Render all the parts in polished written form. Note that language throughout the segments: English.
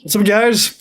What's up, guys?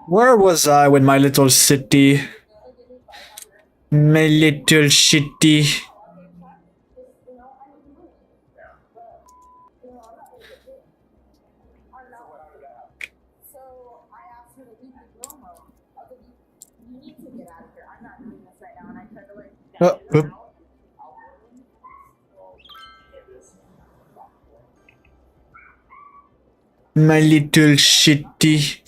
Where was I with my little city? My little city. Oop. My little shitty.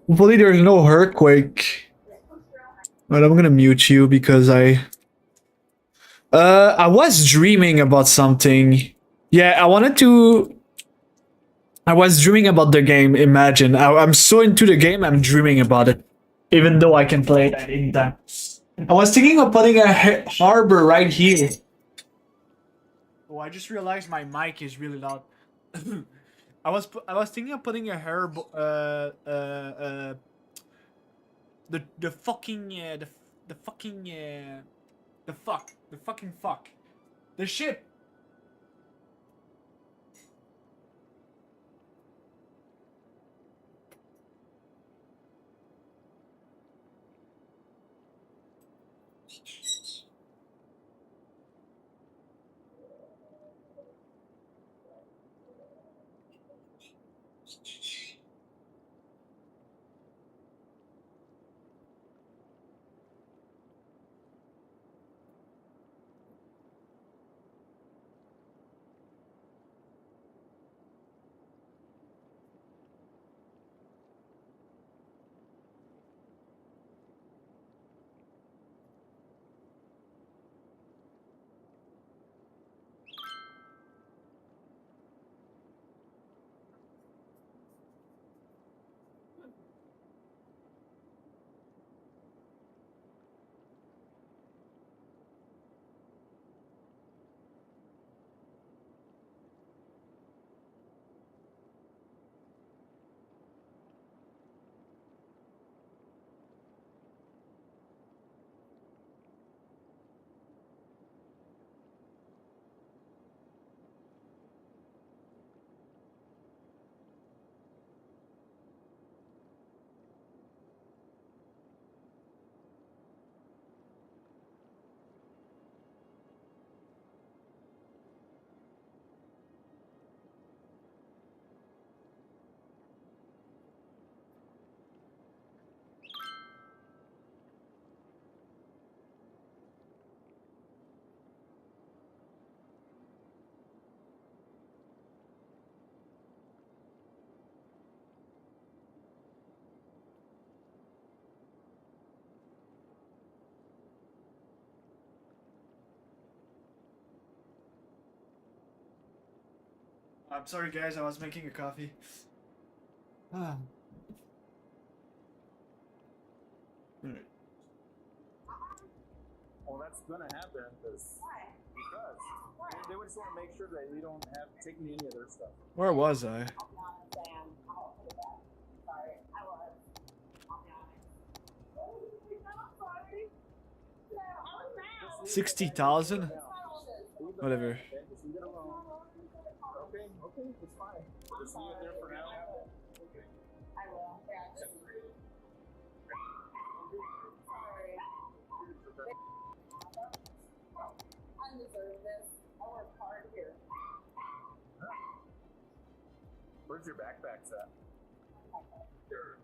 Hopefully there's no earthquake. But I'm gonna mute you because I was dreaming about something. Yeah, I was dreaming about the game, imagine. I'm so into the game, I'm dreaming about it. Even though I can play it at any time. I was thinking of putting a harbor right here. Oh, I just realized my mic is really loud. I was thinking of putting a herb the fucking the fucking the fucking fuck the ship. I'm sorry, guys. I was making a coffee. Ah. Alright. Well, that's gonna happen because they would just want to make sure that you don't have taken any of their stuff. Where was I? 60,000? Whatever. Okay, it's fine. Just leave it there for now. I will. Yeah. Sorry. I deserve this. I work hard here. Where's your backpacks at? There.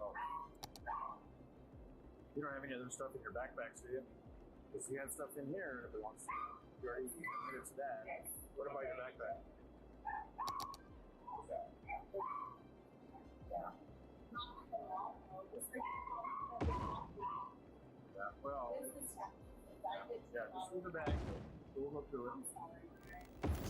Oh. You don't have any other stuff in your backpacks, do you? Because you have stuff in here if it wants to. You already admitted to that. Yes. What about your backpack? Yeah. Yeah, well, yeah, just leave the bag. We'll look through it.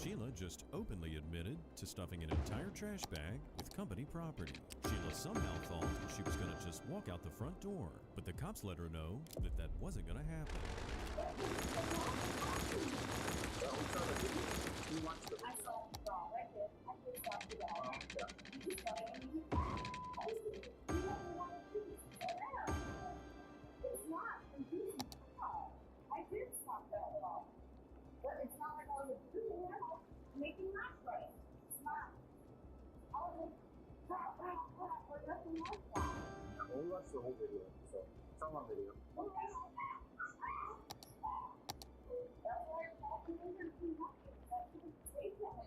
Sheila just openly admitted to stuffing an entire trash bag with company property. Sheila somehow thought she was going to just walk out the front door, but the cops let her know that that wasn't going to happen. You watched it. I saw the dog right there. I just saw the dog. It's not confusing. I did stop that dog. But it's not like I was doing it. Making that right. It's not. I was like, or nothing like that. Well, we watched the whole video, so it's all on video. That's why I thought we were going to do nothing. That's what it's taken.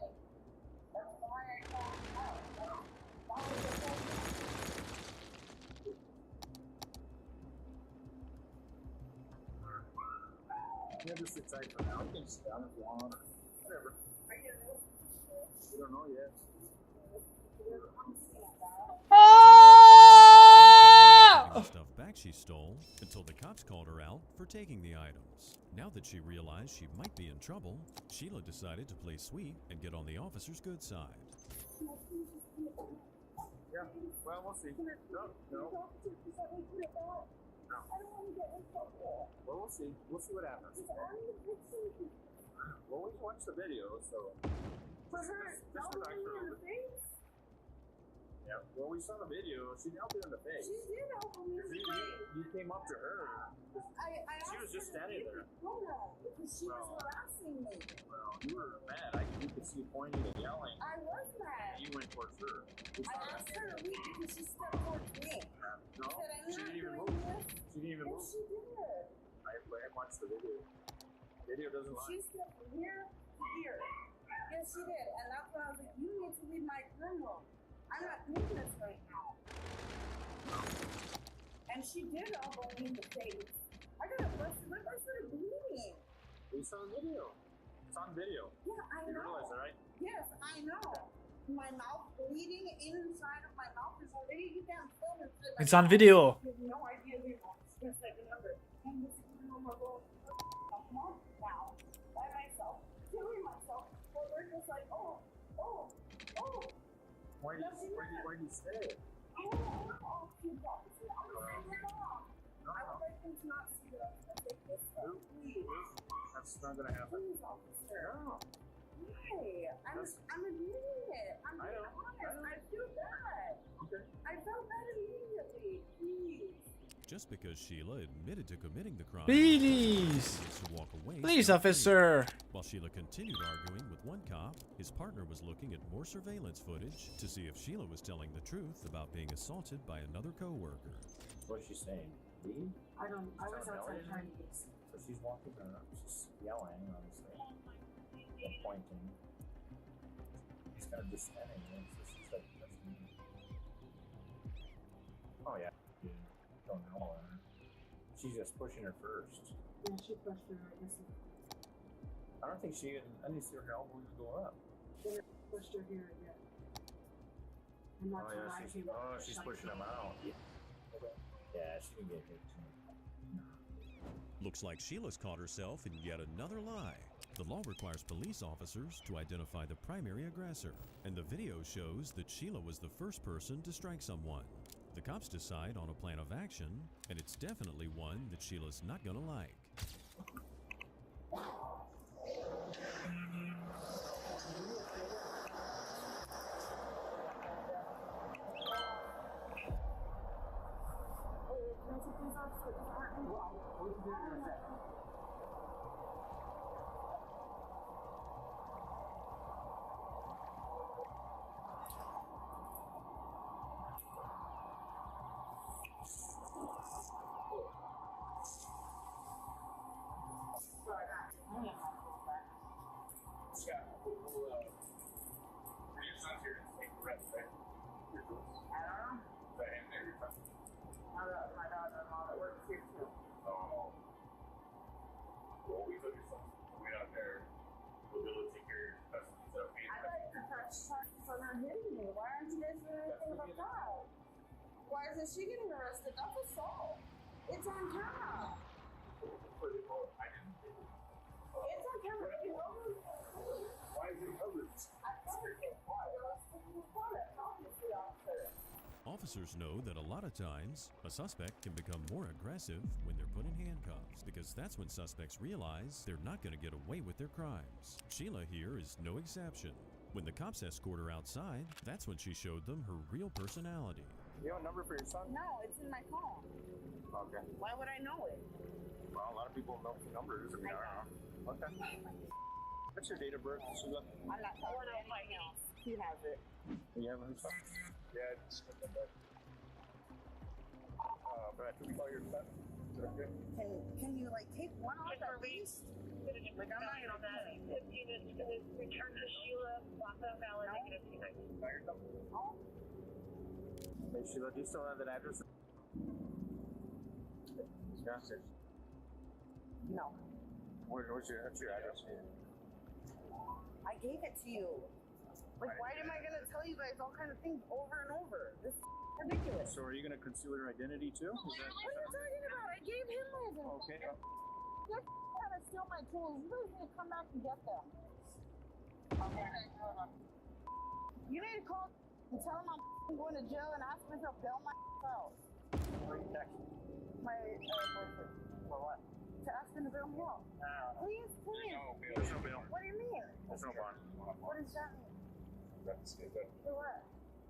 That's why I thought, that was the whole thing. Yeah, just sit tight for now. You can sit down if you want, or whatever. You don't know yet. The stuff back she stole until the cops called her out for taking the items. Now that she realized she might be in trouble, Sheila decided to play sweet and get on the officer's good side. Yeah, well, we'll see. No. No. I don't want to get in trouble. Well, we'll see. We'll see what happens. Well, we watched the video, so. For her, elbowing me in the face? Yeah, well, we saw the video. She elbowed you in the face. She did elbow me in the face. You came up to her. She was just standing there. No, because she was harassing me. Well, you were mad. You could see you pointing and yelling. I was mad. You went towards her. I asked her to leave because she stepped towards me. No, Said, I'm she not didn't even doing move. this. She didn't even And move. she did. I watched the video. Video doesn't lie. She stepped from here to here. Yes, she did. And that's when I was like, you need to leave my room. I'm not doing this right now. And she did elbow me in the face. I got a busted lip. I started bleeding. We saw the video. It's on video. Yeah, I You know. realize that, right? Yes, I know. My mouth bleeding inside of my mouth is already you can't film it. It's on video. You have no idea who it's just like a number. And this is a month now by myself, killing myself. But we're just like, oh. Why did you say it? I would like them to not see that I'm gonna take this stuff. Please. That's not gonna happen. Please, officer. No. Why? I'm admitting it. I'm being honest. I feel bad. Okay. I felt bad immediately. Please. Just because Sheila admitted to committing the crime, Please. to walk away. Please, scot-free. officer. While Sheila continued arguing with one cop, his partner was looking at more surveillance footage to see if Sheila was telling the truth about being assaulted by another co-worker. What's she saying? Me? I was outside trying to get some. So she's walking around, she's yelling, obviously, and pointing. He's kind of just standing there, so she's like, that's me. Oh, yeah. You don't know her. She's just pushing her first. Yeah, she pushed her. I guess. I don't think I didn't see her elbow even go up. Then it pushed her here again. And that's why she she's pushing him out. Yeah, she can get hit too. Looks like Sheila's caught herself in yet another lie. The law requires police officers to identify the primary aggressor, and the video shows that Sheila was the first person to strike someone. The cops decide on a plan of action, and it's definitely one that Sheila's not gonna like. Why isn't she getting arrested? That's assault. It's on camera. It's on camera. You know? Why is it covered? I covered it. Why? Obviously, officer. Officers know that a lot of times, a suspect can become more aggressive when they're put in handcuffs, because that's when suspects realize they're not going to get away with their crimes. Sheila here is no exception. When the cops escort her outside, that's when she showed them her real personality. You have a number for your son? No, it's in my phone. Okay. Why would I know it? Well, a lot of people know the numbers. Okay. What's your date of birth, Sheila? I'm not telling anything else. He has it. You have his son? Yeah, it's Brad, can we call your son? Is that okay? Can you like take one off at least? Like I'm not gonna that. Return to Sheila, Plaza Valley, negative 29. Hey Sheila, do you still have that address? Yeah. No. What's your address? I gave it to you. Like, why am I gonna tell you guys all kind of things over and over? This is ridiculous. So are you gonna conceal your identity too? What are you talking about? I gave him my identity. Okay. You're trying to steal my tools. You guys need to come back and get them. Okay. You need to call and tell him I'm going to jail and ask him to bail my out. Where are you texting? My boyfriend. For what? To ask him to bail me out. Please, please. There's no bail. What do you mean? There's no bond. What does that mean? That's it. For what?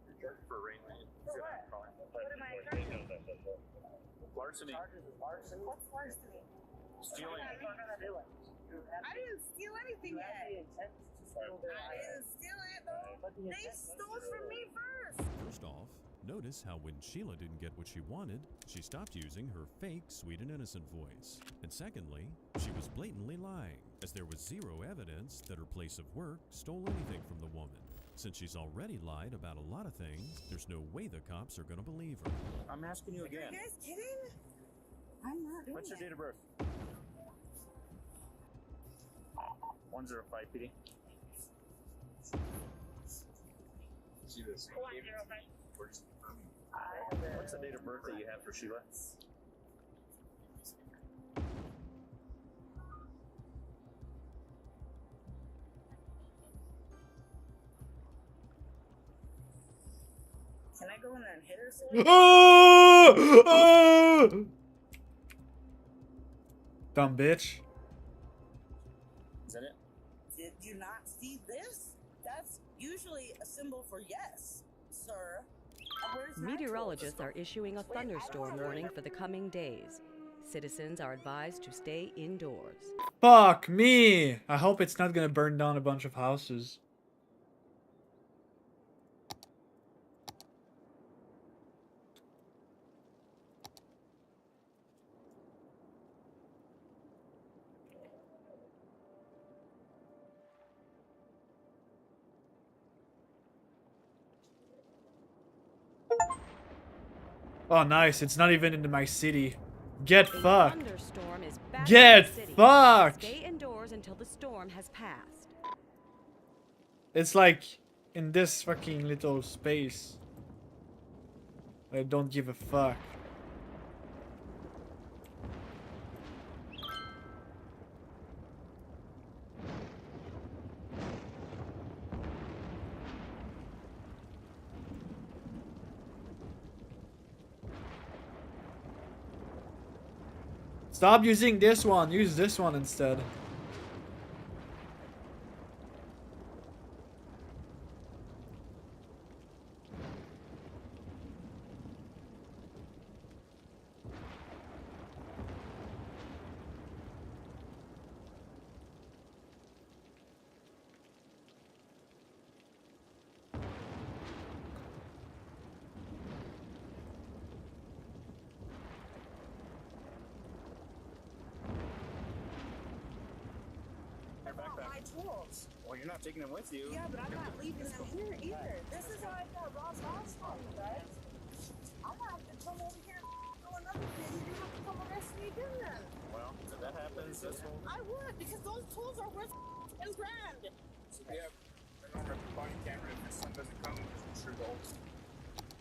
You're charged for arraignment. For what? What am I charging? Larceny. What's larceny? Stealing. I didn't steal anything yet. I didn't steal it though. They stole from me first. First off, notice how when Sheila didn't get what she wanted, she stopped using her fake sweet and innocent voice. And secondly, she was blatantly lying, as there was zero evidence that her place of work stole anything from the woman. Since she's already lied about a lot of things, there's no way the cops are gonna believe her. I'm asking you Are again. you guys kidding? I'm not doing What's your it. date of birth? 105 PD. See this? 105. What's the date of birth that you have for Sheila? Can I go in there and hit her? Dumb bitch. Is that it? Did you not see this? That's usually a symbol for yes, sir. And where's my Meteorologists tools? are issuing a thunderstorm warning for the coming days. Citizens are advised to stay indoors. Fuck me! I hope it's not gonna burn down a bunch of houses. Oh, nice. It's not even into my city. Get A fucked. thunderstorm is back Get in the city. fucked! Stay indoors until the storm has passed. It's like in this fucking little space. I don't give a fuck. Stop using this one. Use this one instead. Your Not backpack. my tools. Well, you're not taking them with you. Yeah, but I'm not leaving them here either. This is how I got Rob's house from, you guys. I'm gonna have to come over here and throw another thing. You're gonna have to come arrest me again then. Well, if that happens, this will. I would, because those tools are worth 10 grand. So we have another body camera. If this one doesn't come, it's true gold.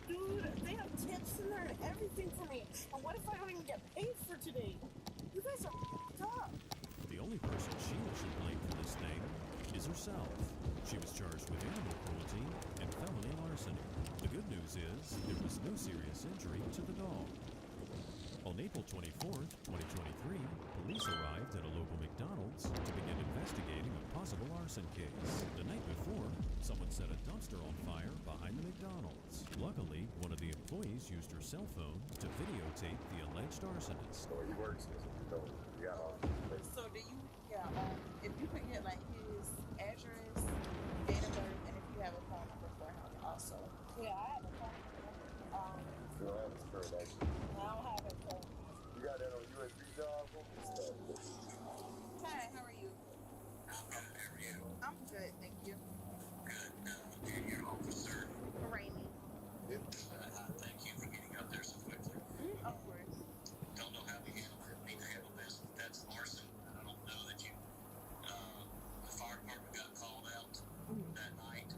Dude, they have tips in there and everything for me. And what if I don't even get paid for today? You guys are f***ed up. The only person Sheila should blame for this thing is herself. She was charged with animal cruelty and felony larceny. The good news is there was no serious injury to the dog. On April 24th, 2023, police arrived at a local McDonald's to begin investigating a possible arson case. The night before, someone set a dumpster on fire behind the McDonald's. Luckily, one of the employees used her cell phone to videotape the alleged arsonist. So he works as a controller. Yeah. So do you, if you could get like his address, date of birth, and if you have a phone number for him also. Yeah, I have a phone number. You don't have his current actually. I don't have it, so. You got that on USB job? Hi, how are you? I'm good, thank you. And your officer, Rainy. thank you for getting up there so quickly. Of course. Don't know how we need to handle this. That's arson. I don't know that you, the fire department got called out that night.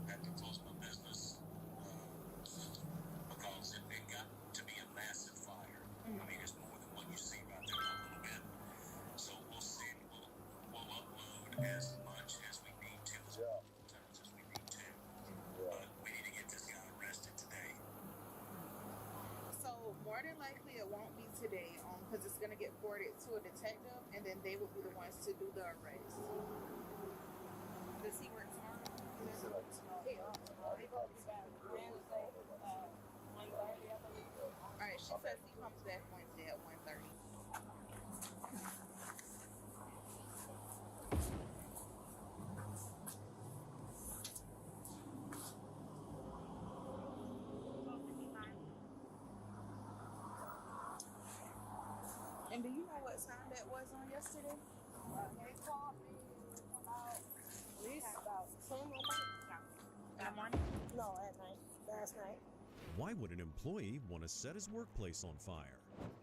Had to close my business, because it got to be a massive fire. I mean, it's more than what you see right there a little bit. So we'll see. We'll upload as much as we need to, as many times as we need to. But we need to get this guy arrested today. So more than likely it won't be today, because it's gonna get forwarded to a detective, and then they will be the ones to do the arrest. Does he work tomorrow? Alright, she says he comes back Wednesday at 1:30. And do you know what time that was on yesterday? They called me about At least about 10 in the morning? No, at night. Last night. Why would an employee want to set his workplace on fire?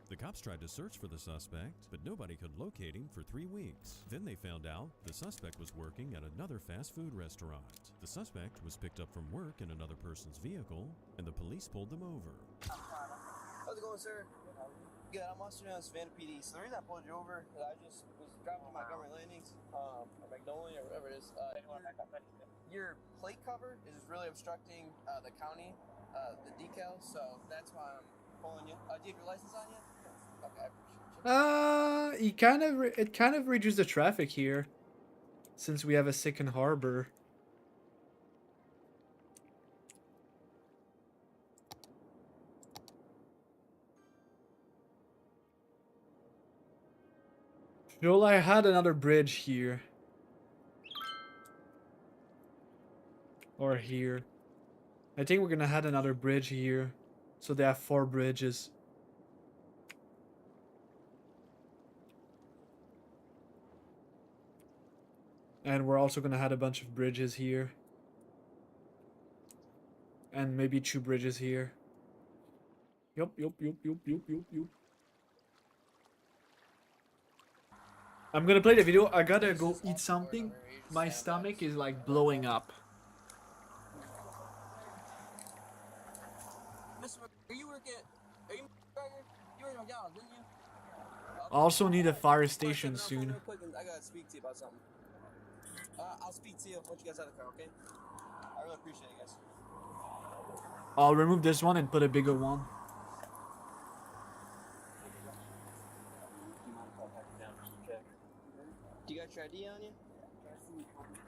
The cops tried to search for the suspect, but nobody could locate him for 3 weeks. Then they found out the suspect was working at another fast food restaurant. The suspect was picked up from work in another person's vehicle, and the police pulled them over. How's it going, sir? Good, I'm Officer Jones, Savannah PD. So the reason I pulled you over is I just was driving to my government landings, or Magnolia, or whatever it is. Your plate cover is really obstructing the county, the decals, so that's why I'm pulling you. Do you have your license on you? Okay, I appreciate you. It kind of reduces the traffic here, since we have a second harbor. Joel, I had another bridge here. Or here. I think we're gonna add another bridge here. So they have 4 bridges. And we're also gonna add a bunch of bridges here. And maybe 2 bridges here. Yup. I'm gonna play the video. I gotta go eat something. My stomach is like blowing up. Mr. Are you working at... Are you working at McDonald's, didn't you? Also need a fire Alright, station step in soon. real quick and I gotta speak to you about something. I'll speak to you once you guys out of the car, okay? I really appreciate it, guys. I'll remove this one and put a bigger one. got your ID on you?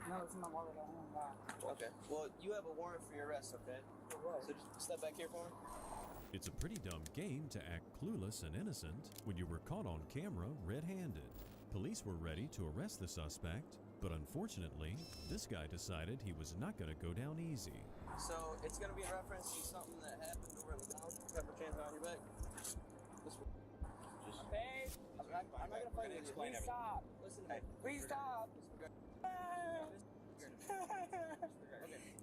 No, it's in my wallet. I don't know. Okay. Well, you have a warrant for your arrest, okay? For what? So just step back here for me. It's a pretty dumb game to act clueless and innocent when you were caught on camera red-handed. Police were ready to arrest the suspect, but unfortunately, this guy decided he was not going to go down easy. So it's going to be in reference to something that happened over at McDonald's. Pepper chains on your back. This one. Hey, I'm not going to fight with you. please stop. Listen to me. Please stop. Okay.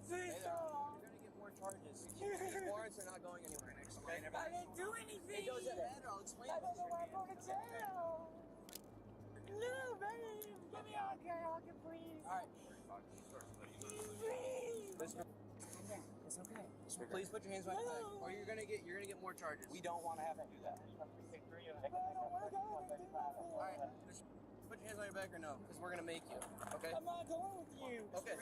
Please stop. You're going to get more charges. These warrants are not going anywhere. Okay? I didn't do anything. It doesn't matter. I'll explain I it. don't know why I'm going to jail. No, baby. Get me out here. I'll get please. All right. Please. It's okay. Please put your hands behind your back, or you're gonna get more charges. We don't want to have to do that. All right, just put your hands on your back or no, because we're gonna make you. Okay. I'm not going with you. Okay.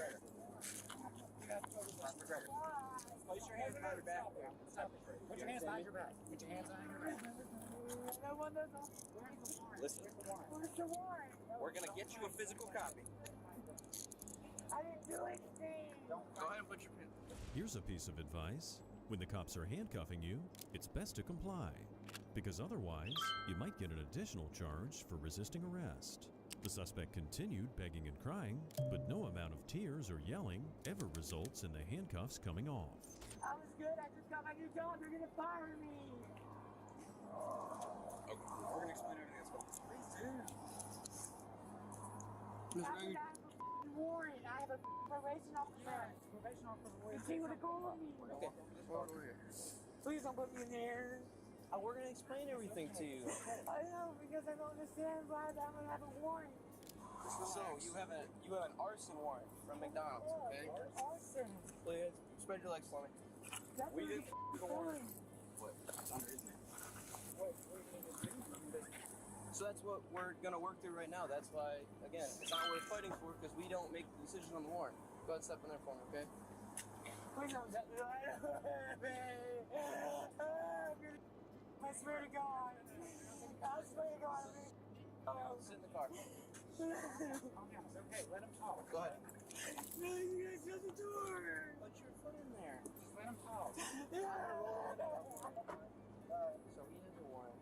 Place your hands behind your back. Put your hands behind your back. Put your hands behind your back. No one knows. Listen. Where's the warrant? We're gonna get you a physical copy. I didn't do anything. Go ahead and put your pin. Here's a piece of advice. When the cops are handcuffing you, it's best to comply, because otherwise, you might get an additional charge for resisting arrest. The suspect continued begging and crying, but no amount of tears or yelling ever results in the handcuffs coming off. I was good. I just got my new job. They're gonna fire me. Okay. We're gonna explain everything that's going on. I have a warrant. I have a probation officer. Probation officer. He would have called me. Okay. Over here. Please don't put me in there. We're gonna explain everything to you. I know, because I don't understand why I'm gonna have a warrant. So you have an arson warrant from McDonald's, okay? Arson. Please spread your legs for me. That's We what did you're the warrant. doing. What? So that's what we're gonna work through right now. That's why, again, it's not worth fighting for because we don't make the decision on the warrant. Go ahead and step in there for me, okay? Please don't set me right. I swear to God. I swear to God. Sit in the car. It's okay. Let him talk. Go ahead. No, you guys shut the door. Put your foot in there. Just let him talk. So he has a warrant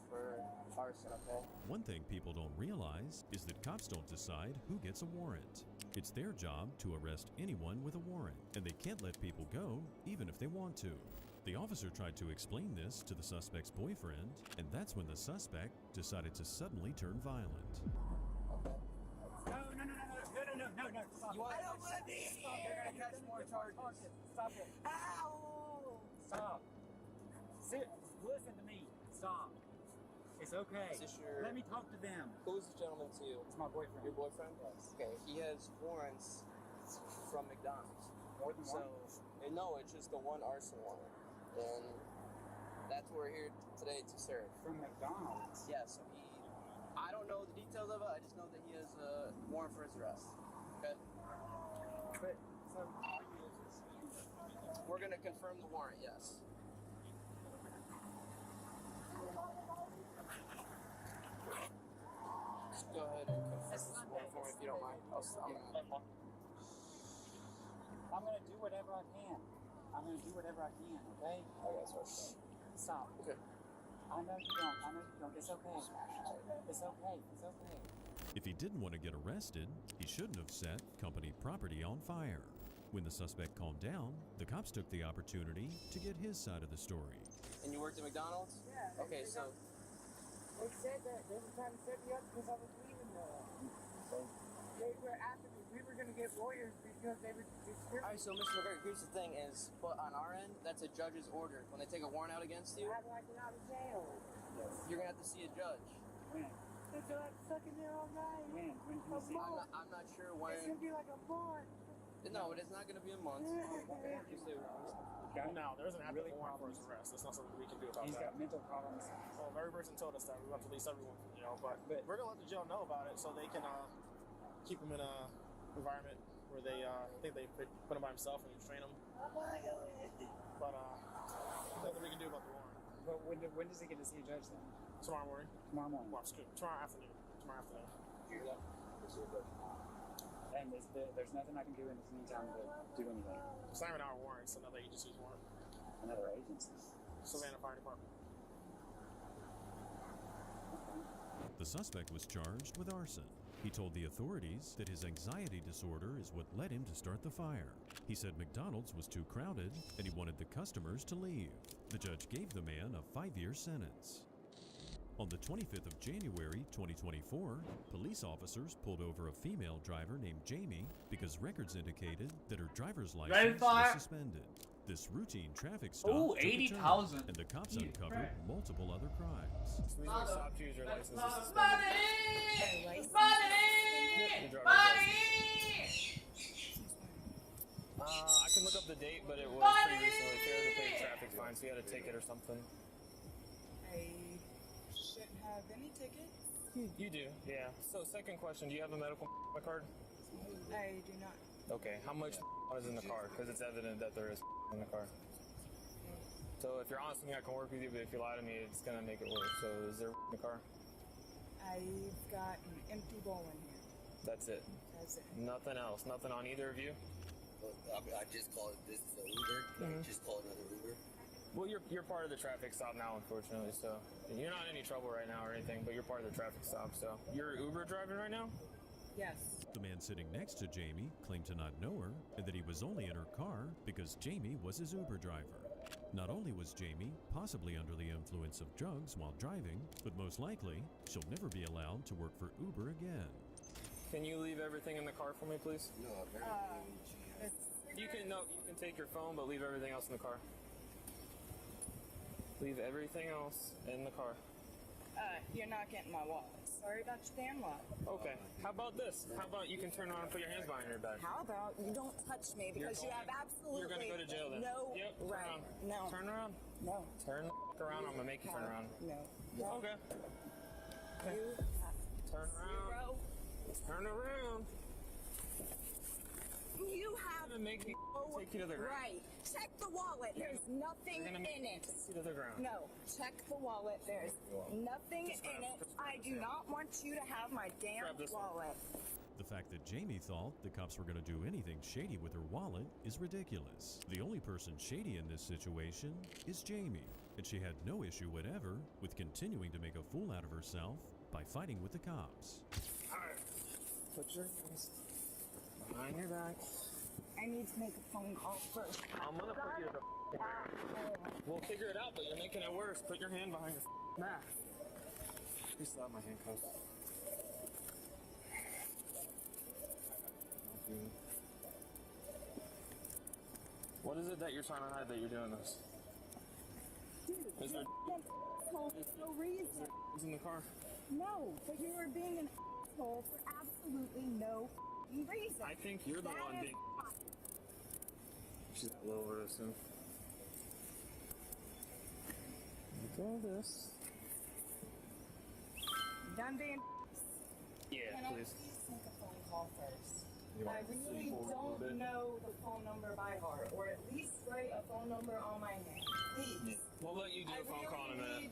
for arson, okay? One thing people don't realize is that cops don't decide who gets a warrant. It's their job to arrest anyone with a warrant, and they can't let people go even if they want to. The officer tried to explain this to the suspect's boyfriend, and that's when the suspect decided to suddenly turn violent. No. Stop. I don't want to be here. You're going to catch more charges. Stop it. Ow! Stop. Sit. Listen to me. Stop. It's okay. Is this your... Let me talk to them. Who is this gentleman to you? It's my boyfriend. Your boyfriend? Yes. Okay, he has warrants from McDonald's. More than one? No, it's just the one arson warrant. And that's what we're here today to serve. From McDonald's? Yeah, so I don't know the details of it, I just know that he has a warrant for his arrest. Okay? But, so... We're going to confirm the warrant, yes. Just go ahead and confirm this warrant for me if you don't mind. I'm going to do whatever I can. I'm going to do whatever I can, okay? Okay, so Stop. okay. I know you don't. It's okay. It's okay. It's okay. If he didn't want to get arrested, he shouldn't have set company property on fire. When the suspect calmed down, the cops took the opportunity to get his side of the story. And you worked at McDonald's? Yeah. Okay, so... They said that they were trying to set me up because I was leaving they were after me. We were going to get lawyers because they were discriminating. Alright, so Mr. McGregor, here's the thing is, but on our end, that's a judge's order. When they take a warrant out against you, How do I get out of jail? you're going to have to see a judge. When? So I'm stuck in there all night. When? When can we see? I'm not sure when... It's going to be like a month. No, it is not going to be a month. No, there doesn't have to be a warrant for his arrest. There's not something we can do about He's that. got mental problems. Well, every person told us that. We have to release everyone from jail. But we're going to let the jail know about it so they can keep him in a environment where they think they put him by himself and train him. But nothing we can do about the warrant. But when does he get to see a judge then? Tomorrow morning. Tomorrow morning. Well, tomorrow afternoon. Tomorrow afternoon. And there's nothing I can do in this meantime to do anything. It's not even our warrant, it's another agency's warrant. Another agency. Savannah Fire Department. The suspect was charged with arson. He told the authorities that his anxiety disorder is what led him to start the fire. He said McDonald's was too crowded and he wanted the customers to leave. The judge gave the man a 5-year sentence. On the 25th of January 2024, police officers pulled over a female driver named Jamie because records indicated that her driver's license was suspended. This routine traffic stop Oh, took a turn, 80,000. and the cops uncovered multiple other crimes. So these are stop to use your license. I can look up the date, but it was pretty recently. Failed to pay a traffic fine, so you had a ticket or something. I shouldn't have any tickets. You do, yeah. So second question, do you have a medical card? I do not. Okay, how much is in the car? Because it's evident that there is in the car. So if you're honest with me, I can work with you, but if you lie to me, it's going to make it worse. So is there in the car? I've got an empty bowl in here. That's it? That's it. Nothing else? Nothing on either of you? Well, I just called this the Uber. Can I just call another Uber? Well, you're part of the traffic stop now, unfortunately, so you're not in any trouble right now or anything, but you're part of the traffic stop, so. You're Uber driving right now? Yes. The man sitting next to Jamie claimed to not know her and that he was only in her car because Jamie was his Uber driver. Not only was Jamie possibly under the influence of drugs while driving, but most likely she'll never be allowed to work for Uber again. Can you leave everything in the car for me, please? No, You can take your phone, but leave everything else in the car. Leave everything else in the car. You're not getting my wallet. Sorry about your damn wallet. Okay. How about this? How about you can turn around and put your hands behind your back? How about you don't touch me because you have absolutely You're gonna go to jail then. no Yep. Turn right. around. No. Turn around. No. Turn the around. I'm gonna make you turn around. No. Okay. You have Turn around. Turn around. You have I'm gonna make you take you to the ground. right. Check the wallet. There's nothing You're gonna in it. take you to the ground. No. Check the wallet. There's nothing in it. I do not want you to have my damn Grab this one. wallet. The fact that Jamie thought the cops were going to do anything shady with her wallet is ridiculous. The only person shady in this situation is Jamie, and she had no issue whatever with continuing to make a fool out of herself by fighting with the cops. Alright. Put your hands behind your back. I need to make a phone call first. I'm gonna put you to the ground. We'll figure it out, but you're making it worse. Put your hand behind your back. You still have my handcuffs. What is it that you're trying to hide that you're doing this? Dude, Is there asshole for no reason. is in the car? No, but you are being an asshole for absolutely no reason. I think you're the That one is being. She's a little over this soon. Go this. Done being. Yeah, Can I please. please make a phone call first? You I want to really see forward a little don't bit? know the phone number by heart, or at least write a phone number on my hand. Please. We'll let you do a phone call in a minute.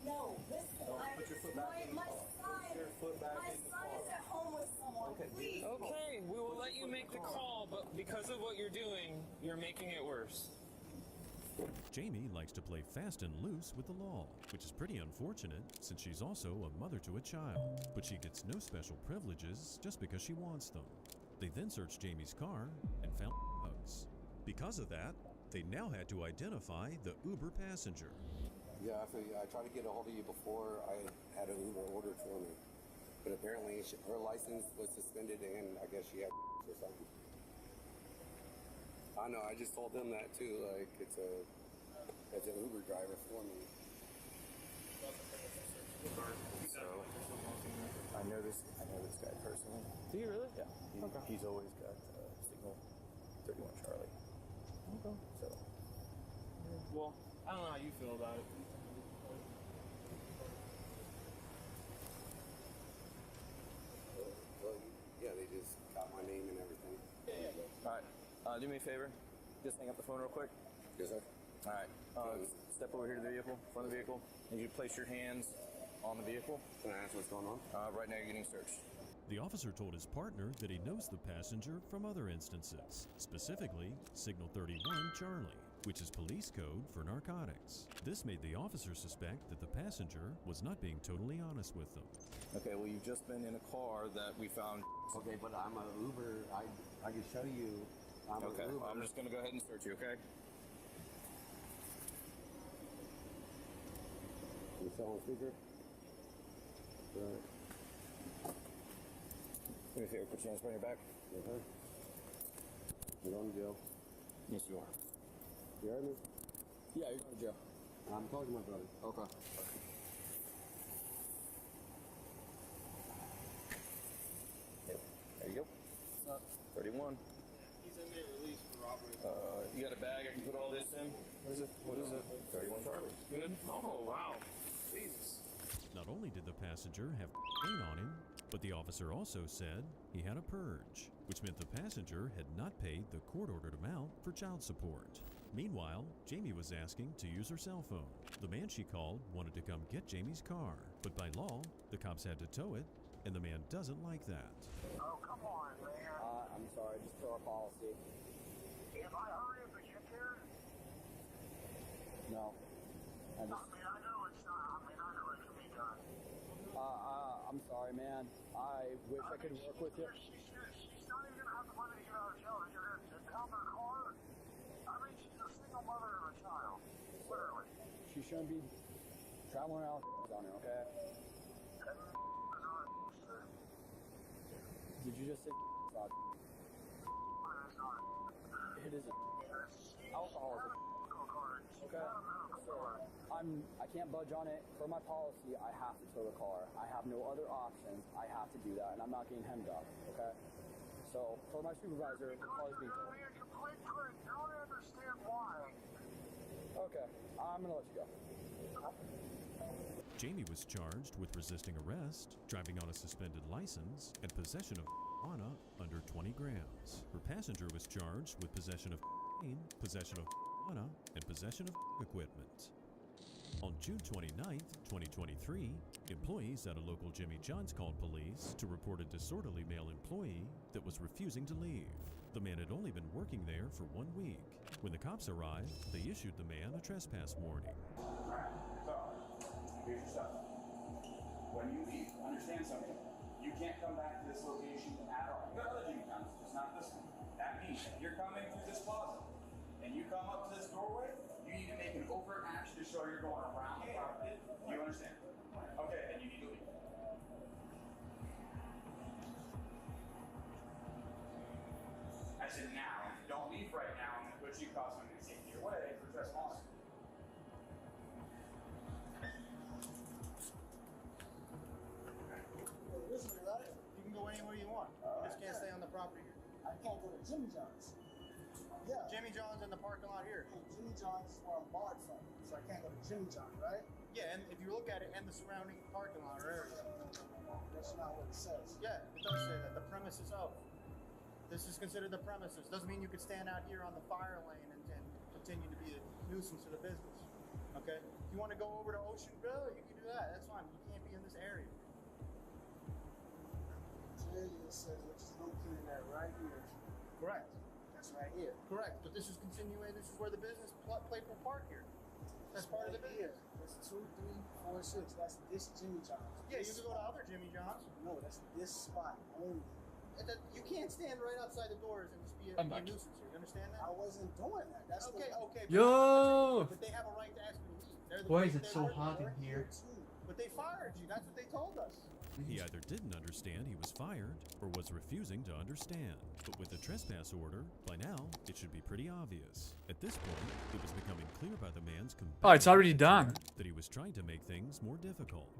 No, listen. put your foot back in the my car. son. Put your foot back My in the son car. is at home with someone. Okay. Please. Okay, we will let you make the call, but because of what you're doing, you're making it worse. Jamie likes to play fast and loose with the law, which is pretty unfortunate since she's also a mother to a child. But she gets no special privileges just because she wants them. They then searched Jamie's car and found drugs. Because of that, they now had to identify the Uber passenger. Yeah, I tried to get a hold of you before I had an Uber ordered for me. But apparently her license was suspended and I guess she had or something. I know, I just told them that too, like it's an Uber driver for me. So I know this guy personally. Do you really? Yeah. He's always got signal 31 Charlie. Okay. So Well, I don't know how you feel about it. Well, yeah, they just got my name and everything. Alright. Do me a favor. Just hang up the phone real quick. Yes, sir. Alright. Step over here to the vehicle, front of the vehicle. And you place your hands on the vehicle. Can I ask what's going on? Right now you're getting searched. The officer told his partner that he knows the passenger from other instances, specifically Signal 31 Charlie, which is police code for narcotics. This made the officer suspect that the passenger was not being totally honest with them. Okay, well, you've just been in a car that we found. Okay, but I'm an Uber. I can show you. I'm Okay, an Uber. I'm just gonna go ahead and search you, okay? You still on speaker? Right. Let me see, put your hands behind your back. Okay. You're going to jail. Yes, you are. You heard me? Yeah, you're going to jail. I'm talking to my brother. Okay. There you go. 31. He's in there released for robbery. You got a bag I can put all this in? What is it? 31 Charlie. Good? Oh, wow. Jesus. Not only did the passenger have pain on him, but the officer also said he had a purge, which meant the passenger had not paid the court-ordered amount for child support. Meanwhile, Jamie was asking to use her cell phone. The man she called wanted to come get Jamie's car, but by law, the cops had to tow it, and the man doesn't like that. Oh, come on, man. I'm sorry, just for our policy. If I hurry up and get there, No. I know it's not. I know it can be done. I'm sorry, man. I wish I could work with you. She's not even gonna have the money to get out of jail. You're gonna help her car. I mean, she's a single mother of a child. Literally. She shouldn't be traveling around on her, okay? Did you just say It isn't. Alcohol is okay. So I can't budge on it. For my policy, I have to tow the car. I have no other options. I have to do that, and I'm not getting hemmed up, okay? So for my supervisor, the car's being towed. I don't understand why. Okay, I'm gonna let you go. Jamie was charged with resisting arrest, driving on a suspended license, and possession of marijuana under 20 grams. Her passenger was charged with possession of cocaine, possession of marijuana, and possession of equipment. On June 29th, 2023, employees at a local Jimmy John's called police to report a disorderly male employee that was refusing to leave. The man had only been working there for 1 week. When the cops arrived, they issued the man a trespass warning. Alright, so, here's your stuff. When you leave, understand something. You can't come back to this location at all. You got other Jimmy John's, just not this one. That means if you're coming through this plaza, and you come up to this doorway, you need to make an overt action to show you're going around the property. You understand? Okay, and you need to leave. I said now. If you don't leave right now, I'm going to put you across and take you away for trespassing. Listen, right? You can go anywhere you want. You just can't stay on the property here. I can't go to Jimmy John's. Yeah. Jimmy John's in the parking lot here. And Jimmy John's is where I'm barred from. So I can't go to Jimmy John, right? Yeah, and if you look at it and the surrounding parking lot or area. That's not what it says. Yeah, it does say that. The premises of. This is considered the premises. Doesn't mean you could stand out here on the fire lane and continue to be a nuisance to the business. Okay? If you want to go over to Ocean Grill, you can do that. That's fine. You can't be in this area. Clearly it says we're just located at right here. Correct. That's right here. Correct. But this is continuing. This is where the business Playful Park here. That's part of the business. That's 2, 3, 4, 6. That's this Jimmy John's. Yeah, you can go to other Jimmy John's. No, that's this spot only. You can't stand right outside the doors and just be a nuisance here. You understand that? I wasn't doing that. That's okay. Okay. Yo! But they have a right to ask you to leave. They're the Why ones is it that so work hot in here. here? But they fired you. That's what they told us. He either didn't understand he was fired or was refusing to understand. But with the trespass order, by now, it should be pretty obvious. At this point, it was becoming clear by the man's Oh, it's already done. that he was trying to make things more difficult.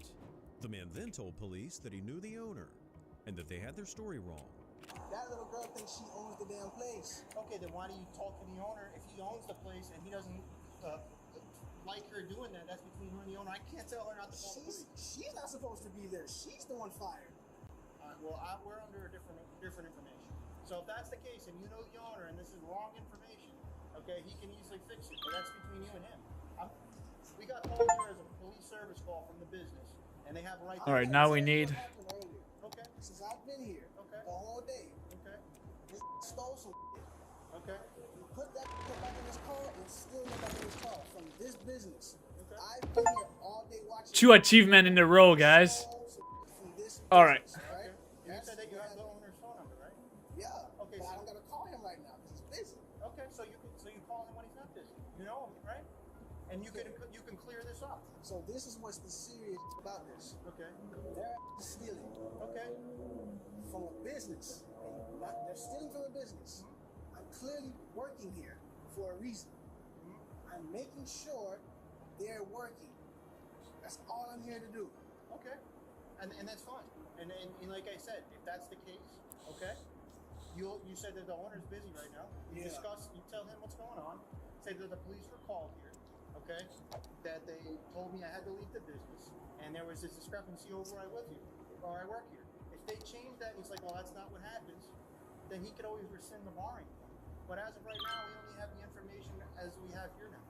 The man then told police that he knew the owner and that they had their story wrong. That little girl thinks she owns the damn place. Okay, then why do you talk to the owner if he owns the place and he doesn't like her doing that? That's between her and the owner. I can't tell her not to call the police. She's not supposed to be there. She's the one fired. Well, we're under a different information. So if that's the case and you know the owner and this is wrong information, okay, he can easily fix it. But that's between you and him. We got told here as a police service call from the business, and they have a right. All right, now we need. Okay. Since I've been here. Okay. The whole day. Okay. This stole some shit. Okay. He put that back in his car and still got back in his car from this business. Okay. I've been here all day watching. 2 achievement in a row, guys. From this All right. business, right? You said that you have the owner's phone number, right? Yeah. Okay. But So I don't gotta call him right now because he's busy. okay. So you call him when he's not busy. You know him, right? And you can clear this up. So this is what's the serious about this. Okay. They're stealing. Okay. From a business. They're stealing from a business. I'm clearly working here for a reason. I'm making sure they're working. That's all I'm here to do. Okay. And that's fine. And like I said, if that's the case, okay, you said that the owner's busy right now. You tell him what's going on. Say that the police were called here, okay, that they told me I had to leave the business, and there was this discrepancy over I work here. If they change that and he's like, well, that's not what happens, then he could always rescind the barring. But as of right now, we only have the information as we have here now.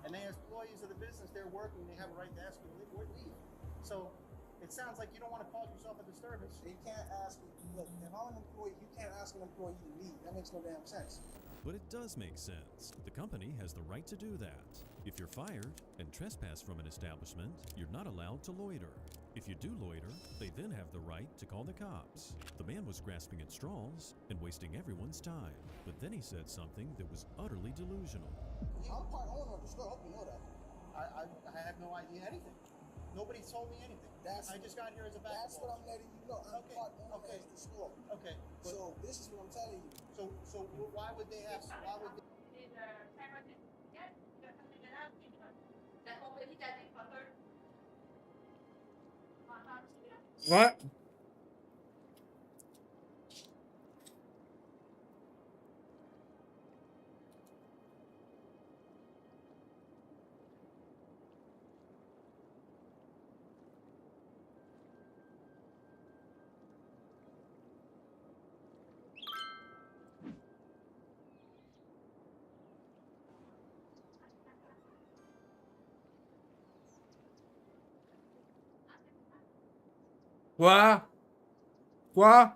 And they, as employees of the business, they're working, they have a right to ask you to leave or leave. So it sounds like you don't want to cause yourself a disturbance. They can't ask me, look, if I'm an employee, you can't ask an employee to leave. That makes no damn sense. But it does make sense. The company has the right to do that. If you're fired and trespass from an establishment, you're not allowed to loiter. If you do loiter, they then have the right to call the cops. The man was grasping at straws and wasting everyone's time. But then he said something that was utterly delusional. I'm part owner of the store. I hope you know that. I have no idea anything. Nobody told me anything. I just got here as a basketball. That's what I'm letting you know. I'm part owner of the store. Okay. So this is what I'm telling you. So why would they have? Why would they? What? What? What?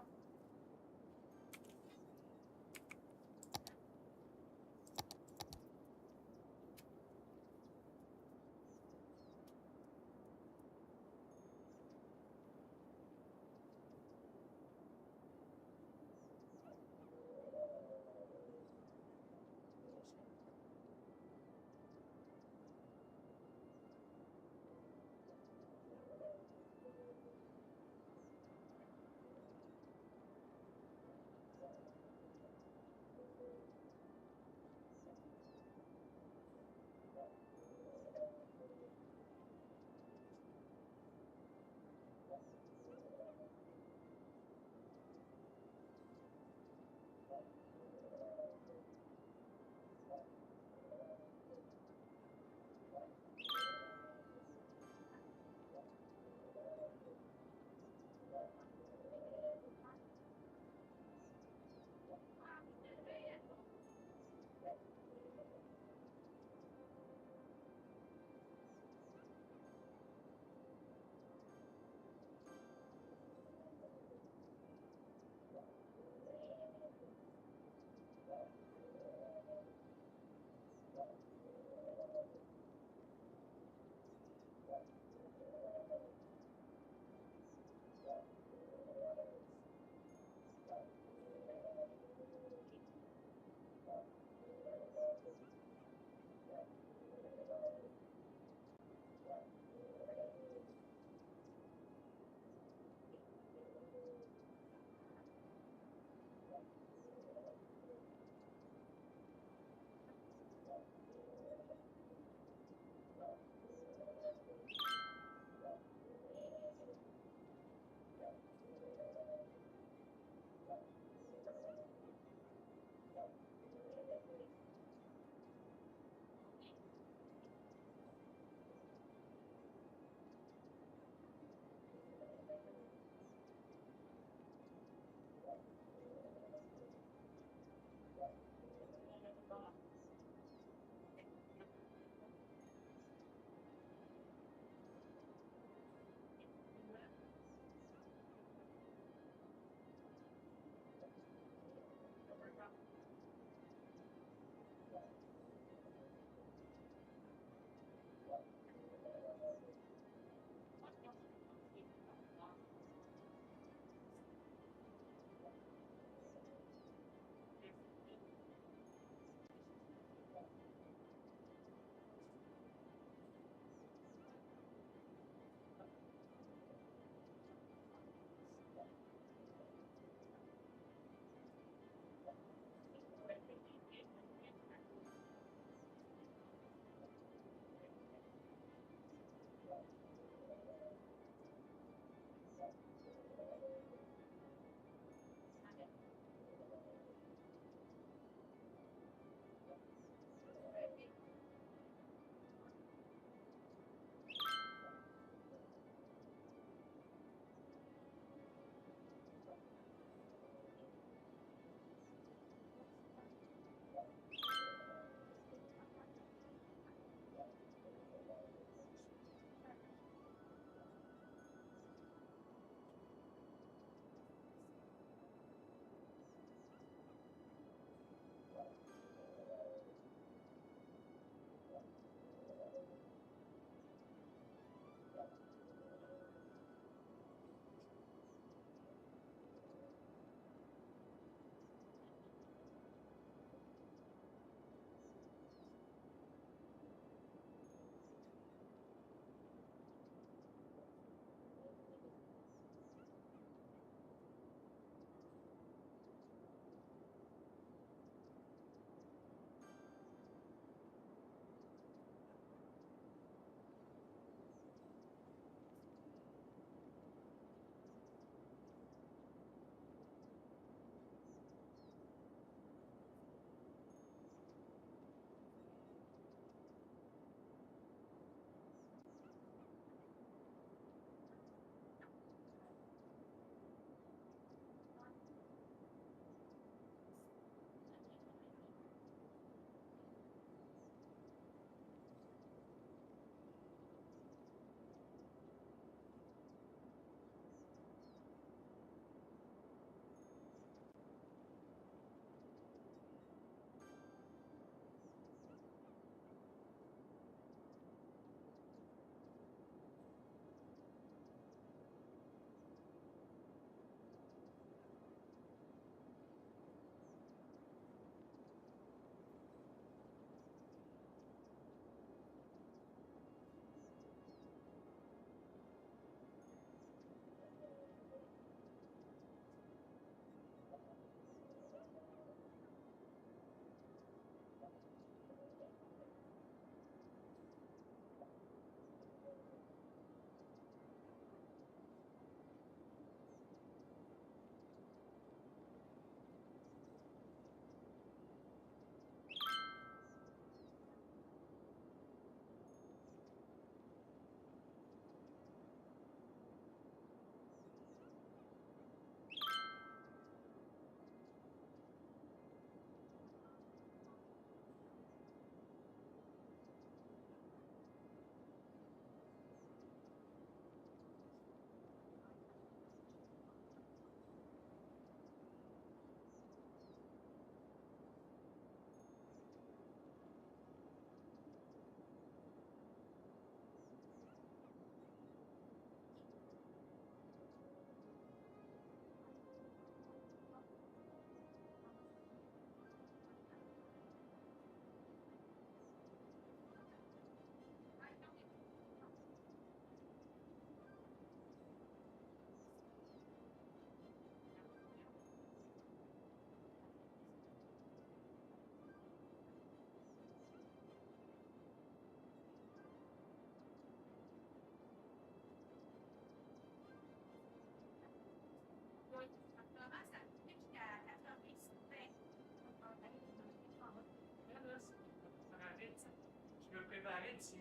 Je me préparais 10 000,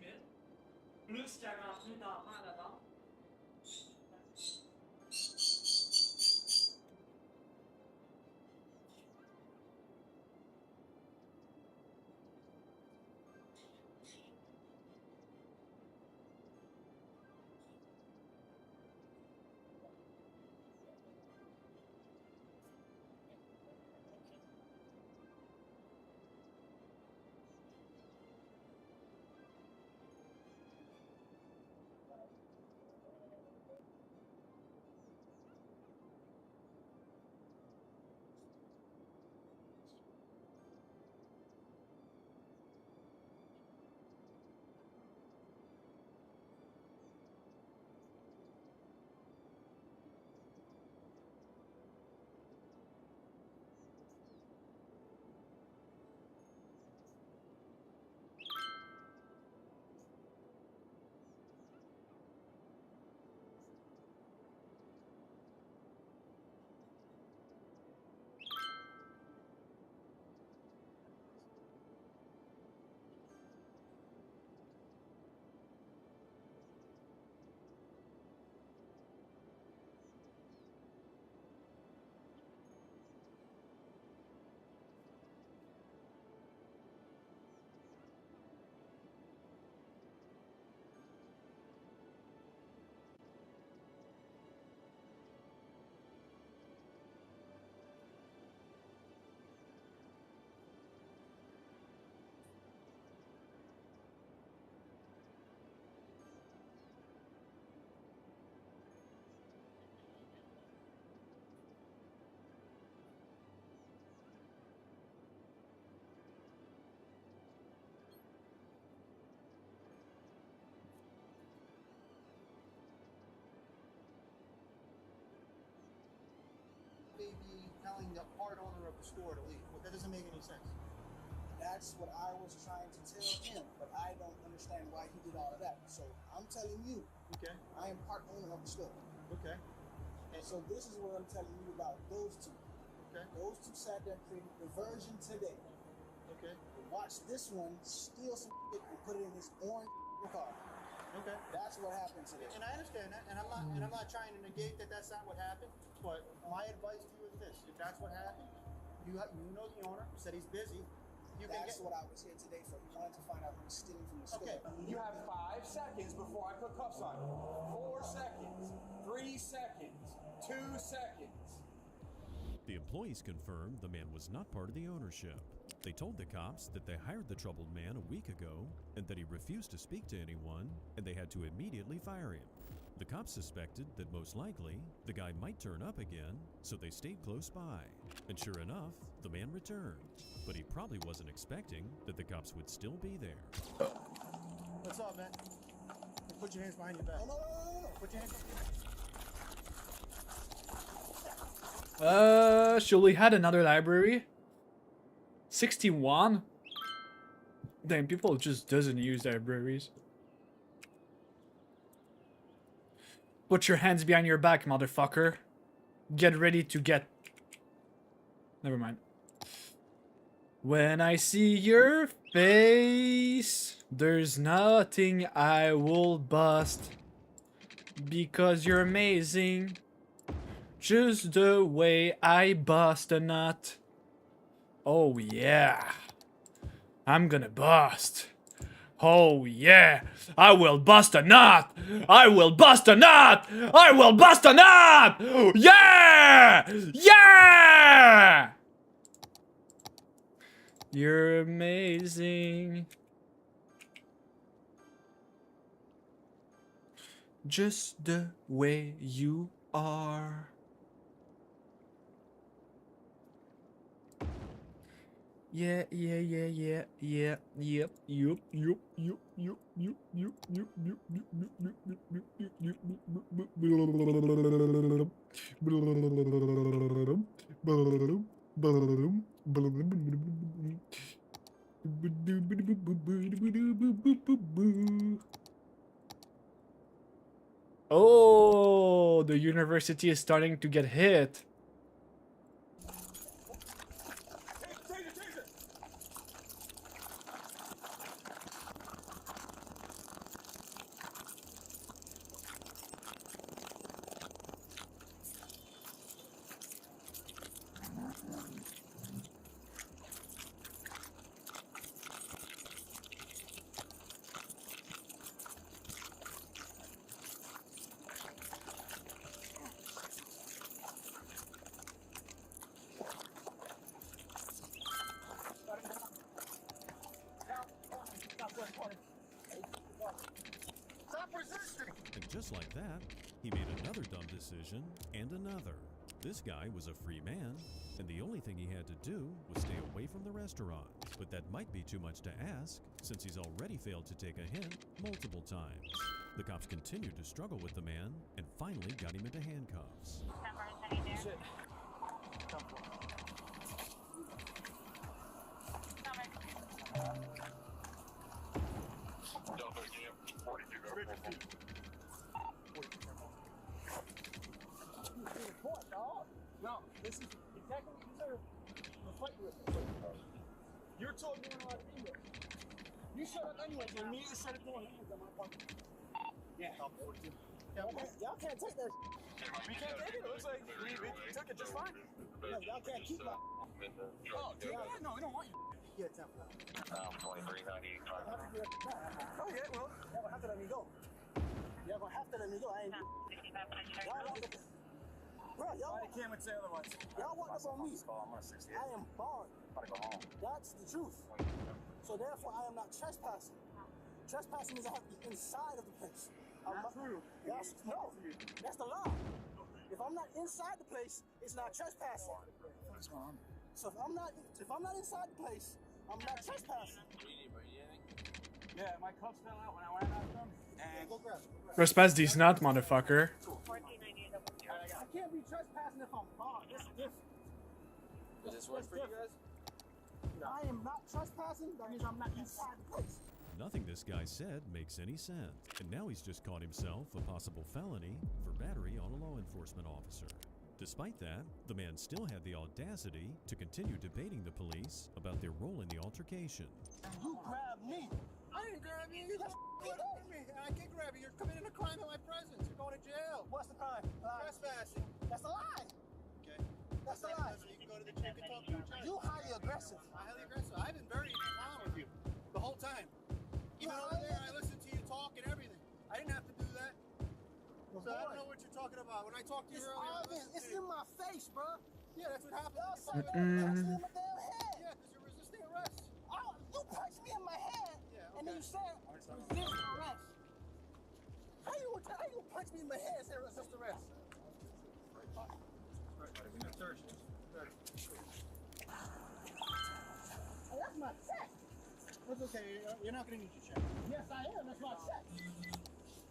plus 40 000 d'enfants à la banque. Maybe telling the part owner of the store to leave. Well, that doesn't make any sense. That's what I was trying to tell him, but I don't understand why he did all of that. So I'm telling you, okay, I am part owner of the store. Okay. And so this is what I'm telling you about those two. Okay. Those two sat there and created diversion today. Okay. Watch this one steal some shit and put it in his orange car. Okay. That's what happened today. And I understand that, and I'm not trying to negate that that's not what happened. But my advice to you is this: if that's what happened, you know the owner said he's busy. That's what I was here today for. We wanted to find out who's stealing from the store. Okay, you have 5 seconds before I put cuffs on you. 4 seconds, 3 seconds, 2 seconds. The employees confirmed the man was not part of the ownership. They told the cops that they hired the troubled man a week ago and that he refused to speak to anyone, and they had to immediately fire him. The cops suspected that most likely the guy might turn up again, so they stayed close by. And sure enough, the man returned, but he probably wasn't expecting that the cops would still be there. What's up, man? Put your hands behind your back. No. Put your hands behind your back. Should we had another library? 61? Damn, people just doesn't use libraries. Put your hands behind your back, motherfucker. Get ready to get... Never mind. When I see your face, there's nothing I will bust. Because you're amazing. Just the way I bust a nut. Oh yeah. I'm gonna bust. Oh yeah. I will bust a nut. I will bust a nut. I will bust a nut. Yeah. Yeah. You're amazing. Just the way you are. Yeah. Oh, the university is starting to get hit. that, he made another dumb decision and another. This guy was a free man, and the only thing he had to do was stay away from the restaurant. But that might be too much to ask, since he's already failed to take a hint multiple times. The cops continued to struggle with the man and finally got him into handcuffs. Shit. No, this is exactly what you deserve. The fight with it. You're told doing a lot of things. You shut up anyway. You immediately started throwing hands on my partner. Yeah. Y'all can't take that. We can't take it. It looks like we took it just fine. No, y'all can't keep my. Oh, take it? No, we don't want you. Yeah, temple. 2398. Oh, yeah, well. Y'all gonna have to let me go. Y'all gonna have to let me go. I ain't. Y'all want to. Bro, y'all can't say otherwise. Y'all want up on me. I am barred. That's the truth. So therefore, I am not trespassing. Trespassing means I have to be inside of the place. Not true. No, that's the law. If I'm not inside the place, it's not trespassing. What's going on? So if I'm not inside the place, I'm not trespassing. Yeah, my cuffs fell out when I went after them. And go grab it. Respect these not, motherfucker. I can't be trespassing if I'm barred. This is different. Does this work for you guys? I am not trespassing. That means I'm not inside the place. Nothing this guy said makes any sense, and now he's just caught himself a possible felony for battery on a law enforcement officer. Despite that, the man still had the audacity to continue debating the police about their role in the altercation. You grabbed me. I didn't grab you. You just grabbed me. I can't grab you. You're committing a crime in my presence. You're going to jail. What's the crime? Trespassing. That's a lie. Okay. That's a lie. You can go to the chief and talk to the judge. You highly aggressive. I'm highly aggressive. I've been very calm with you the whole time. Even over there, I listened to you talk and everything. I didn't have to do that. So I don't know what you're talking about. When I talked to you earlier, it's in my face, bro. Yeah, that's what happened. You punched me in my damn head. Yeah, because you're resisting arrest. Oh, you punched me in my head, and then you said resist arrest. How you punch me in my head and say resist arrest? Oh, that's my check. That's okay. You're not going to need your check. Yes, I am. That's my check.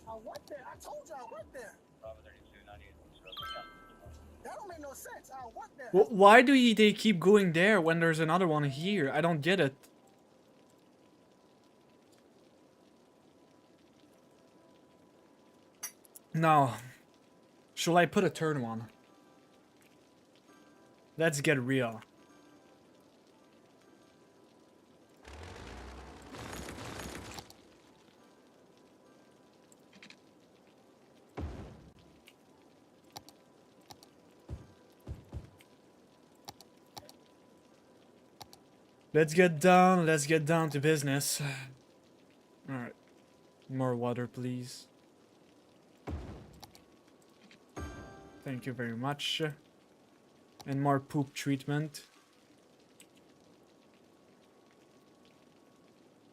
I work there. I told you I work there. That don't make no sense. I work there. Well, why do they keep going there when there's another one here? I don't get it. Now, shall I put a third one? Let's get real. Let's get down to business. Alright. More water, please. Thank you very much. And more poop treatment.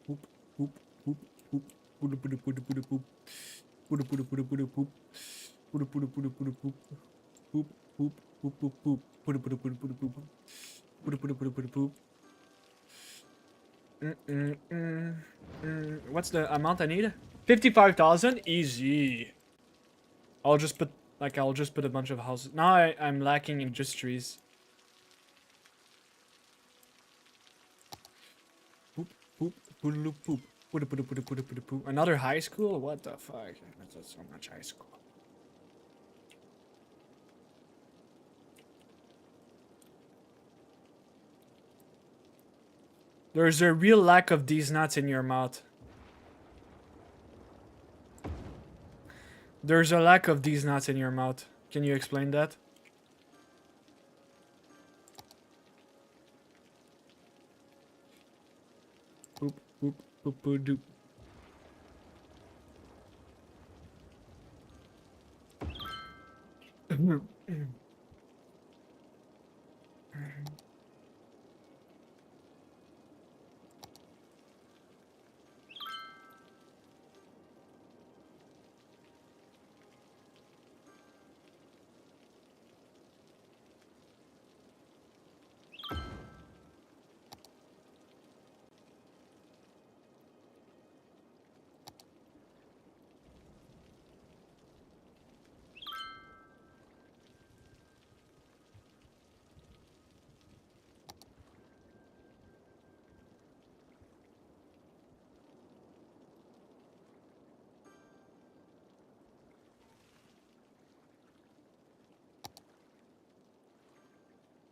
Poop, poop, poop, poop. Poop, poop, poop, poop, poop, poop. Poop, poop, poop, poop, poop. Poop, poop, poop, poop, poop. Poop, poop, poop, poop, poop. Poop, poop, poop, poop, poop. Poop, poop, poop, poop, poop. What's the amount I need? 55,000? Easy. I'll just put a bunch of houses. Now I'm lacking industries. Poop, poop, poodaloo, poop. Poop. Another high school? What the fuck? That's so much high school. There's a real lack of these nuts in your mouth. There's a lack of these nuts in your mouth. Can you explain that? Boop, boop, boop, boop, doop.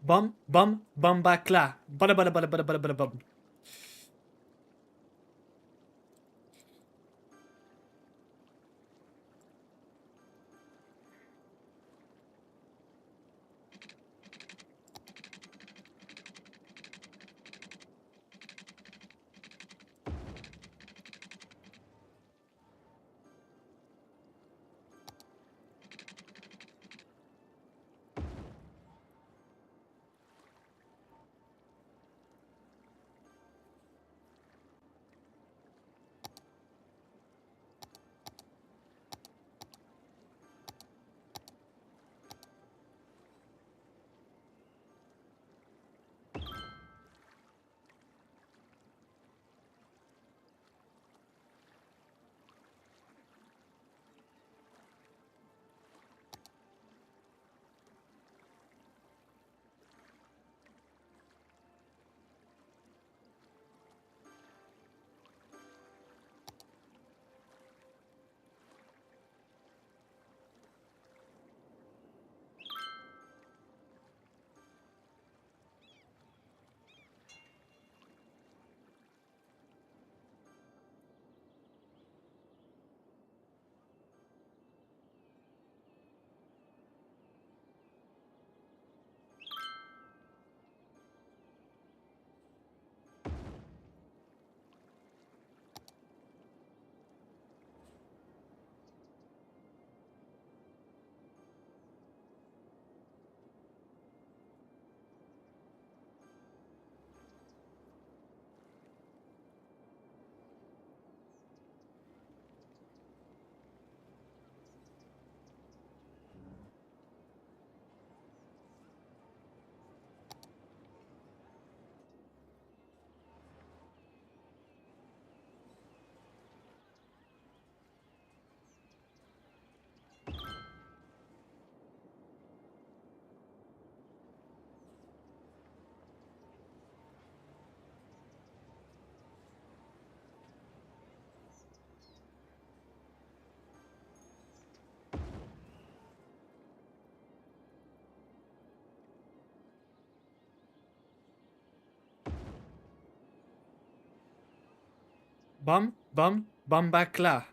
Bum, bum, bumbacla. Bada bada bada bada bada bada bum. Bum, bum, bumbacla.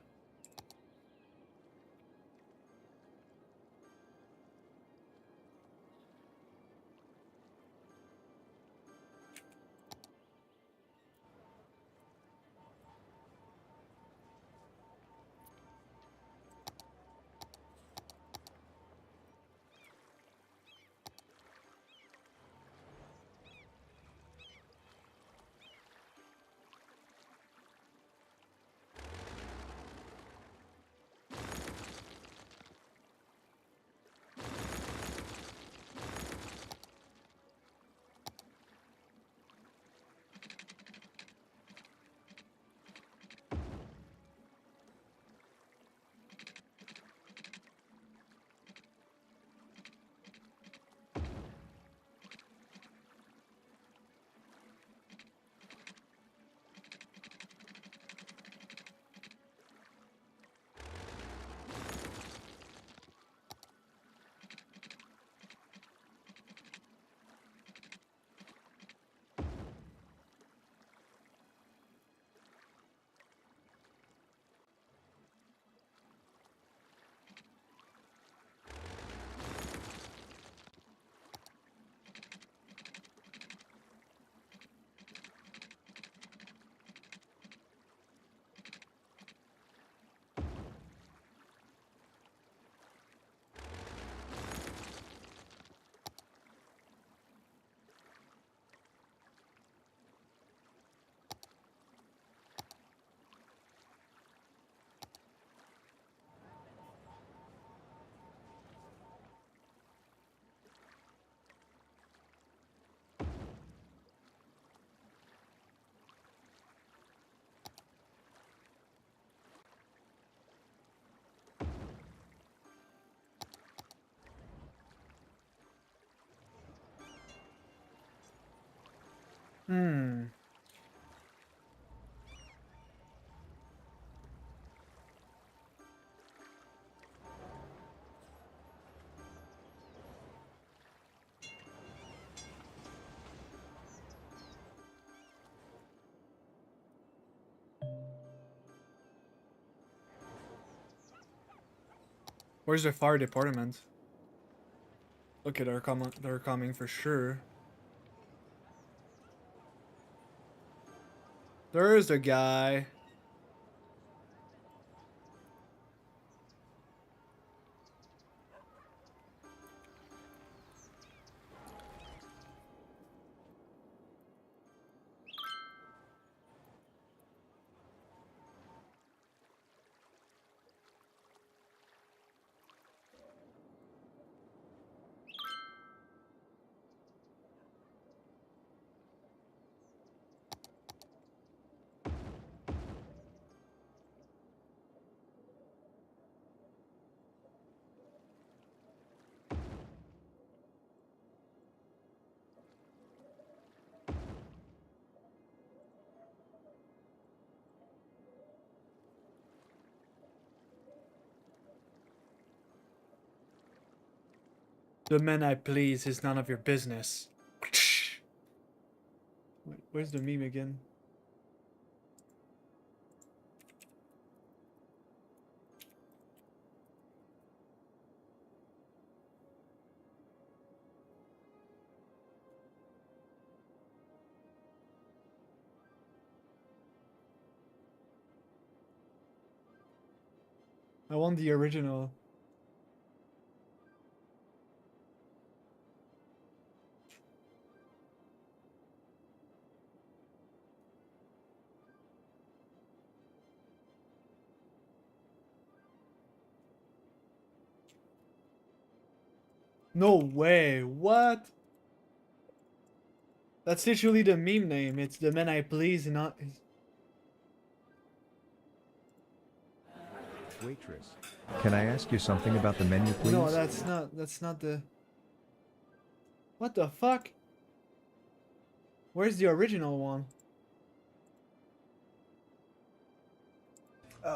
Hmm. Where's the fire department? Okay, they're coming for sure. There's the guy. The man I please is none of your business. Wait, where's the meme again? I want the original. No way, what? That's literally the meme name. It's the man I please, not. Waitress, can I ask you something about the menu, please? No, that's not the. What the fuck? Where's the original one?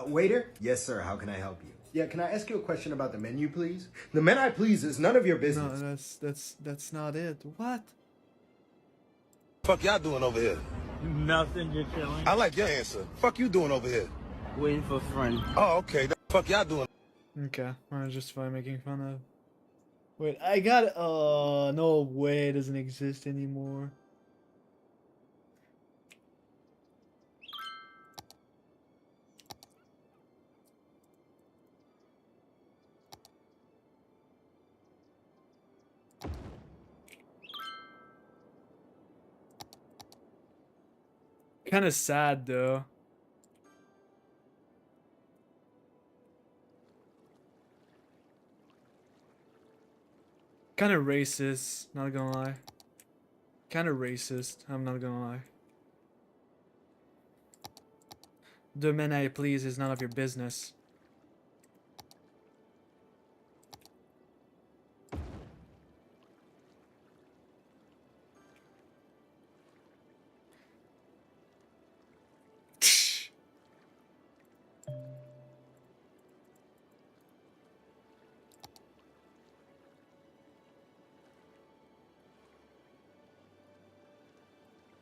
Waiter? Yes, sir. How can I help you? Yeah, can I ask you a question about the menu, please? The menu I please is none of your business. No, that's not it. What? Fuck y'all doing over here? Nothing, just chilling. I like your answer. Fuck you doing over here? Waiting for a friend. Oh, okay. Fuck y'all doing. Okay, I'm just fine making fun of. Wait, I got it. Oh, no way, it doesn't exist anymore. Kind of sad though. Kind of racist, not gonna lie. Kind of racist, I'm not gonna lie. The man I please is none of your business.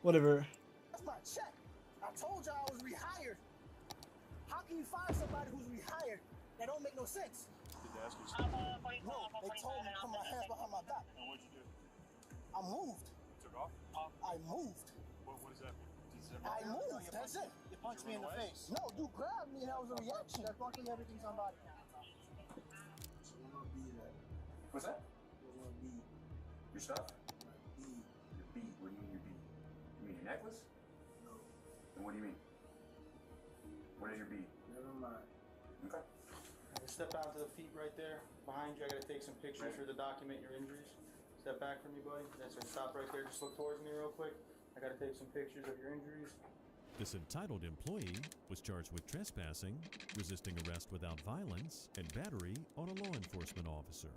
Whatever. That's my check. I told y'all I was rehired. How can you fire somebody who's rehired? That don't make no sense. Did they ask you No, they told me to put my hands behind my back. And what'd you do? I moved. Took off? I moved. What does that mean? I moved. That's it. You punched me in the face. No, dude grabbed me and that was a reaction. That's luckily everything somebody. What's that? Your stuff? Your bead. What do you mean your bead? You mean your necklace? No. And what do you mean? What is your bead? Never mind. Okay. Step out to the feet right there. Behind you, I gotta take some pictures for the document your injuries. Step back from me, buddy. That's it. Stop right there. Just look towards me real quick. I gotta take some pictures of your injuries. This entitled employee was charged with trespassing, resisting arrest without violence, and battery on a law enforcement officer.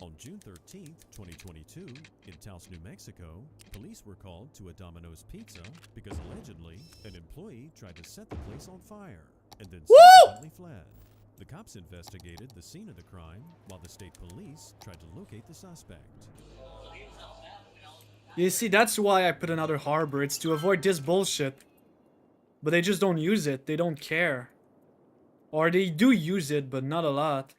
On June 13th, 2022, in Taos, New Mexico, police were called to a Domino's Pizza because allegedly an employee tried to set the place on fire and then subsequently fled. The cops investigated the scene of the crime while the state police tried to locate the suspect. You see, that's why I put another harbor. It's to avoid this bullshit. But they just don't use it. They don't care. Or they do use it, but not a lot.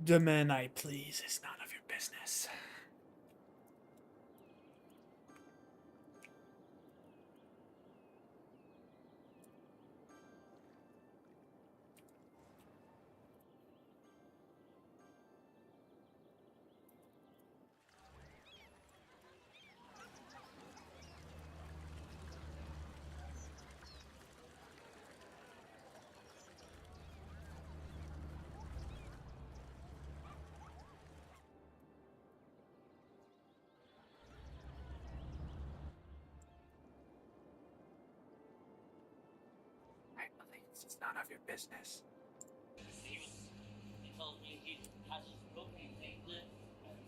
The man I please is none of your business. It's none of your business. He told me he has his propane tank lit,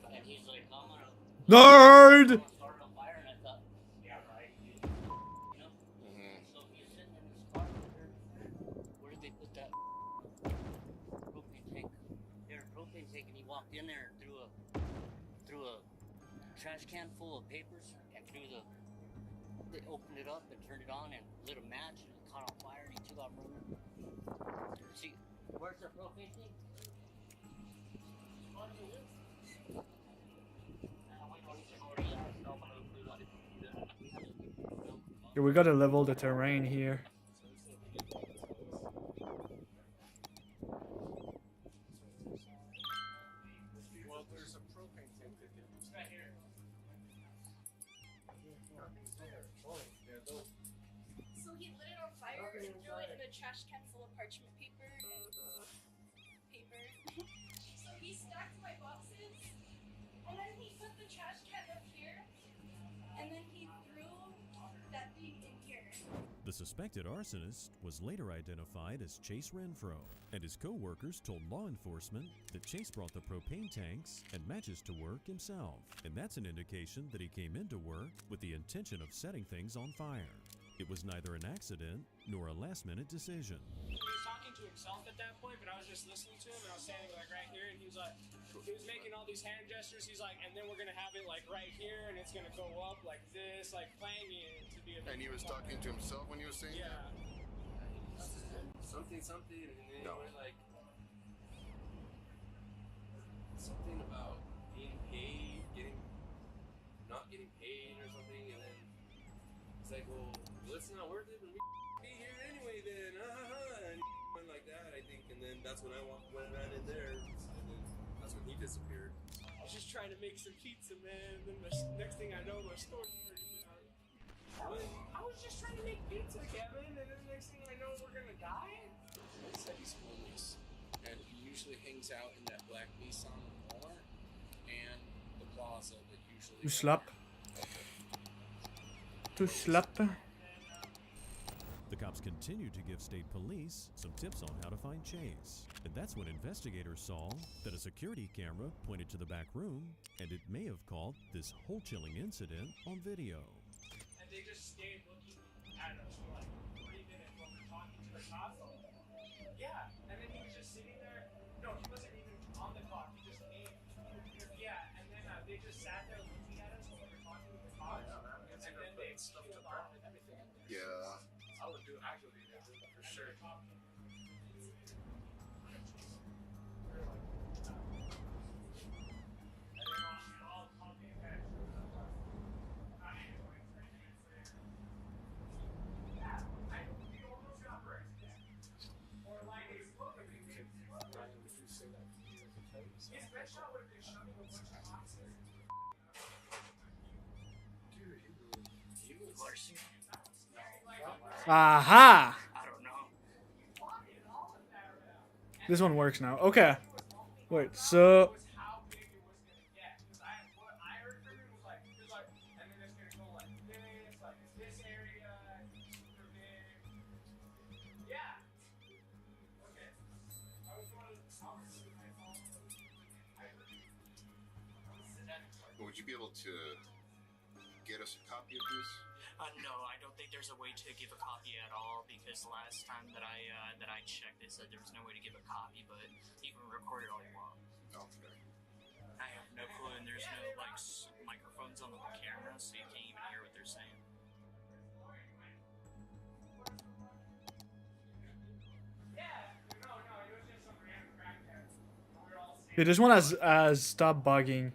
and he's like, I'm gonna Nerd! start a fire, and I thought, yeah, right, dude. You know? So he's sitting in his car, where did they put that propane tank? There, propane tank, and he walked in there and threw a trash can full of papers, and they opened it up and turned it on and lit a match, and it caught on fire, and he took off running. See, where's the propane tank? Yeah, we gotta level the terrain here. Well, there's a propane tank that it's right here. So he lit it on fire and threw it in a trash can full of parchment paper and so he stacked my boxes and then he put the trash can up here and then he threw that thing in here. The suspected arsonist was later identified as Chase Renfro, and his co-workers told law enforcement that Chase brought the propane tanks and matches to work himself, and that's an indication that he came into work with the intention of setting things on fire. It was neither an accident nor a last-minute decision. He was talking to himself at that point, but I was just listening to him, and I was standing like right here, and he was making all these hand gestures. He's like, and then we're gonna have it like right here, and it's gonna go up like this, like playing it to be a. And he was talking to himself when he was saying that? Something, and then we're like something about being paid, not getting paid or something, and then it's like, well, it's not worth it, but we be here anyway then, and went like that, I think, and then that's when I went around in there, and then that's when he disappeared. I was just trying to make some pizza, man, and then the next thing I know, my store's burning down. I was just trying to make pizza, Kevin, and then the next thing I know, we're gonna die? He said he's homeless, and he usually hangs out in that black Nissan Walmart and the plaza that usually. To slap. The cops continued to give state police some tips on how to find Chase, and that's when investigators saw that a security camera pointed to the back room, and it may have caught this whole-chilling incident on video. And they just stayed looking at us for like 3 minutes while we're talking to the cops. Yeah, and then he was just sitting there. No, he wasn't even on the clock. He just came. Yeah, and then they just sat there looking at us while we were talking to the cops. And then they stuff to the ground and everything. Yeah. I would do actively that for sure. Aha! I don't know. This one works now. Okay. Wait, so Would you be able to get us a copy of this? No, I don't think there's a way to give a copy at all because last time that I checked, they said there was no way to give a copy, but you can record it all you want. Okay. I have no clue, and there's no like microphones on the camera, so you can't even hear what they're saying. Yeah, no, it was just some random crackhead. We were all Yeah, this one has stopped bugging.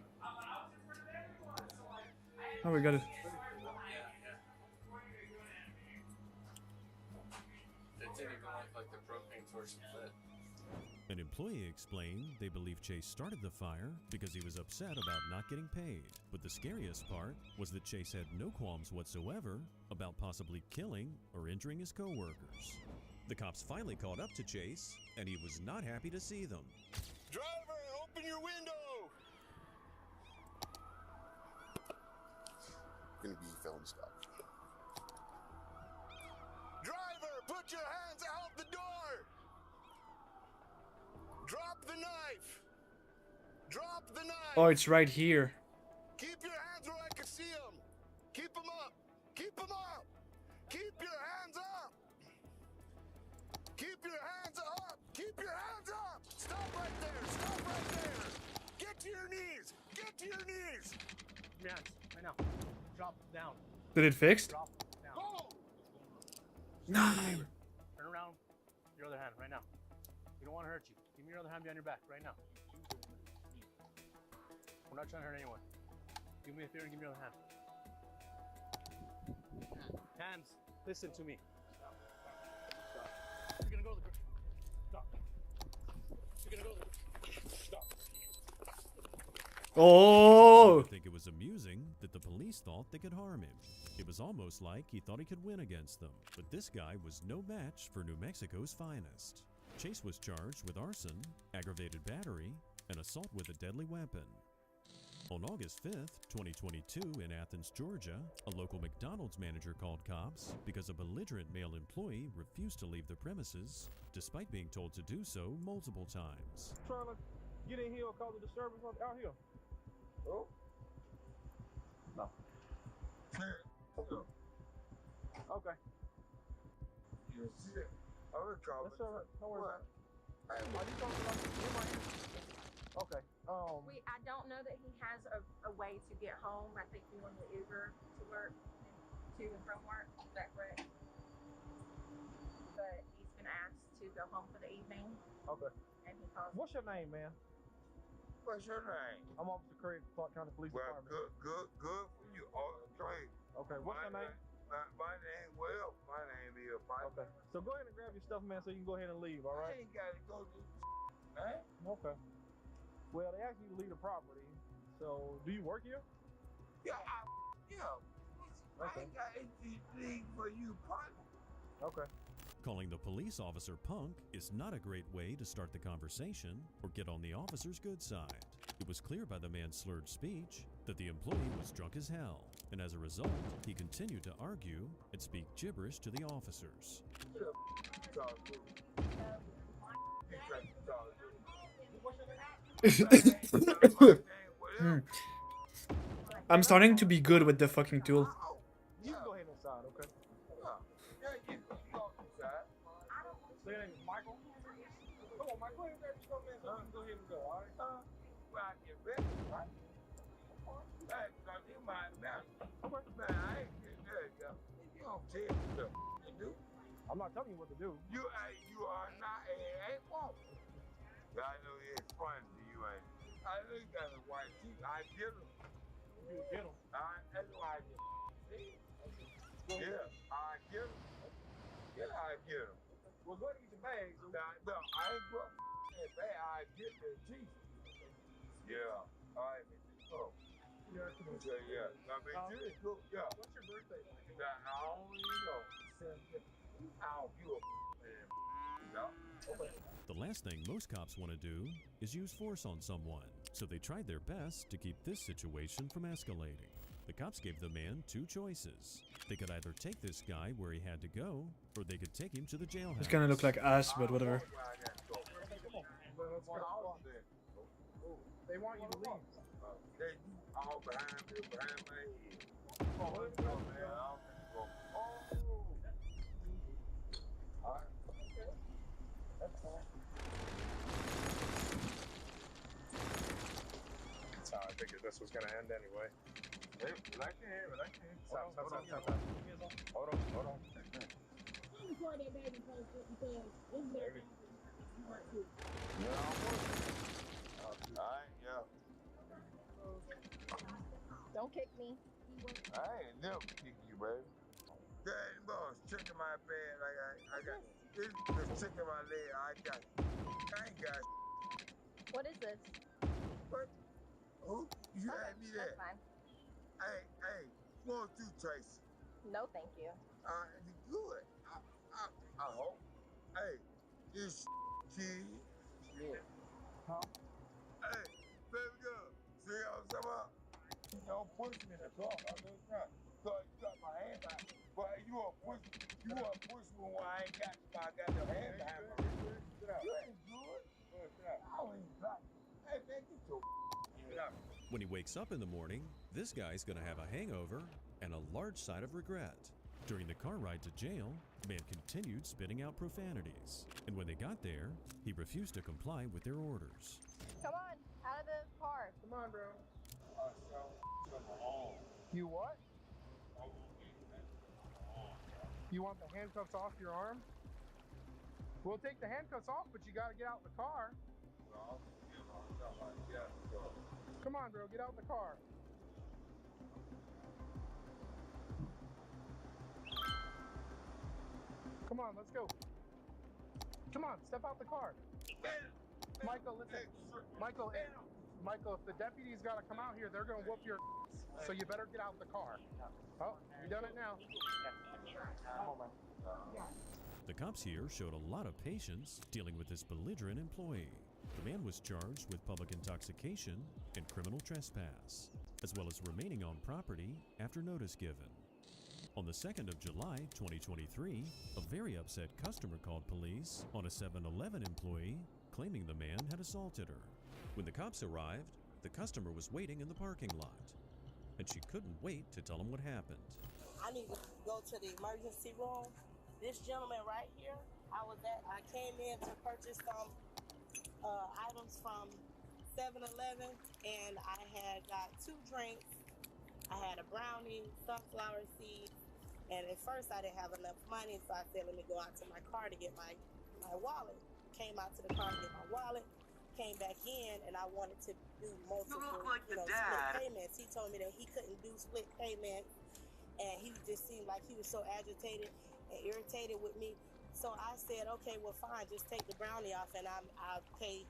Oh, we got it. It didn't even look like the propane source lit. An employee explained they believe Chase started the fire because he was upset about not getting paid. But the scariest part was that Chase had no qualms whatsoever about possibly killing or injuring his coworkers. The cops finally caught up to Chase, and he was not happy to see them. Driver, open your window! Gonna be felony stop. Driver, put your hands out the door! Drop the knife! Drop the knife! Oh, it's right here. Keep your hands where I can see them! Keep them up! Keep them up! Keep your hands up! Keep your hands up! Keep your hands up! Stop right there! Stop right there! Get to your knees! Get to your knees! Keep your hands right now. Drop down. Did it fix? Drop down. Go! No. Turn around. Your other hand right now. We don't want to hurt you. Give me your other hand behind your back right now. We're not trying to hurt anyone. Do me a favor and give me your other hand. Hands, listen to me. You're gonna go to the stop. You're gonna go to the stop. Oh! I think it was amusing that the police thought they could harm him. It was almost like he thought he could win against them. But this guy was no match for New Mexico's finest. Chase was charged with arson, aggravated battery, and assault with a deadly weapon. On August 5th, 2022, in Athens, Georgia, a local McDonald's manager called cops because a belligerent male employee refused to leave the premises, despite being told to do so multiple times. Trying to get in here or cause a disturbance out here. Oh? No. Okay. You see it? I will call That's all right. Don't worry about it. Are you talking about you might Okay. I don't know that he has a way to get home. I think he wanted to Uber to work, to and from work. Is that correct? But he's been asked to go home for the evening. Okay. And he calls. What's your name, man? What's your name? I'm Officer Craig, Clark County Police Department. Good for you. Train. Okay, what's your name? My name is Mike. Okay. So go ahead and grab your stuff, man, so you can go ahead and leave, all right? I ain't gotta go do man. Okay. Well, they asked you to leave the property. So, do you work here? Yeah, I ain't got anything for you, partner. Okay. Calling the police officer punk is not a great way to start the conversation or get on the officer's good side. It was clear by the man's slurred speech that the employee was drunk as hell, and as a result, he continued to argue and speak gibberish to the officers. I'm starting to be good with the fucking tool. You can go ahead inside, okay? Yeah, you go inside. So your name is Michael? Come on, Michael, go ahead and grab your stuff, man, so we can go ahead and go, all right? Well, I get ready, right? Hey, cause you might man, I ain't getting there, yo. You don't tell me what to do. I'm not telling you what to do. You are not a won't. I know it's fun to you, ain't it? I know you got a white teeth. I get them. You get them. That's why I get them. See? Yeah, I get them. Yeah, I get them. Well, go ahead and get your bags. No, I ain't going that bad. I get the teeth. Yeah. All right, oh. Yeah, yeah. I mean, just go, yeah. What's your birthday like? I don't even know. I don't give a man. No. Okay. The last thing most cops want to do is use force on someone, so they tried their best to keep this situation from escalating. The cops gave the man two choices. They could either take this guy where he had to go, or they could take him to the jailhouse. It's gonna look like us, but whatever. They want you to leave. They all behind my head. Oh, let's go, man. I'm gonna go. All right. Okay. That's fine. That's how I figured this was gonna end anyway. Hey, relax your head, relax your head. Stop. Hold on. Record that baby post because this is their Yeah, I'm working. Don't kick me. I ain't never kick you, baby. Dang, boss, checking my bed like I got this is checking my leg. I got I ain't got What is this? what? Who? You Okay, had me there. that's fine. Hey, won't you, Tracy? No, thank you. Good. I hope. Hey, this kid. Yeah. Huh? Hey, baby girl. See what I'm talking about? Don't push me in the car. I know it's not. So you got my hand back. But you want to push me. You want to push me when I ain't got my goddamn hand behind my head. Sit out. You ain't good. Sit out. I don't even like you. Hey, man, get your get out. When he wakes up in the morning, this guy's gonna have a hangover and a large sigh of regret. During the car ride to jail, the man continued spitting out profanities. And when they got there, he refused to comply with their orders. Come on, out of the car. Come on, bro. You what? You want the handcuffs off your arm? We'll take the handcuffs off, but you got to get out of the car. Come on, bro, get out of the car. Come on, let's go. Come on, step out the car. Michael, listen. Michael, if the deputies got to come out here, they're going to whoop your ass. So you better get out the car. Oh, you done it now. Come on, man. The cops here showed a lot of patience dealing with this belligerent employee. The man was charged with public intoxication and criminal trespass, as well as remaining on property after notice given. On the 2nd of July, 2023, a very upset customer called police on a 7-Eleven employee claiming the man had assaulted her. When the cops arrived, the customer was waiting in the parking lot, and she couldn't wait to tell him what happened. I need to go to the emergency room. This gentleman right here, I came in to purchase some items from 7-Eleven, and I had got 2 drinks. I had a brownie, sunflower seeds, and at first I didn't have enough money, so I said, let me go out to my car to get my wallet. Came out to the car to get my wallet, came back in, and I wanted to do multiple, split payments. He told me that he couldn't do split payments, and he just seemed like he was so agitated and irritated with me. So I said, okay, well, fine, just take the brownie off, and I'll pay,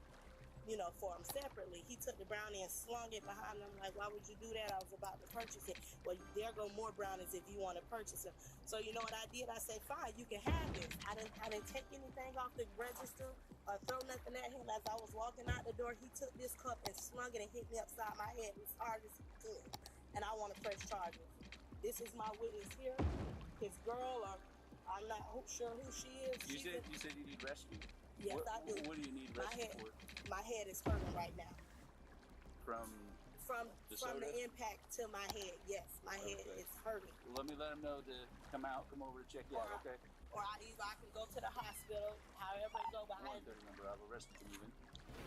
for him separately. He took the brownie and slung it behind him. I'm like, why would you do that? I was about to purchase it. Well, there go more brownies if you want to purchase them. So you know what I did? I said, fine, you can have this. I didn't take anything off the register or throw nothing at him. As I was walking out the door, he took this cup and slung it and hit me upside my head as hard as he could. And I want to press charges. This is my witness here. His girl, or I'm not sure who she is. You said you need rescue? Yes, I do. What do you need rescue for? My head is hurting right now. From the impact to my head, yes. My head is hurting. Well, let me let him know to come over to check you out, okay? Or I can go to the hospital, however it go by. 130 number, I've arrested you even.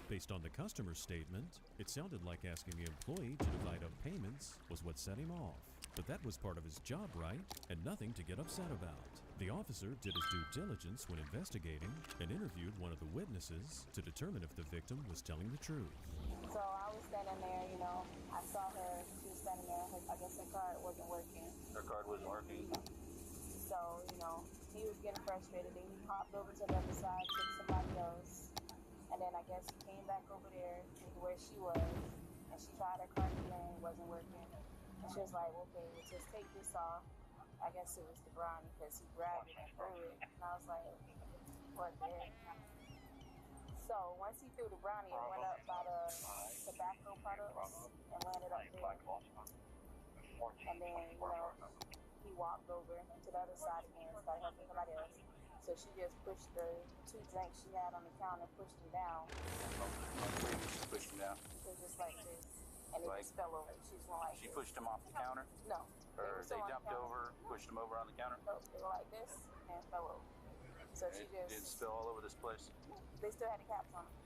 Based on the customer's statement, it sounded like asking the employee to divide up payments was what set him off. But that was part of his job, right? And nothing to get upset about. The officer did his due diligence when investigating and interviewed one of the witnesses to determine if the victim was telling the truth. So I was standing there, I saw her, she was standing there, I guess her card wasn't working. Her card wasn't working? So, he was getting frustrated, then he hopped over to the other side, took somebody else, and then I guess he came back over there to where she was, and she tried her card again, it wasn't working. And she was like, okay, we'll just take this off. I guess it was the brownie because he grabbed it and threw it. And I was like, what the heck? So once he threw the brownie, it went up by the tobacco products and landed up there. And then, he walked over to the other side again, started helping somebody else. So she just pushed the 2 drinks she had on the counter, pushed them down. Pushed them down? It was just like this. And it just fell over. She pushed him off the counter? No. Or they jumped over, pushed him over on the counter? No, they were like this and fell over. So she just... Did it spill all over this place? They still had the caps on them.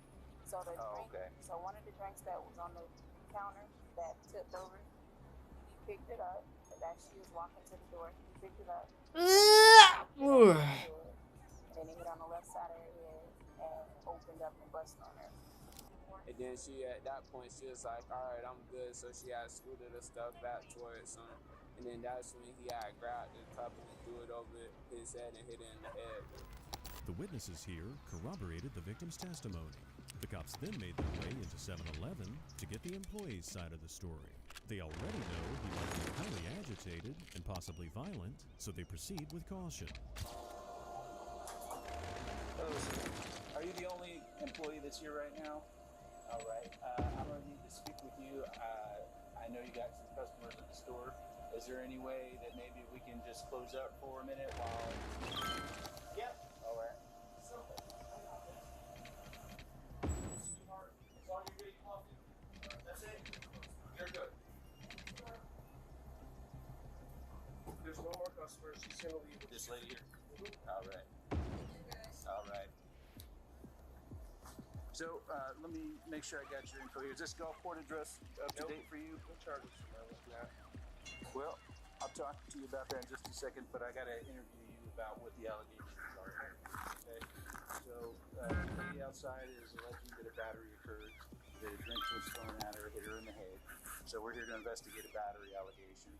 So the drink, so one of the drinks that was on the counter that tipped over, he picked it up. As she was walking to the door, he picked it up. And then it hit on the left side of her head and opened up and busted on her. And then she, at that point, she was like, all right, I'm good. So she had scooted the stuff back towards him. And then that's when he had grabbed the cup and threw it over his head and hit it in the head. The witnesses here corroborated the victim's testimony. The cops then made their way into 7-Eleven to get the employee's side of the story. They already know he might be highly agitated and possibly violent, so they proceed with caution. Hello, sir. Are you the only employee that's here right now? All right. I'm going to need to speak with you. I know you got some customers at the store. Is there any way that maybe we can just close up for a minute while... Yep. All right. Sweetheart, as long as you're getting coffee, that's it. You're good. There's no more customers. She's gonna leave. This lady here? All right. All right. So, let me make sure I got your info here. Is this golf court address up to date for you? What charges am I looking at? Well, I'll talk to you about that in just a second, but I got to interview you about what the allegations are. Okay? So, the lady outside is alleging that a battery occurred. The drink was thrown at her, hit her in the head. So we're here to investigate a battery allegation.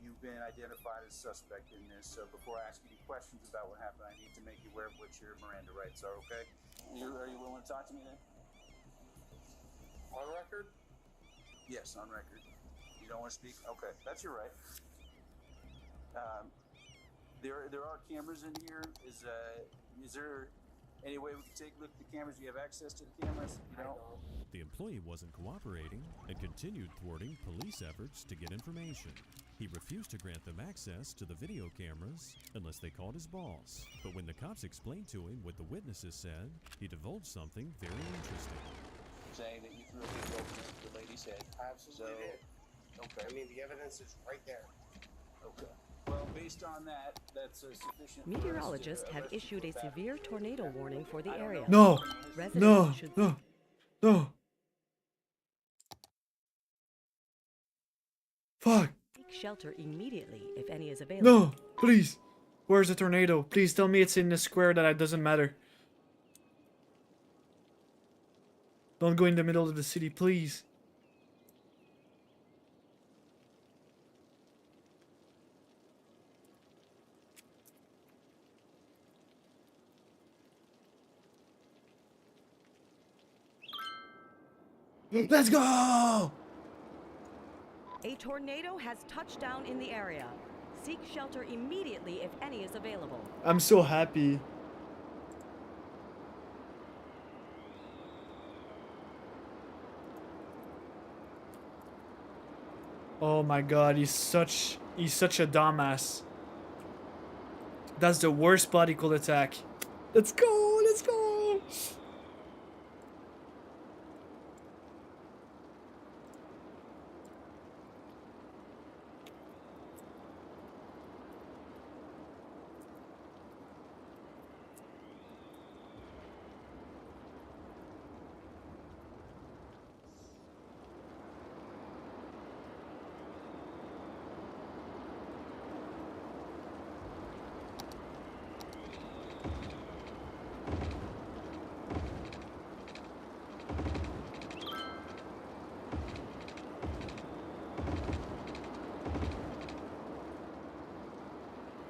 You've been identified as suspect in this, so before I ask you any questions about what happened, I need to make you aware of what your Miranda rights are, okay? Are you willing to talk to me then? On record? Yes, on record. You don't want to speak? Okay, that's your right. There are cameras in here. Is there any way we can take a look at the cameras? Do you have access to the cameras? You don't? The employee wasn't cooperating and continued thwarting police efforts to get information. He refused to grant them access to the video cameras unless they called his boss. But when the cops explained to him what the witnesses said, he divulged something very interesting. Saying that you threw a big old drink at the lady's head. Absolutely did. Okay. I mean, the evidence is right there. Okay. Well, based on that, that's sufficient. Meteorologists have issued a severe tornado warning for the area. No. Residents No. should No. No. Fuck. seek shelter immediately if any is available. No. Please. Where's the tornado? Please tell me it's in the square that it doesn't matter. Don't go in the middle of the city, please. Let's go! A tornado has touched down in the area. Seek shelter immediately if any is available. I'm so happy. Oh my god, he's such a dumbass. That's the worst body could attack. Let's go, let's go!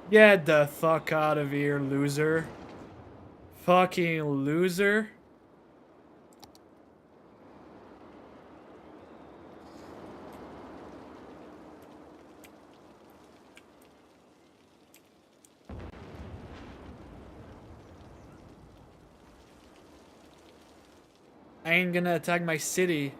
Get the fuck out of here, loser. Fucking loser. I ain't gonna attack my city.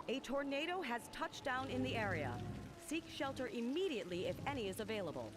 A tornado has touched down in the area. Seek shelter immediately if any is available.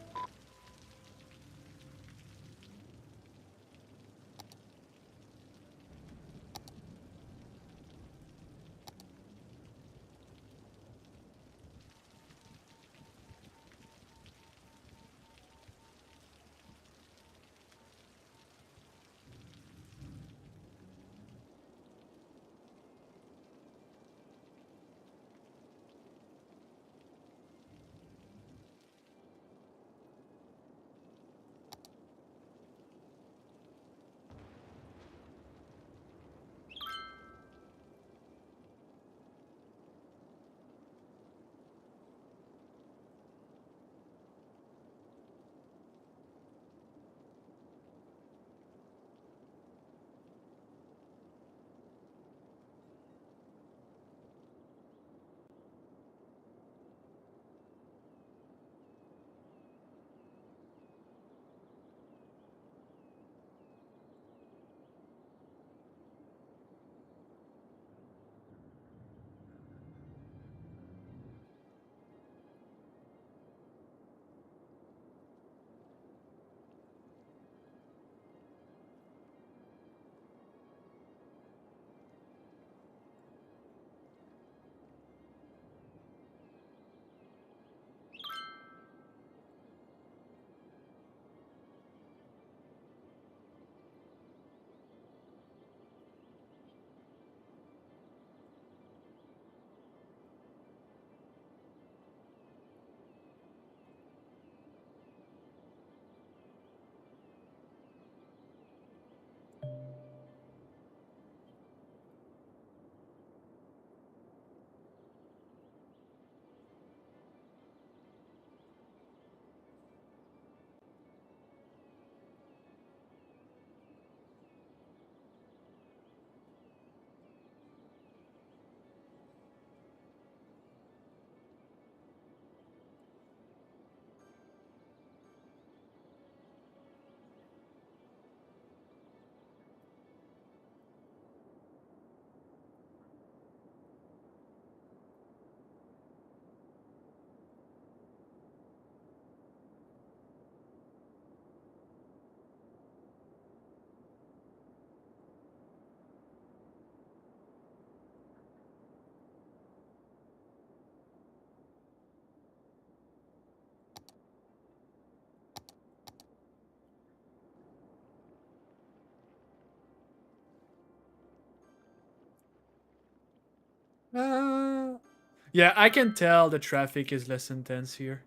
Yeah, I can tell the traffic is less intense here.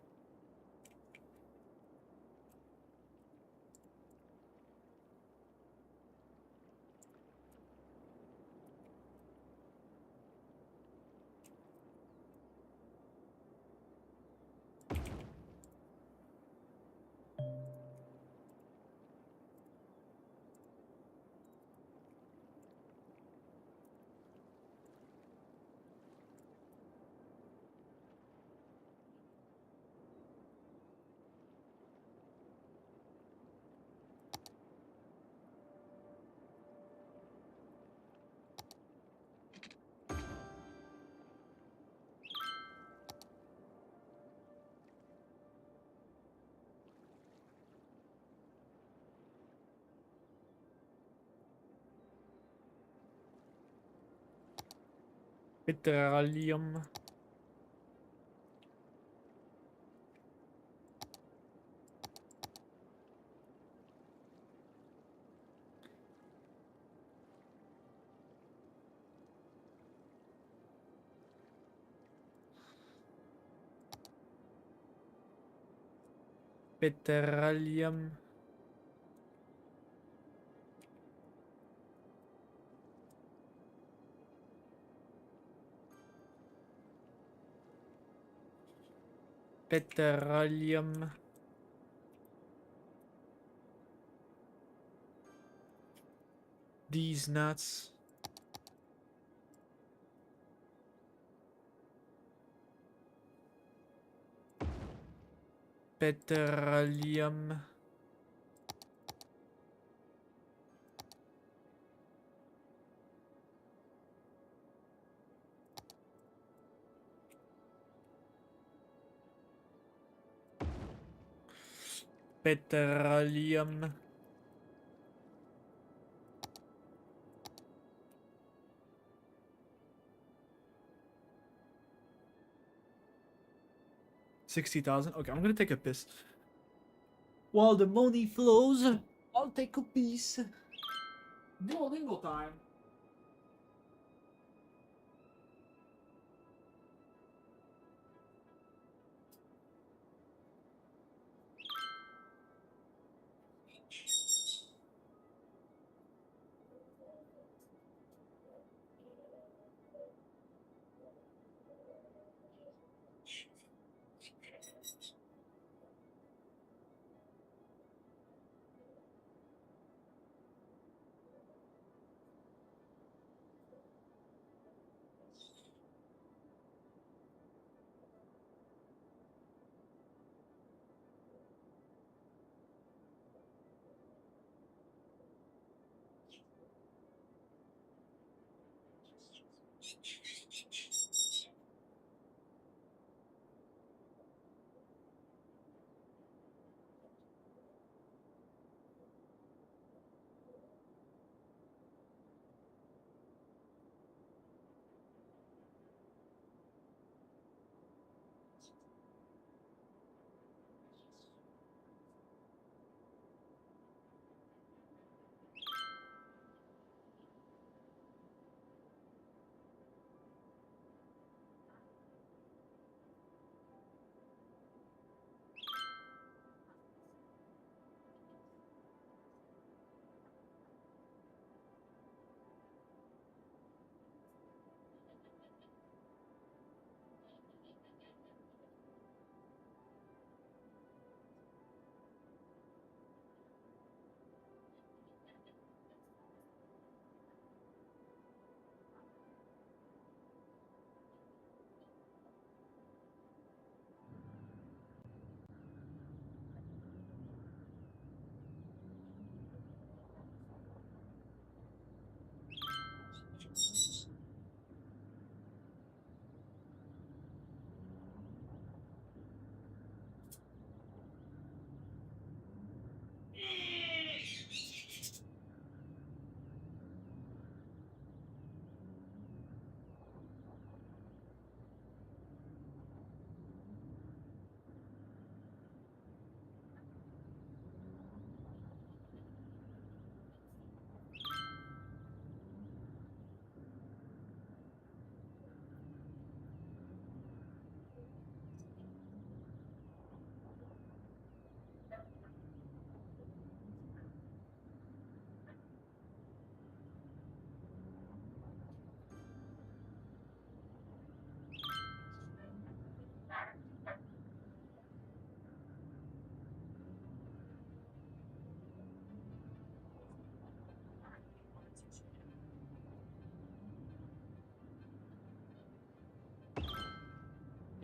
Petroleum. Petroleum. Petroleum. These nuts. Petroleum. Petroleum. $60,000. Okay, I'm gonna take a piss. While the money flows, I'll take a piece. Duolingo time.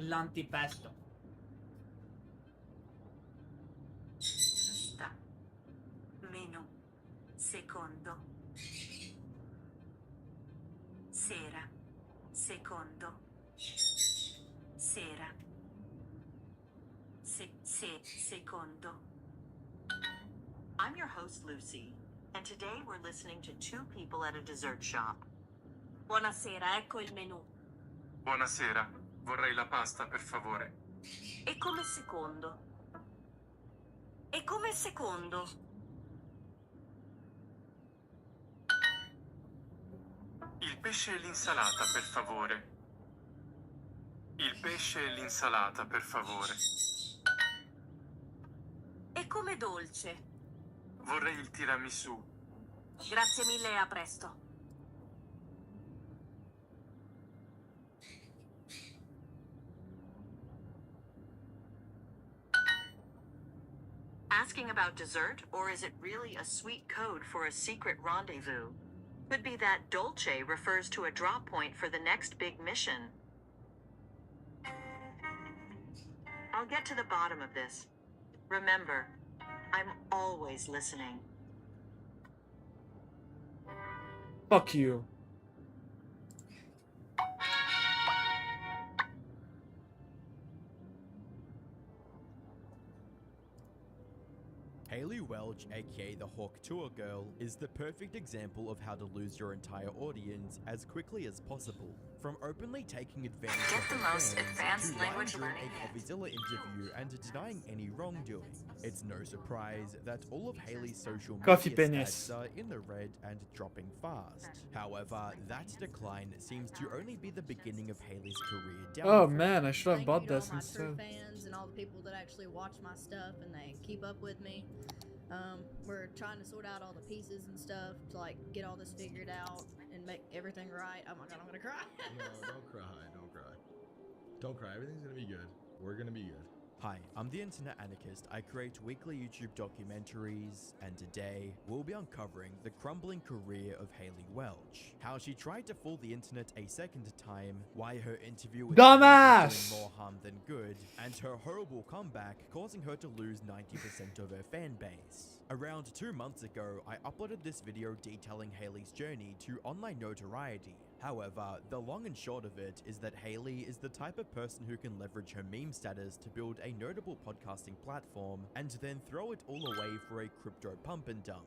L'antipasto. Sta. Menu. Secondo. Sera. Secondo. Sera. Secondo. I'm your host, Lucy, and today we're listening to two people at a dessert shop. Buonasera, ecco il menù. Buonasera, vorrei la pasta, per favore. E come secondo? E come secondo? Il pesce e l'insalata, per favore. Il pesce e l'insalata, per favore. E come dolce? Vorrei il tiramisù. Grazie mille e a presto. Asking about dessert, or is it really a sweet code for a secret rendezvous? Could be that dolce refers to a drop point for the next big mission. I'll get to the bottom of this. Remember, I'm always listening. Fuck you. Welch, aka the Hawk Tour Girl, is the perfect example of how to lose your entire audience as quickly as possible. From openly taking advantage of the her most fans advanced to language lying during learning a Coffeezilla interview and denying any wrongdoing. It's no surprise that all of Hailey's social Coffee media penis. stats are in the red and dropping fast. However, that decline seems to only be the beginning of Hailey's career downfall. Oh man, I should have bought Thank you to this all my true instead. fans and all the people that actually watch my stuff and they keep up with me. We're trying to sort out all the pieces and stuff to like get all this figured out and make everything right. Oh my god, I'm gonna cry. No, don't cry. Don't cry. Don't cry. Everything's gonna be good. We're gonna be good. Hi, I'm the Internet Anarchist. I create weekly YouTube documentaries, and today we'll be uncovering the crumbling career of Hailey Welch, how she tried to fool the internet a second time, why her interview with Dumbass! was doing more harm than good, and her horrible comeback causing her to lose 90% of her fan base. Around 2 months ago, I uploaded this video detailing Hailey's journey to online notoriety. However, the long and short of it is that Hailey is the type of person who can leverage her meme status to build a notable podcasting platform and then throw it all away for a crypto pump and dump.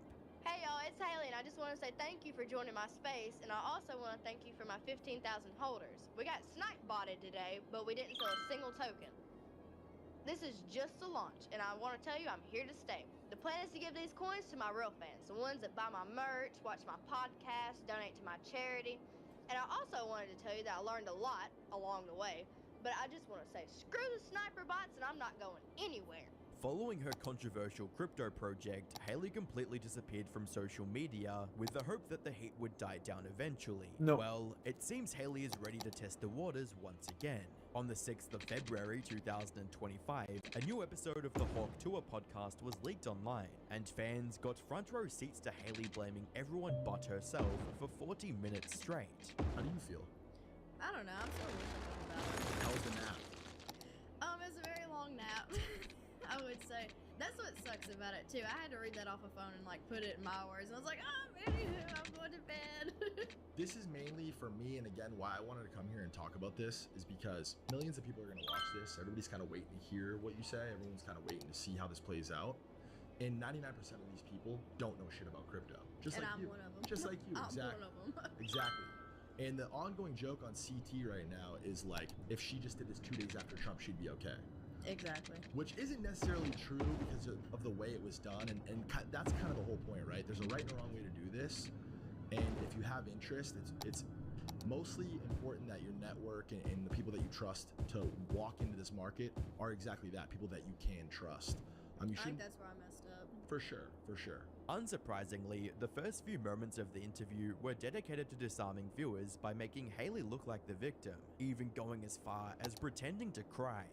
Hey y'all, it's Hailey, and I just want to say thank you for joining my space, and I also want to thank you for my 15,000 holders. We got snipe botted today, but we didn't sell a single token. This is just a launch, and I want to tell you I'm here to stay. The plan is to give these coins to my real fans, the ones that buy my merch, watch my podcast, donate to my charity. And I also wanted to tell you that I learned a lot along the way, but I just want to say screw the sniper bots and I'm not going anywhere. Following her controversial crypto project, Hailey completely disappeared from social media with the hope that the heat would die down eventually. No. Well, it seems Hailey is ready to test the waters once again. On the 6th of February 2025, a new episode of the Hawk Tour podcast was leaked online, and fans got front row seats to Hailey blaming everyone but herself for 40 minutes straight. How do you feel? I don't know, I'm still thinking about it. How was the nap? It's a very long nap. I would say. That's what sucks about it too. I had to read that off a phone and like put it in my words. And I was like, anywho, I'm going to bed. This is mainly for me, and again, why I wanted to come here and talk about this is because millions of people are going to watch this. Everybody's kind of waiting to hear what you say. Everyone's kind of waiting to see how this plays out. And 99% of these people don't know shit about crypto. Just and like I'm you. one of them. Just like you. I'm Exactly. one of them. Exactly. And the ongoing joke on CT right now is like, if she just did this 2 days after Trump, she'd be okay. Exactly. Which isn't necessarily true because of the way it was done, and that's kind of the whole point, right? There's a right and a wrong way to do this, and if you have interest, it's mostly important that your network and the people that you trust to walk into this market are exactly that, people that you can trust. You I think that's where I messed up. For sure, for sure. Unsurprisingly, the first few moments of the interview were dedicated to disarming viewers by making Hailey look like the victim, even going as far as pretending to cry.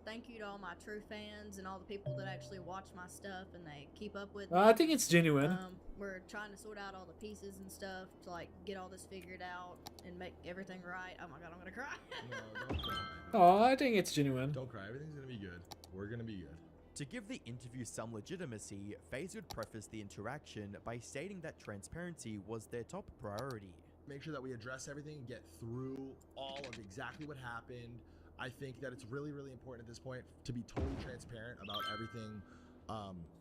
Thank you to all my true fans and all the people that actually watch my stuff and they keep up with me. I think it's genuine. We're trying to sort out all the pieces and stuff to like get all this figured out and make everything right. Oh my god, I'm gonna cry. No, don't cry. Oh, I think it's genuine. Don't cry. Everything's gonna be good. We're gonna be good. To give the interview some legitimacy, FaZe would preface the interaction by stating that transparency was their top priority. Make sure that we address everything and get through all of exactly what happened. I think that it's really, really important at this point to be totally transparent about everything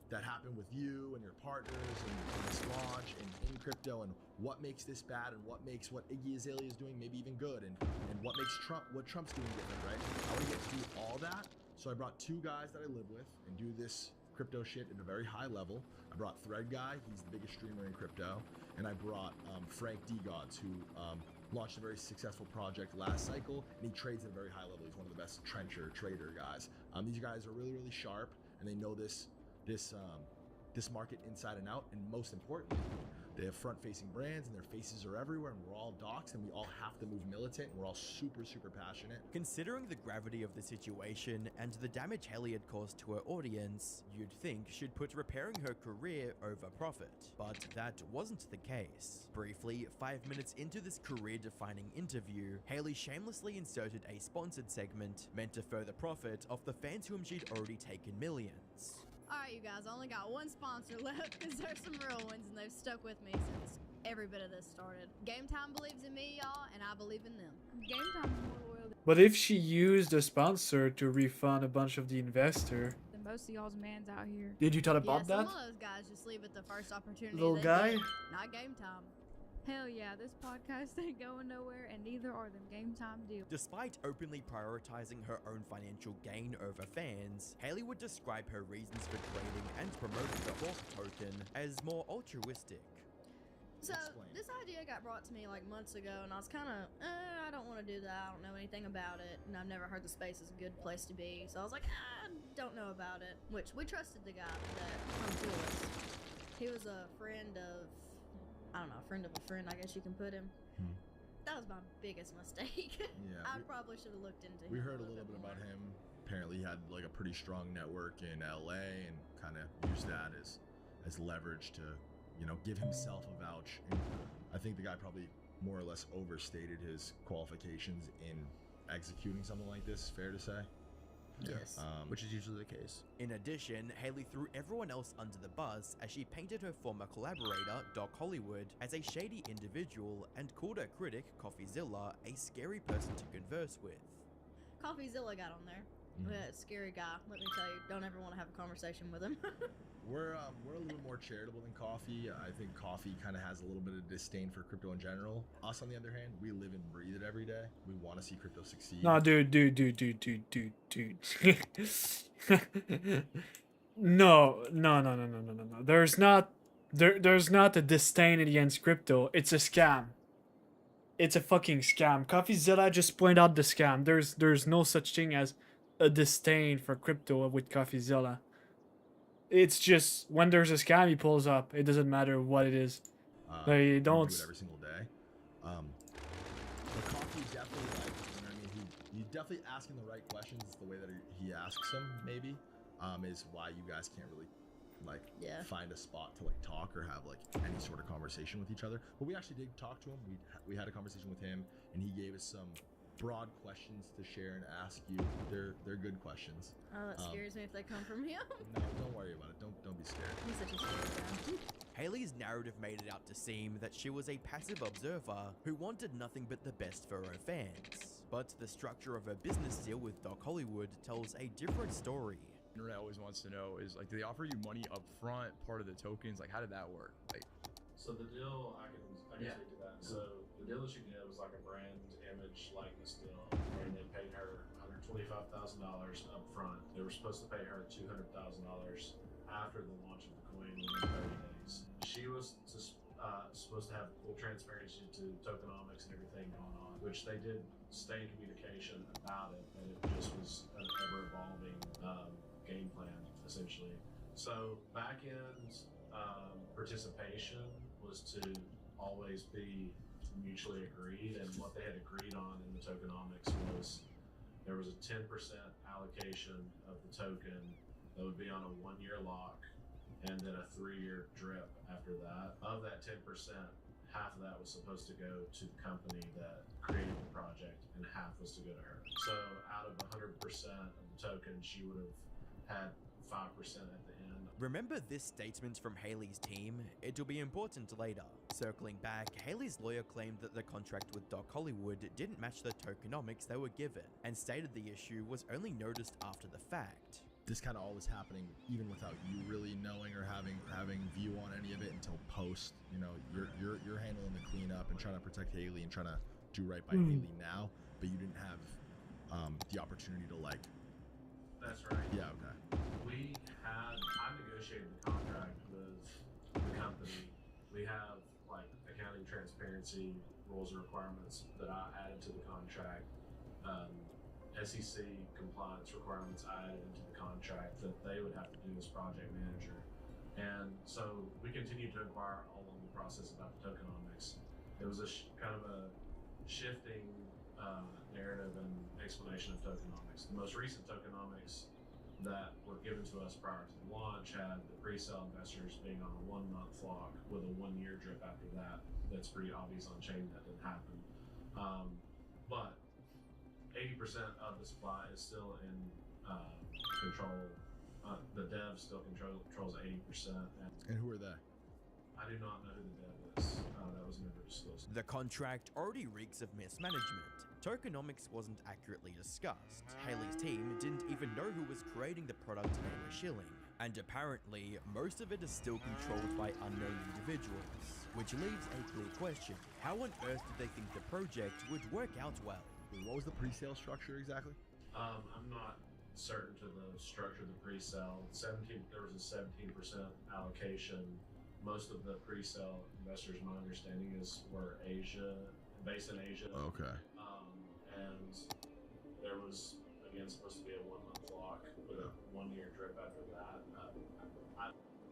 that happened with you and your partners and this launch and in crypto and what makes this bad and what makes what Iggy Azalea is doing maybe even good and what makes Trump's doing different, right? I want to get through all that. So I brought 2 guys that I live with and do this crypto shit at a very high level. I brought Thread Guy, he's the biggest streamer in crypto, and I brought Frank D-Gods, who launched a very successful project last cycle, and he trades at a very high level. He's one of the best trencher trader guys. These guys are really, really sharp, and they know this market inside and out, and most importantly, they have front-facing brands, and their faces are everywhere, and we're all docs, and we all have to move militant, and we're all super, super passionate. Considering the gravity of the situation and the damage Hailey had caused to her audience, you'd think she'd put repairing her career over profit. But that wasn't the case. Briefly, 5 minutes into this career-defining interview, Hailey shamelessly inserted a sponsored segment meant to further profit off the fans whom she'd already taken millions. Alright, you guys, I only got one sponsor left because there's some real ones and they've stuck with me since every bit of this started. Game Time believes in me, y'all, and I believe in them. Game Time's more loyal But if she used a sponsor to refund a bunch of the investor, than most of y'all's mans out here. Did you tell her Yeah, about some that? of those guys just leave at the first opportunity. Little they guy? get. Not game time. Hell yeah, this podcast ain't going nowhere, and neither are them game time deals. Despite openly prioritizing her own financial gain over fans, Haley would describe her reasons for trading and promoting the Hawk token as more altruistic. So this idea got brought to me like months ago, and I was kind of, I don't want to do that. I don't know anything about it, and I've never heard the space is a good place to be. So I was like, I don't know about it. Which we trusted the guy that come to us. He was a friend of, I don't know, a friend of a friend, I guess you can put him. That was my biggest mistake. Yeah, I probably should have looked into him. We heard a little bit about him. Apparently, he had like a pretty strong network in LA and kind of used that as leverage to, you know, give himself a vouch. And I think the guy probably more or less overstated his qualifications in executing something like this. Fair to say. Yes, which is usually the case. In addition, Haley threw everyone else under the bus as she painted her former collaborator, Doc Hollywood, as a shady individual and called her critic, CoffeeZilla, a scary person to converse with. CoffeeZilla got on there. Yeah, scary guy. Let me tell you, don't ever want to have a conversation with him. We're a little more charitable than Coffee. I think Coffee kind of has a little bit of disdain for crypto in general. Us, on the other hand, we live and breathe it every day. We want to see crypto succeed. No, dude. No. There's not a disdain against crypto. It's a scam. It's a fucking scam. CoffeeZilla just pointed out the scam. There's no such thing as a disdain for crypto with CoffeeZilla. It's just when there's a scam he pulls up. It doesn't matter what it is. They don't. Do it every single day. But Coffee definitely, like, you know what I mean? He's definitely asking the right questions. It's the way that he asks them, maybe, is why you guys can't really find a spot to like talk or have like any sort of conversation with each other. But we actually did talk to him. We had a conversation with him, and he gave us some broad questions to share and ask you. They're good questions. Oh, that scares me if they come from him. No, don't worry about it. Don't be scared. He's such a scary guy. Haley's narrative made it out to seem that she was a passive observer who wanted nothing but the best for her fans. But the structure of her business deal with Doc Hollywood tells a different story. Internet always wants to know is like, do they offer you money up front, part of the tokens? Like, how did that work? Like, so the deal, I can speak to that. So the deal that she did was like a brand image likeness deal, and they paid her $125,000 up front. They were supposed to pay her $200,000 after the launch of the coin within 30 days. She was supposed to have full transparency to tokenomics and everything going on, which they did stay in communication about it, but it just was an ever-evolving game plan, essentially. So back-end participation was to always be mutually agreed, and what they had agreed on in the tokenomics was there was a 10% allocation of the token that would be on a 1-year lock, and then a 3-year drip after that. Of that 10%, half of that was supposed to go to the company that created the project, and half was to go to her. So out of 100% of the token, she would have had 5% at the end. Remember this statement from Haley's team? It'll be important later. Circling back, Haley's lawyer claimed that the contract with Doc Hollywood didn't match the tokenomics they were given, and stated the issue was only noticed after the fact. This kind of all was happening even without you really knowing or having view on any of it until post. You know, you're handling the cleanup and trying to protect Haley and trying to do right by Haley now, but you didn't have the opportunity to like. That's right. Yeah. Okay. I negotiated the contract with the company. We have like accounting transparency rules and requirements that I added to the contract. SEC compliance requirements I added into the contract that they would have to do as project manager. And so we continued to inquire all along the process about the tokenomics. It was a kind of a shifting narrative and explanation of tokenomics. The most recent tokenomics that were given to us prior to the launch had the pre-sale investors being on a 1-month lock with a 1-year drip after that. That's pretty obvious on chain that didn't happen. But 80% of the supply is still in control. The dev still controls 80%. And who are they? I do not know who the dev is. That was never disclosed. The contract already reeks of mismanagement. Tokenomics wasn't accurately discussed. Haley's team didn't even know who was creating the product they were shilling. And apparently, most of it is still controlled by unknown individuals. Which leaves a clear question. How on earth did they think the project would work out well? What was the pre-sale structure exactly? I'm not certain to the structure of the pre-sale. There was a 17% allocation. Most of the pre-sale investors, my understanding is, were based in Asia. Okay. And there was, again, supposed to be a 1-month lock with a 1-year drip after that.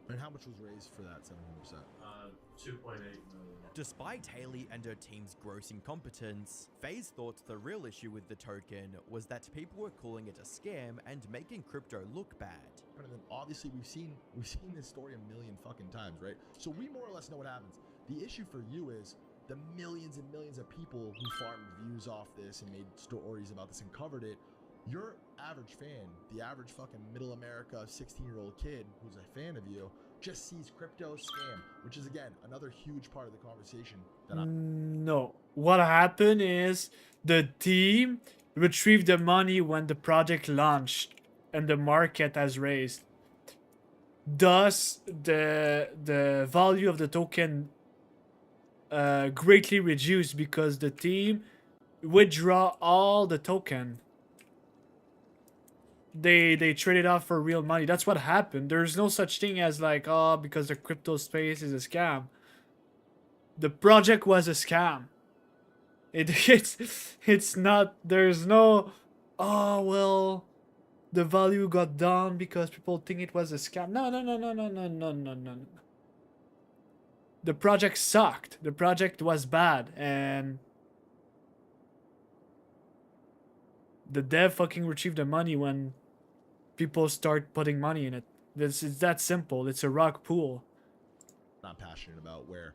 And how much was raised for that 17%? 2.8 million. Despite Haley and her team's gross incompetence, FaZe thought the real issue with the token was that people were calling it a scam and making crypto look bad. And then obviously we've seen this story a million fucking times, right? So we more or less know what happens. The issue for you is the millions and millions of people who farmed views off this and made stories about this and covered it. Your average fan, the average fucking middle America 16-year-old kid who's a fan of you, just sees crypto scam, which is again another huge part of the conversation. No, what happened is the team retrieved the money when the project launched and the market has raised. Thus, the value of the token greatly reduced because the team withdraw all the token. They trade it off for real money. That's what happened. There's no such thing as like, oh, because the crypto space is a scam. The project was a scam. It's not. There's no. Oh well, the value got down because people think it was a scam. No. The project sucked. The project was bad, and the dev fucking retrieved the money when people start putting money in it. It's that simple. It's a rock pool. Not passionate about where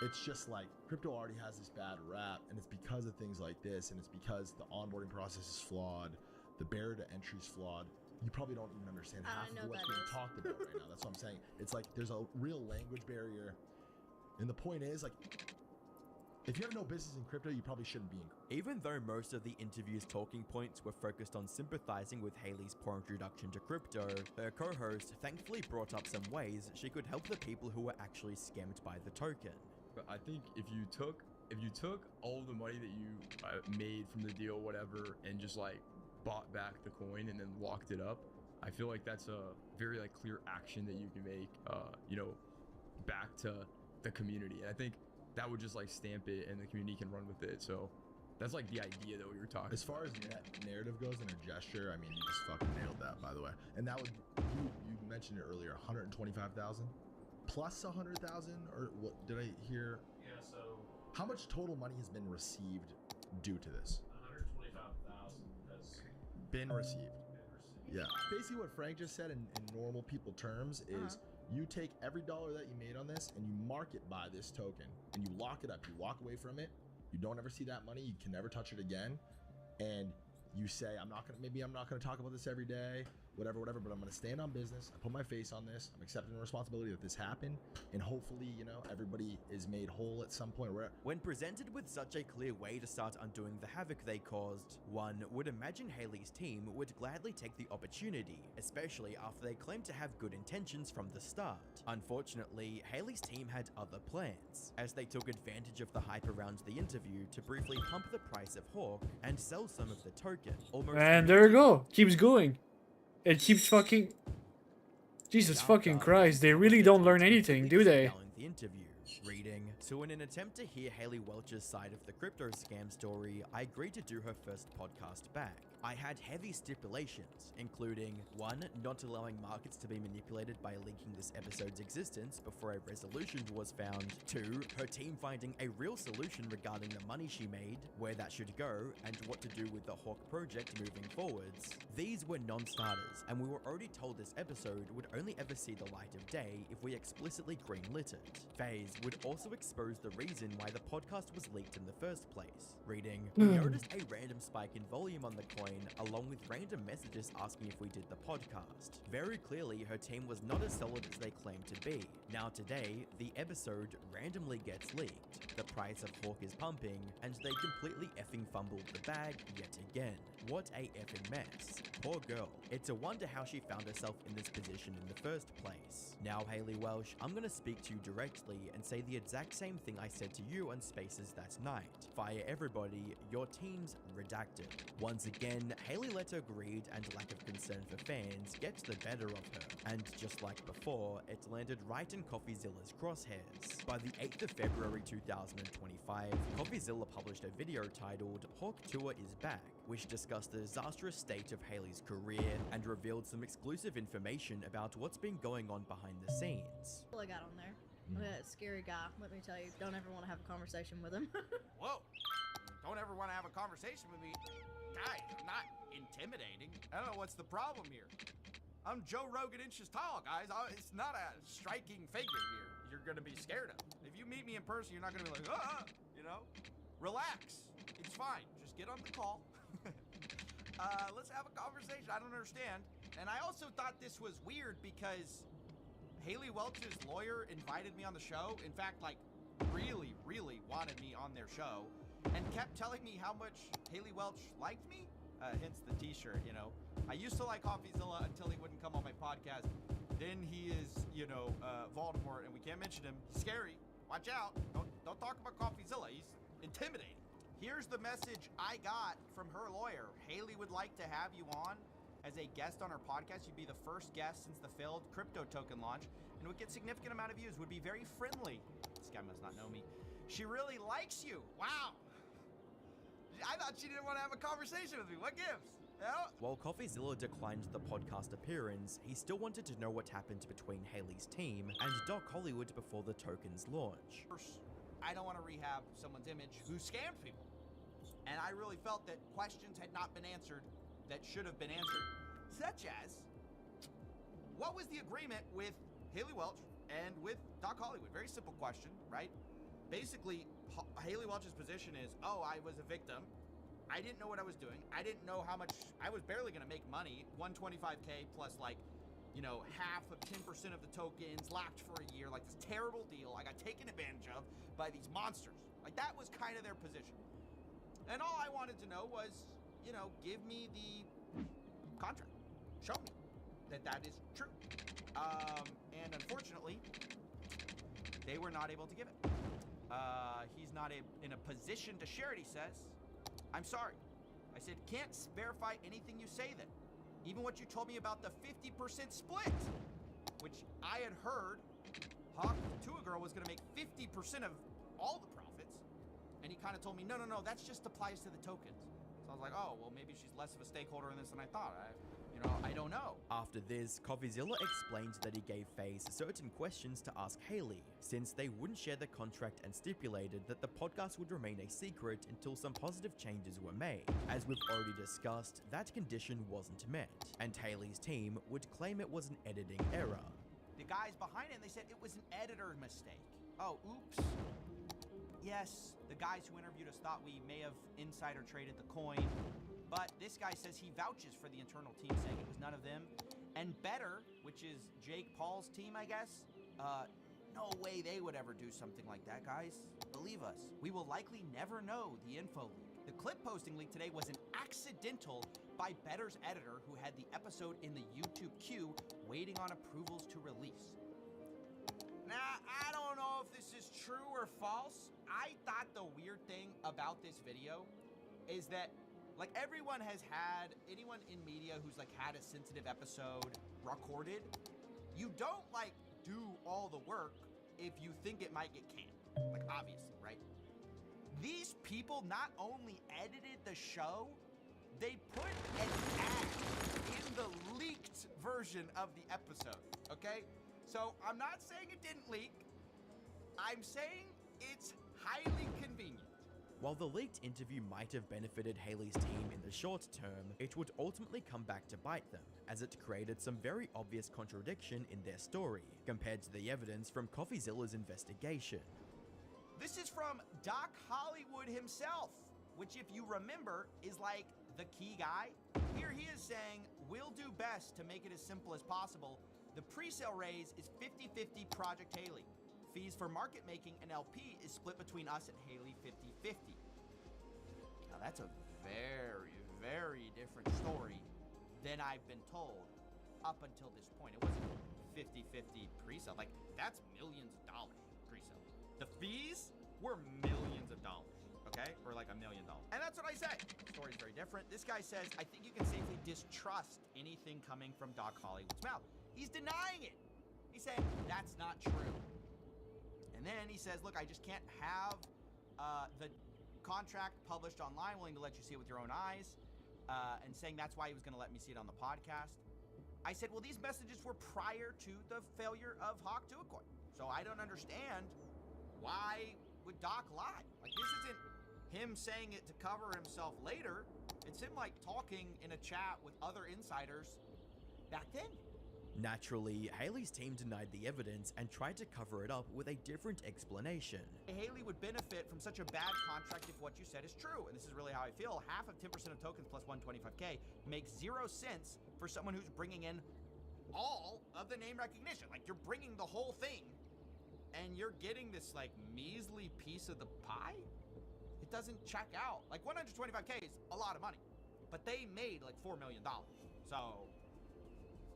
it's just like crypto already has this bad rap, and it's because of things like this, and it's because the onboarding process is flawed, the barrier to entry is flawed. You probably don't even understand half of what's being talked about right now. That's what I'm saying. It's like there's a real language barrier, and the point is like, if you have no business in crypto, you probably shouldn't be in. Even though most of the interview's talking points were focused on sympathizing with Haley's poor introduction to crypto, her co-host thankfully brought up some ways she could help the people who were actually scammed by the token. But I think if you took all the money that you made from the deal, whatever, and just like bought back the coin and then locked it up, I feel like that's a very like clear action that you can make, back to the community. And I think that would just like stamp it and the community can run with it. So that's like the idea that we were talking as far about. as narrative goes and a gesture, I mean, you just fucking nailed that, by the way. And that would, you mentioned it earlier, 125,000 plus 100,000, or what did I hear? Yeah, so how much total money has been received due to this? 125,000 has been received. Yeah. Basically what Frank just said in normal people terms is you take every dollar that you made on this and you mark it by this token and you lock it up. You walk away from it. You don't ever see that money. You can never touch it again. And you say, I'm not going to talk about this every day, whatever, but I'm going to stand on business. I put my face on this. I'm accepting the responsibility that this happened. And hopefully, everybody is made whole at some point. When presented with such a clear way to start undoing the havoc they caused, one would imagine Haley's team would gladly take the opportunity, especially after they claimed to have good intentions from the start. Unfortunately, Haley's team had other plans, as they took advantage of the hype around the interview to briefly pump the price of Hawk and sell some of the token. And there you go. Keeps going. It keeps fucking... Jesus fucking Christ. They really don't learn anything, do they? The interview. Reading. So in an attempt to hear Haley Welch's side of the crypto scam story, I agreed to do her first podcast back. I had heavy stipulations, including 1. Not allowing markets to be manipulated by leaking this episode's existence before a resolution was found. 2. Her team finding a real solution regarding the money she made, where that should go, and what to do with the Hawk project moving forwards. These were non-starters, and we were already told this episode would only ever see the light of day if we explicitly greenlit it. FaZe would also expose the reason why the podcast was leaked in the first place. Reading. We noticed a random spike in volume on the coin coin, along with random messages asking if we did the podcast. Very clearly, her team was not as solid as they claimed to be. Now today, the episode randomly gets leaked. The price of Hawk is pumping, and they completely effing fumbled the bag yet again. What a effing mess. Poor girl. It's a wonder how she found herself in this position in the first place. Now, Haley Welsh, I'm gonna speak to you directly and say the exact same thing I said to you on Spaces that night. Fire everybody, your team's redacted. Once again, Haley let her greed and lack of concern for fans get the better of her. And just like before, it landed right in CoffeeZilla's crosshairs. By the 8th of February 2025, CoffeeZilla published a video titled Hawk Tour is Back, which discussed the disastrous state of Haley's career and revealed some exclusive information about what's been going on behind the scenes. I got on there. That scary guy, let me tell you, don't ever want to have a conversation with him. Whoa! Don't ever want to have a conversation with me. Guys, I'm not intimidating. I don't know what's the problem here. I'm Joe Rogan inches tall, guys. It's not a striking figure here you're gonna be scared of. If you meet me in person, you're not gonna be like, ah, you know? Relax. It's fine. Just get on the call. Let's have a conversation. I don't understand. And I also thought this was weird because Haley Welch's lawyer invited me on the show. In fact, like, really, really wanted me on their show and kept telling me how much Haley Welch liked me. Hence the t-shirt, you know. I used to like CoffeeZilla until he wouldn't come on my podcast. Then he is, you know, Voldemort, and we can't mention him. He's scary. Watch out. Don't talk about CoffeeZilla. He's intimidating. Here's the message I got from her lawyer. Haley would like to have you on as a guest on her podcast. You'd be the first guest since the failed crypto token launch and would get significant amount of views, would be very friendly. This guy must not know me. She really likes you. Wow. I thought she didn't want to have a conversation with me. What gives? Yeah. While CoffeeZilla declined the podcast appearance, he still wanted to know what happened between Haley's team and Doc Hollywood before the token's launch. I don't want to rehab someone's image who scammed people. And I really felt that questions had not been answered that should have been answered. Such as, what was the agreement with Haley Welch and with Doc Hollywood? Very simple question, right? Basically, Haley Welch's position is, oh, I was a victim. I didn't know what I was doing. I didn't know how much, I was barely gonna make money. 125K plus like, you know, half of 10% of the tokens, locked for a year, like this terrible deal I got taken advantage of by these monsters. Like that was kind of their position. And all I wanted to know was, you know, give me the contract. Show me that that is true. And unfortunately, they were not able to give it. He's not in a position to share it, he says. I'm sorry. I said, can't verify anything you say then. Even what you told me about the 50% split, which I had heard Hawk Tua Girl was gonna make 50% of all the profits. And he kind of told me, no, that just applies to the tokens. So I was like, oh, well, maybe she's less of a stakeholder in this than I thought. I don't know. After this, CoffeeZilla explained that he gave FaZe certain questions to ask Haley, since they wouldn't share the contract and stipulated that the podcast would remain a secret until some positive changes were made. As we've already discussed, that condition wasn't met, and Haley's team would claim it was an editing error. The guys behind it, they said it was an editor mistake. Oh, oops. Yes, the guys who interviewed us thought we may have insider traded the coin, but this guy says he vouches for the internal team, saying it was none of them. And Better, which is Jake Paul's team, I guess, no way they would ever do something like that, guys. Believe us, we will likely never know the info leak. The clip posting leak today was an accidental by Better's editor who had the episode in the YouTube queue waiting on approvals to release. Now, I don't know if this is true or false. I thought the weird thing about this video is that, like, everyone has had, anyone in media who's, like, had a sensitive episode recorded, you don't, like, do all the work if you think it might get canned. Like, obviously, right? These people not only edited the show, they put an ad in the leaked version of the episode, okay? So I'm not saying it didn't leak. I'm saying it's highly convenient. While the leaked interview might have benefited Haley's team in the short term, it would ultimately come back to bite them, as it created some very obvious contradiction in their story, compared to the evidence from CoffeeZilla's investigation. This is from Doc Hollywood himself, which, if you remember, is like the key guy. Here he is saying, we'll do best to make it as simple as possible. The pre-sale raise is 50-50 Project Haley. Fees for market making and LP is split between us and Haley 50-50. Now that's a very, very different story than I've been told up until this point. It wasn't 50-50 pre-sale. Like, that's millions of dollars pre-sale. The fees were millions of dollars, okay? Or like $1 million. And that's what I say. The story's very different. This guy says, I think you can safely distrust anything coming from Doc Hollywood's mouth. He's denying it. He's saying, that's not true. And then he says, look, I just can't have the contract published online, willing to let you see it with your own eyes, and saying that's why he was going to let me see it on the podcast. I said, well, these messages were prior to the failure of Hawk Tuacoin. So I don't understand why would Doc lie? Like, this isn't him saying it to cover himself later. It's him, like, talking in a chat with other insiders back then. Naturally, Haley's team denied the evidence and tried to cover it up with a different explanation. Haley would benefit from such a bad contract if what you said is true, and this is really how I feel. Half of 10% of tokens plus 125K makes 0 sense for someone who's bringing in all of the name recognition. Like, you're bringing the whole thing, and you're getting this, like, measly piece of the pie? It doesn't check out. Like, 125K is a lot of money, but they made, like, $4 million. So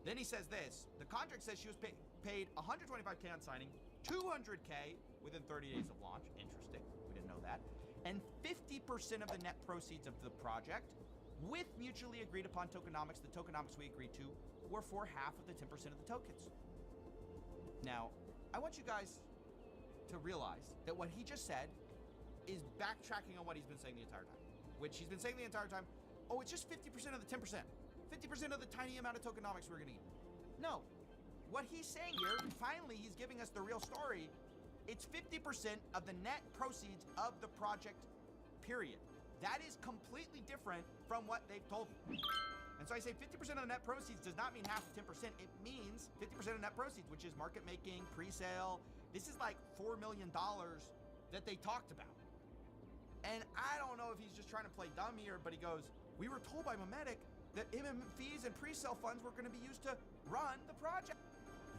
then he says this, the contract says she was paid 125K on signing, 200K within 30 days of launch. Interesting, we didn't know that. And 50% of the net proceeds of the project with mutually agreed upon tokenomics. The tokenomics we agreed to were for half of the 10% of the tokens. Now, I want you guys to realize that what he just said is backtracking on what he's been saying the entire time, which he's been saying the entire time, oh, it's just 50% of the 10%. 50% of the tiny amount of tokenomics we're gonna get. No, what he's saying here, finally he's giving us the real story. It's 50% of the net proceeds of the project, period. That is completely different from what they've told me. And so I say 50% of the net proceeds does not mean half of 10%. It means 50% of net proceeds, which is market making, pre-sale. This is like $4 million that they talked about. And I don't know if he's just trying to play dumb here, but he goes, we were told by Memetic that MM fees and pre-sale funds were going to be used to run the project.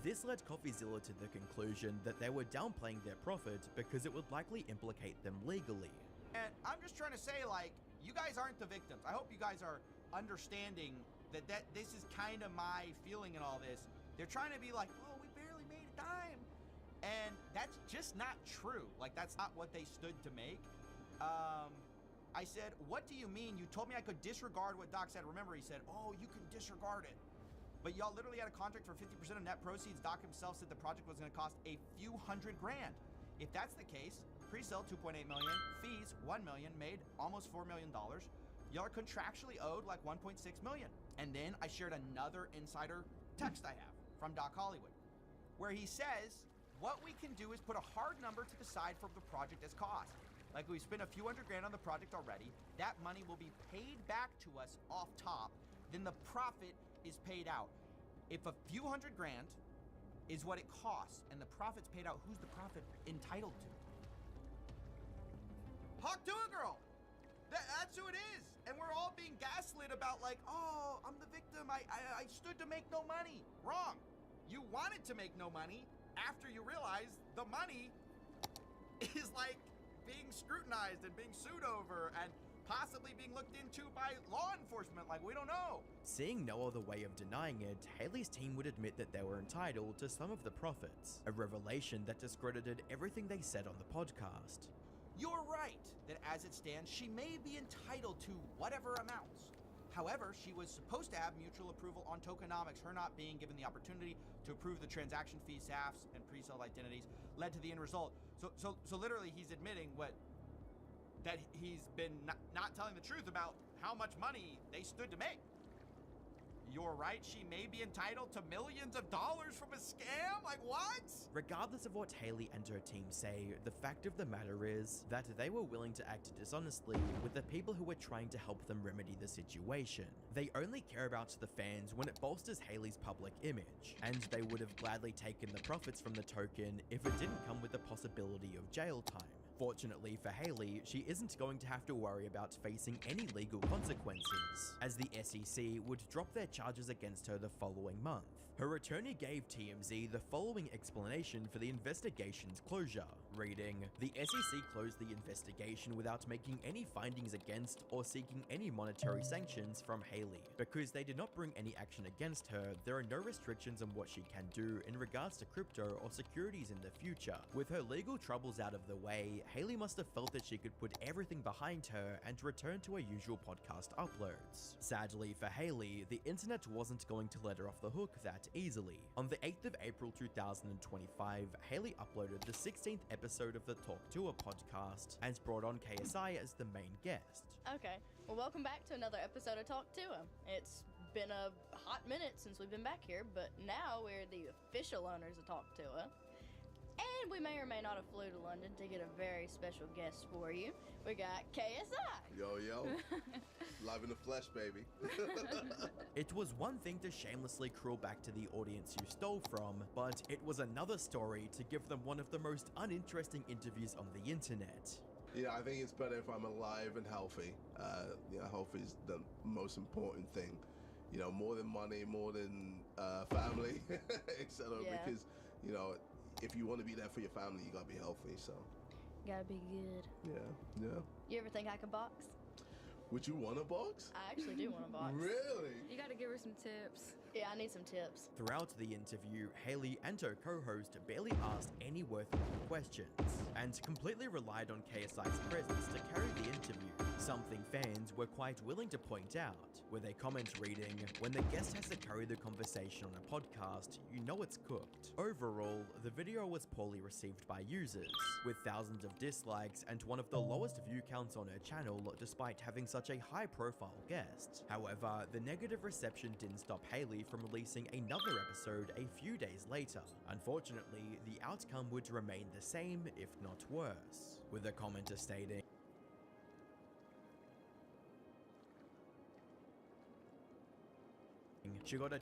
This led CoffeeZilla to the conclusion that they were downplaying their profit because it would likely implicate them legally. And I'm just trying to say, like, you guys aren't the victims. I hope you guys are understanding that this is kind of my feeling in all this. They're trying to be like, oh, we barely made a dime. And that's just not true. Like, that's not what they stood to make. I said, what do you mean? You told me I could disregard what Doc said. Remember, he said, oh, you can disregard it. But y'all literally had a contract for 50% of net proceeds. Doc himself said the project was going to cost a few $100,000. If that's the case, pre-sale 2.8 million, fees 1 million, made almost $4 million. Y'all are contractually owed like 1.6 million. And then I shared another insider text I have from Doc Hollywood, where he says, what we can do is put a hard number to the side for the project as cost. Like, we spent a few $100,000 on the project already. That money will be paid back to us off top. Then the profit is paid out. If a few $100,000 is what it costs and the profit's paid out, who's the profit entitled to? Hawk Tuacoin girl. That's who it is. And we're all being gaslit about, like, oh, I'm the victim. I stood to make no money. Wrong. You wanted to make no money after you realized the money is like being scrutinized and being sued over and possibly being looked into by law enforcement. Like, we don't know. Seeing no other way of denying it, Haley's team would admit that they were entitled to some of the profits, a revelation that discredited everything they said on the podcast. You're right that as it stands, she may be entitled to whatever amounts. However, she was supposed to have mutual approval on tokenomics. Her not being given the opportunity to approve the transaction fee, SAFs, and pre-sale identities led to the end result. So literally, he's admitting that he's been not telling the truth about how much money they stood to make. You're right, she may be entitled to millions of dollars from a scam? Like, what? Regardless of what Haley and her team say, the fact of the matter is that they were willing to act dishonestly with the people who were trying to help them remedy the situation. They only care about the fans when it bolsters Haley's public image, and they would have gladly taken the profits from the token if it didn't come with the possibility of jail time. Fortunately for Haley, she isn't going to have to worry about facing any legal consequences, as the SEC would drop their charges against her the following month. Her attorney gave TMZ the following explanation for the investigation's closure, reading, "The SEC closed the investigation without making any findings against or seeking any monetary sanctions from Haley. Because they did not bring any action against her, there are no restrictions on what she can do in regards to crypto or securities in the future. With her legal troubles out of the way, Haley must have felt that she could put everything behind her and return to her usual podcast uploads." Sadly for Haley, the internet wasn't going to let her off the hook that easily. On the 8th of April 2025, Haley uploaded the 16th episode of the Talk Tour podcast and brought on KSI as the main guest. Okay, well, welcome back to another episode of Talk to Him. It's been a hot minute since we've been back here, but now we're the official owners of Talk to Him. And we may or may not have flew to London to get a very special guest for you. We got KSI. Yo, live in the flesh, baby. It was one thing to shamelessly crawl back to the audience you stole from, but it was another story to give them one of the most uninteresting interviews on the internet. Yeah, I think it's better if I'm alive and healthy. Health is the most important thing. More than money, more than family, etc. Yeah. Because, if you want to be there for your family, you gotta be healthy. So. Gotta be good. Yeah. You ever think I could box? Would you want a box? I actually do want to box. Really? You gotta give her some tips. Yeah, I need some tips. Throughout the interview, Haley and her co-host barely asked any worthwhile questions, and completely relied on KSI's presence to carry the interview, something fans were quite willing to point out, with a comment reading, "When the guest has to carry the conversation on a podcast, you know it's cooked." Overall, the video was poorly received by users, with thousands of dislikes and one of the lowest view counts on her channel despite having such a high-profile guest. However, the negative reception didn't stop Haley from releasing another episode a few days later. Unfortunately, the outcome would remain the same, if not worse, with a commenter stating, "She got a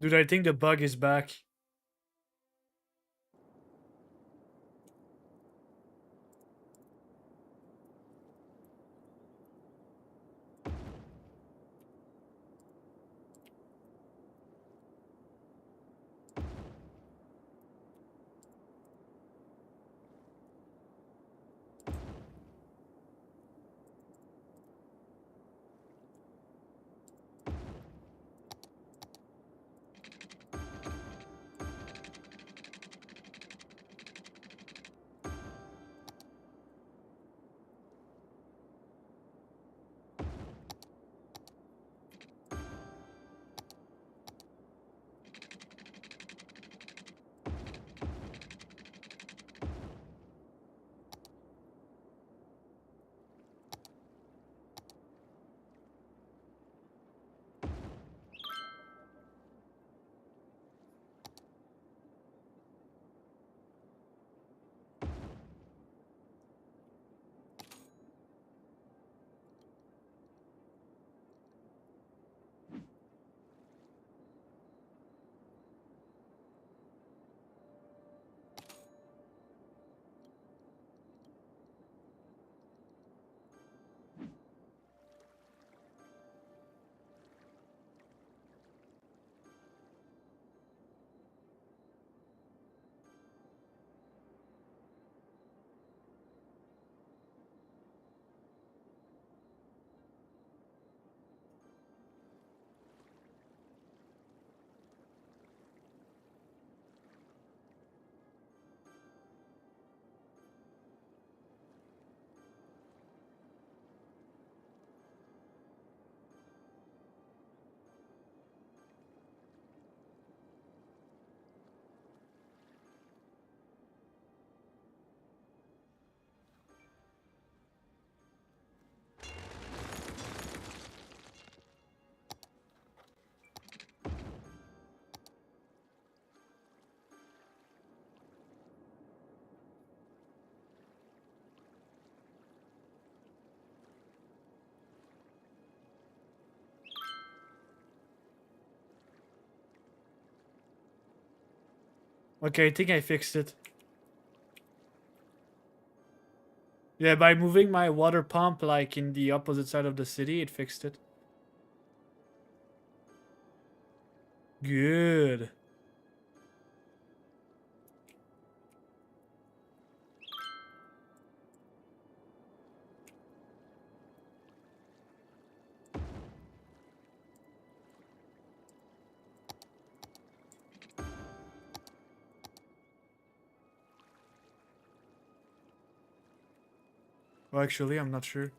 Dude, I think the bug is back. Okay, I think I fixed it. Yeah, by moving my water pump like in the opposite side of the city, it fixed it. Good. Well, actually, I'm not sure.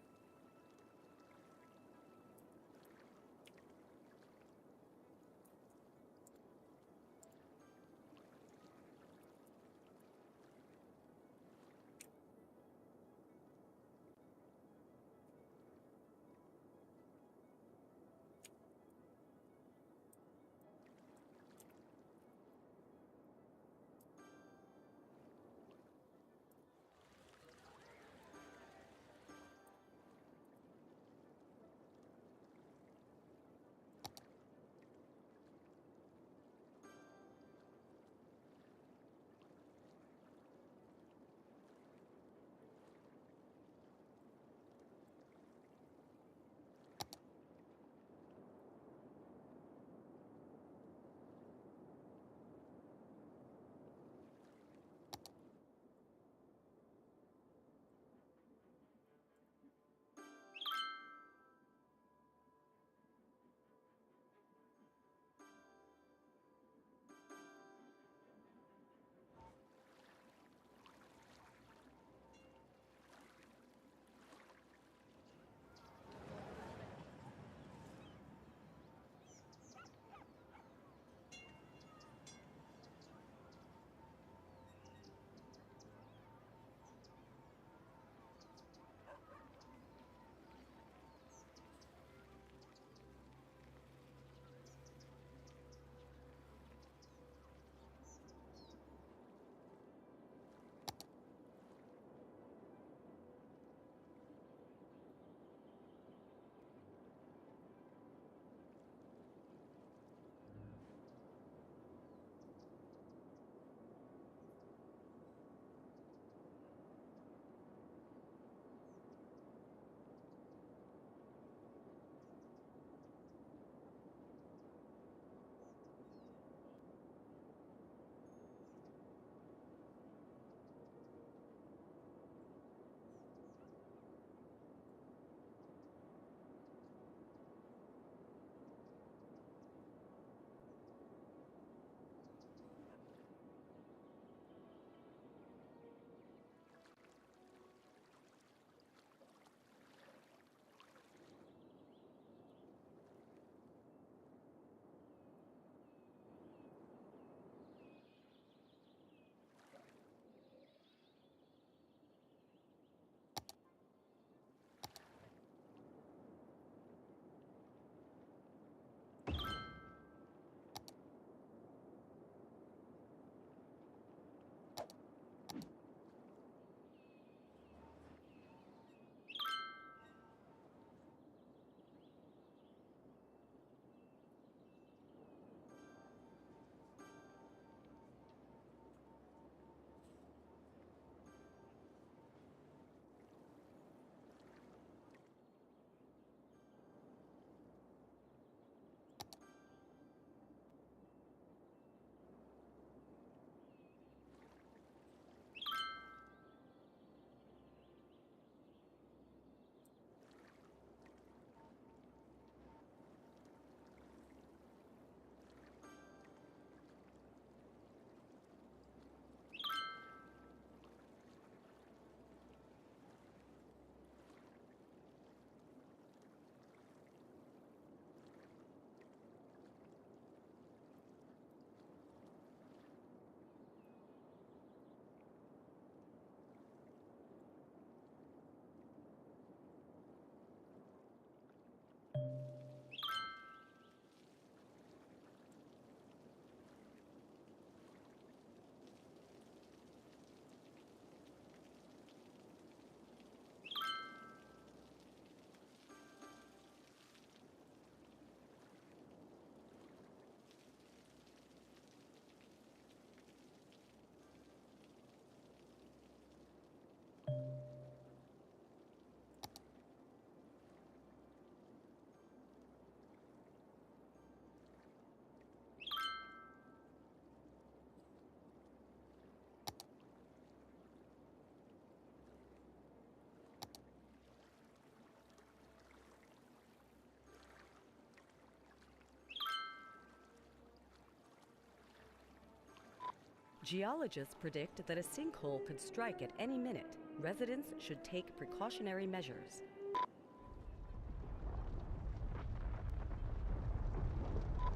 Geologists predict that a sinkhole could strike at any minute. Residents should take precautionary measures.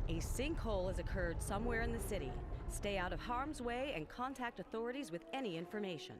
A sinkhole has occurred somewhere in the city. Stay out of harm's way and contact authorities with any information.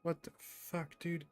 What the fuck, dude?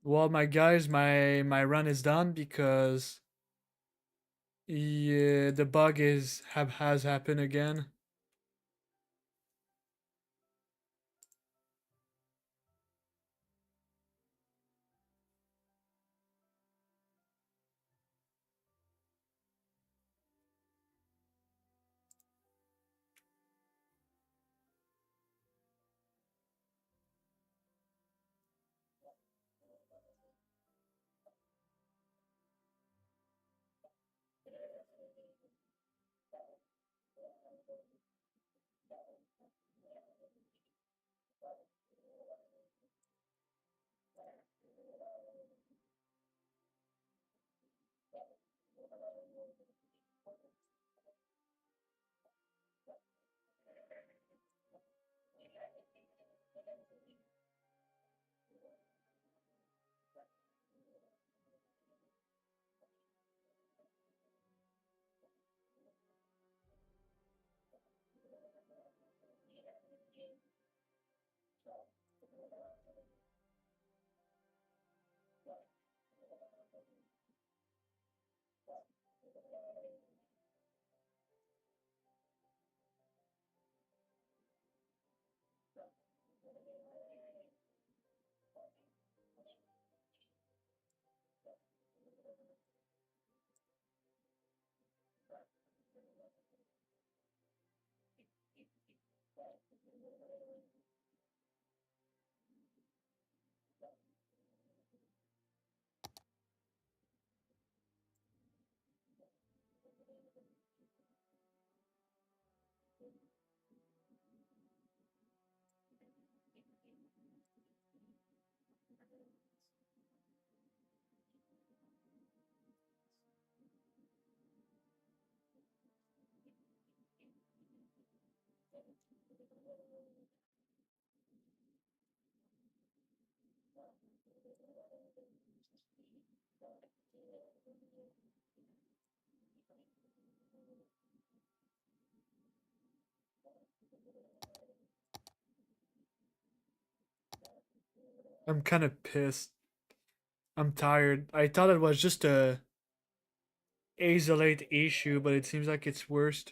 Well, my guys, my run is done because yeah, the bug has happened again. I'm kind of pissed. I'm tired. I thought it was just a isolate issue, but it seems like it's worse.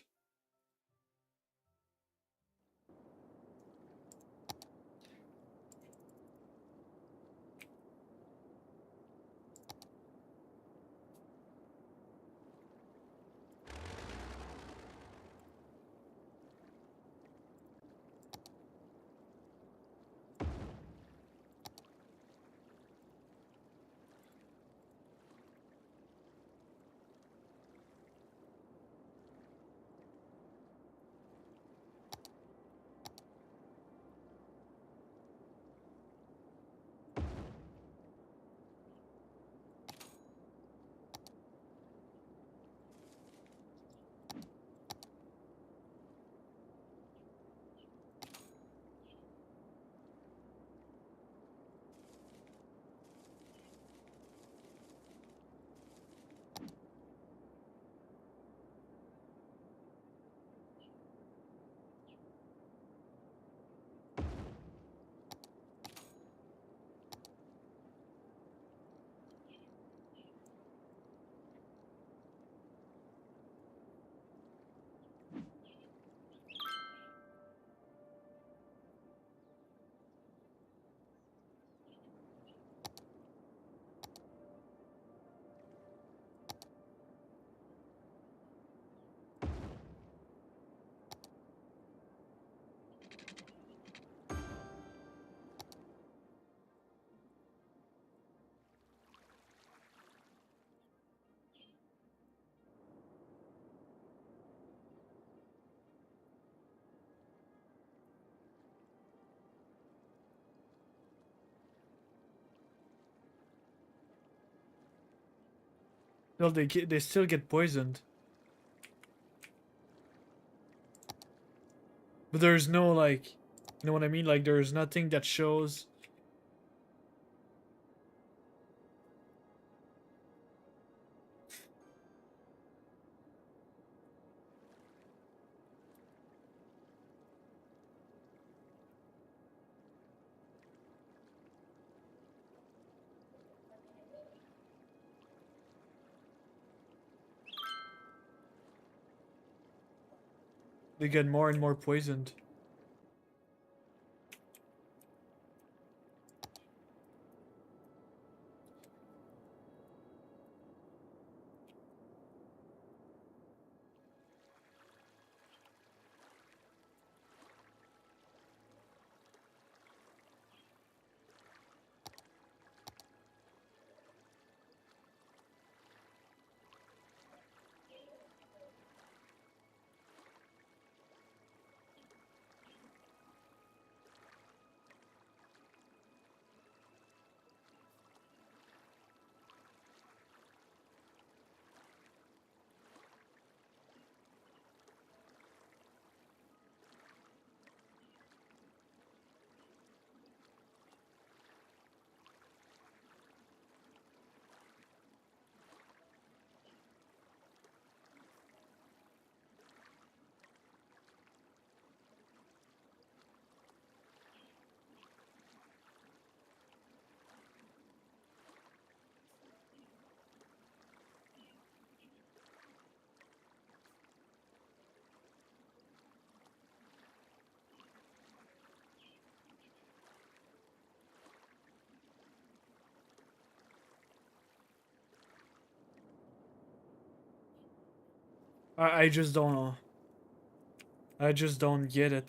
Well, they still get poisoned. But there's no like, you know what I mean? Like there's nothing that shows. They get more and more poisoned. I just don't. I just don't get it.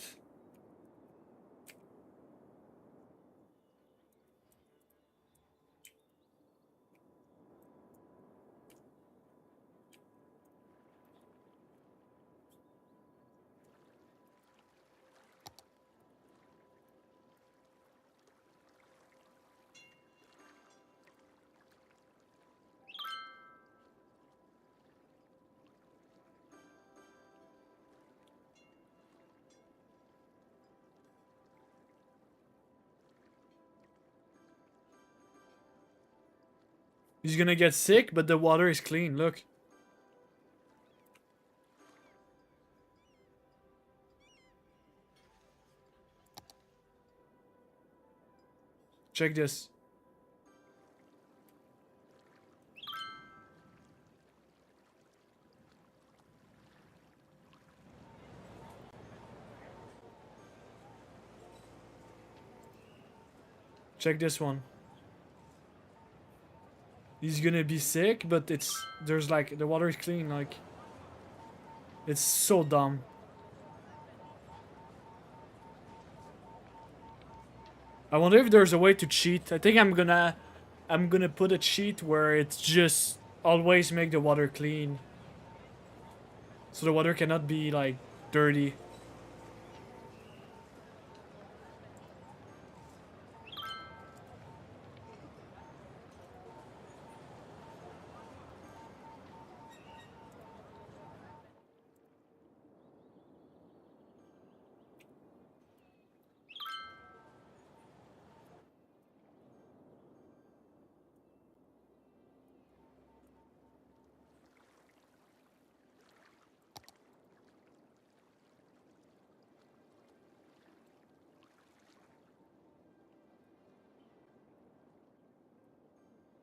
He's gonna get sick, but the water is clean. Look. Check this. Check this one. He's gonna be sick, but there's like the water is clean. Like, it's so dumb. I wonder if there's a way to cheat. I think I'm gonna put a cheat where it's just always make the water clean, so the water cannot be like dirty.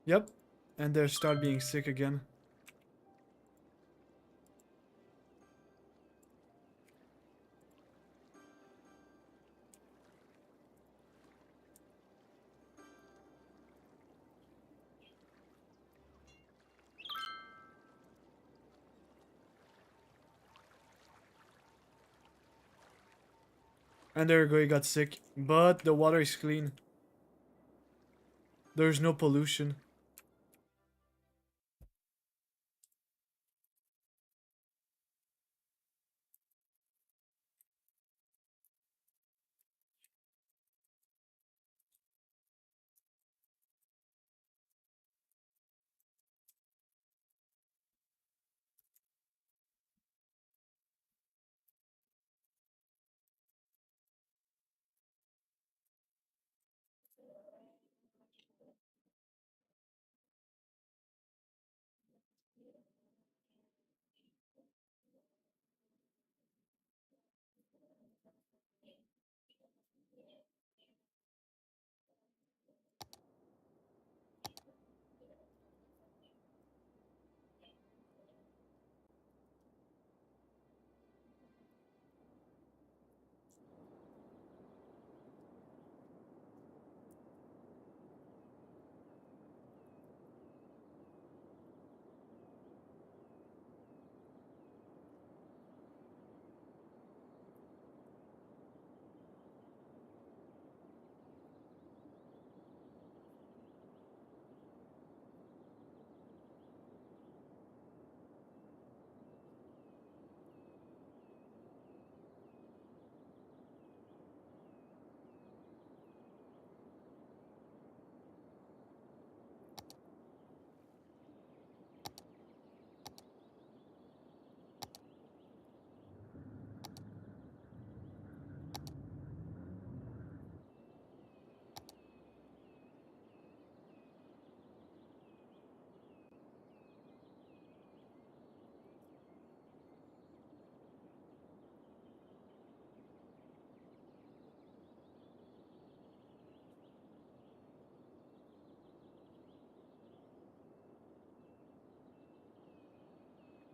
Yep, and they start being sick again. And there you go, he got sick. But the water is clean. There's no pollution.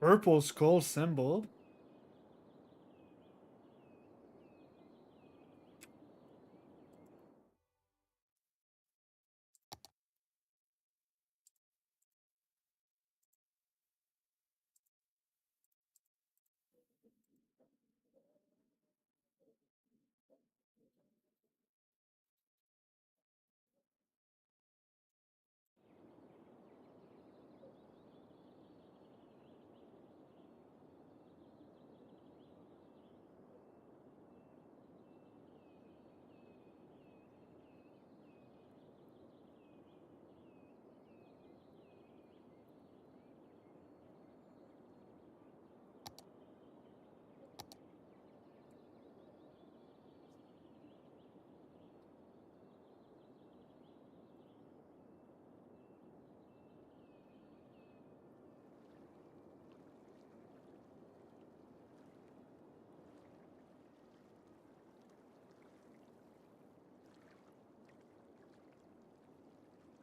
Purple skull symbol.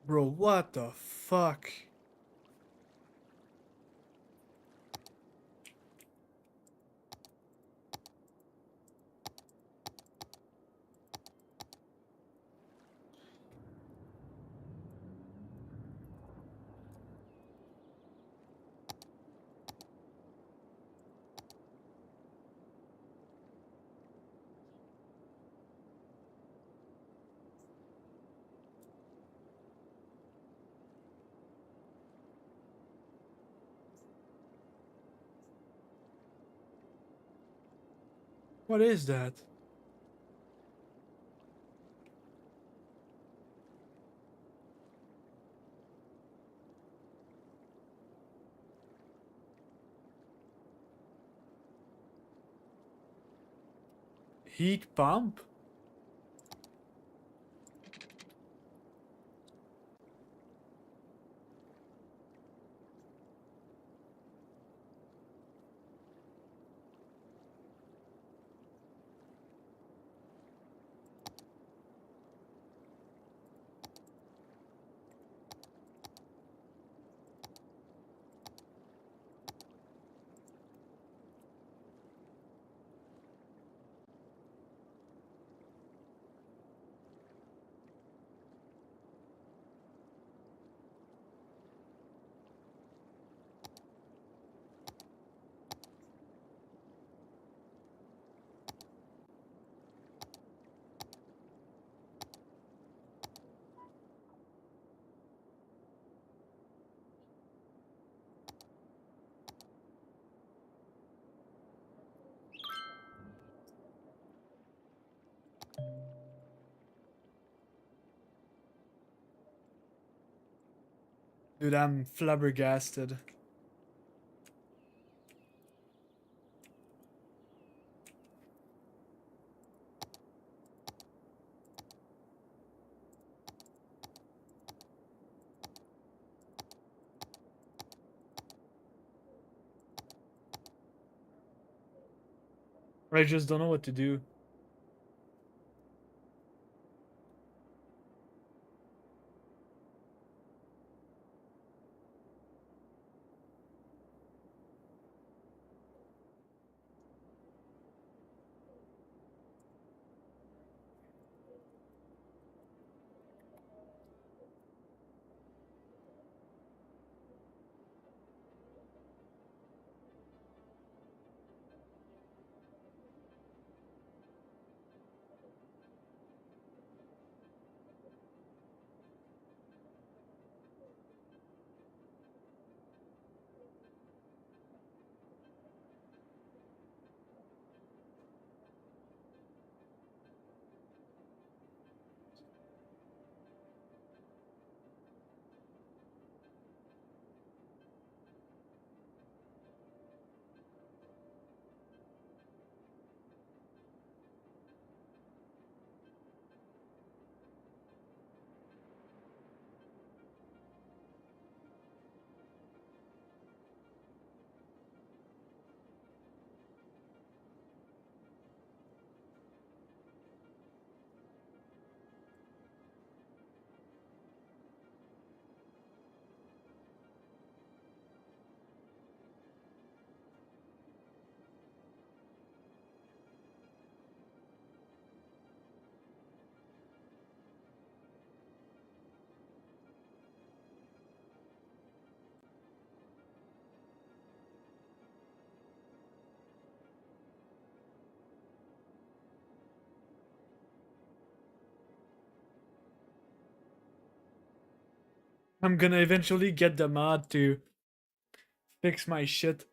Bro, what the fuck? What is that? Heat pump? Dude, I'm flabbergasted. I just don't know what to do. I'm gonna eventually get the mod to fix my shit.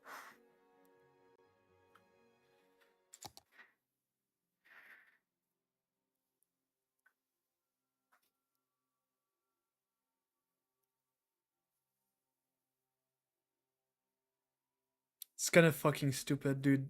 It's kind of fucking stupid, dude.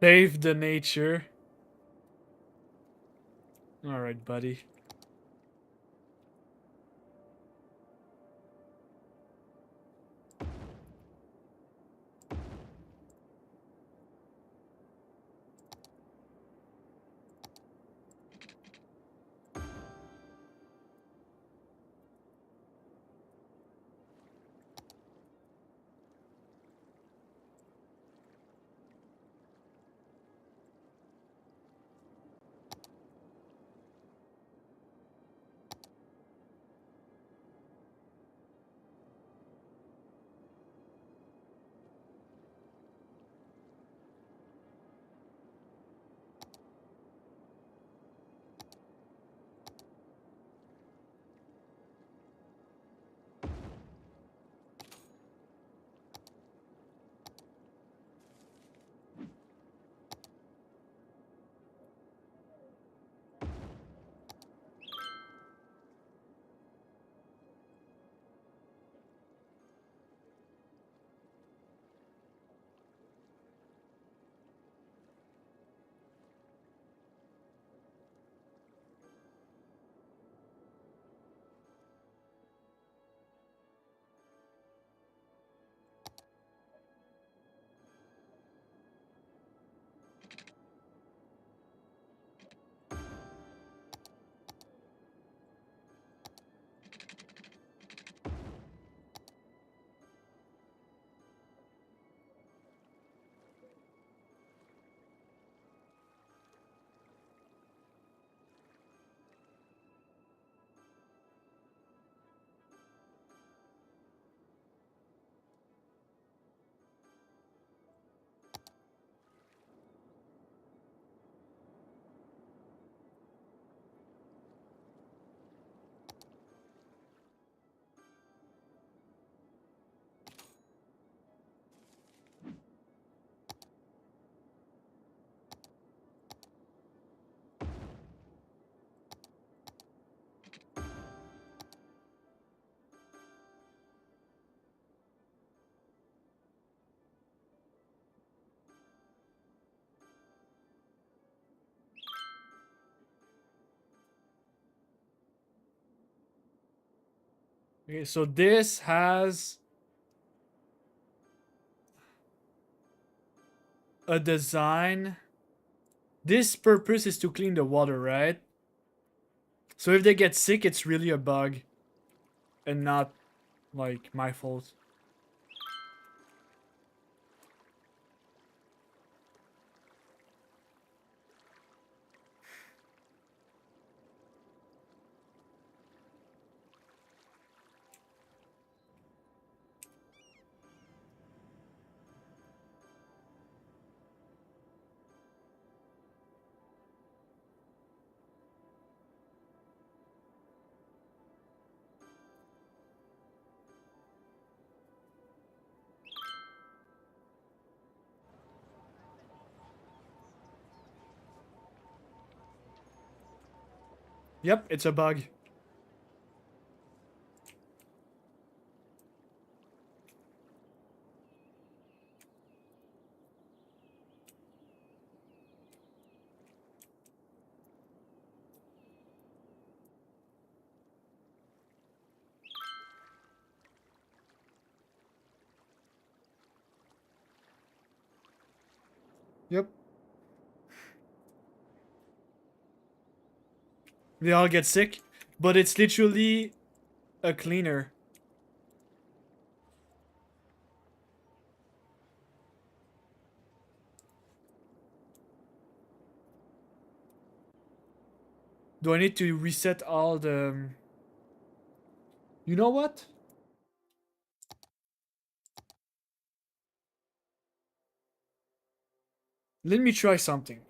Save the nature. Alright, buddy. Okay, so this has a design. This purpose is to clean the water, right? So if they get sick, it's really a bug and not like my fault. Yep, it's a bug. Yep. They all get sick, but it's literally a cleaner. Do I need to reset all the... You know what? Let me try something.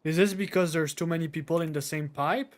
Is this because there's too many people in the same pipe?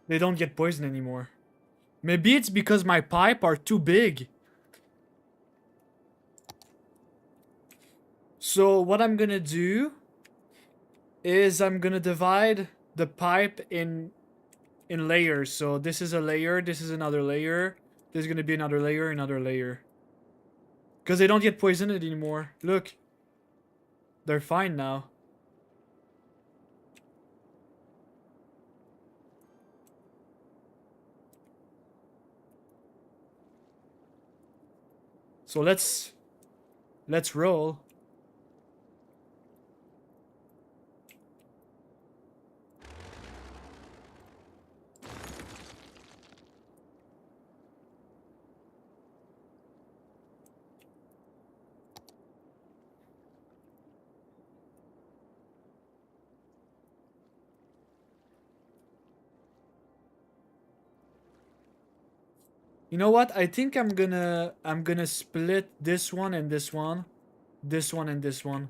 They don't get poisoned anymore. Maybe it's because my pipe are too big. So what I'm gonna do is I'm gonna divide the pipe in layers. So this is a layer, this is another layer, there's gonna be another layer, another layer. Because they don't get poisoned anymore. Look. They're fine now. So let's roll. You know what? I think I'm gonna split this one and this one. This one and this one.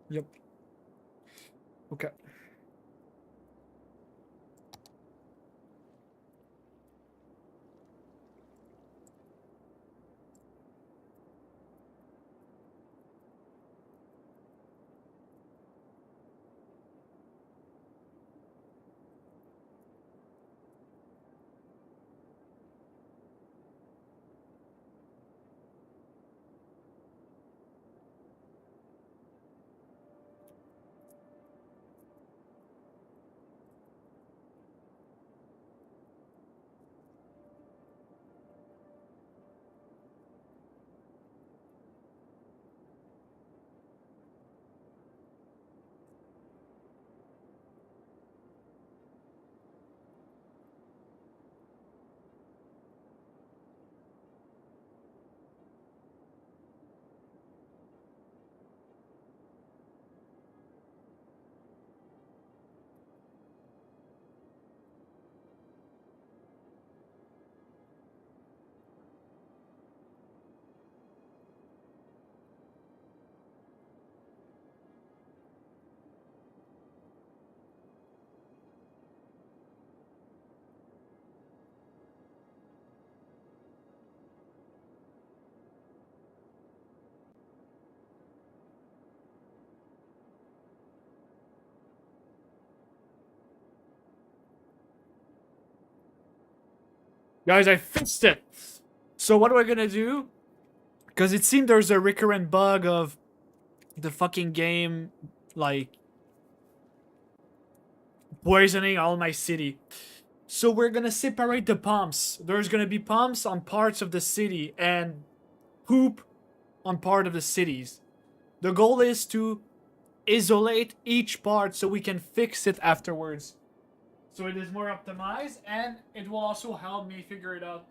Yep. Okay. Guys, I fixed it. So what we're gonna do, because it seemed there's a recurrent bug of the fucking game, like, poisoning all my city. So we're gonna separate the pumps. There's gonna be pumps on parts of the city and poop on part of the cities. The goal is to isolate each part so we can fix it afterwards. So it is more optimized, and it will also help me figure it out.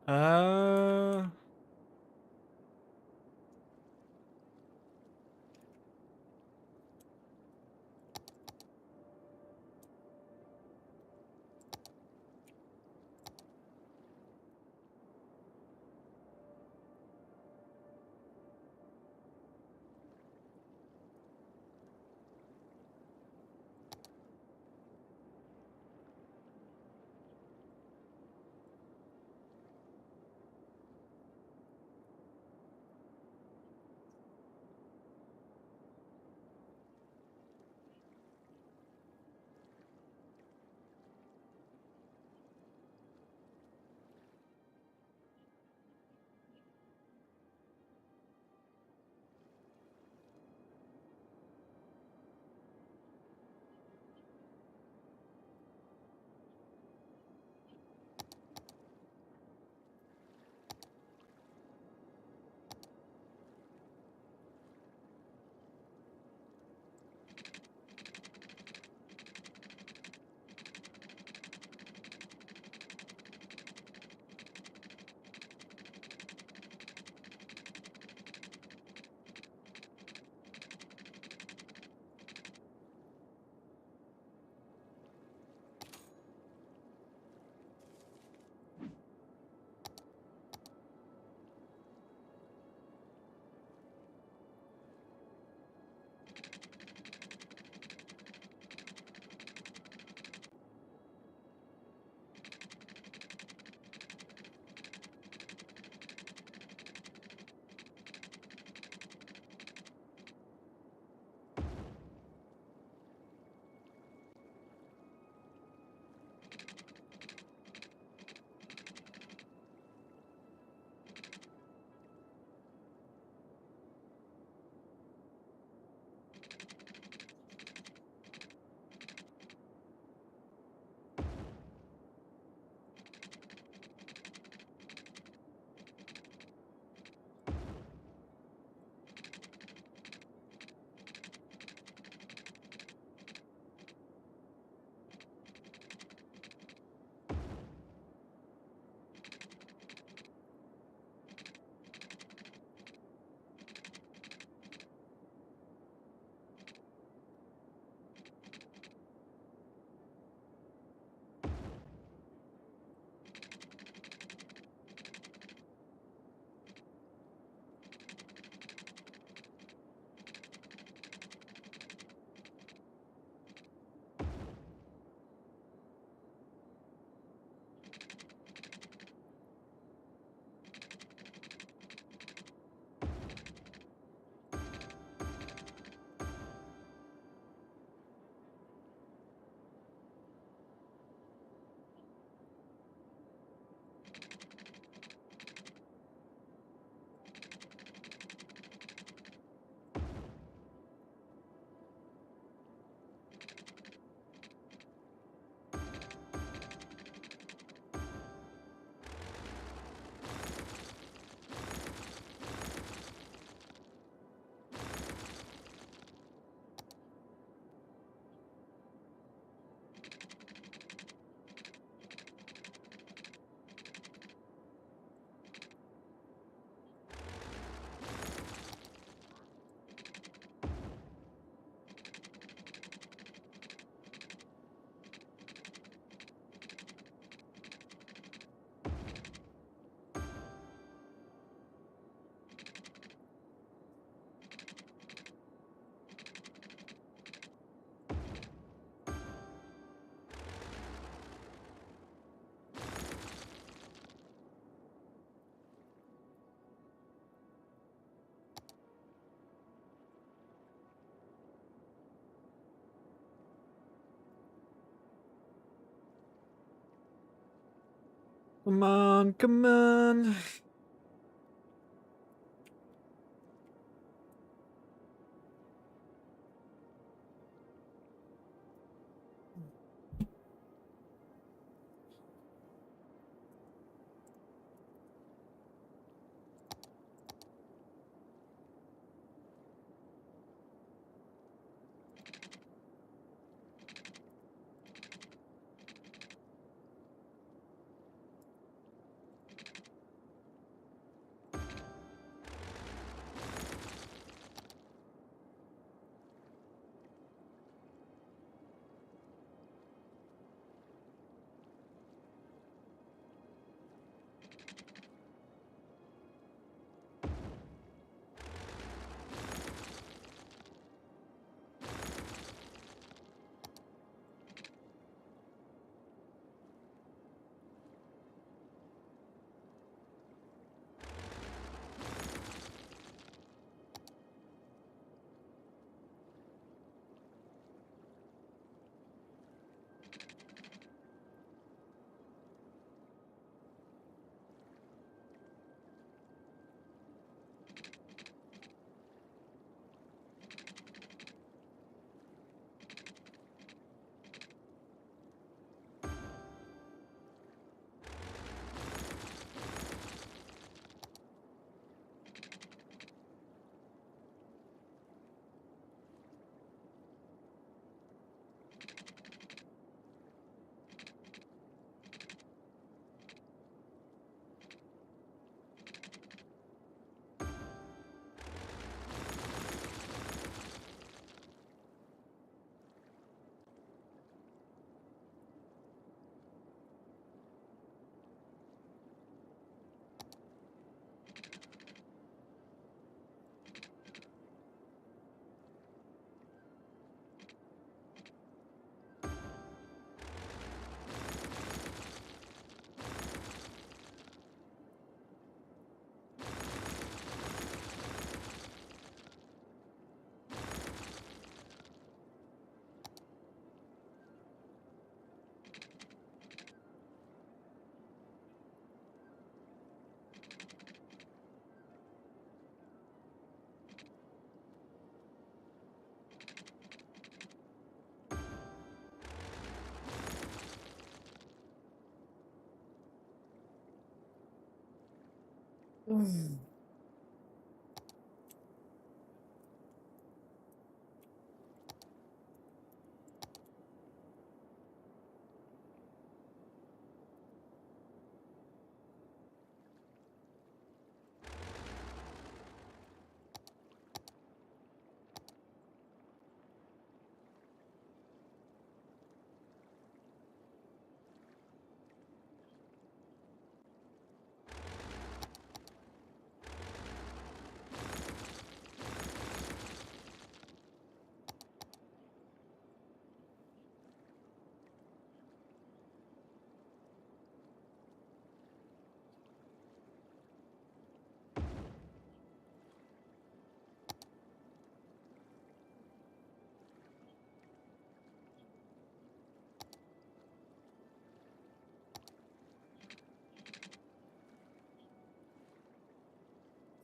Uh, Come on, come on.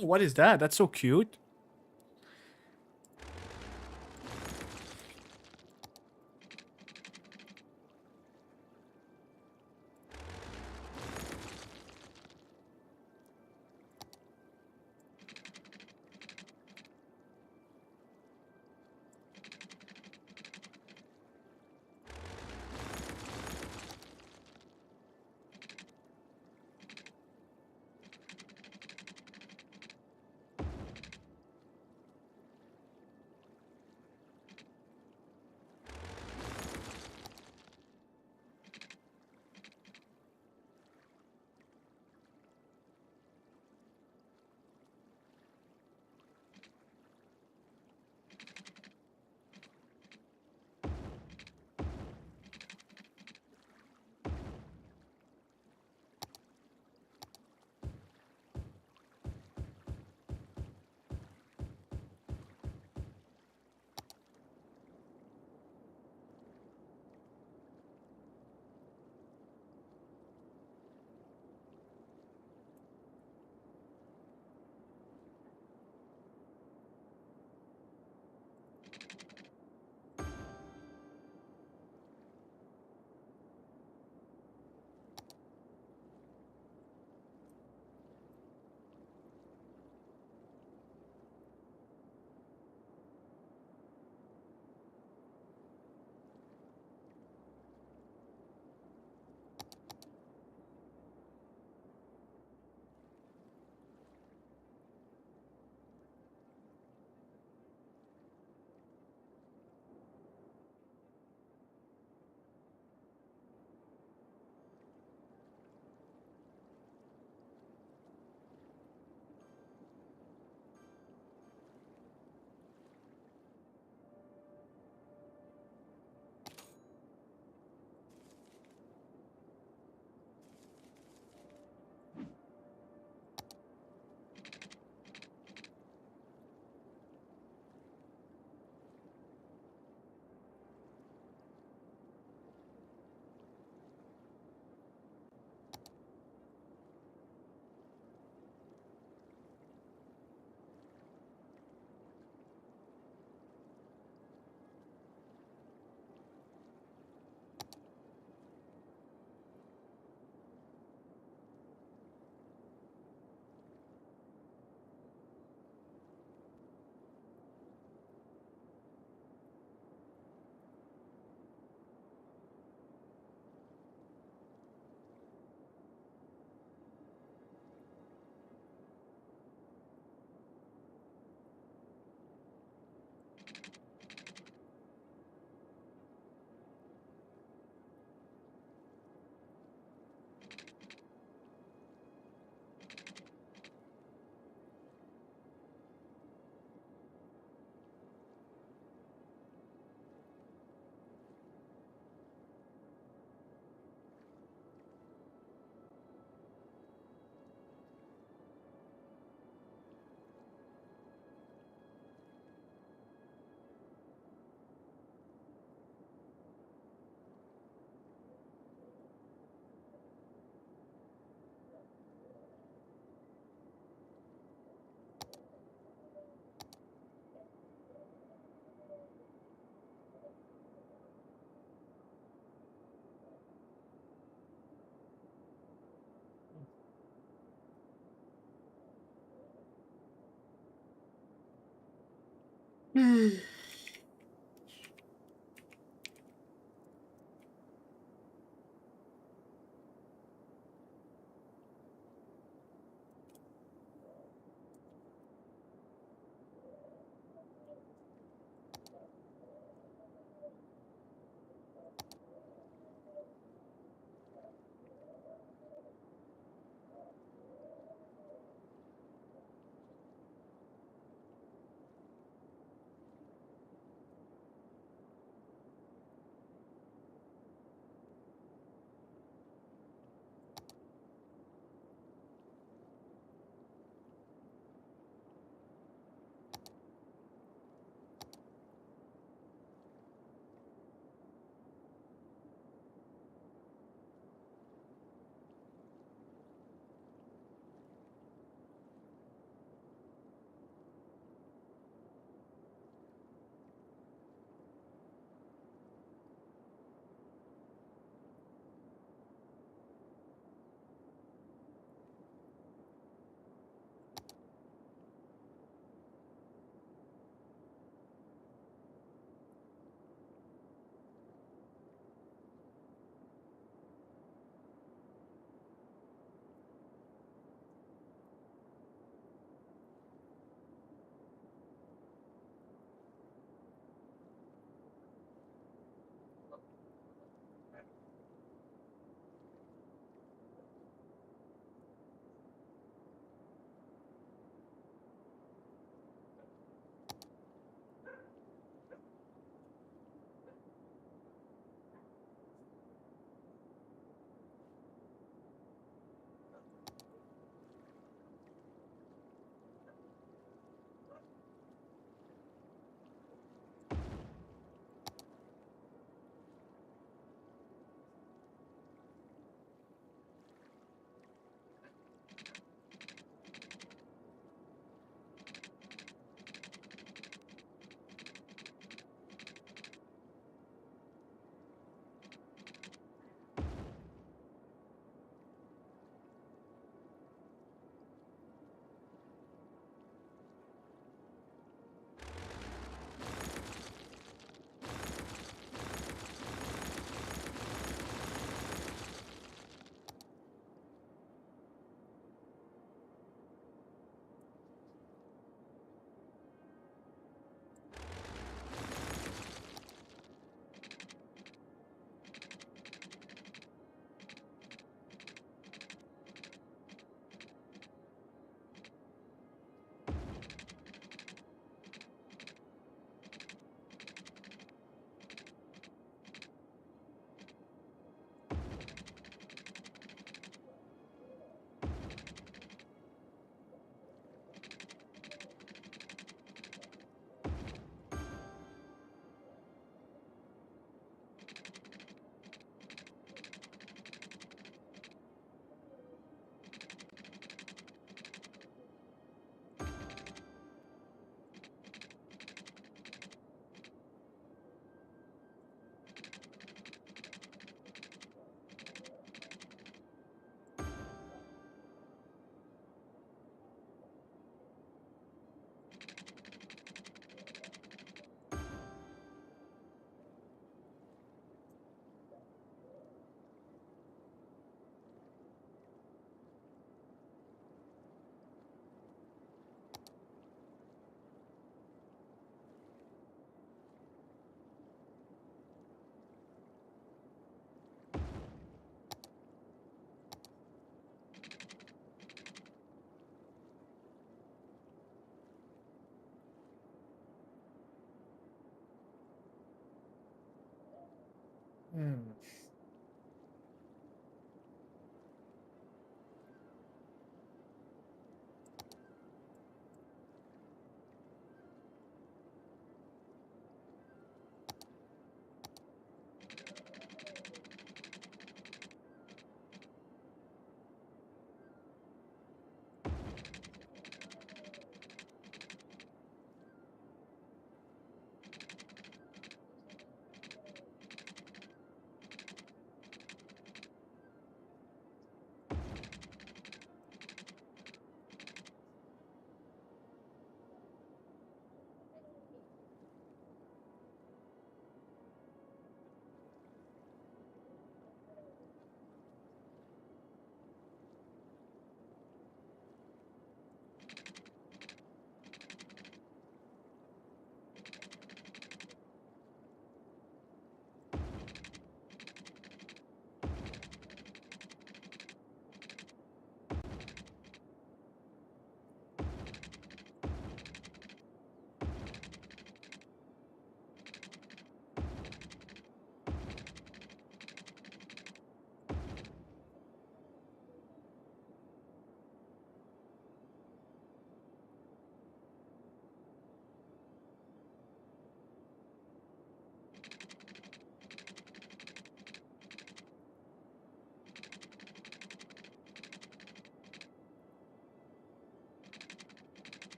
What is that? That's so cute.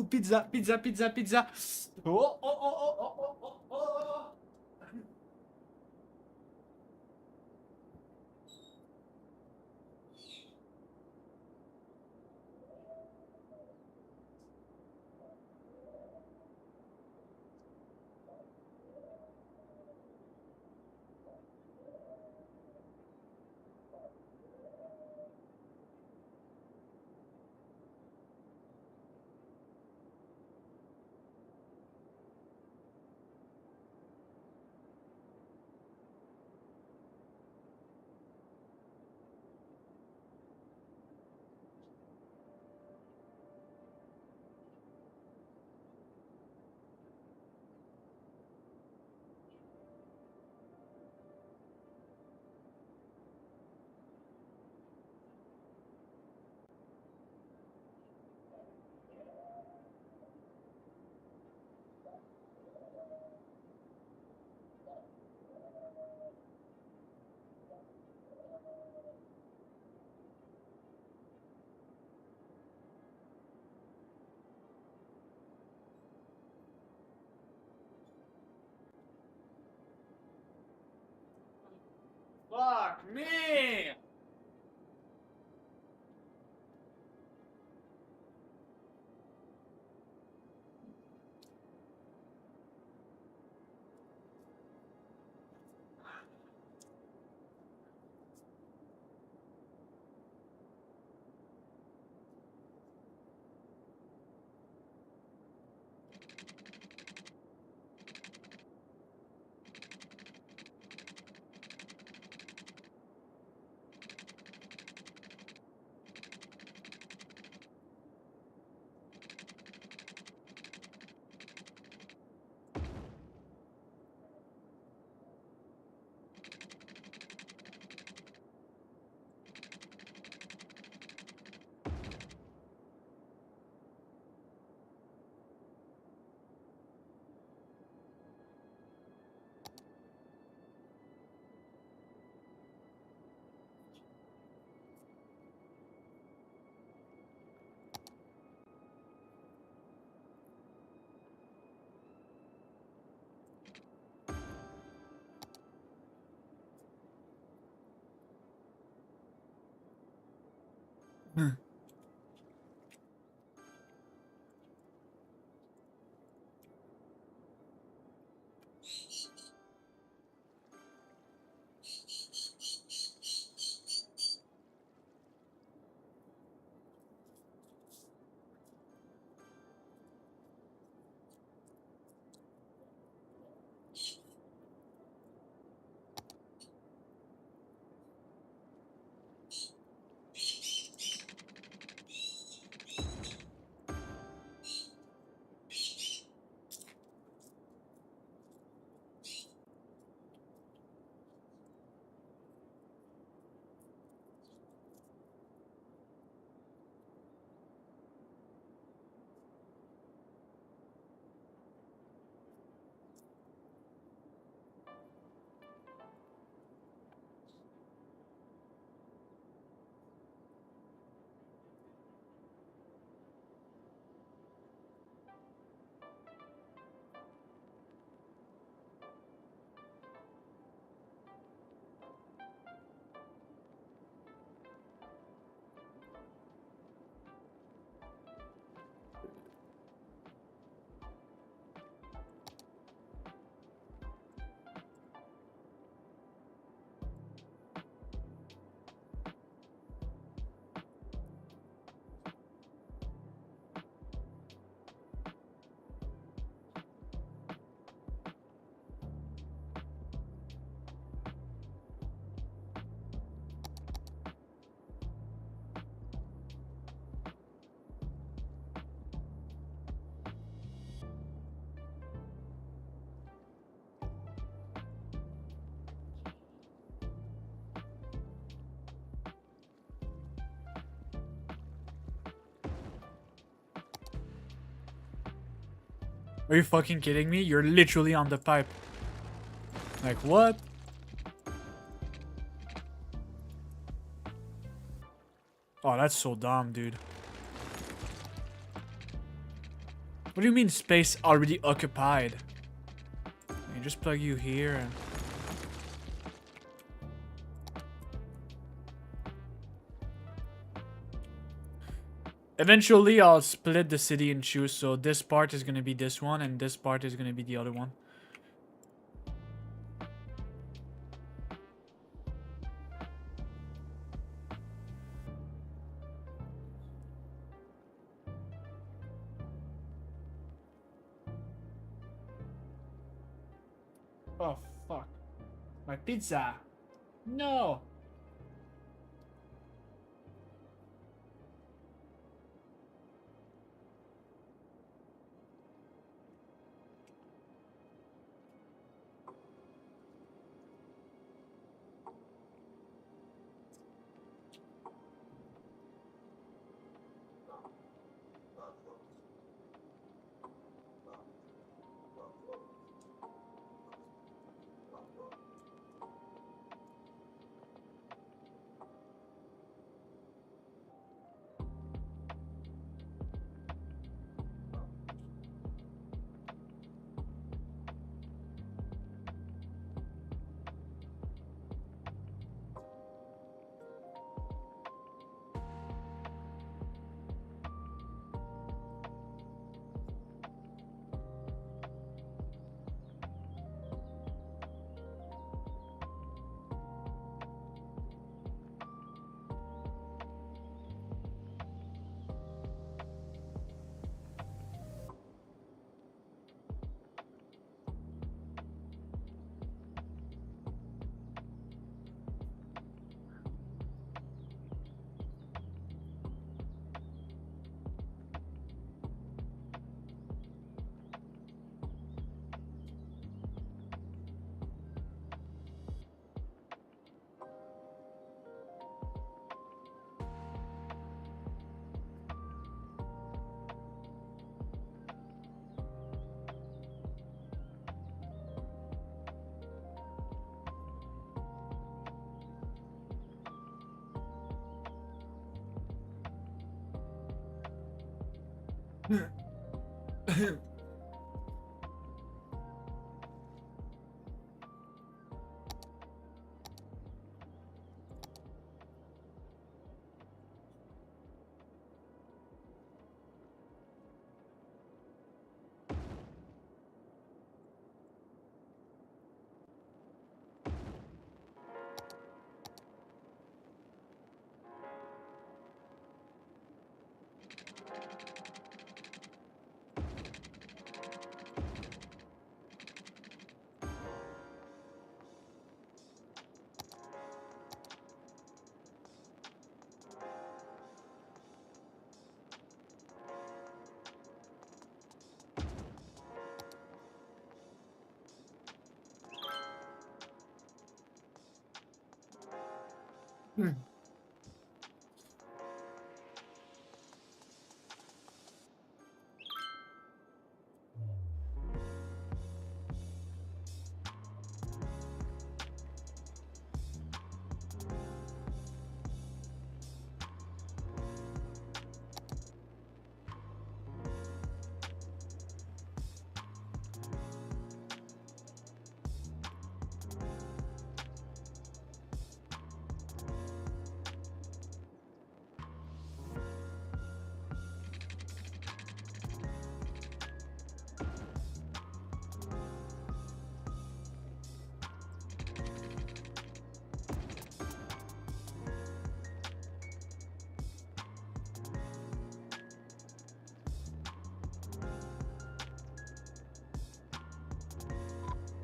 Pizza, pizza, pizza, pizza. Oh, oh, oh, oh, oh, oh, oh, oh. Fuck me! Are you fucking kidding me? You're literally on the pipe. Like, what? Oh, that's so dumb, dude. What do you mean space already occupied? You just plug you here and... Eventually, I'll split the city in two, so this part is gonna be this one, and this part is gonna be the other one. Oh, fuck. My pizza! No!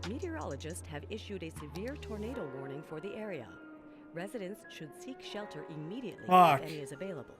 Meteorologists have issued a severe tornado warning for the area. Residents should seek shelter immediately Fuck. if any is available.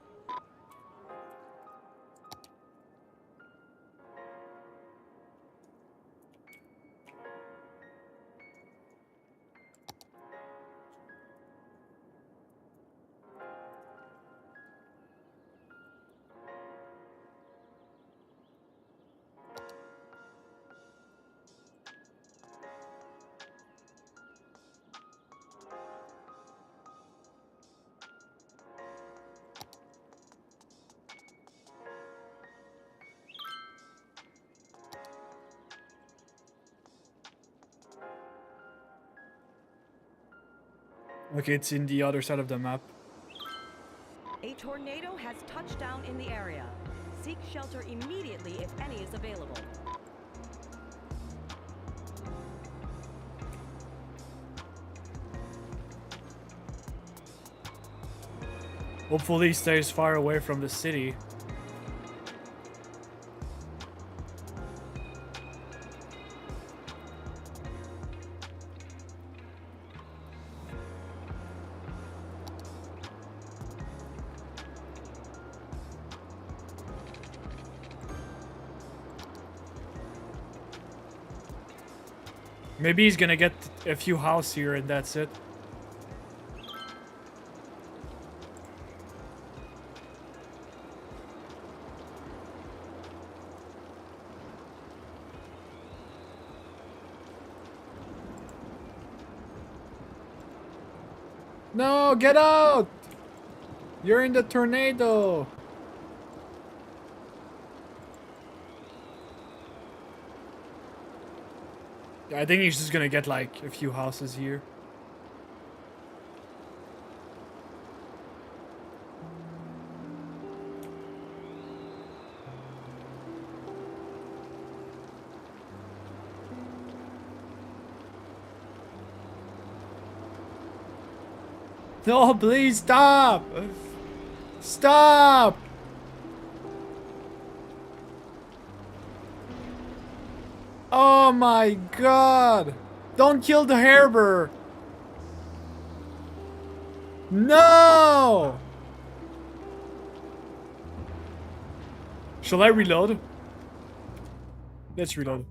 Okay, it's in the other side of the map. A tornado has touched down in the area. Seek shelter immediately if any is available. Hopefully he stays far away from the city. Maybe he's gonna get a few houses here and that's it. No, get out! You're in the tornado! I think he's just gonna get like a few houses here. No, please stop! Stop! Oh my god! Don't kill the harbor! No! Shall I reload? Let's reload.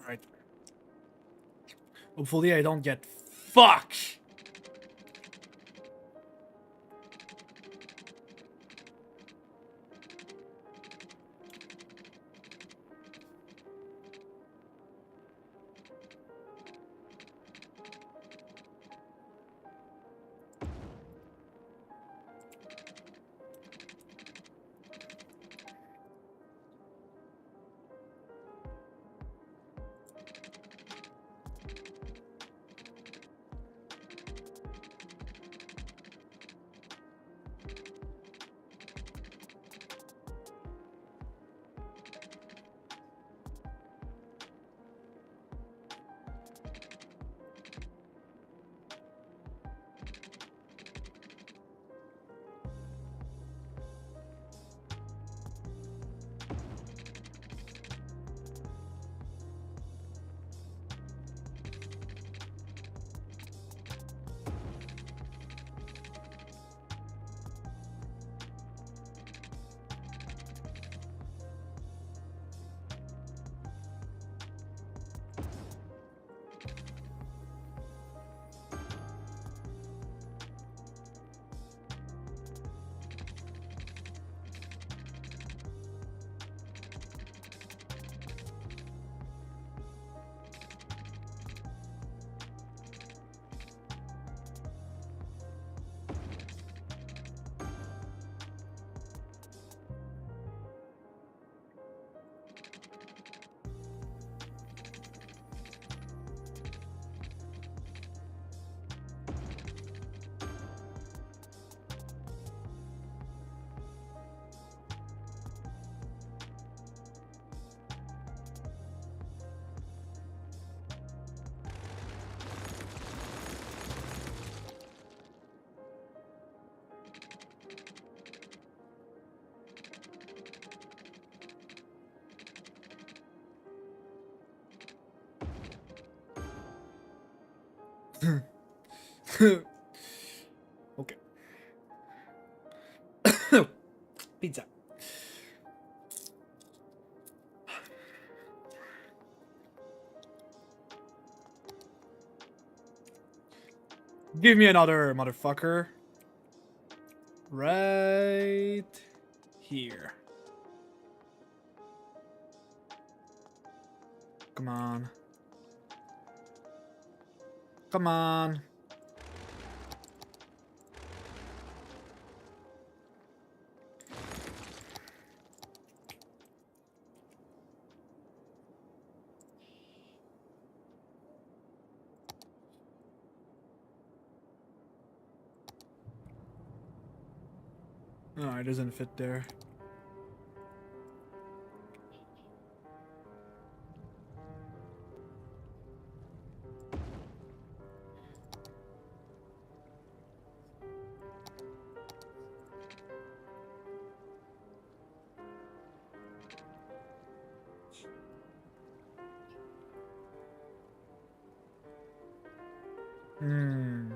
Alright. Hopefully I don't get fuck. Okay. Pizza. Give me another, motherfucker. Right here. Come on. Come on. Oh, it doesn't fit there. Hmm.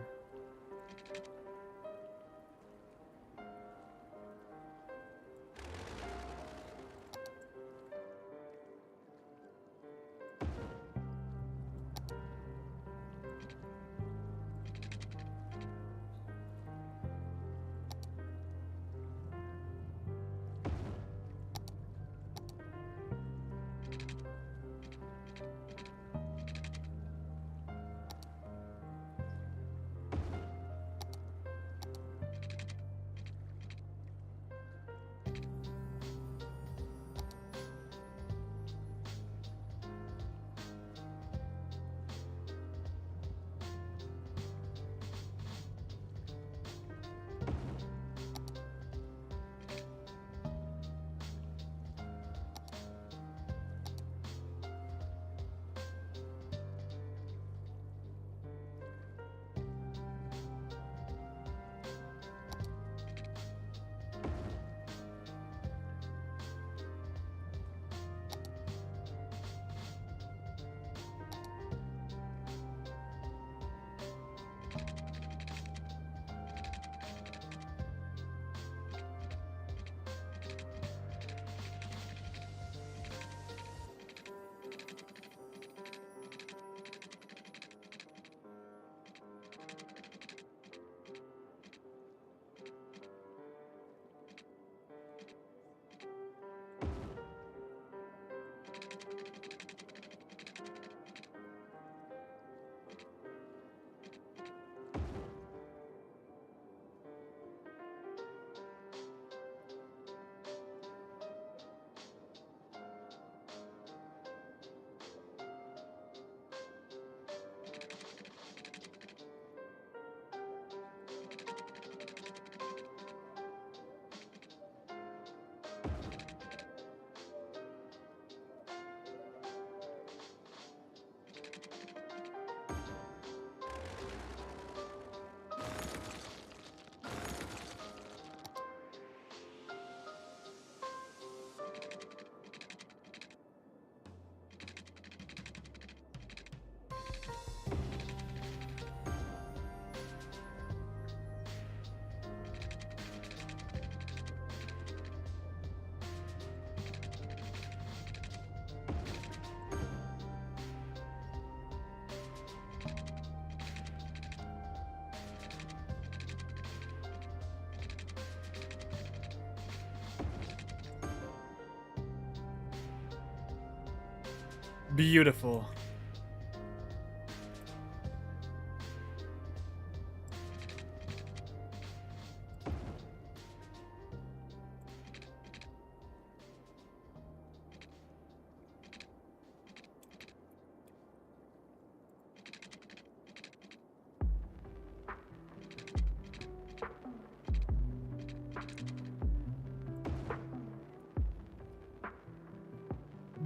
Beautiful.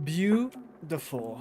Beautiful.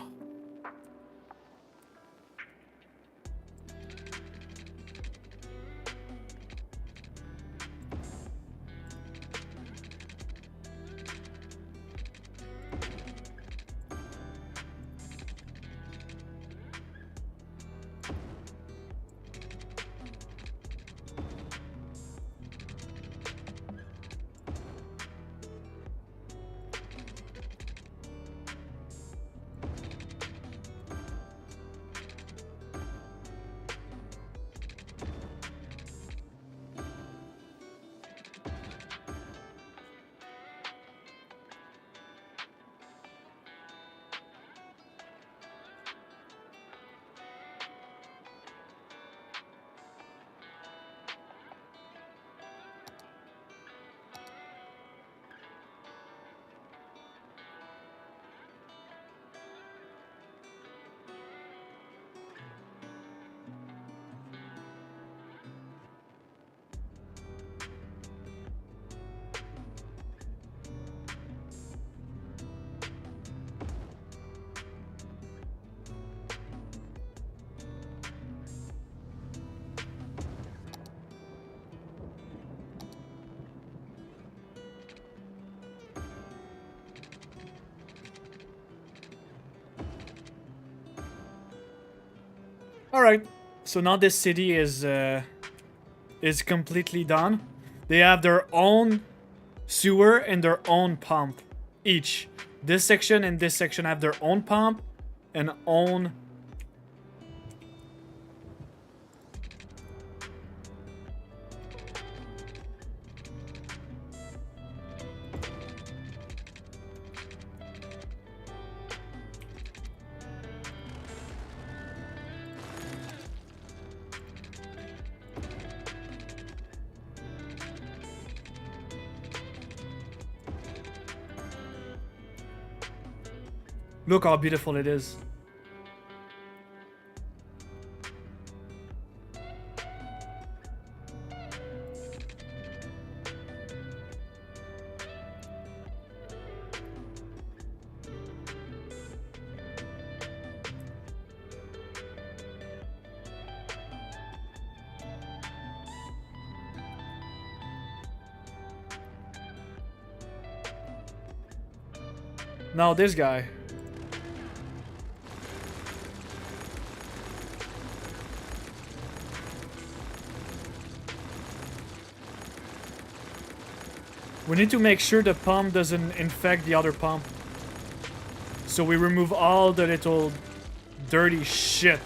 All right. So now this city is completely done. They have their own sewer and their own pump each. This section and this section have their own pump and own. Look how beautiful it is. Now this guy. We need to make sure the pump doesn't infect the other pump. So we remove all the little dirty shit.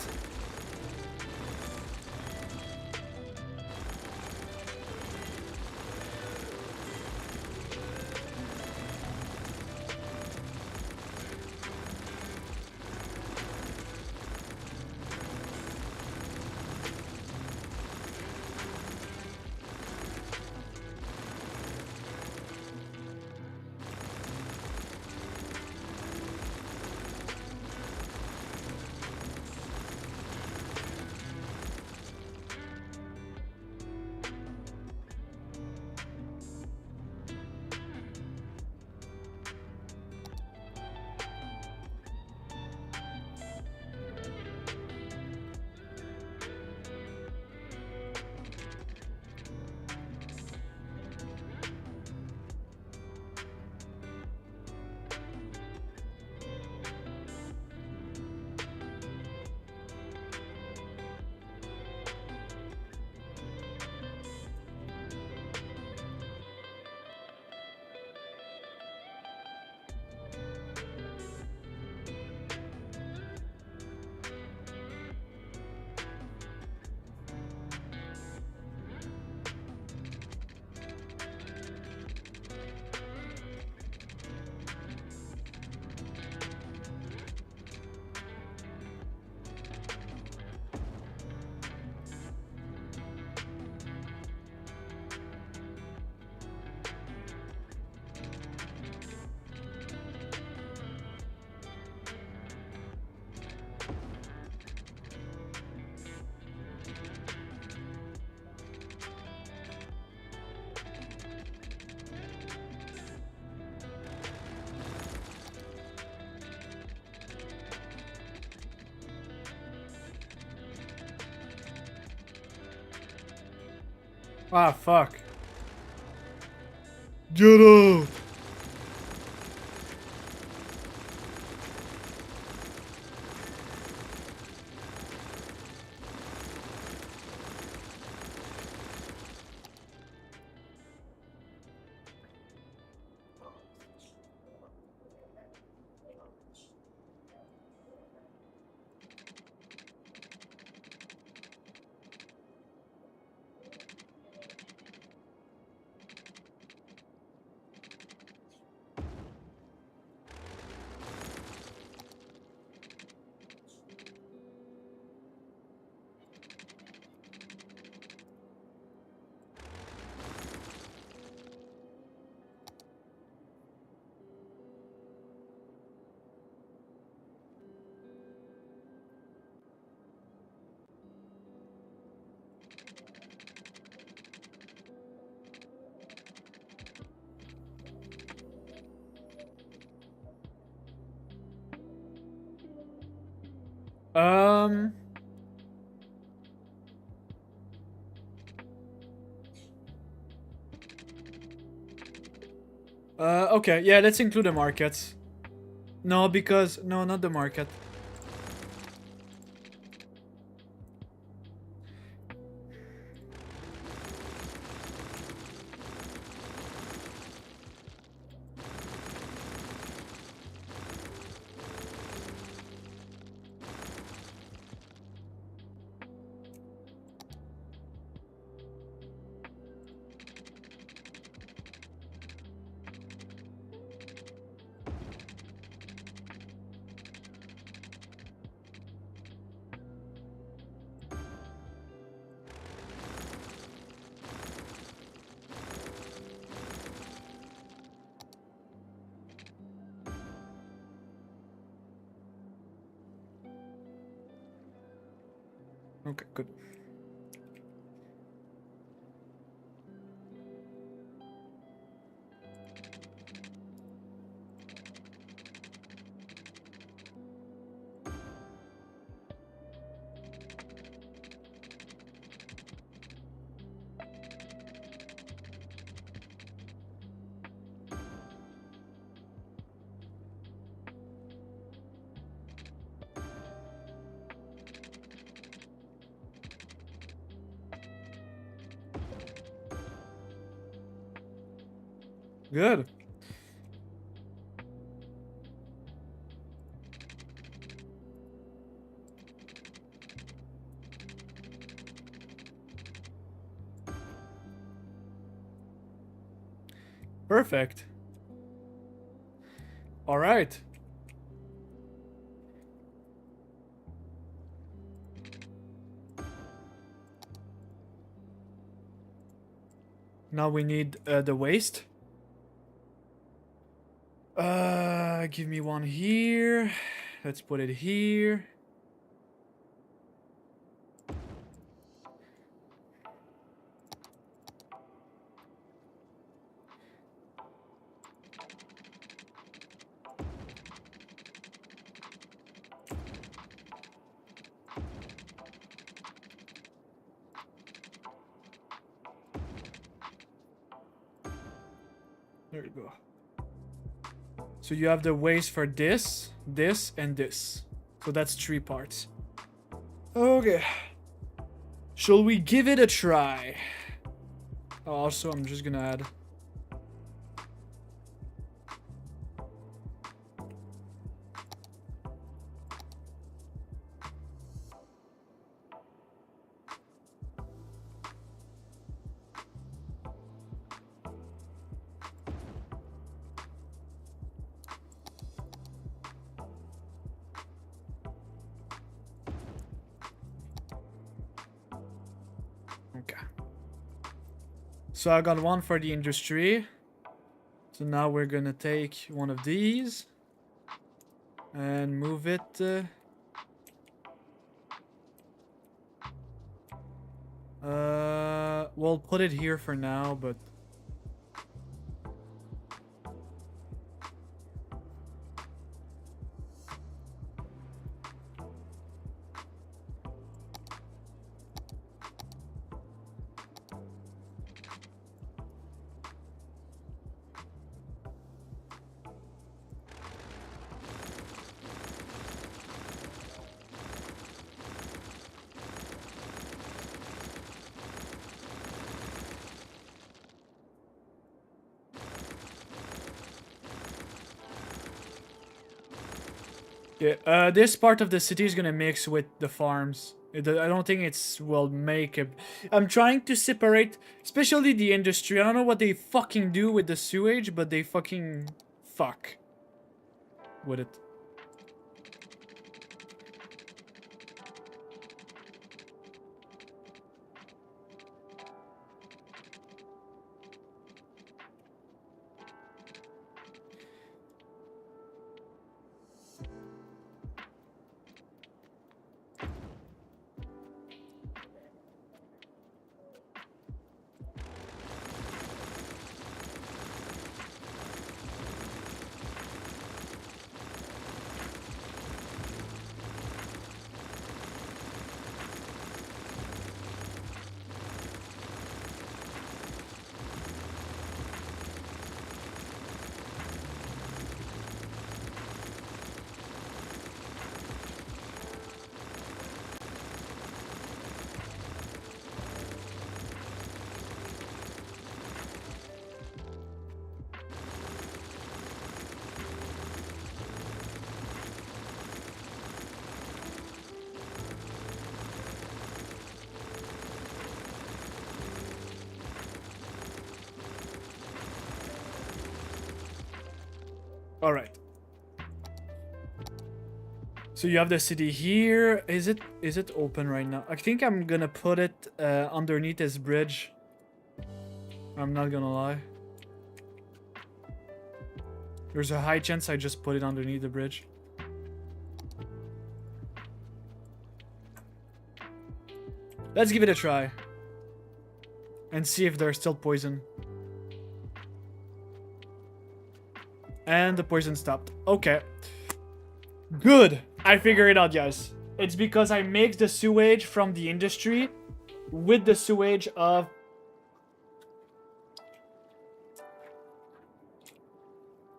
Ah, fuck. Get out! Um. Okay, yeah, let's include the markets. No, because... No, not the market. Okay, good. Good. Perfect. All right. Now we need the waste. Give me one here. Let's put it here. There you go. So you have the waste for this, this, and this. So that's 3 parts. Okay. Shall we give it a try? Also, I'm just gonna add... Okay. So I got one for the industry. So now we're gonna take one of these and move it. We'll put it here for now, but yeah, this part of the city is gonna mix with the farms. I don't think it's will make a... I'm trying to separate, especially the industry. I don't know what they fucking do with the sewage, but they fucking fuck with it. All right. So you have the city here. Is it open right now? I think I'm gonna put it underneath this bridge. I'm not gonna lie. There's a high chance I just put it underneath the bridge. Let's give it a try. And see if there's still poison. And the poison stopped. Okay. Good. I figured it out, guys. It's because I mixed the sewage from the industry with the sewage of...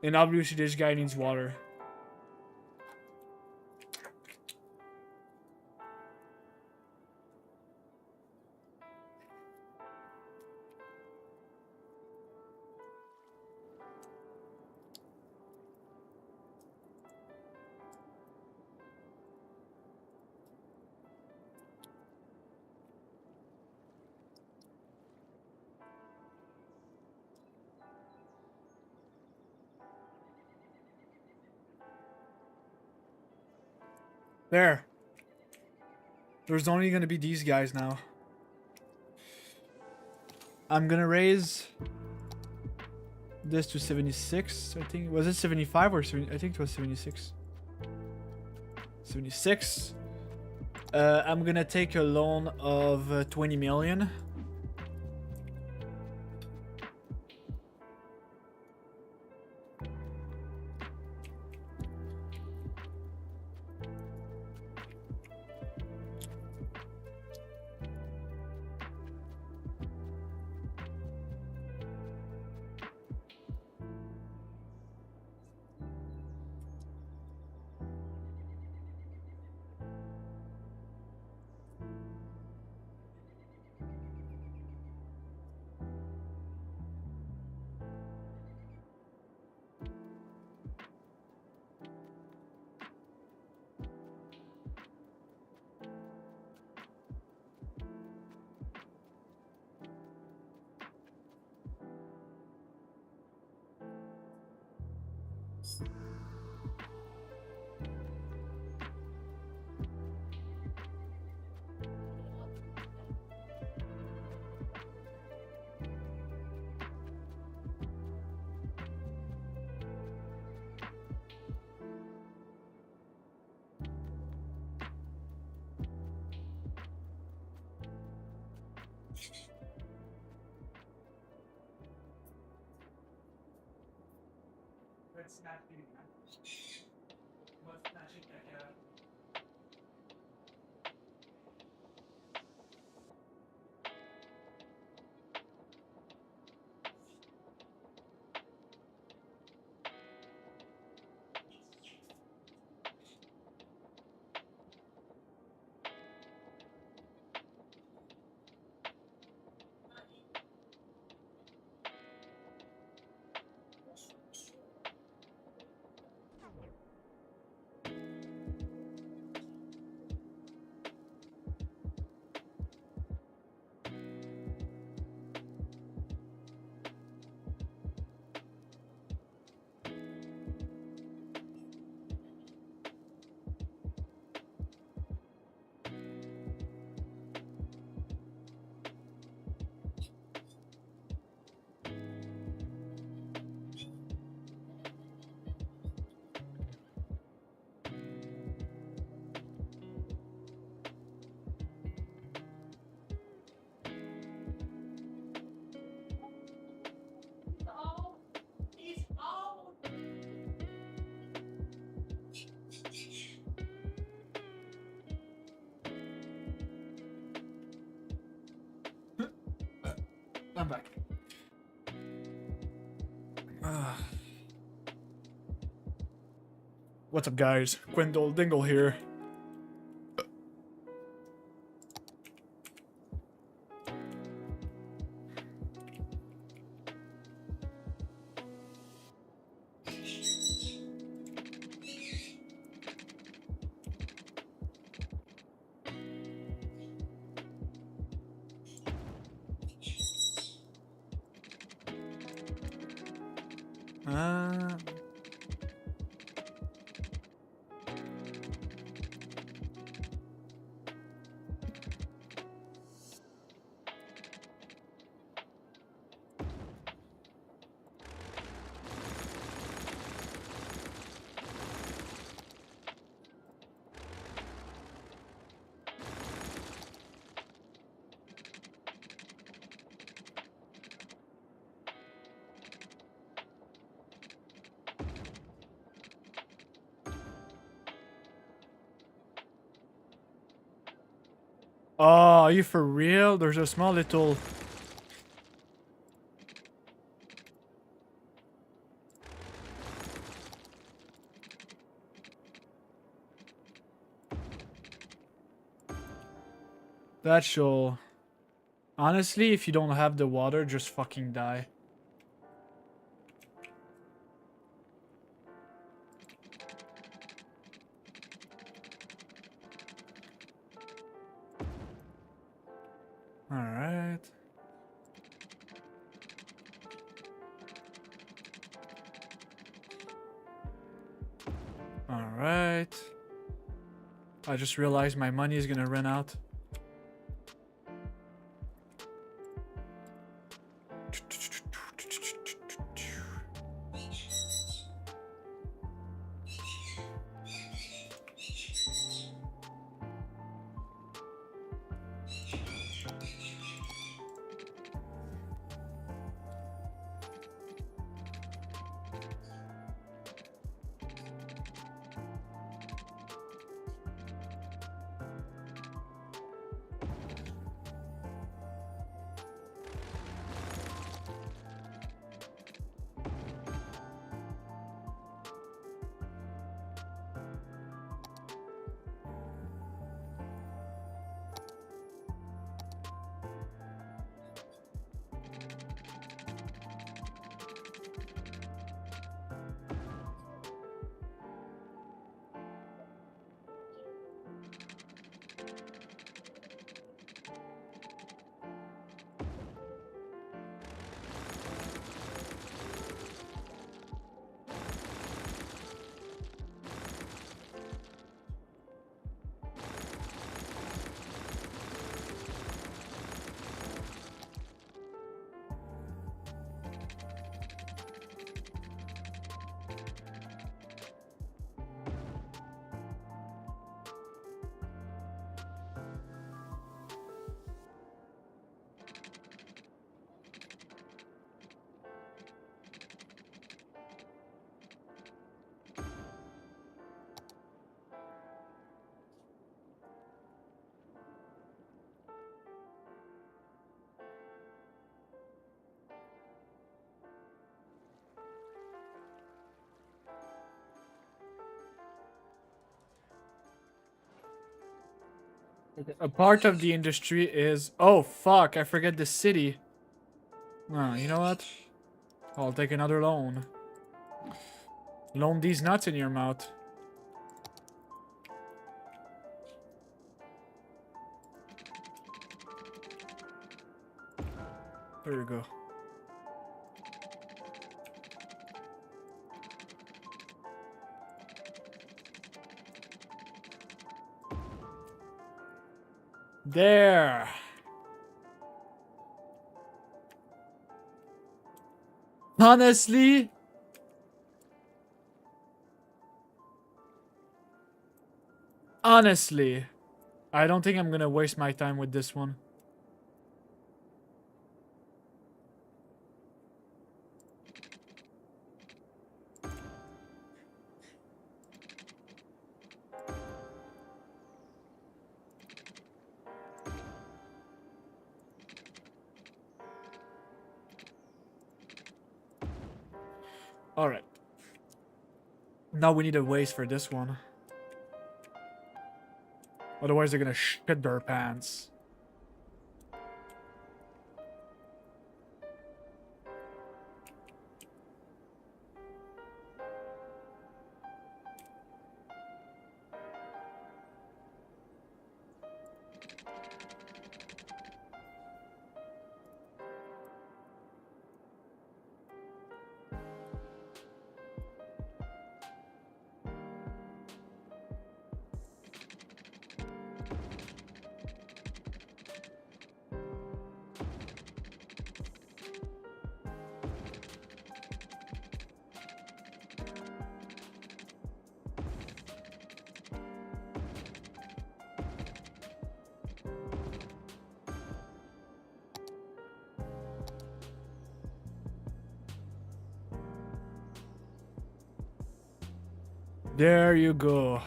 And obviously this guy needs water. There. There's only gonna be these guys now. I'm gonna raise this to 76, I think. Was it 75 or 70? I think it was 76. 76. I'm gonna take a loan of 20 million. I'm back. What's up, guys? Quindle Dingle here. Oh, are you for real? There's a small little... That show. Honestly, if you don't have the water, just fucking die. Alright. Alright. I just realized my money is gonna run out. A part of the industry is... Oh, fuck. I forget the city. You know what? I'll take another loan. Loan these nuts in your mouth. There you go. There. Honestly, I don't think I'm gonna waste my time with this one. Alright. Now we need a waste for this one. Otherwise they're gonna shit their pants. There you go.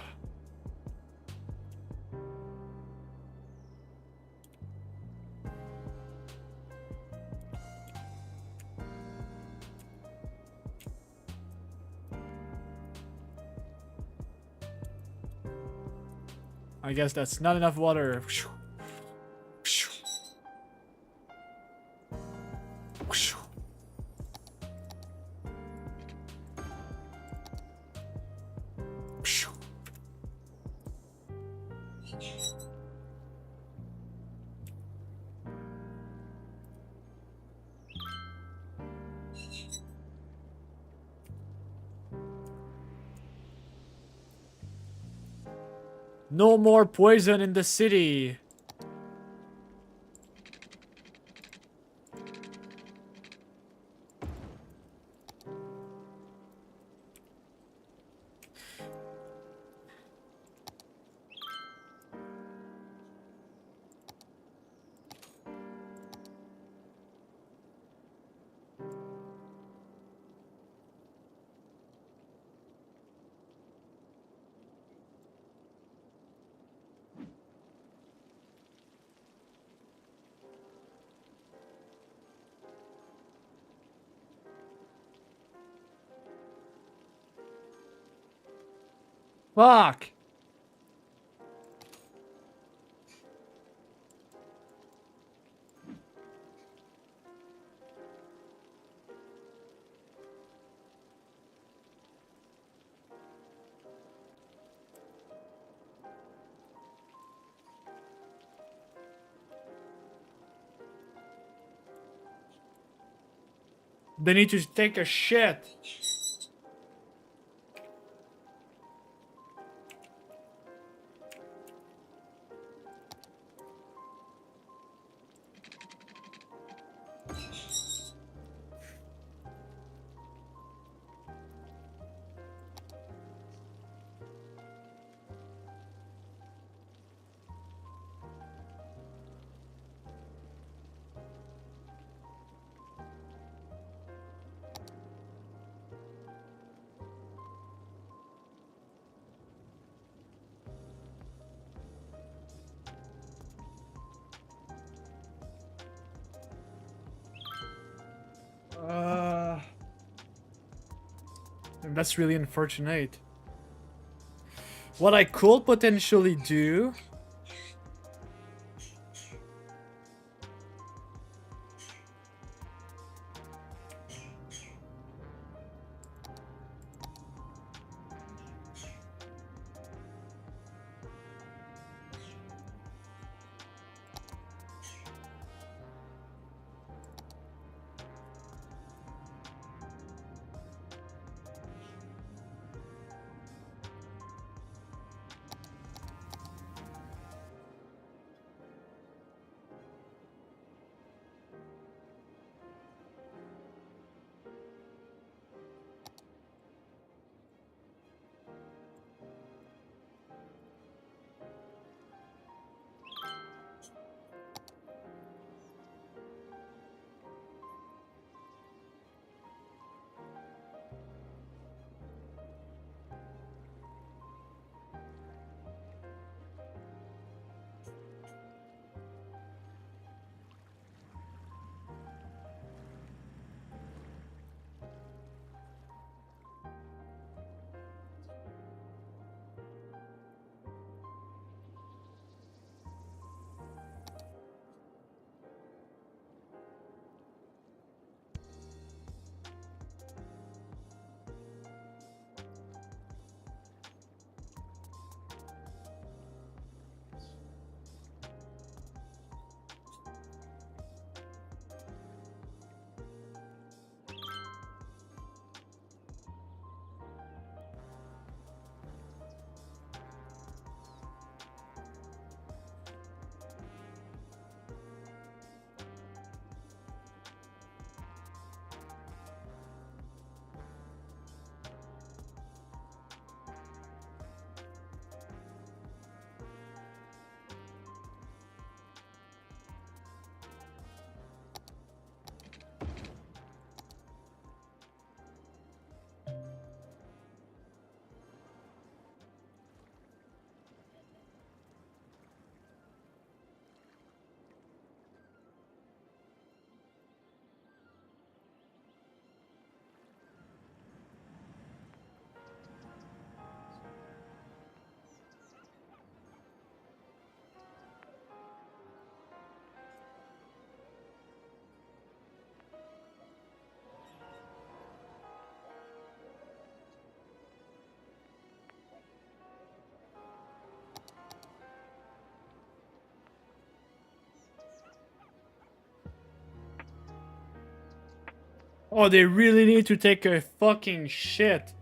I guess that's not enough water. No more poison in the city. Fuck. They need to take a shit. That's really unfortunate. What I could potentially do... Oh, they really need to take a fucking shit.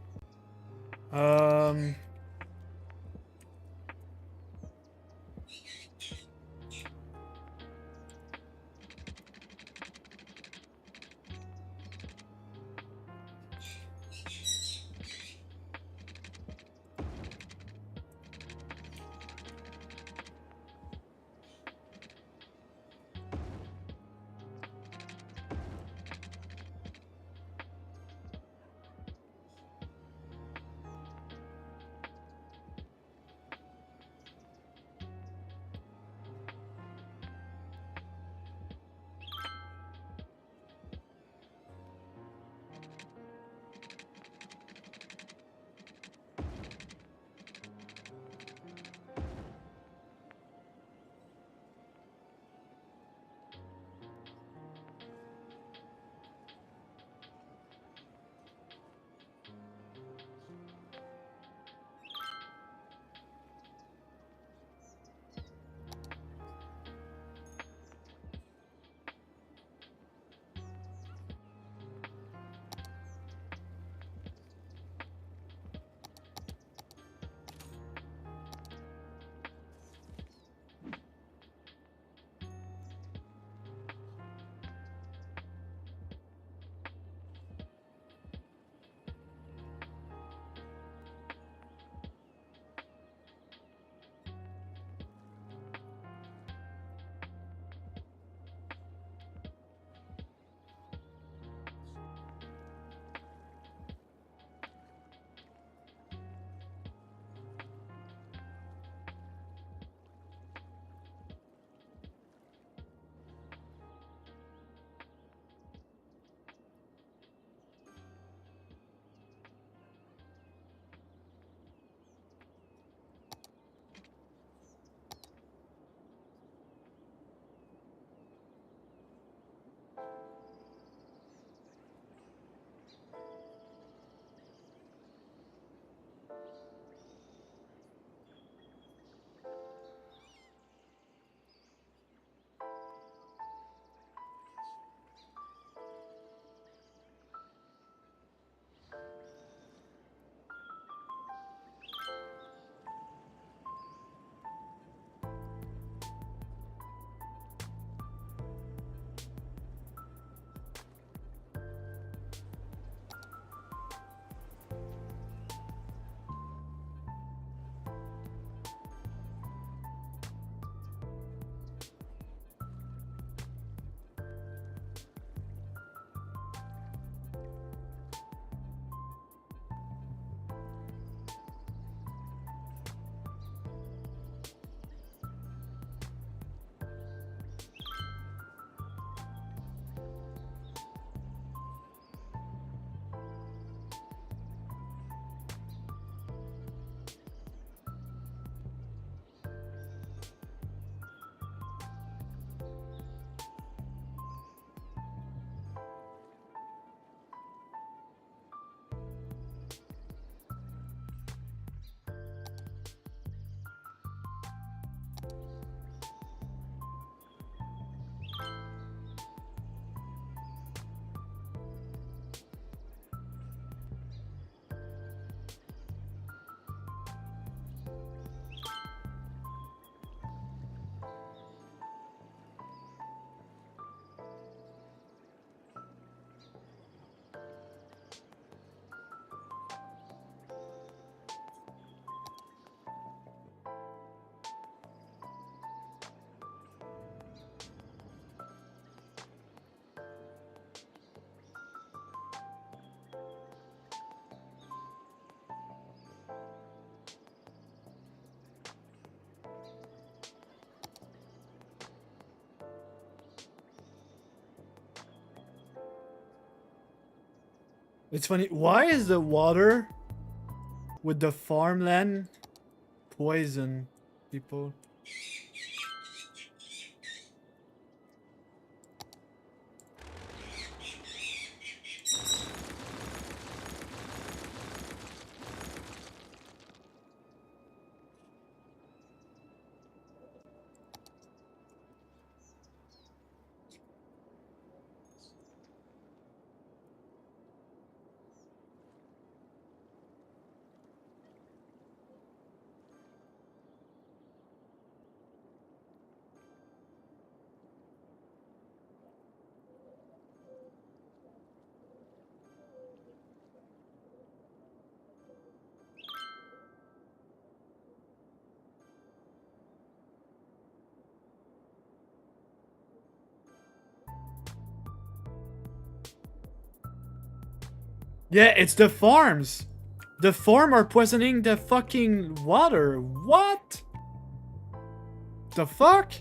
It's funny. Why is the water with the farmland poison people? Yeah, it's the farms. The farm are poisoning the fucking water. What? The fuck?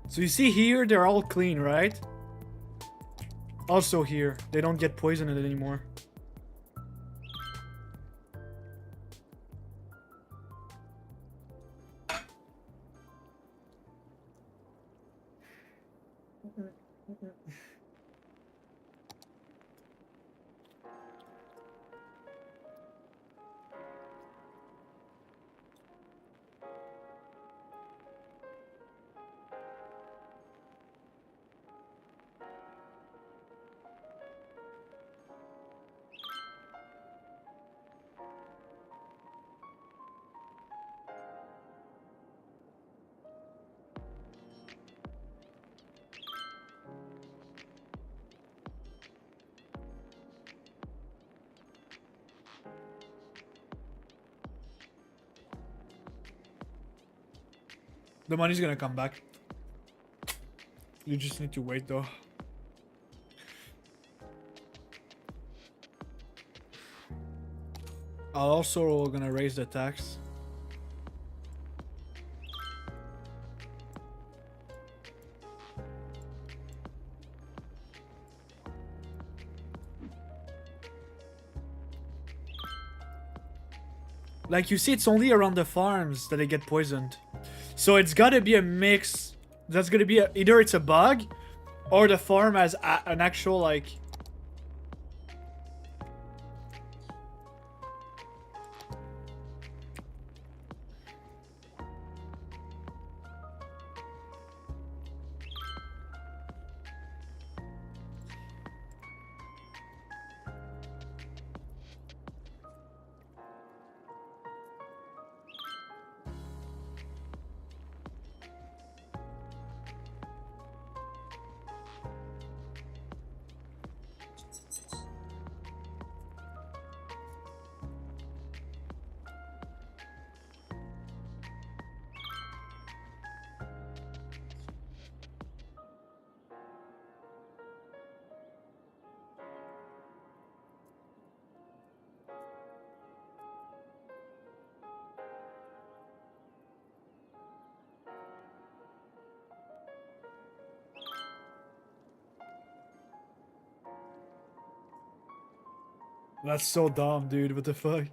So you see here, they're all clean, right? Also here, they don't get poisoned anymore. The money's gonna come back. You just need to wait though. I'll also gonna raise the tax. Like you see, it's only around the farms that they get poisoned. So it's gotta be a mix. That's gonna be either it's a bug, or the farm has an actual like. That's so dumb, dude. What the fuck?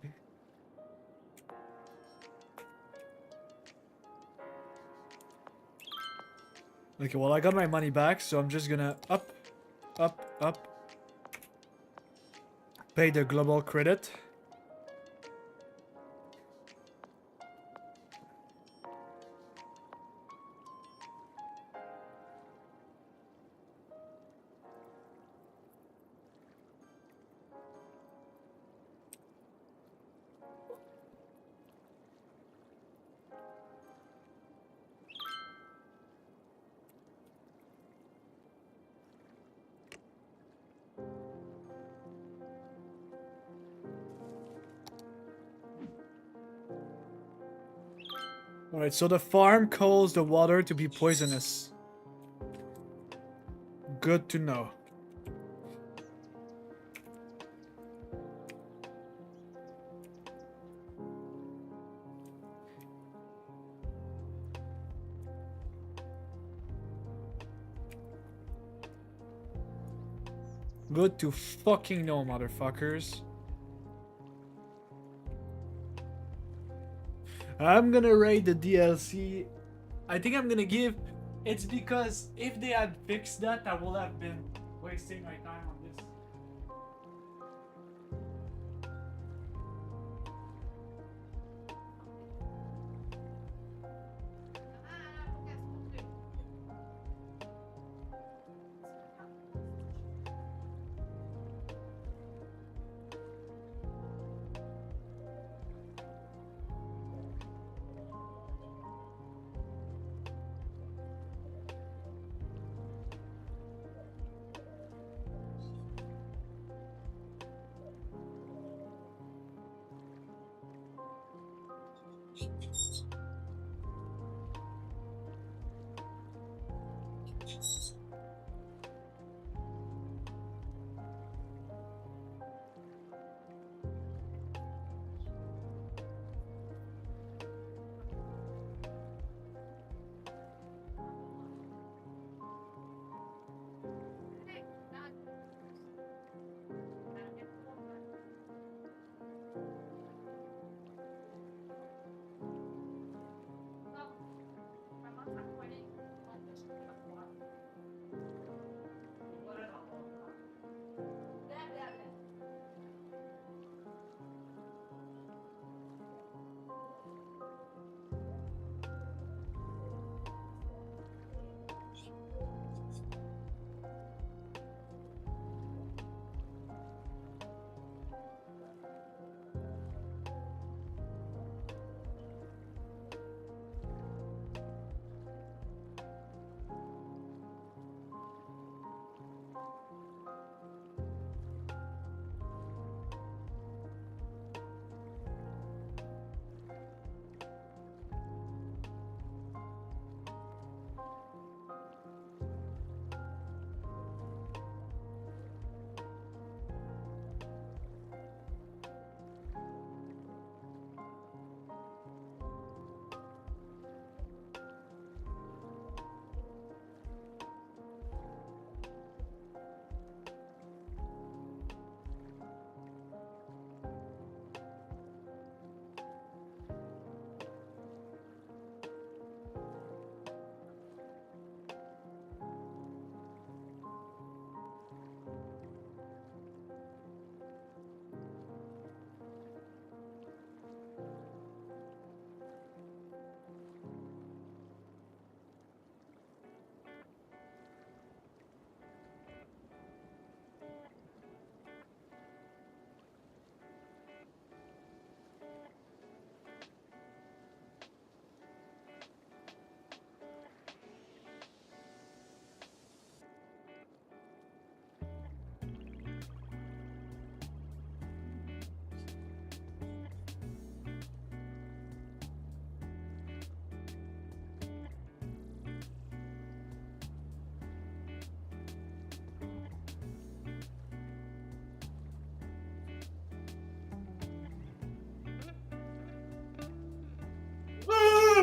Okay, well, I got my money back, so I'm just gonna up. Pay the global credit. Alright, so the farm calls the water to be poisonous. Good to know. Good to fucking know, motherfuckers. I'm gonna rate the DLC. I think I'm gonna give. It's because if they had fixed that, I would have been wasting my time on this.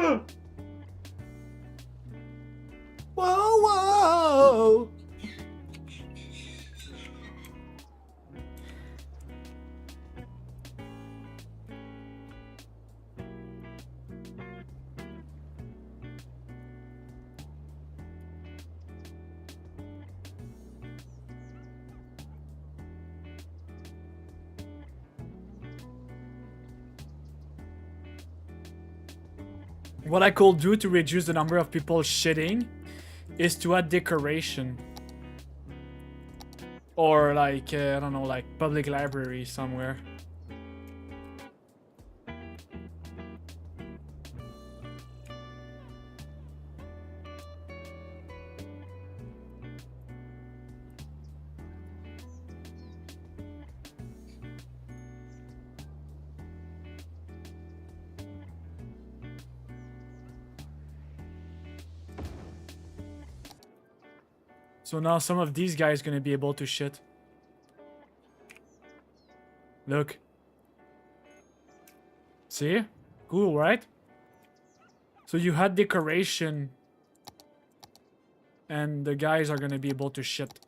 Whoa, whoa! What I could do to reduce the number of people shitting is to add decoration. Or like, I don't know, like public library somewhere. So now some of these guys gonna be able to shit. Look. See? Cool, right? So you had decoration. And the guys are gonna be able to shit.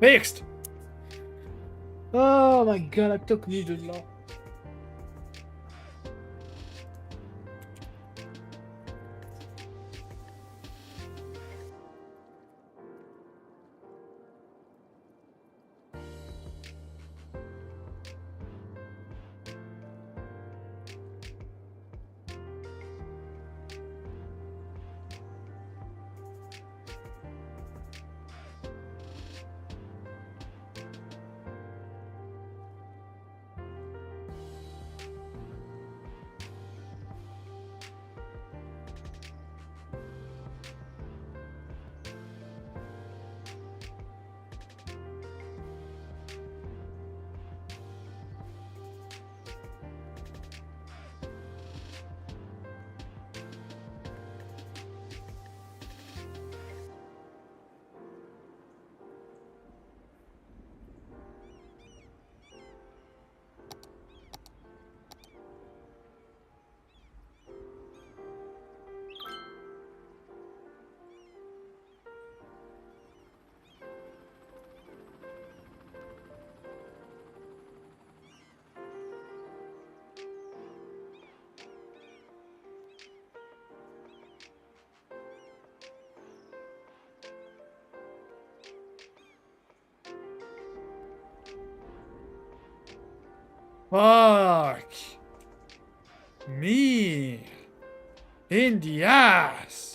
Fixed! Oh my god, it took me too long. Fuck me in the ass.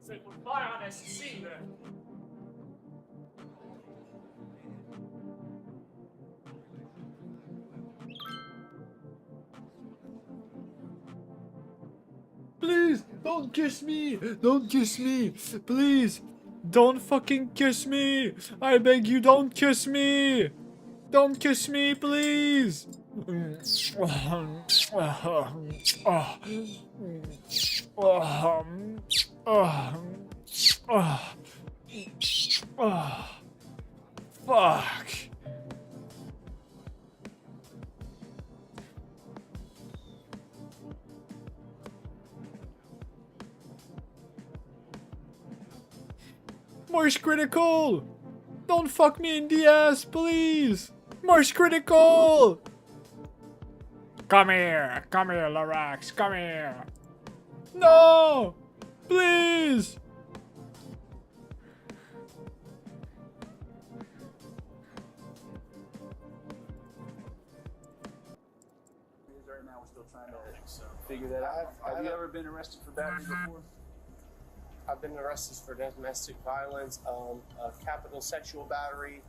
Say goodbye on SC then. Please, don't kiss me! Don't kiss me! Please! Don't fucking kiss me! I beg you, don't kiss me! Don't kiss me, please! Fuck! Marsh critical! Don't fuck me in the ass, please! Marsh critical! Come here, Lorax, come here! No! Please! Right now, we're still trying to figure that out. Have you ever been arrested for battery before? I've been arrested for domestic violence, capital sexual battery.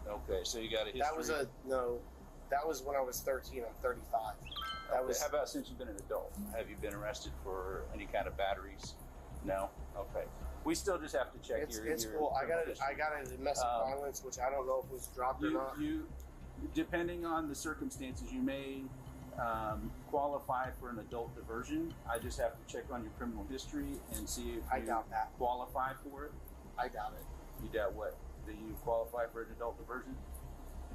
Okay, so you got a history. That was that was when I was 13. I'm 35. That was. How about since you've been an adult? Have you been arrested for any kind of batteries? No. Okay. We still just have to check your. It's cool. I got a domestic violence, which I don't know if it was dropped or not. Depending on the circumstances, you may qualify for an adult diversion. I just have to check on your criminal history and see if you qualify for it. I doubt it. You doubt what? That you qualify for an adult diversion?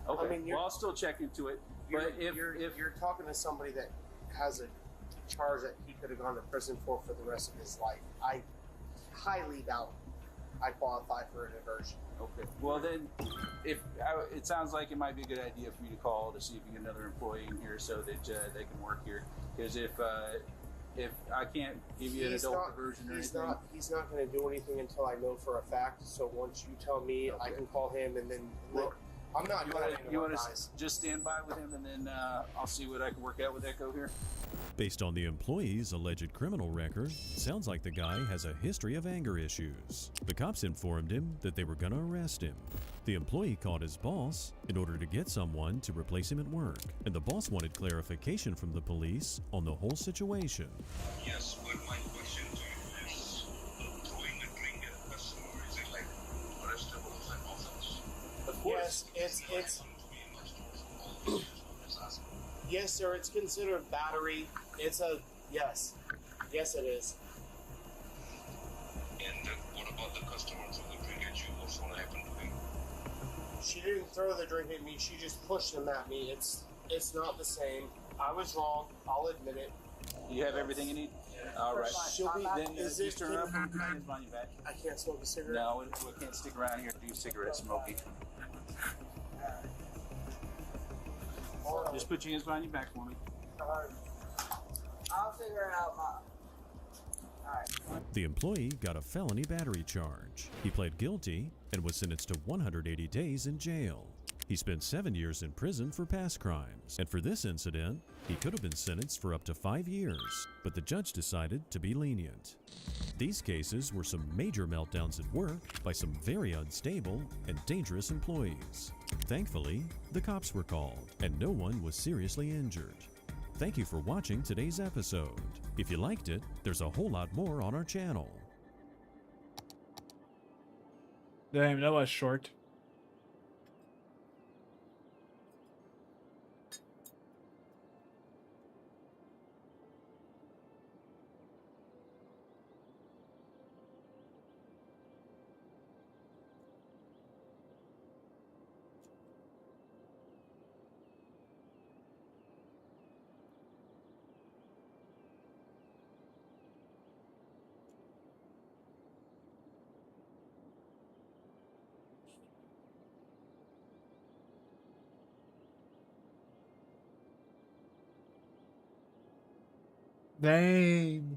Okay. I mean, well, I'll still check into it. But if you're talking to somebody that has a charge that he could have gone to prison for the rest of his life, I highly doubt I qualify for a diversion. Okay. Well, then, it sounds like it might be a good idea for you to call to see if you get another employee in here so that they can work here. Because if I can't give you an adult diversion or anything, he's not going to do anything until I know for a fact. So once you tell me, I can call him and then. I'm not. You want to just stand by with him and then I'll see what I can work out with Echo here. Based on the employee's alleged criminal record, sounds like the guy has a history of anger issues. The cops informed him that they were going to arrest him. The employee called his boss in order to get someone to replace him at work, and the boss wanted clarification from the police on the whole situation. Yes, but my question to you is, throwing a drink at a customer, is it like arrestable as an offense? Of course. Yes, it's yes, sir. It's considered battery. It's a yes. Yes, it is. And what about the customer throwing the drink at you? What's going to happen to him? She didn't throw the drink at me. She just pushed them at me. It's not the same. I was wrong. I'll admit it. You have everything you need? All right. She'll be. Then just turn up and put your hands behind your back. I can't smoke a cigarette. No, we can't stick around here to do cigarette smoking. Just put your hands behind your back for me. I'll figure it out, Mom. Alright. The employee got a felony battery charge. He pled guilty and was sentenced to 180 days in jail. He spent 7 years in prison for past crimes, and for this incident, he could have been sentenced for up to 5 years, but the judge decided to be lenient. These cases were some major meltdowns at work by some very unstable and dangerous employees. Thankfully, the cops were called, and no one was seriously injured. Thank you for watching today's episode. If you liked it, there's a whole lot more on our channel. Damn, that was short. Dang.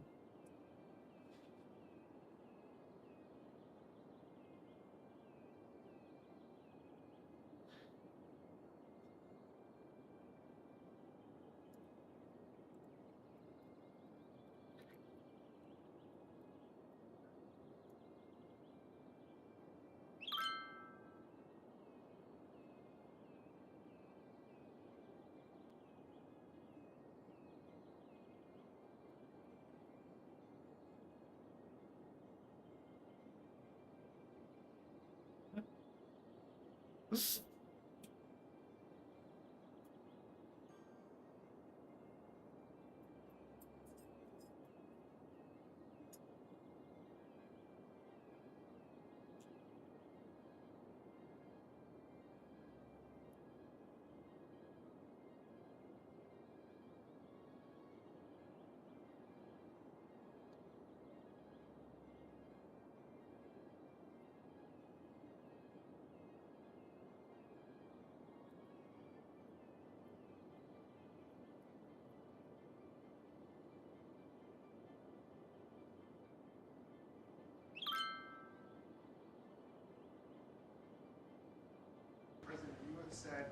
President, you have said that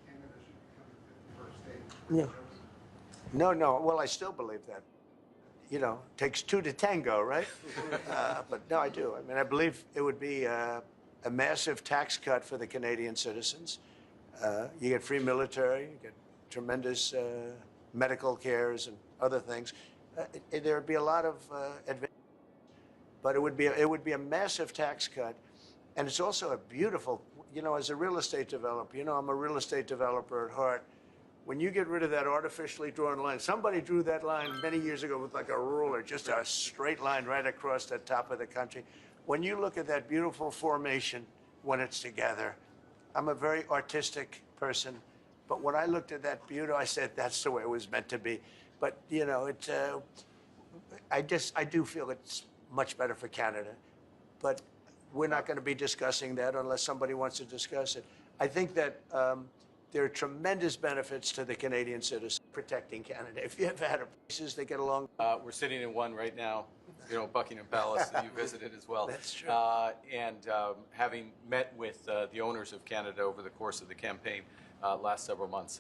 Canada should become the 51st state. No. No. Well, I still believe that. You know, takes two to tango, right? But no, I do. I mean, I believe it would be a massive tax cut for the Canadian citizens. You get free military, you get tremendous medical cares and other things. There would be a lot of advantages, but it would be a massive tax cut, and it's also a beautiful. You know, as a real estate developer, you know, I'm a real estate developer at heart. When you get rid of that artificially drawn line, somebody drew that line many years ago with like a ruler, just a straight line right across the top of the country. When you look at that beautiful formation when it's together, I'm a very artistic person, but when I looked at that beauty, I said, that's the way it was meant to be. But, you know, I do feel it's much better for Canada, but we're not going to be discussing that unless somebody wants to discuss it. I think that there are tremendous benefits to the Canadian citizen protecting Canada. If you have had places that get along. We're sitting in one right now, you know, Buckingham Palace that you visited as well. That's true. Having met with the owners of Canada over the course of the campaign last several months,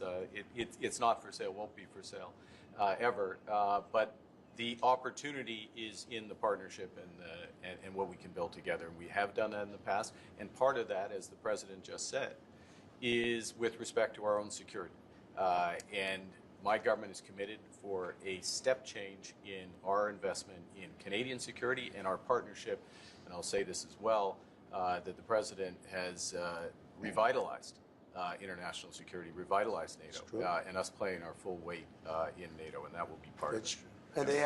it's not for sale, won't be for sale ever. But the opportunity is in the partnership and what we can build together. And we have done that in the past. And part of that, as the president just said, is with respect to our own security. And my government is committed for a step change in our investment in Canadian security and our partnership, and I'll say this as well, that the president has revitalized international security, revitalized NATO, and us playing our full weight in NATO, and that will be part of it. And they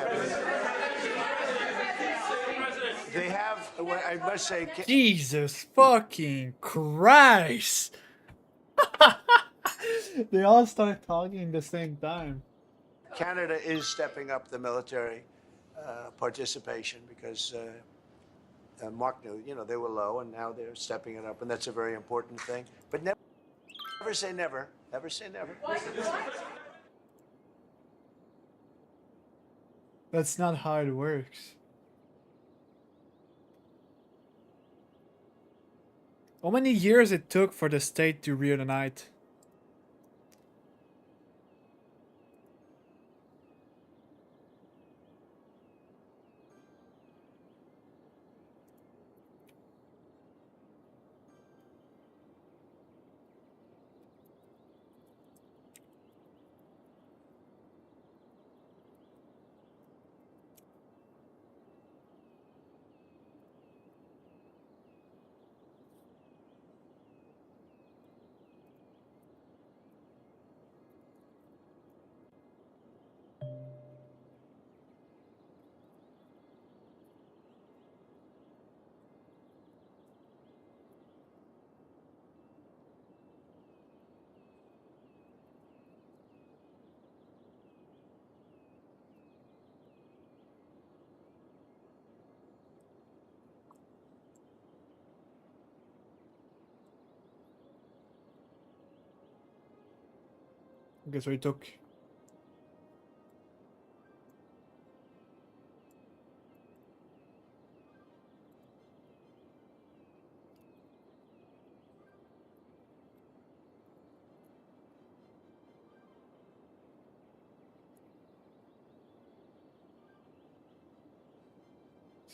have, I must say. Jesus fucking Christ! They all start talking at the same time. Canada is stepping up the military participation because Mark knew, you know, they were low and now they're stepping it up, and that's a very important thing. But never say never. Never say never. That's not how it works. How many years it took for the state to reunite? Okay, so it took.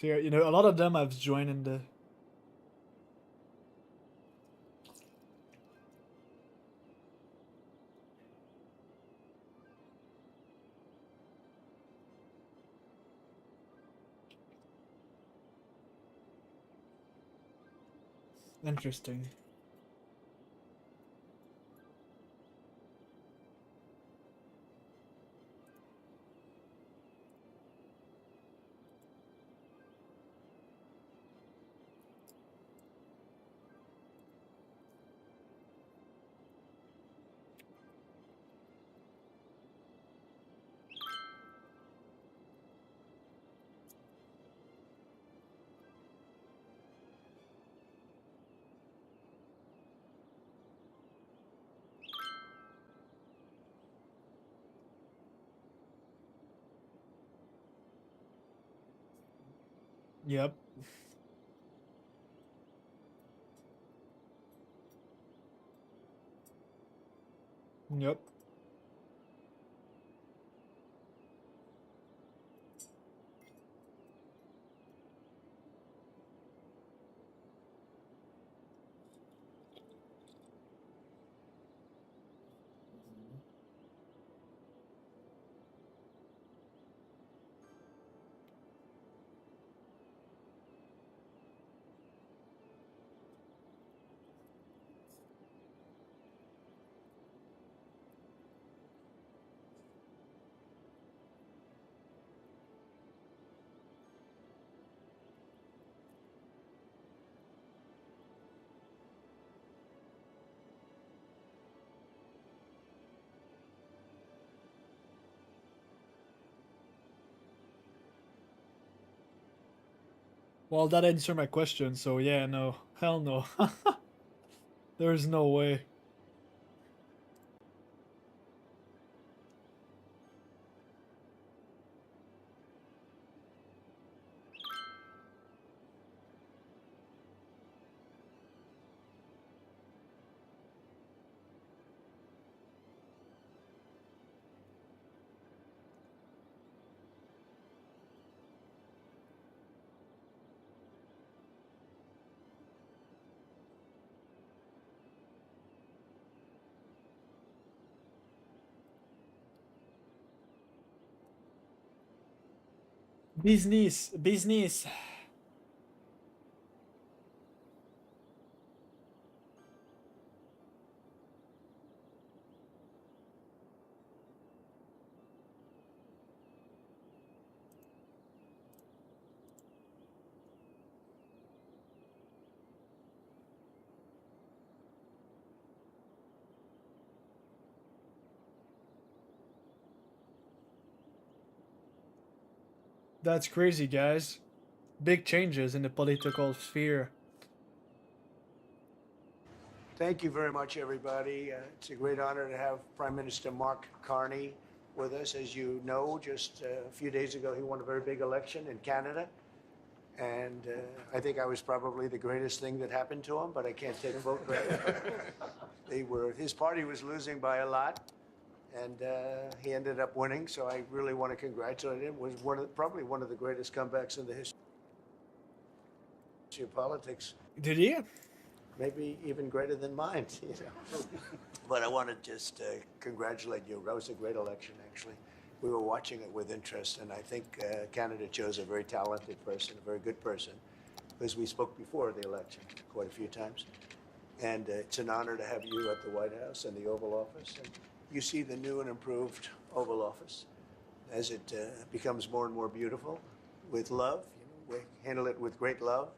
So, you know, a lot of them have joined in the. Interesting. Yep. Yep. Well, that answered my question, so yeah, no. Hell no. There's no way. Business, business. That's crazy, guys. Big changes in the political sphere. Thank you very much, everybody. It's a great honor to have Prime Minister Mark Carney with us. As you know, just a few days ago, he won a very big election in Canada. And I think I was probably the greatest thing that happened to him, but I can't take vote credit. His party was losing by a lot, and he ended up winning. So I really want to congratulate him. It was probably one of the greatest comebacks in the history of politics. Did he? Maybe even greater than mine, you know. But I want to just congratulate you. That was a great election, actually. We were watching it with interest, and I think Canada chose a very talented person, a very good person, because we spoke before the election quite a few times. And it's an honor to have you at the White House and the Oval Office. And you see the new and improved Oval Office as it becomes more and more beautiful with love. You know, we handle it with great love.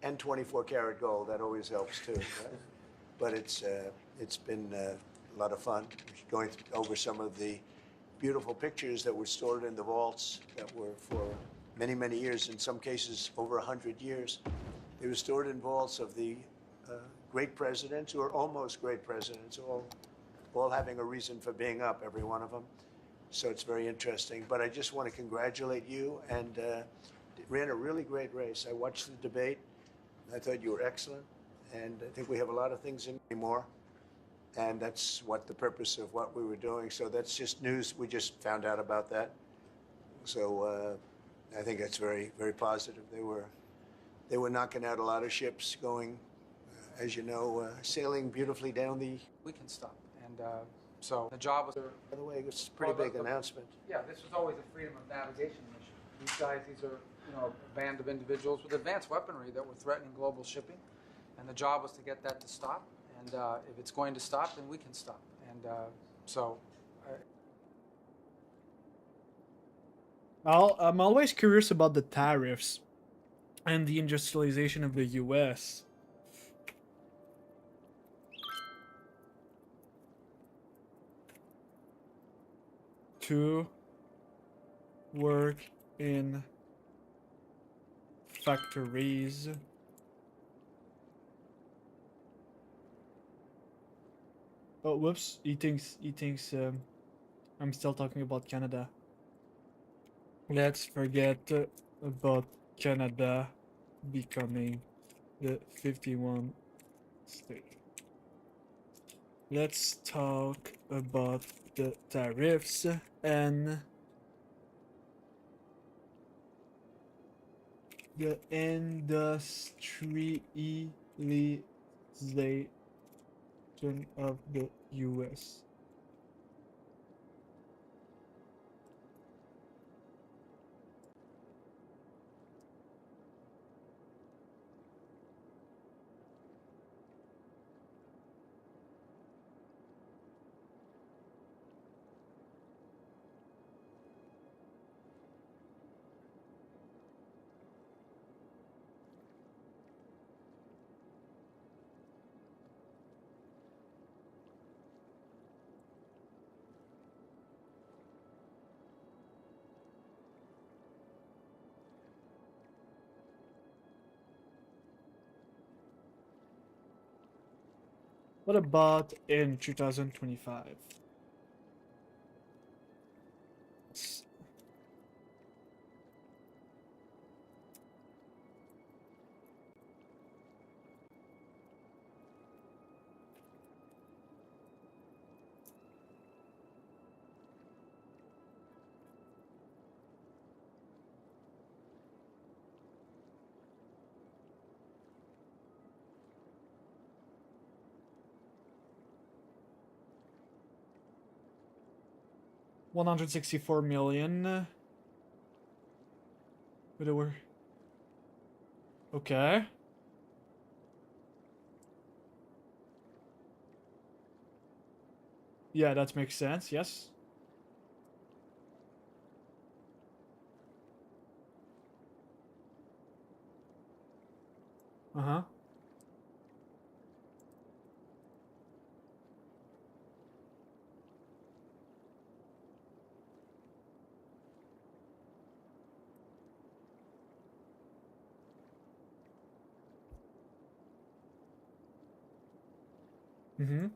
And 24-karat gold, that always helps too. Right? But it's been a lot of fun going over some of the beautiful pictures that were stored in the vaults that were for many, many years, in some cases over 100 years. They were stored in vaults of the great presidents, or almost great presidents, all having a reason for being up, every one of them. So it's very interesting. But I just want to congratulate you, and ran a really great race. I watched the debate. I thought you were excellent, and I think we have a lot of things in anymore, and that's what the purpose of what we were doing. So that's just news. We just found out about that. So I think that's very, very positive. They were knocking out a lot of ships going, as you know, sailing beautifully down the. We can stop, and so the job was. By the way, it's a pretty big announcement. Yeah, this was always a freedom of navigation mission. These guys, these are a band of individuals with advanced weaponry that were threatening global shipping, and the job was to get that to stop. And if it's going to stop, then we can stop. And so. I'm always curious about the tariffs and the industrialization of the U.S. To work in factories. Oh, whoops! He thinks I'm still talking about Canada. Let's forget about Canada becoming the 51 state. Let's talk about the tariffs and the industrialization of the US. What about in 2025? $164 million. Whatever. Okay. Yeah, that makes sense. Yes. Uh-huh. Mm-hmm.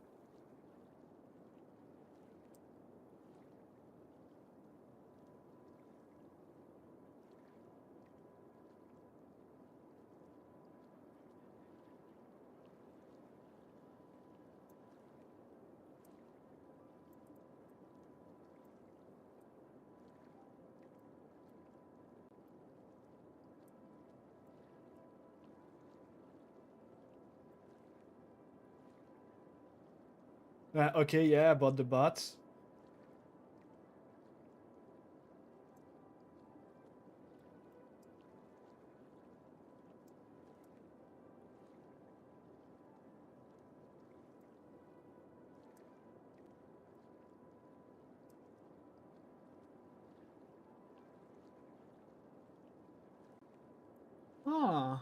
Okay, yeah, about the bots. Ah.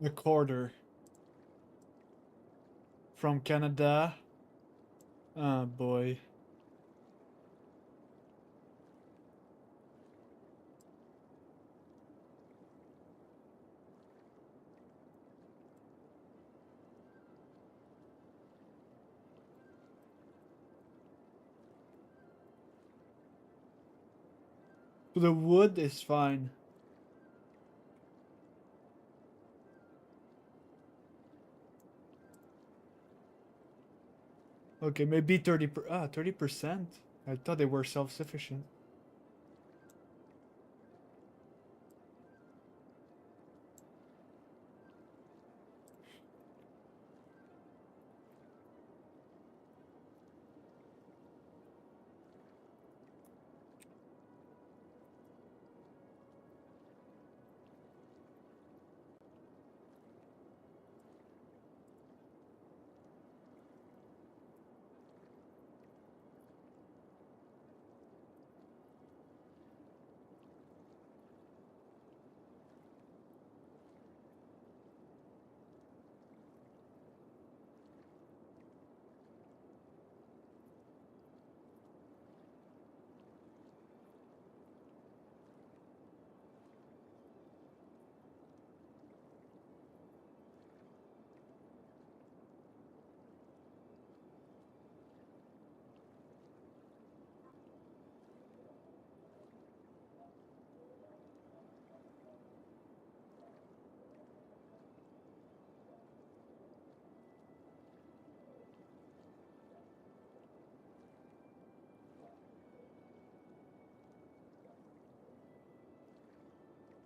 A quarter. From Canada. Oh boy. The wood is fine. Okay, maybe 30%. I thought they were self-sufficient.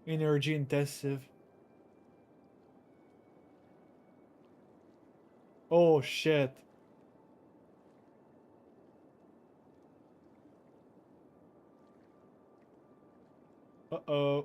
Energy intensive. Oh shit. Uh-oh.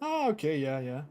Oh, okay, yeah, yeah.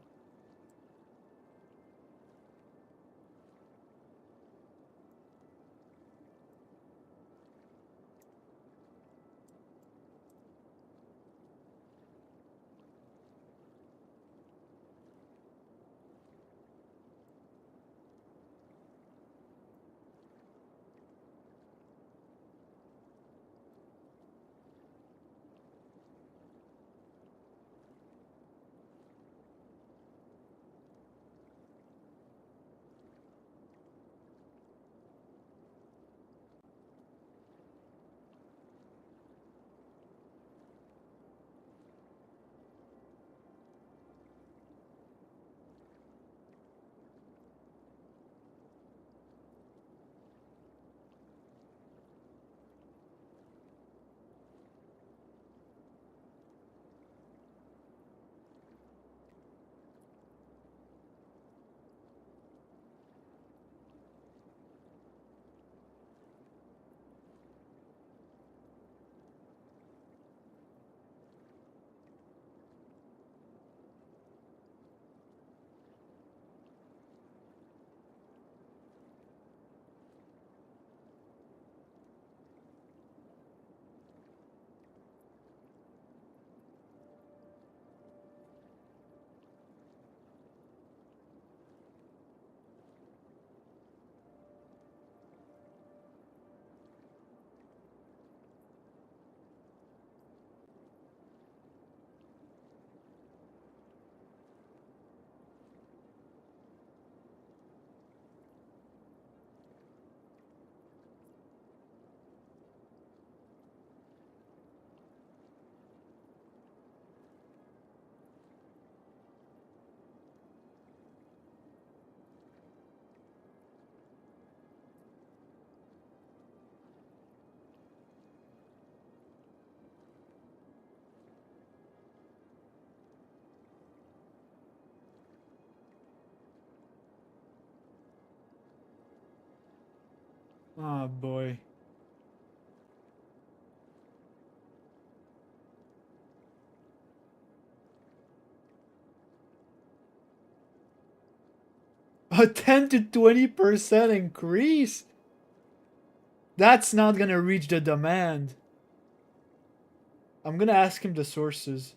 Oh boy. A 10 to 20% increase? That's not gonna reach the demand. I'm gonna ask him the sources.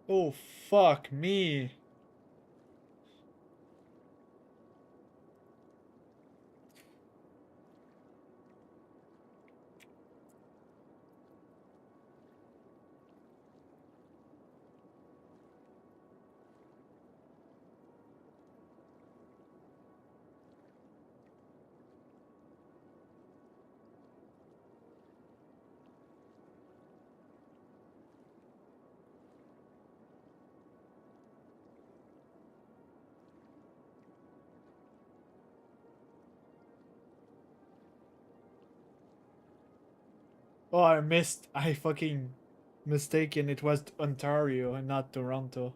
Oh, fuck me. Oh, I missed. I fucking mistaken. It was Ontario and not Toronto.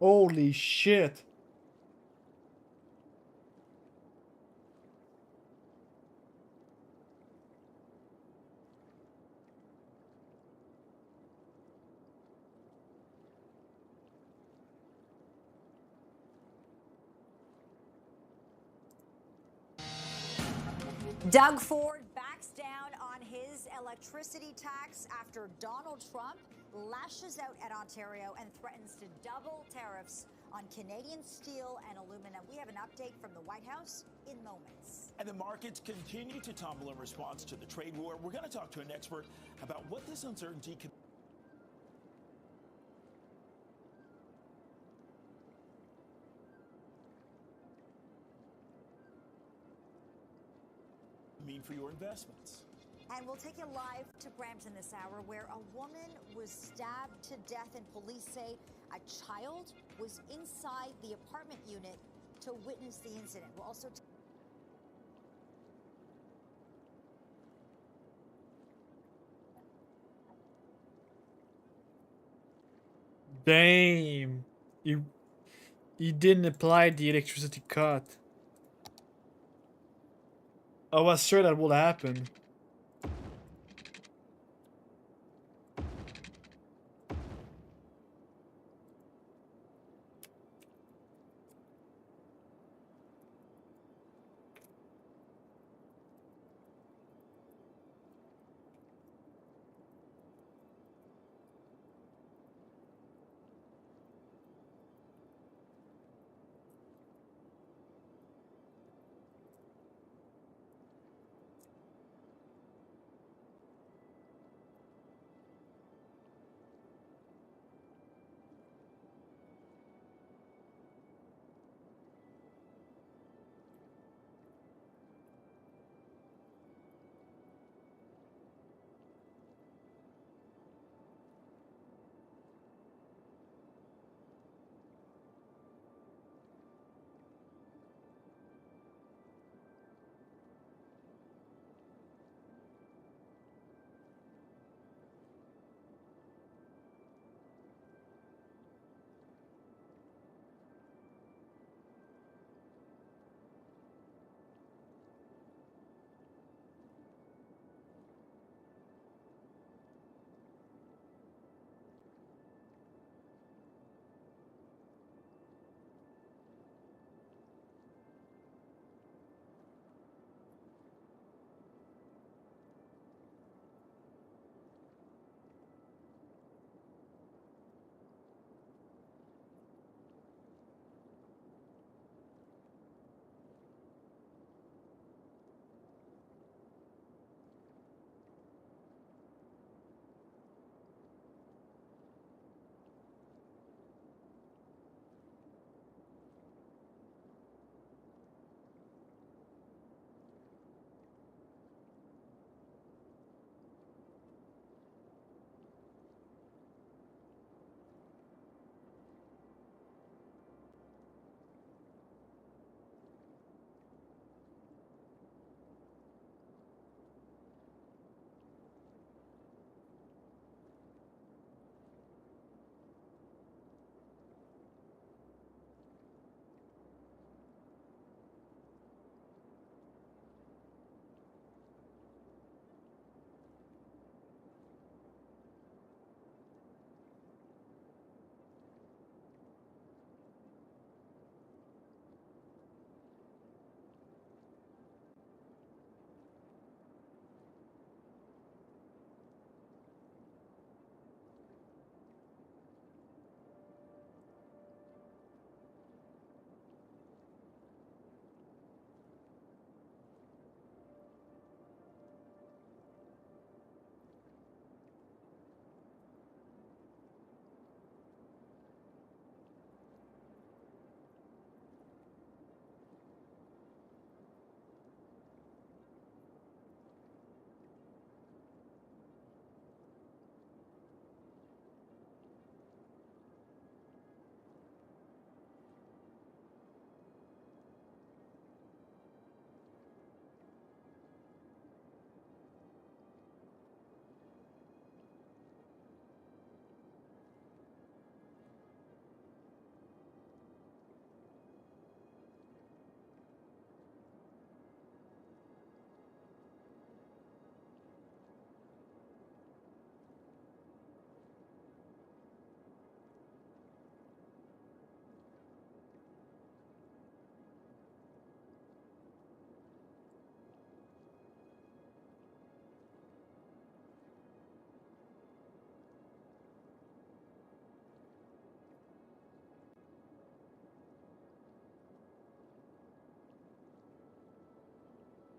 Holy shit. Doug Ford backs down on his electricity tax after Donald Trump lashes out at Ontario and threatens to double tariffs on Canadian steel and aluminum. We have an update from the White House in moments. And the markets continue to tumble in response to the trade war. We're going to talk to an expert about what this uncertainty could mean for your investments. And we'll take you live to Brampton this hour, where a woman was stabbed to death, and police say a child was inside the apartment unit to witness the incident. We'll also Damn. You didn't apply the electricity cut. I was sure that would happen.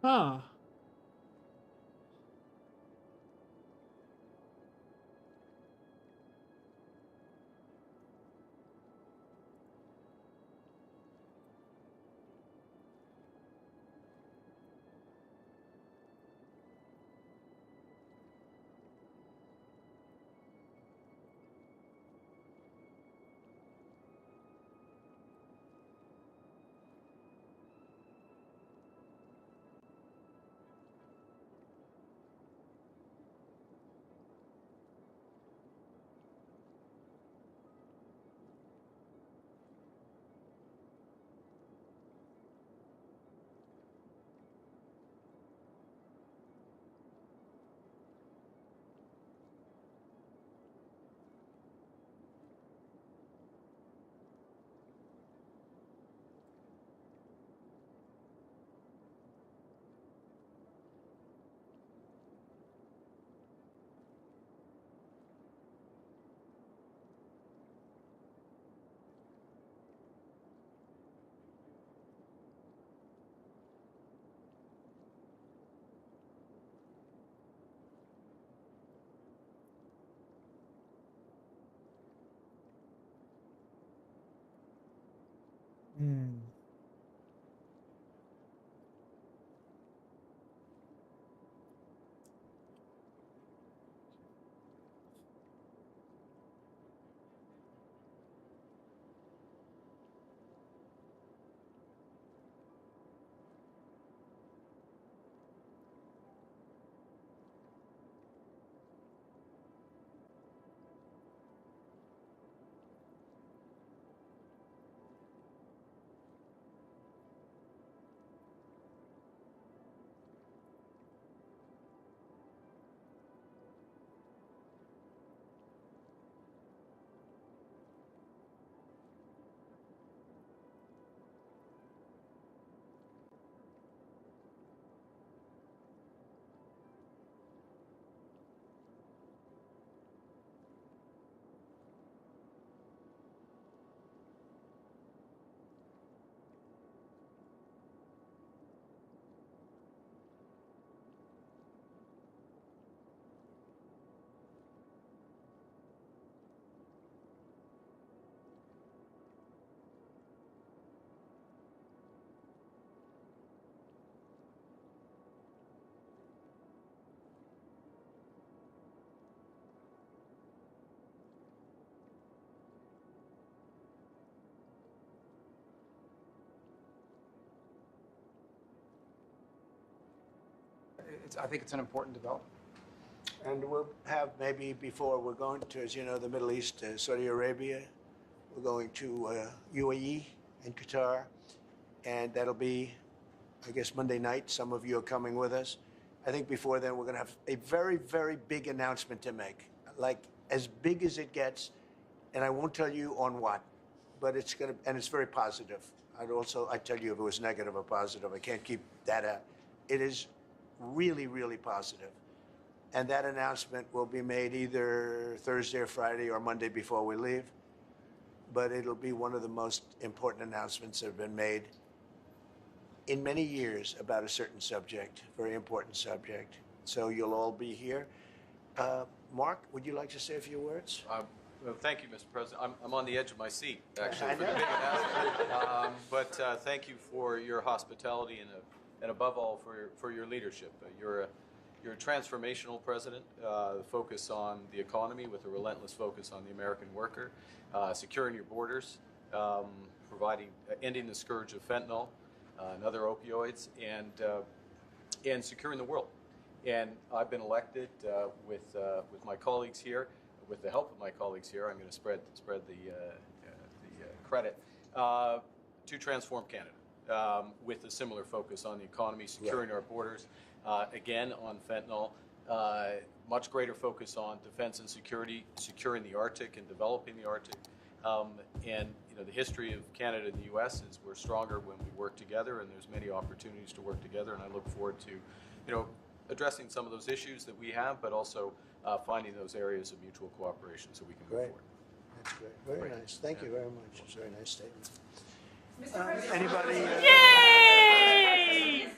Huh. Hmm. I think it's an important development. And we'll have maybe before we're going to, as you know, the Middle East, Saudi Arabia. We're going to UAE and Qatar. And that'll be, I guess, Monday night. Some of you are coming with us. I think before then, we're going to have a very, very big announcement to make, like as big as it gets. And I won't tell you on what, but it's going to, and it's very positive. I'd tell you if it was negative or positive. I can't keep that out. It is really, really positive. And that announcement will be made either Thursday or Friday or Monday before we leave. But it'll be one of the most important announcements that have been made in many years about a certain subject, very important subject. So you'll all be here. Mark, would you like to say a few words? Well, thank you, Mr. President. I'm on the edge of my seat, actually, for the big announcement. But thank you for your hospitality and above all, for your leadership. You're a transformational president, focus on the economy with a relentless focus on the American worker, securing your borders, ending the scourge of fentanyl and other opioids, and securing the world. And I've been elected with my colleagues here, with the help of my colleagues here. I'm going to spread the credit to transform Canada with a similar focus on the economy, securing our borders, again on fentanyl, much greater focus on defense and security, securing the Arctic and developing the Arctic. And the history of Canada and the U.S. is we're stronger when we work together, and there's many opportunities to work together. And I look forward to, addressing some of those issues that we have, but also finding those areas of mutual cooperation so we can move forward. That's great. Very nice. Thank you very much. It's a very nice statement. Mr. President. Anybody? Yay!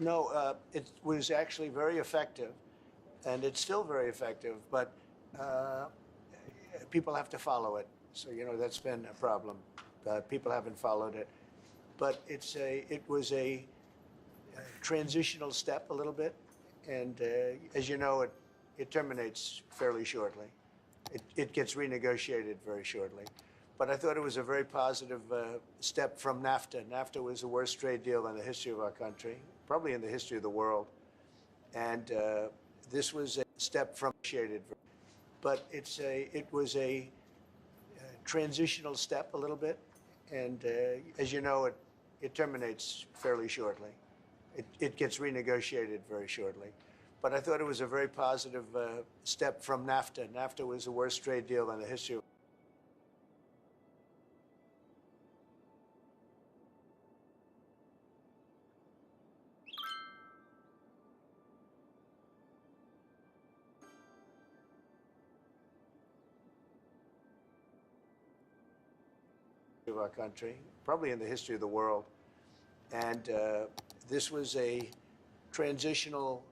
No, it was actually very effective, and it's still very effective, but people have to follow it. So, that's been a problem. People haven't followed it. But it was a transitional step a little bit, and as you know, it terminates fairly shortly. It gets renegotiated very shortly. But I thought it was a very positive step from NAFTA. NAFTA was the worst trade deal in the history of our country, probably in the history of the world. And this was a step from negotiated. But it was a transitional step a little bit, and as you know, it terminates fairly shortly. It gets renegotiated very shortly. But I thought it was a very positive step from NAFTA. NAFTA was the worst trade deal in the history of our country, probably in the history of the world. And this was a transitional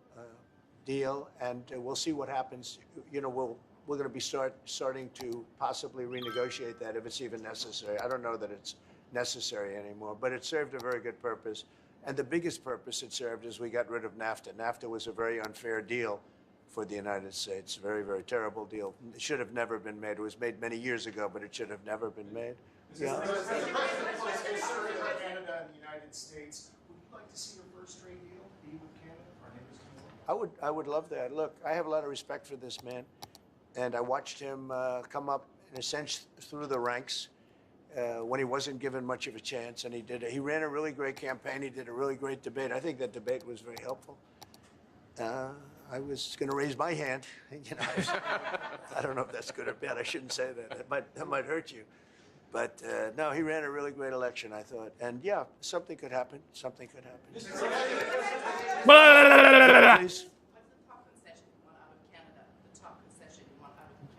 deal, and we'll see what happens. We're going to be starting to possibly renegotiate that if it's even necessary. I don't know that it's necessary anymore, but it served a very good purpose. And the biggest purpose it served is we got rid of NAFTA. NAFTA was a very unfair deal for the United States. Very, very terrible deal. It should have never been made. It was made many years ago, but it should have never been made. Yeah. Canada and the United States. Would you like to see your first trade deal be with Canada? Our neighbors Canada? I would love that. Look, I have a lot of respect for this man, and I watched him come up in a sense through the ranks when he wasn't given much of a chance, and he ran a really great campaign. He did a really great debate. I think that debate was very helpful. I was going to raise my hand. I don't know if that's good or bad. I shouldn't say that. That might hurt you. But no, he ran a really great election, I thought. And yeah, something could happen. Something could happen. Please.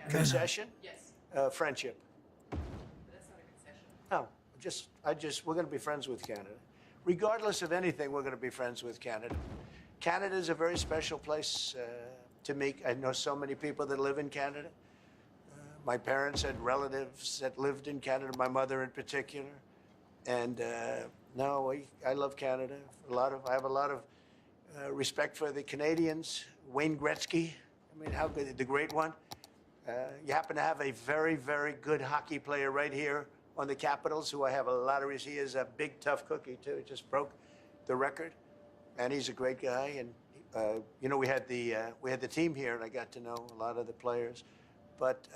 Concession? Yes. Friendship. That's not a concession. No, we're going to be friends with Canada. Regardless of anything, we're going to be friends with Canada. Canada is a very special place to me. I know so many people that live in Canada. My parents had relatives that lived in Canada, my mother in particular. And no, I love Canada. I have a lot of respect for the Canadians. Wayne Gretzky, I mean, how good, the great one. You happen to have a very, very good hockey player right here on the Capitals, who I have a lot of respect. He is a big, tough cookie, too. He just broke the record. And he's a great guy. And, we had the team here, and I got to know a lot of the players. But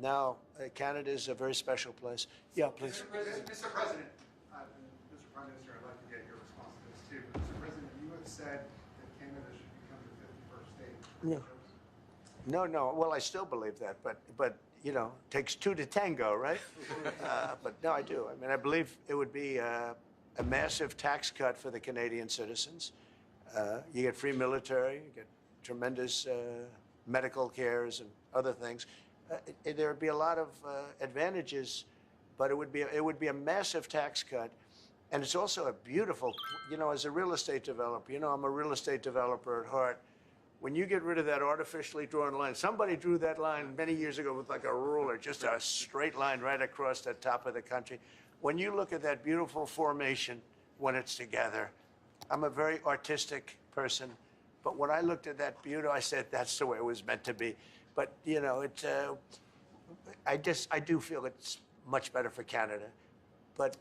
now, Canada is a very special place. Yeah, please. Mr. President, Mr. Prime Minister, I'd like to get your response to this too. But Mr. President, you have said that Canada should become the 51st state. No. Well, I still believe that, but takes two to tango, right? But no, I do. I mean, I believe it would be a massive tax cut for the Canadian citizens. You get free military, you get tremendous medical cares and other things. There would be a lot of advantages, but it would be a massive tax cut. And it's also a beautiful, as a real estate developer, I'm a real estate developer at heart. When you get rid of that artificially drawn line, somebody drew that line many years ago with like a ruler, just a straight line right across the top of the country. When you look at that beautiful formation when it's together, I'm a very artistic person, but when I looked at that beauty, I said, that's the way it was meant to be. But, I do feel it's much better for Canada. But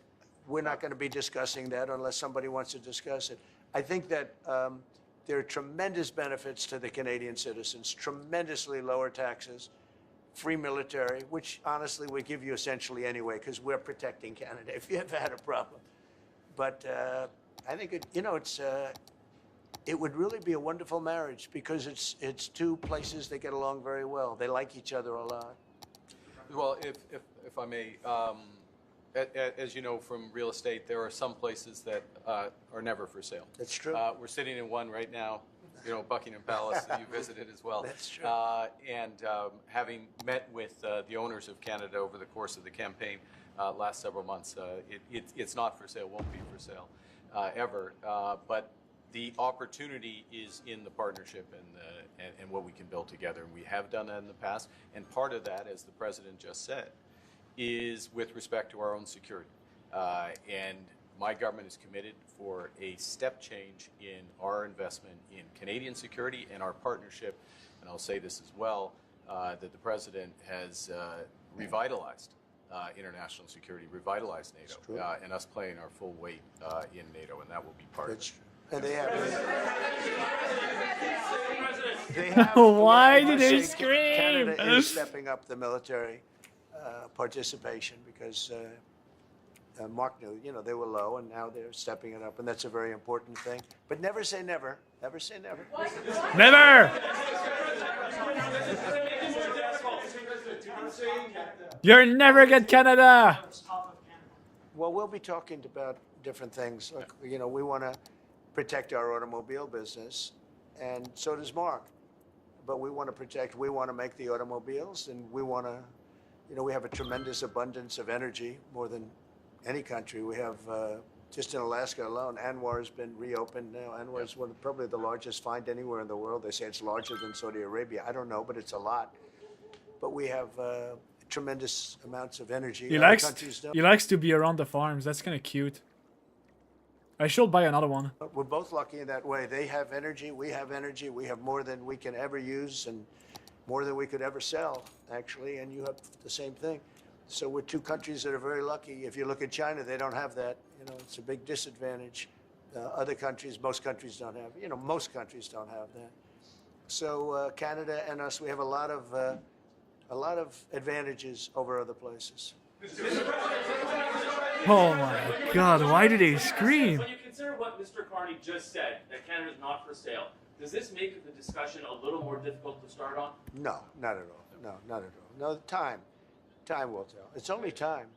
we're not going to be discussing that unless somebody wants to discuss it. I think that there are tremendous benefits to the Canadian citizens, tremendously lower taxes, free military, which honestly we give you essentially anyway, because we're protecting Canada if you ever had a problem. But I think it would really be a wonderful marriage, because it's two places that get along very well. They like each other a lot. Well, if I may, as you know from real estate, there are some places that are never for sale. That's true. We're sitting in one right now, Buckingham Palace, that you visited as well. That's true. And having met with the owners of Canada over the course of the campaign last several months, it's not for sale, won't be for sale ever. But the opportunity is in the partnership and what we can build together. And we have done that in the past. And part of that, as the President just said, is with respect to our own security. And my government is committed for a step change in our investment in Canadian security and our partnership. And I'll say this as well, that the President has revitalized international security, revitalized NATO, and us playing our full weight in NATO, and that will be part of it. And they have. Why did they scream? Canada is stepping up the military participation because Mark knew, they were low, and now they're stepping it up, and that's a very important thing. But never say never. Never say never. Never! You'll never get Canada! Well, we'll be talking about different things. Like, we want to protect our automobile business, and so does Mark. But we want to make the automobiles, and we want to, we have a tremendous abundance of energy, more than any country. We have, just in Alaska alone, Anwar has been reopened now. Anwar is probably the largest find anywhere in the world. They say it's larger than Saudi Arabia. I don't know, but it's a lot. But we have tremendous amounts of energy. He likes to be around the farms. That's kind of cute. I should buy another one. We're both lucky in that way. They have energy. We have energy. We have more than we can ever use and more than we could ever sell, actually. And you have the same thing. So we're two countries that are very lucky. If you look at China, they don't have that. It's a big disadvantage. Other countries, most countries don't have. Most countries don't have that. So Canada and us, we have a lot of advantages over other places. Oh my God! Why do they scream? When you consider what Mr. Carney just said, that Canada is not for sale, does this make the discussion a little more difficult to start on? No, not at all. No, not at all. No, time will tell. It's only time.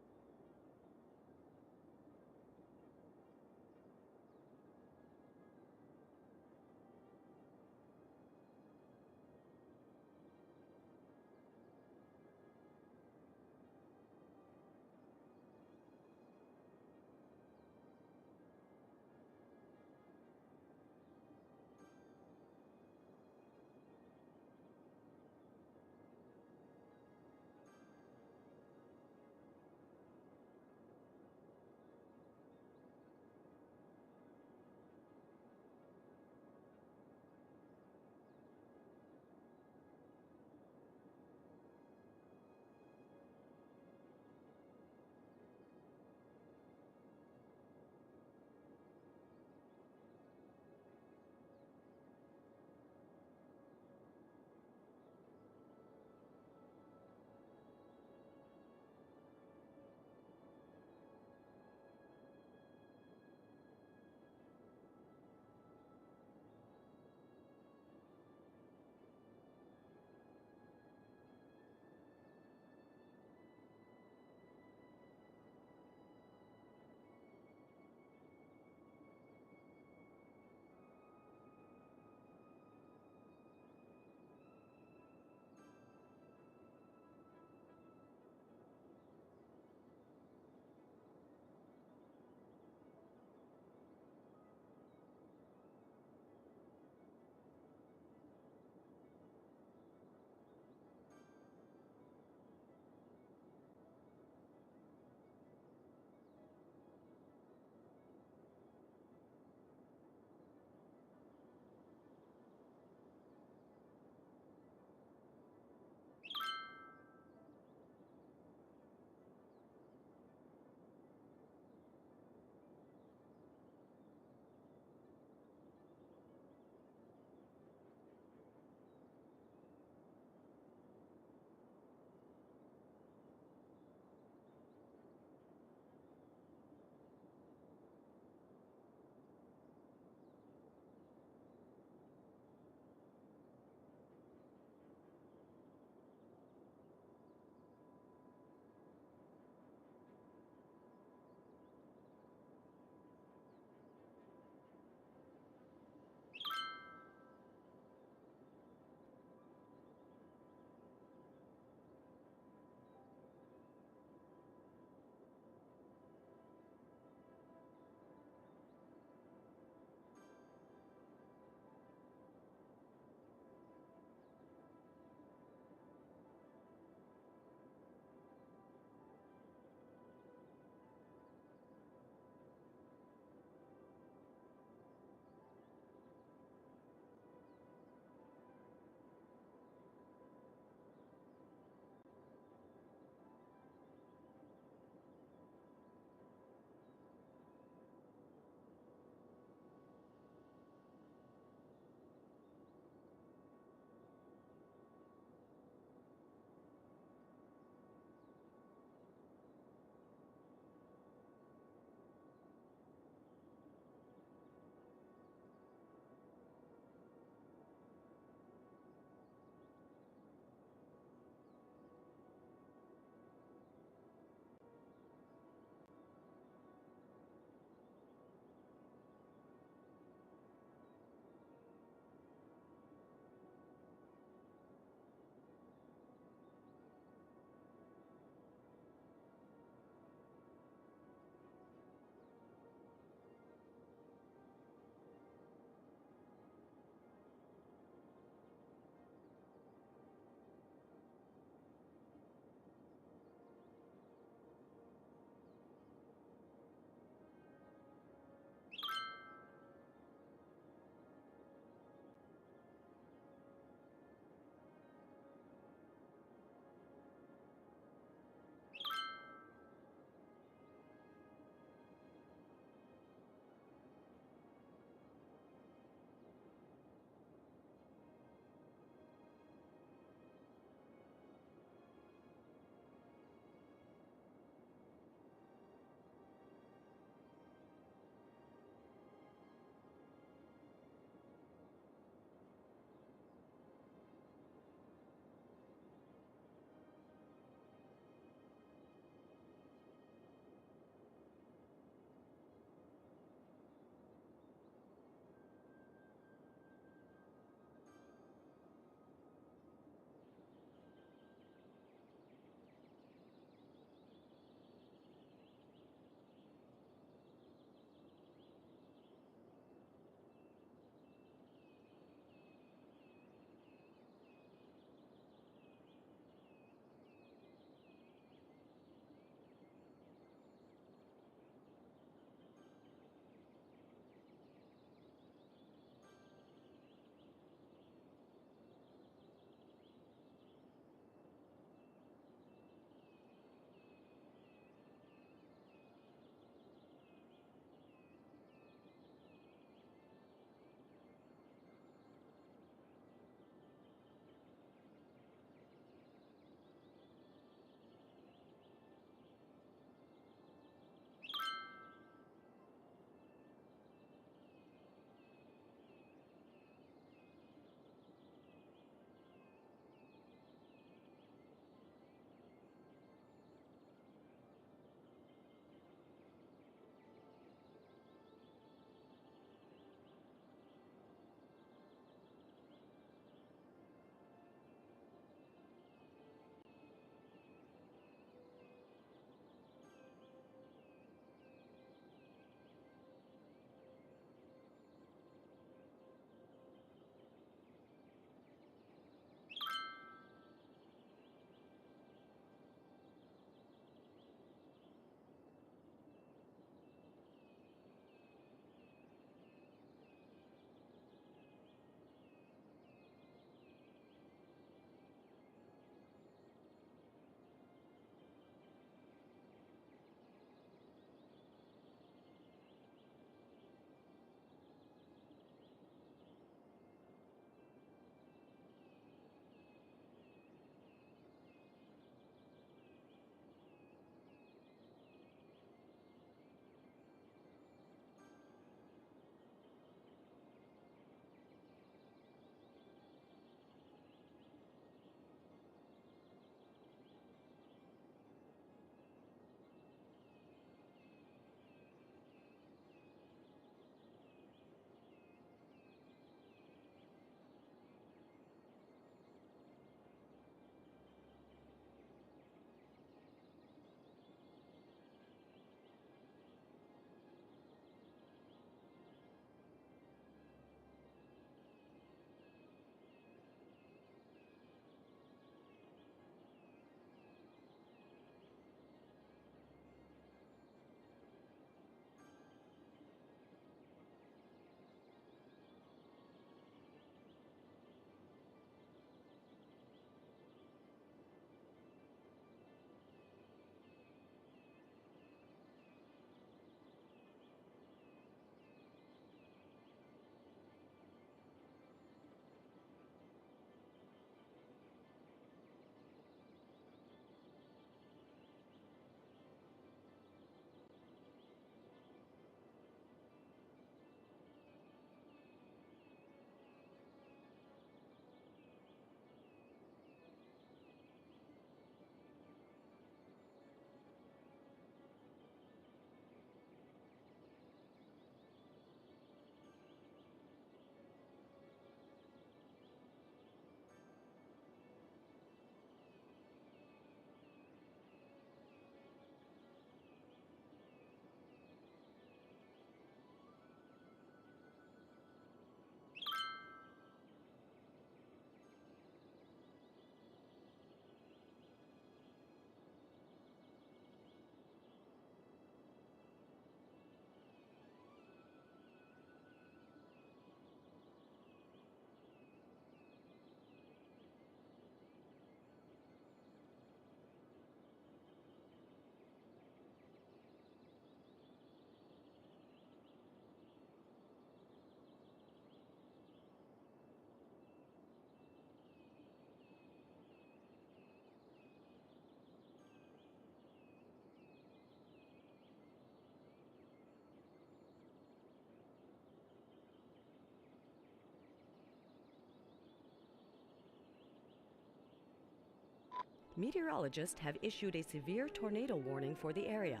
Meteorologists have issued a severe tornado warning for the area.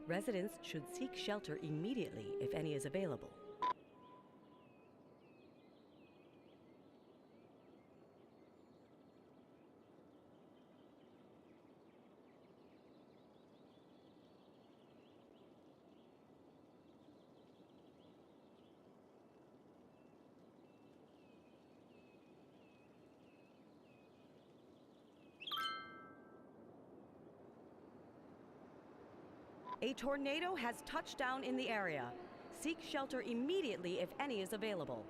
Residents should seek shelter immediately if any is available. A tornado has touched down in the area. Seek shelter immediately if any is available.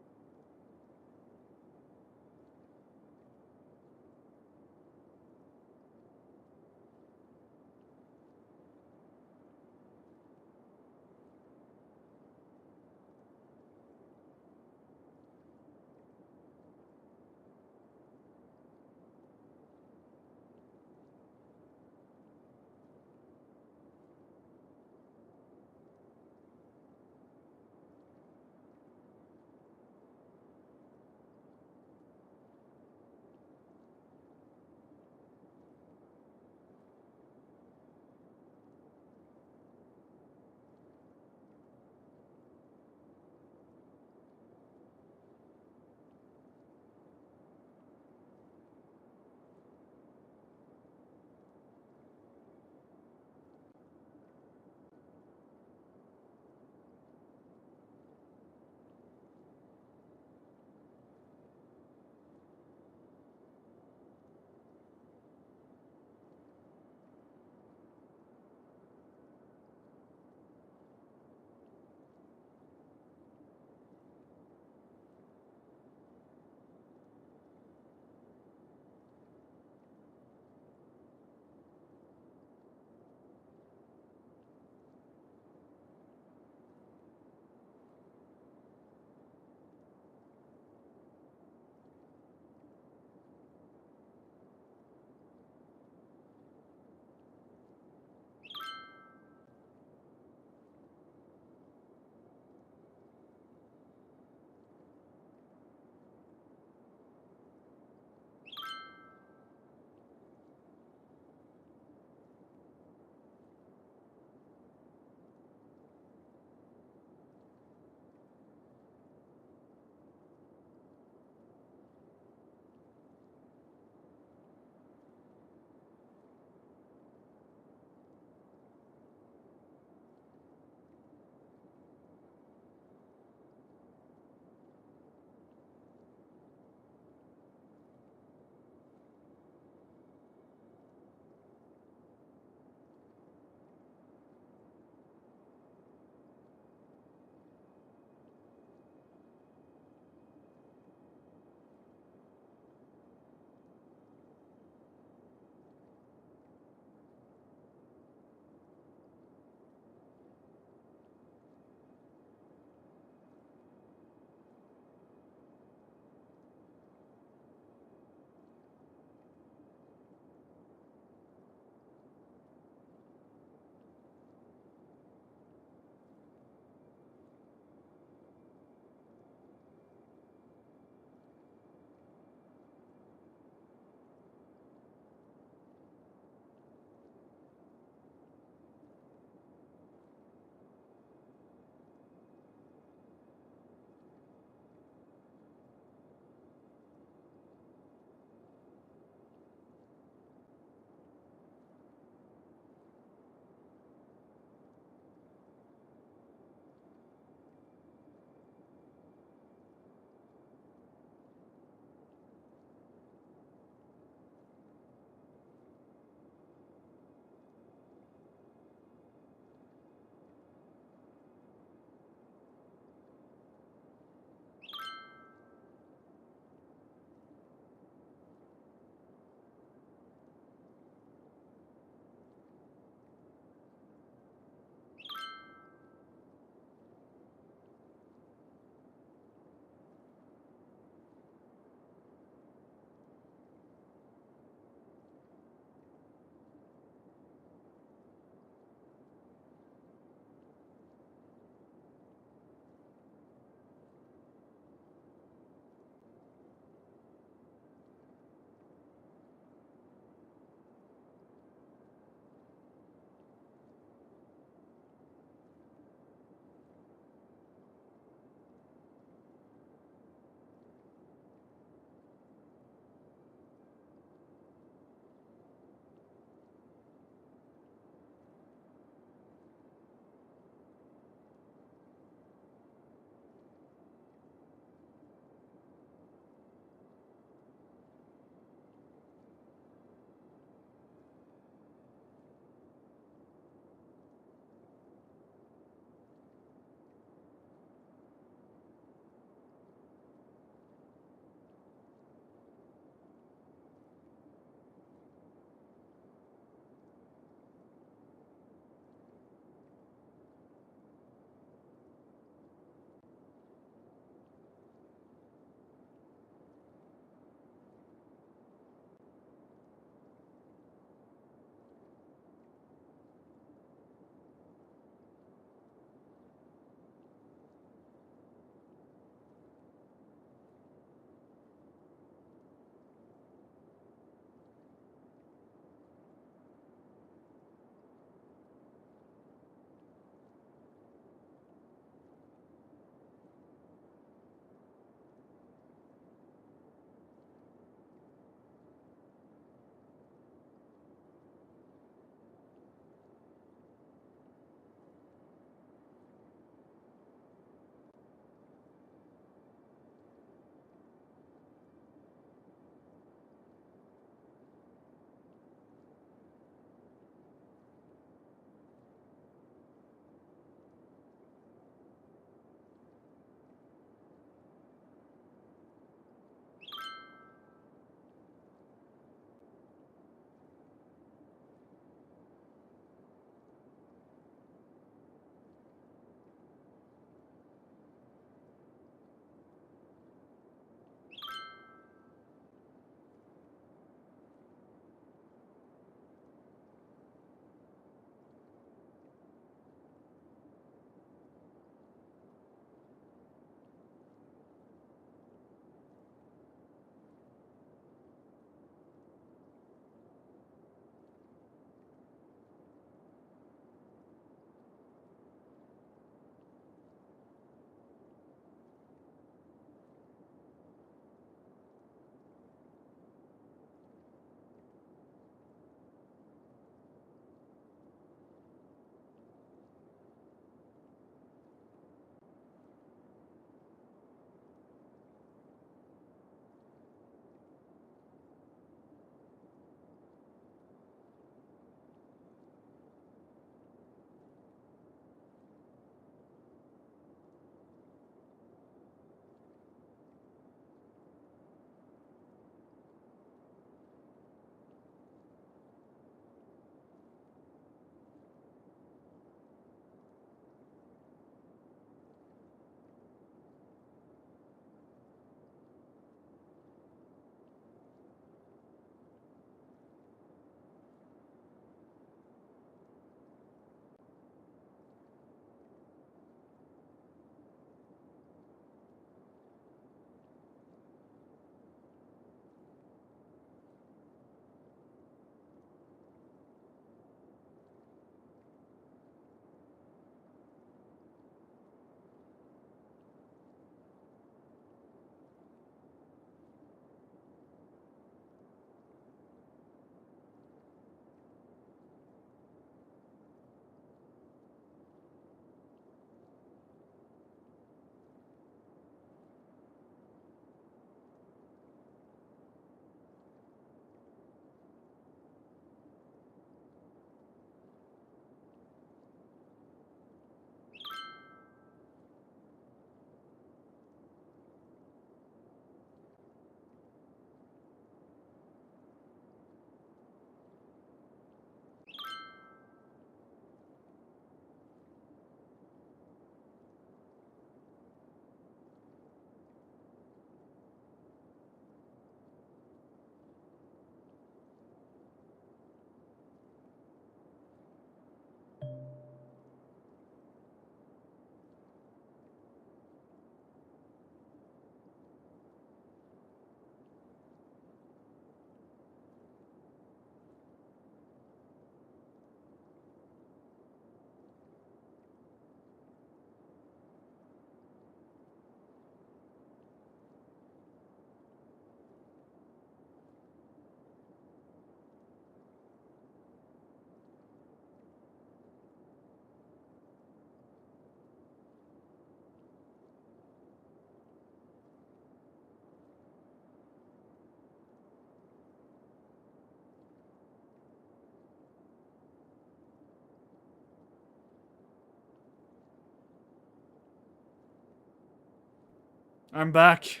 I'm back.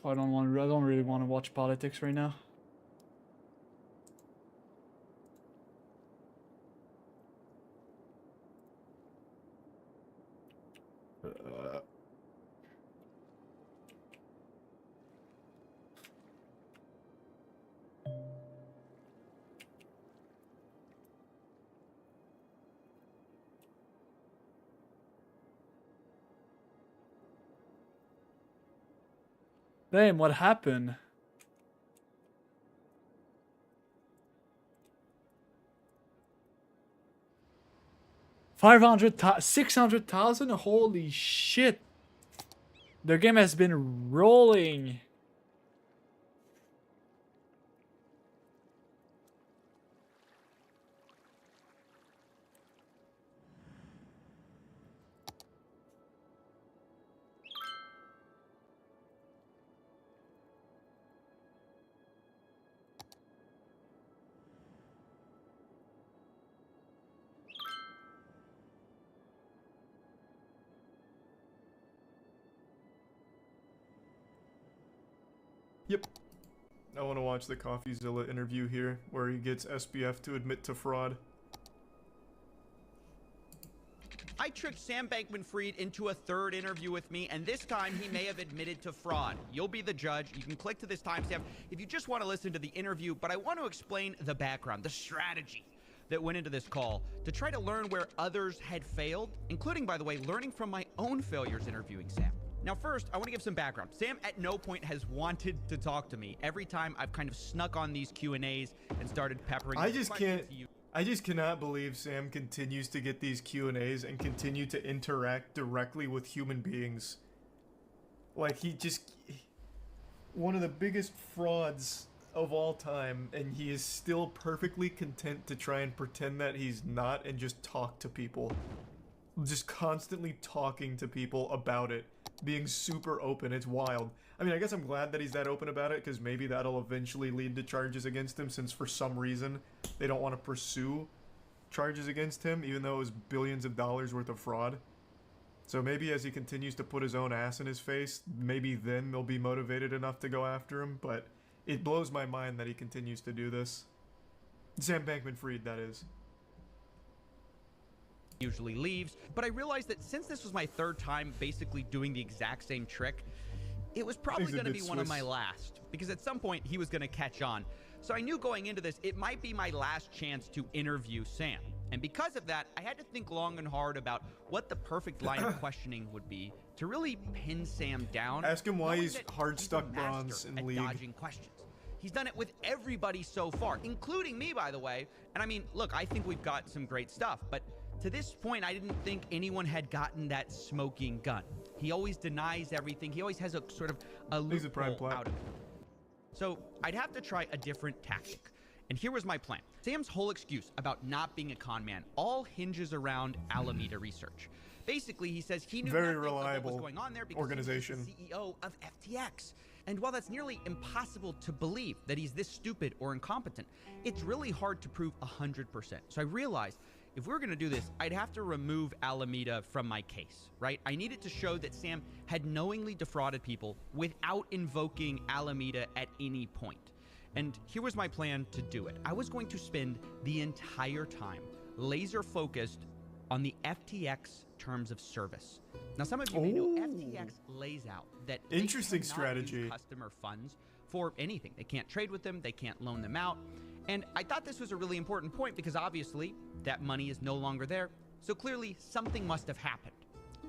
I don't really want to watch politics right now. Damn, what happened? $500,000, 600,000? Holy shit. The game has been rolling. Yep. I want to watch the CoffeeZilla interview here, where he gets SBF to admit to fraud. I tricked Sam Bankman-Fried into a third interview with me, and this time he may have admitted to fraud. You'll be the judge. You can click to this timestamp if you just want to listen to the interview, but I want to explain the background, the strategy that went into this call to try to learn where others had failed, including, by the way, learning from my own failures interviewing Sam. Now, first, I want to give some background. Sam at no point has wanted to talk to me. Every time I've kind of snuck on these Q&As and started peppering. I just cannot believe Sam continues to get these Q&As and continue to interact directly with human beings. Like, one of the biggest frauds of all time, and he is still perfectly content to try and pretend that he's not and just talk to people. Just constantly talking to people about it. Being super open. It's wild. I mean, I guess I'm glad that he's that open about it, because maybe that'll eventually lead to charges against him, since for some reason they don't want to pursue charges against him, even though it was billions of dollars worth of fraud. So maybe as he continues to put his own ass in his face, maybe then they'll be motivated enough to go after him, but it blows my mind that he continues to do this. Sam Bankman-Fried, that is. Usually leaves, but I realized that since this was my third time basically doing the exact same trick, it was probably going to be one of my last, because at some point he was going to catch on. So I knew going into this, it might be my last chance to interview Sam. And because of that, I had to think long and hard about what the perfect line of questioning would be to really pin Sam down. Ask him why he's hard stuck bronze in league. Dodging questions. He's done it with everybody so far, including me, by the way. And I mean, look, I think we've got some great stuff, but to this point, I didn't think anyone had gotten that smoking gun. He always denies everything. He always has a sort of a loophole out of it. So I'd have to try a different tactic. And here was my plan. Sam's whole excuse about not being a con man all hinges around Alameda Research. Basically, he says he knew nothing about what was going on there because he was the CEO of FTX. And while that's nearly impossible to believe that he's this stupid or incompetent, it's really hard to prove 100%. So I realized if we were going to do this, I'd have to remove Alameda from my case, right? I needed to show that Sam had knowingly defrauded people without invoking Alameda at any point. And here was my plan to do it. I was going to spend the entire time laser focused on the FTX terms of service. Now, some of you may know FTX lays out that interesting they cannot strategy. use customer funds for anything. They can't trade with them. They can't loan them out. And I thought this was a really important point because obviously that money is no longer there. So clearly something must have happened.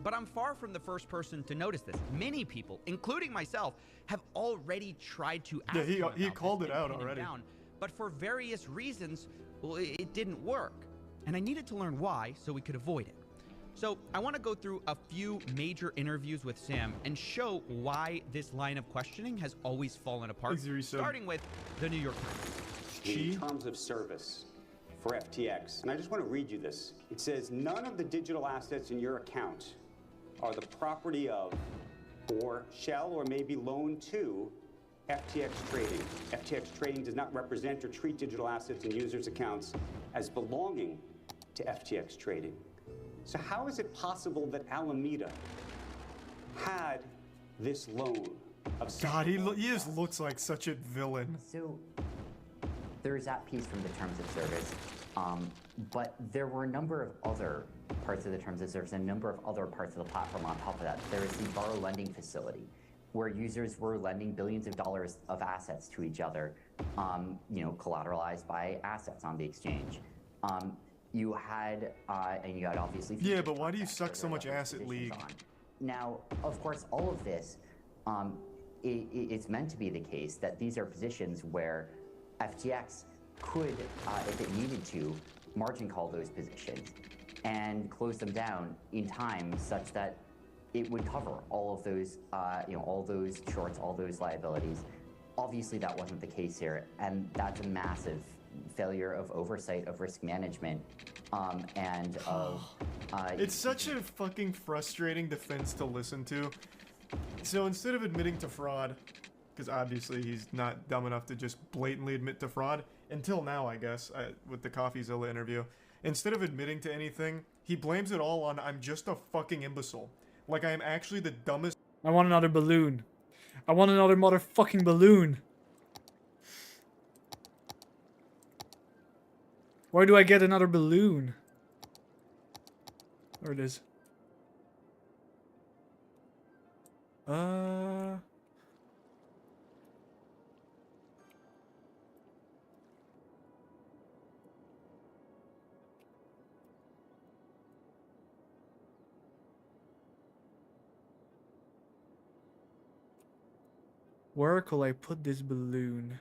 But I'm far from the first person to notice this. Many people, including myself, have already tried to ask him about he called this it and out pin him already. down, but for various reasons, well, it didn't work. And I needed to learn why so we could avoid it. So I want to go through a few major interviews with Sam and show why this line of questioning has always fallen apart, starting with the New York Times. In terms of service for FTX, and I just want to read you this. It says, none of the digital assets in your account are the property of or shall or may be loaned to FTX Trading. FTX Trading does not represent or treat digital assets in users' accounts as belonging to FTX Trading. So how is it possible that Alameda had this loan of God, he just looks like such a villain. So there's that piece from the terms of service, but there were a number of other parts of the terms of service and a number of other parts of the platform on top of that. There is the borrow lending facility, where users were lending billions of dollars of assets to each other, collateralized by assets on the exchange. You had, and you had obviously. Yeah, but why do you suck so much asset league? Now, of course, all of this, it's meant to be the case that these are positions where FTX could, if it needed to, margin call those positions and close them down in time such that it would cover all of those, all those shorts, all those liabilities. Obviously, that wasn't the case here, and that's a massive failure of oversight of risk management, and of. It's such a fucking frustrating defense to listen to. So instead of admitting to fraud, because obviously he's not dumb enough to just blatantly admit to fraud, until now, I guess, with the CoffeeZilla interview, instead of admitting to anything, he blames it all on I'm just a fucking imbecile. Like I am actually the dumbest. I want another balloon. I want another motherfucking balloon. Where do I get another balloon? There it is. Where could I put this balloon?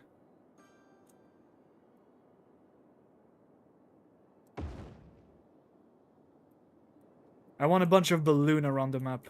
I want a bunch of balloon around the map.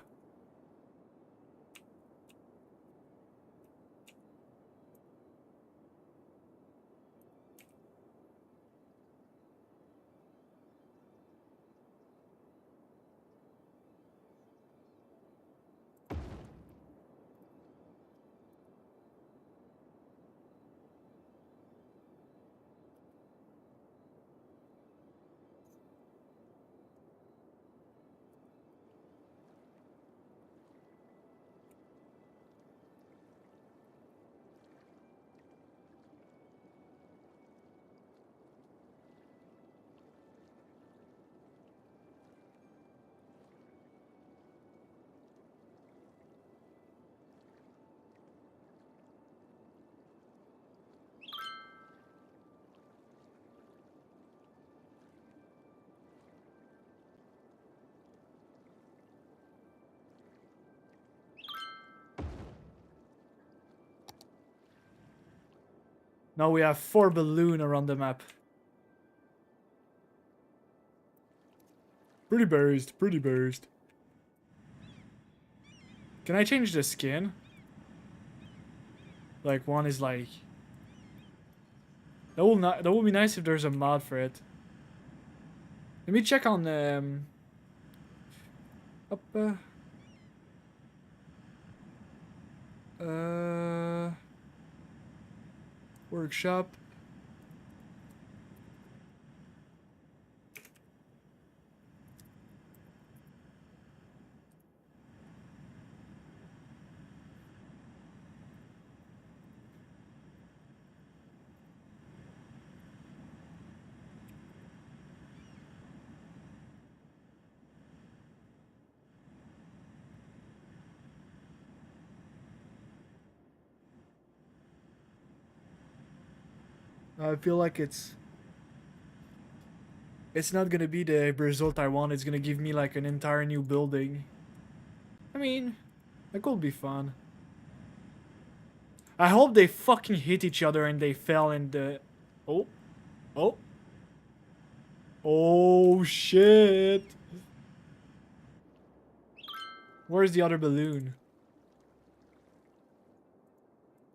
Now we have 4 balloon around the map. Pretty burst, pretty burst. Can I change the skin? Like one is like. That will be nice if there's a mod for it. Let me check on workshop. I feel like it's not gonna be the result I want. It's gonna give me like an entire new building. I mean, that could be fun. I hope they fucking hit each other and they fell in the... Oh. Oh. Oh shit. Where's the other balloon?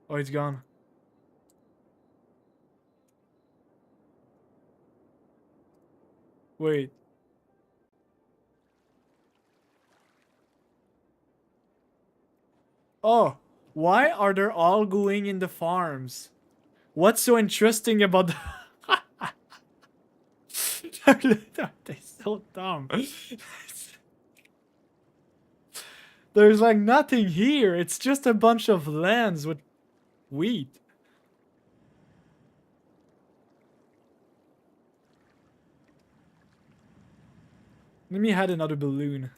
Oh, it's gone. Wait. Oh, why are they all going in the farms? What's so interesting about the... They're so dumb. There's like nothing here. It's just a bunch of lands with wheat. Let me add another balloon.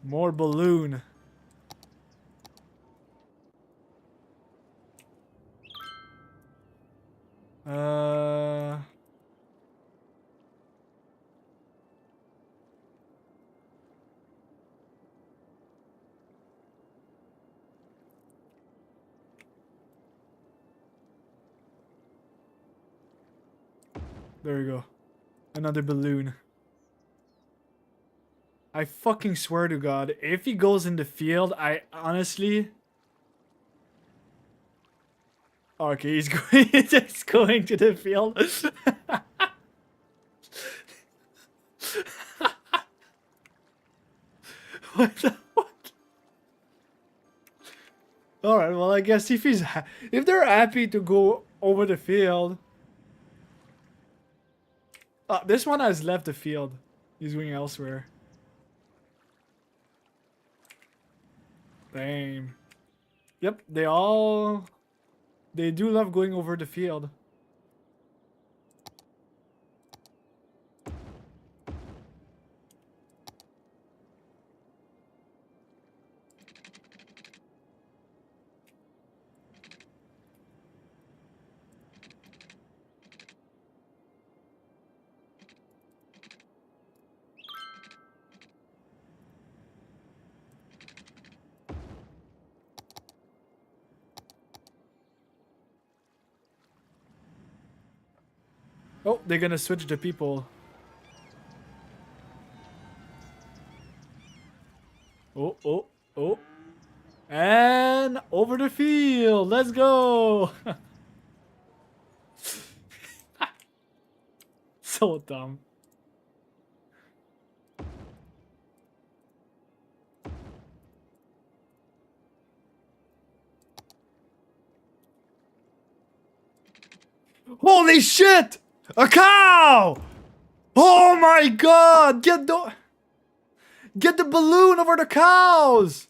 More balloon. There we go. Another balloon. I fucking swear to God, if he goes in the field, I honestly... Okay, he's going, he's going to the field. What the fuck? Alright, well I guess if he's if they're happy to go over the field. This one has left the field. He's going elsewhere. Damn. Yep, they do love going over the field. Oh, they're gonna switch the people. Oh, oh, oh. And over the field. Let's go. So dumb. Holy shit! A cow! Oh my god! Get the balloon over the cows!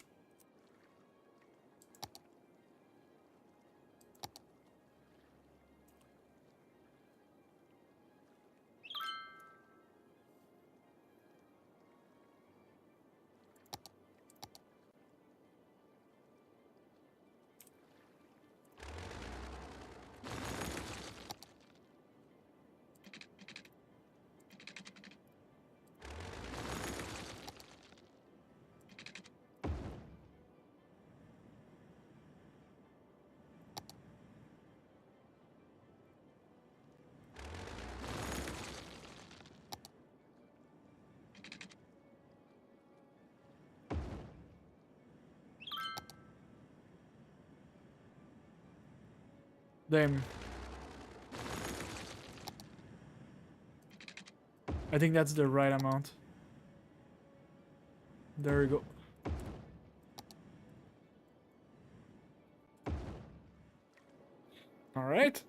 Damn. I think that's the right amount. There we go. All right.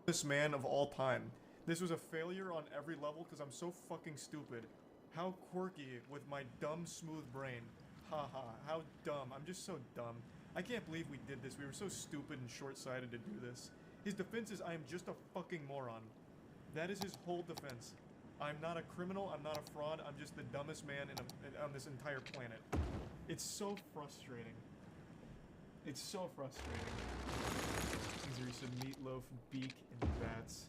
This man of all time. This was a failure on every level because I'm so fucking stupid. How quirky with my dumb, smooth brain. Haha, how dumb. I'm just so dumb. I can't believe we did this. We were so stupid and short-sighted to do this. His defense is I am just a fucking moron. That is his whole defense. I'm not a criminal, I'm not a fraud, I'm just the dumbest man on this entire planet. It's so frustrating. It's so frustrating. These are some meatloaf, beak, and bats.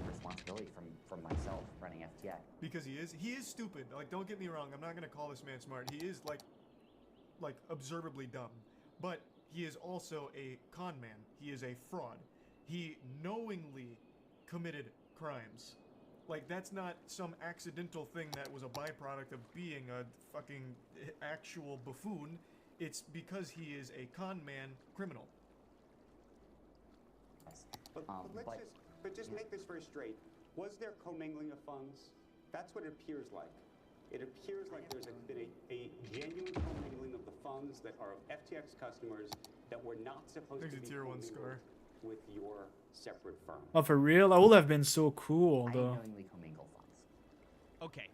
Responsibility from myself running FTX. Because he is stupid. Like, don't get me wrong, I'm not gonna call this man smart. He is like observably dumb. But he is also a con man. He is a fraud. He knowingly committed crimes. Like, that's not some accidental thing that was a byproduct of being a fucking actual buffoon. It's because he is a con man criminal. But just make this very straight. Was there commingling of funds? That's what it appears like. It appears like there's been a genuine commingling of the funds that are of FTX customers that were not supposed to be tier 1 commingled. score. with your separate firm. Oh, for real? That would have been so cool, I though. knowingly commingle funds. Okay,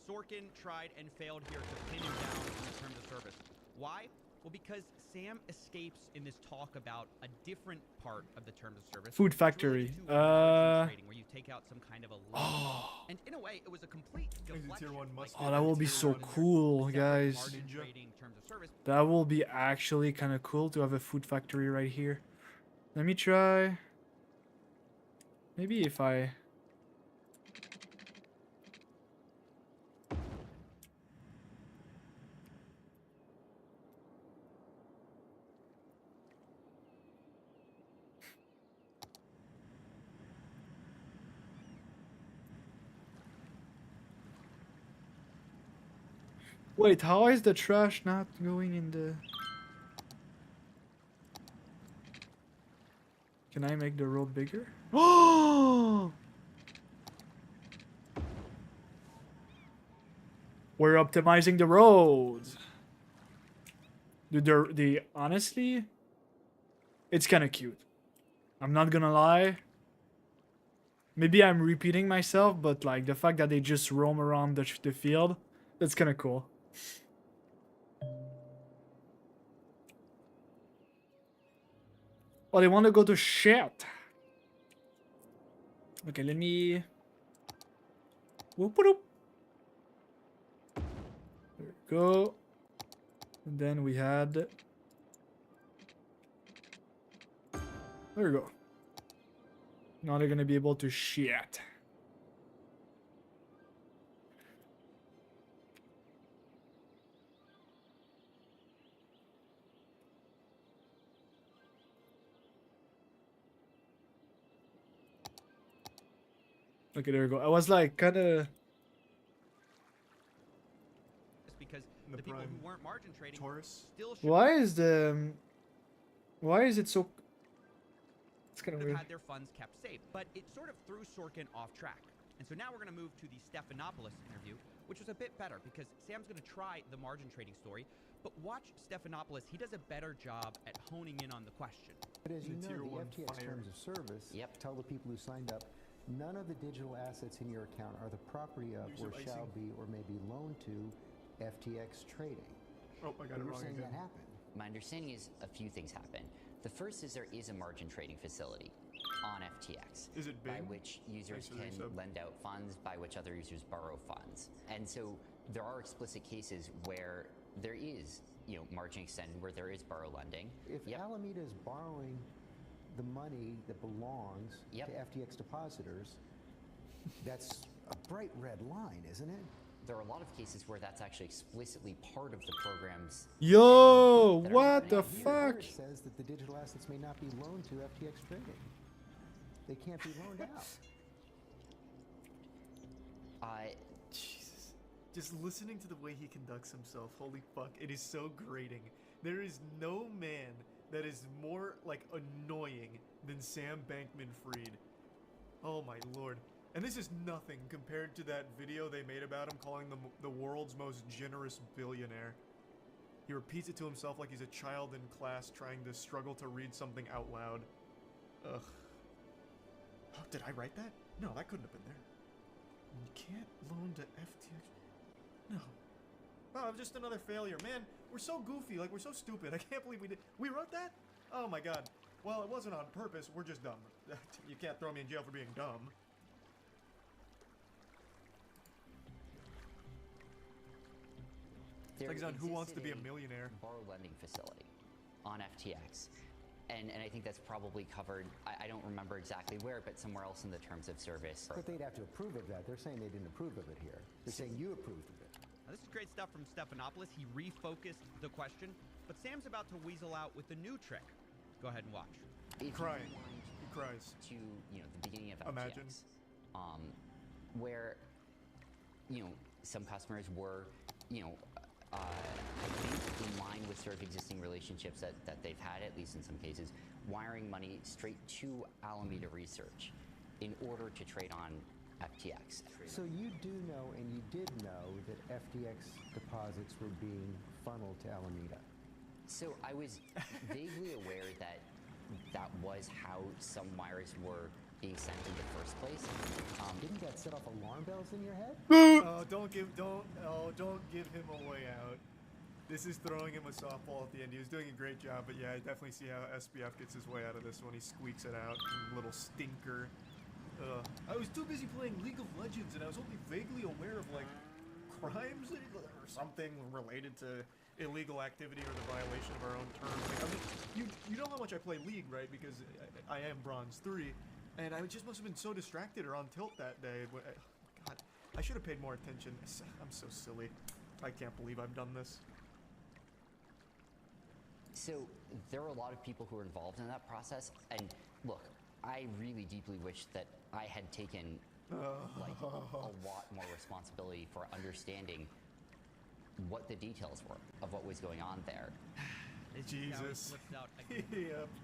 Sorkin tried and failed here to pin him down in the terms of service. Why? Well, because Sam escapes in this talk about a different part of the terms of service. Food factory. Trading, where you take out some kind of a loan. And in a way, it was a complete deflection. Oh, that will be so cool, guys. That will be actually kind of cool to have a food factory right here. Let me try. Maybe if I... Wait, how is the trash not going in the... Can I make the road bigger? Oh! We're optimizing the roads. Dude, the honestly, it's kind of cute. I'm not gonna lie. Maybe I'm repeating myself, but like the fact that they just roam around the field, that's kind of cool. Oh, they want to go to shit. Okay, let me... Whoop, whoop. There we go. And then we had... There we go. Now they're gonna be able to shit. Okay, there we go. I was like, kind of... Because the people who weren't margin trading still should Why is the... Why is it so... It's kind of weird. had their funds kept safe, but it sort of threw Sorkin off track. And so now we're going to move to the Stephanopoulos interview, which was a bit better because Sam's going to try the margin trading story, but watch Stephanopoulos. He does a better job at honing in on the question. But as you know, the FTX terms of service tell the people who signed up, none of the digital assets in your account are the property of or shall be or may be loaned to FTX trading. Oh, I got it wrong saying again. that happened. My understanding is a few things happen. The first is there is a margin trading facility on FTX. Is it big? By which users can lend out funds, by which other users borrow funds. And so there are explicit cases where there is, margin extended, where there is borrow lending. If Alameda is borrowing the money that belongs to FTX depositors, that's a bright red line, isn't it? There are a lot of cases where that's actually explicitly part of the program's... Yo, what the fuck? It says that the digital assets may not be loaned to FTX trading. They can't be loaned out. Jesus. Just listening to the way he conducts himself, holy fuck, it is so grating. There is no man that is more, like, annoying than Sam Bankman-Fried. Oh my lord. And this is nothing compared to that video they made about him calling them the world's most generous billionaire. He repeats it to himself like he's a child in class trying to struggle to read something out loud. Ugh. Oh, did I write that? No, that couldn't have been there. You can't loan to FTX. No. Oh, I'm just another failure. Man, we're so goofy. Like, we're so stupid. I can't believe we did. We wrote that? Oh my god. Well, it wasn't on purpose. We're just dumb. You can't throw me in jail for being dumb. Like on Who Wants to Be a Millionaire? Borrow lending facility on FTX. And I think that's probably covered, I don't remember exactly where, but somewhere else in the terms of service. But they'd have to approve of that. They're saying they didn't approve of it here. They're saying you approved of it. Now, this is great stuff from Stephanopoulos. He refocused the question, but Sam's about to weasel out with a new trick. Go ahead and watch. He crying. He cries. To, the beginning of FTX. Imagine. Where, some customers were, I think in line with sort of existing relationships that they've had, at least in some cases, wiring money straight to Alameda Research in order to trade on FTX. So you do know, and you did know, that FTX deposits were being funneled to Alameda. So I was vaguely aware that that was how some wires were being sent in the first place. Didn't that set off alarm bells in your head? Oh, don't give him a way out. This is throwing him a softball at the end. He was doing a great job, but yeah, I definitely see how SBF gets his way out of this one. He squeaks it out, little stinker. I was too busy playing League of Legends, and I was only vaguely aware of like crimes or something related to illegal activity or the violation of our own terms. Like, I mean, you know how much I play League, right? Because I am Bronze 3, and I just must have been so distracted or on tilt that day. God, I should have paid more attention. I'm so silly. I can't believe I've done this. So there were a lot of people who were involved in that process, and look, I really deeply wish that I had taken like a lot more responsibility for understanding what the details were of what was going on there. Jesus. Yep.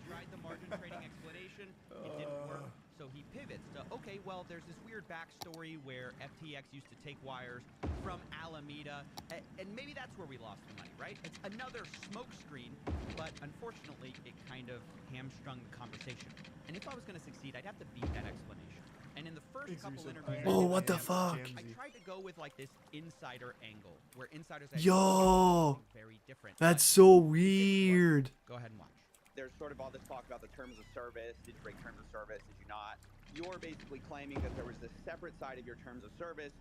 Tried the margin trading explanation, it didn't work. So he pivots to, okay, well, there's this weird backstory where FTX used to take wires from Alameda, and maybe that's where we lost the money, right? It's another smokescreen, but unfortunately, it kind of hamstrung the conversation. And if I was going to succeed, I'd have to beat that explanation. And in the first couple interviews, Oh, what the fuck? I tried to go with like this insider angle, where insiders had Yo, something very different. that's so weird. Go ahead and watch. There's sort of all this talk about the terms of service. Did you break terms of service? Did you not? You're basically claiming that there was this separate side of your terms of service.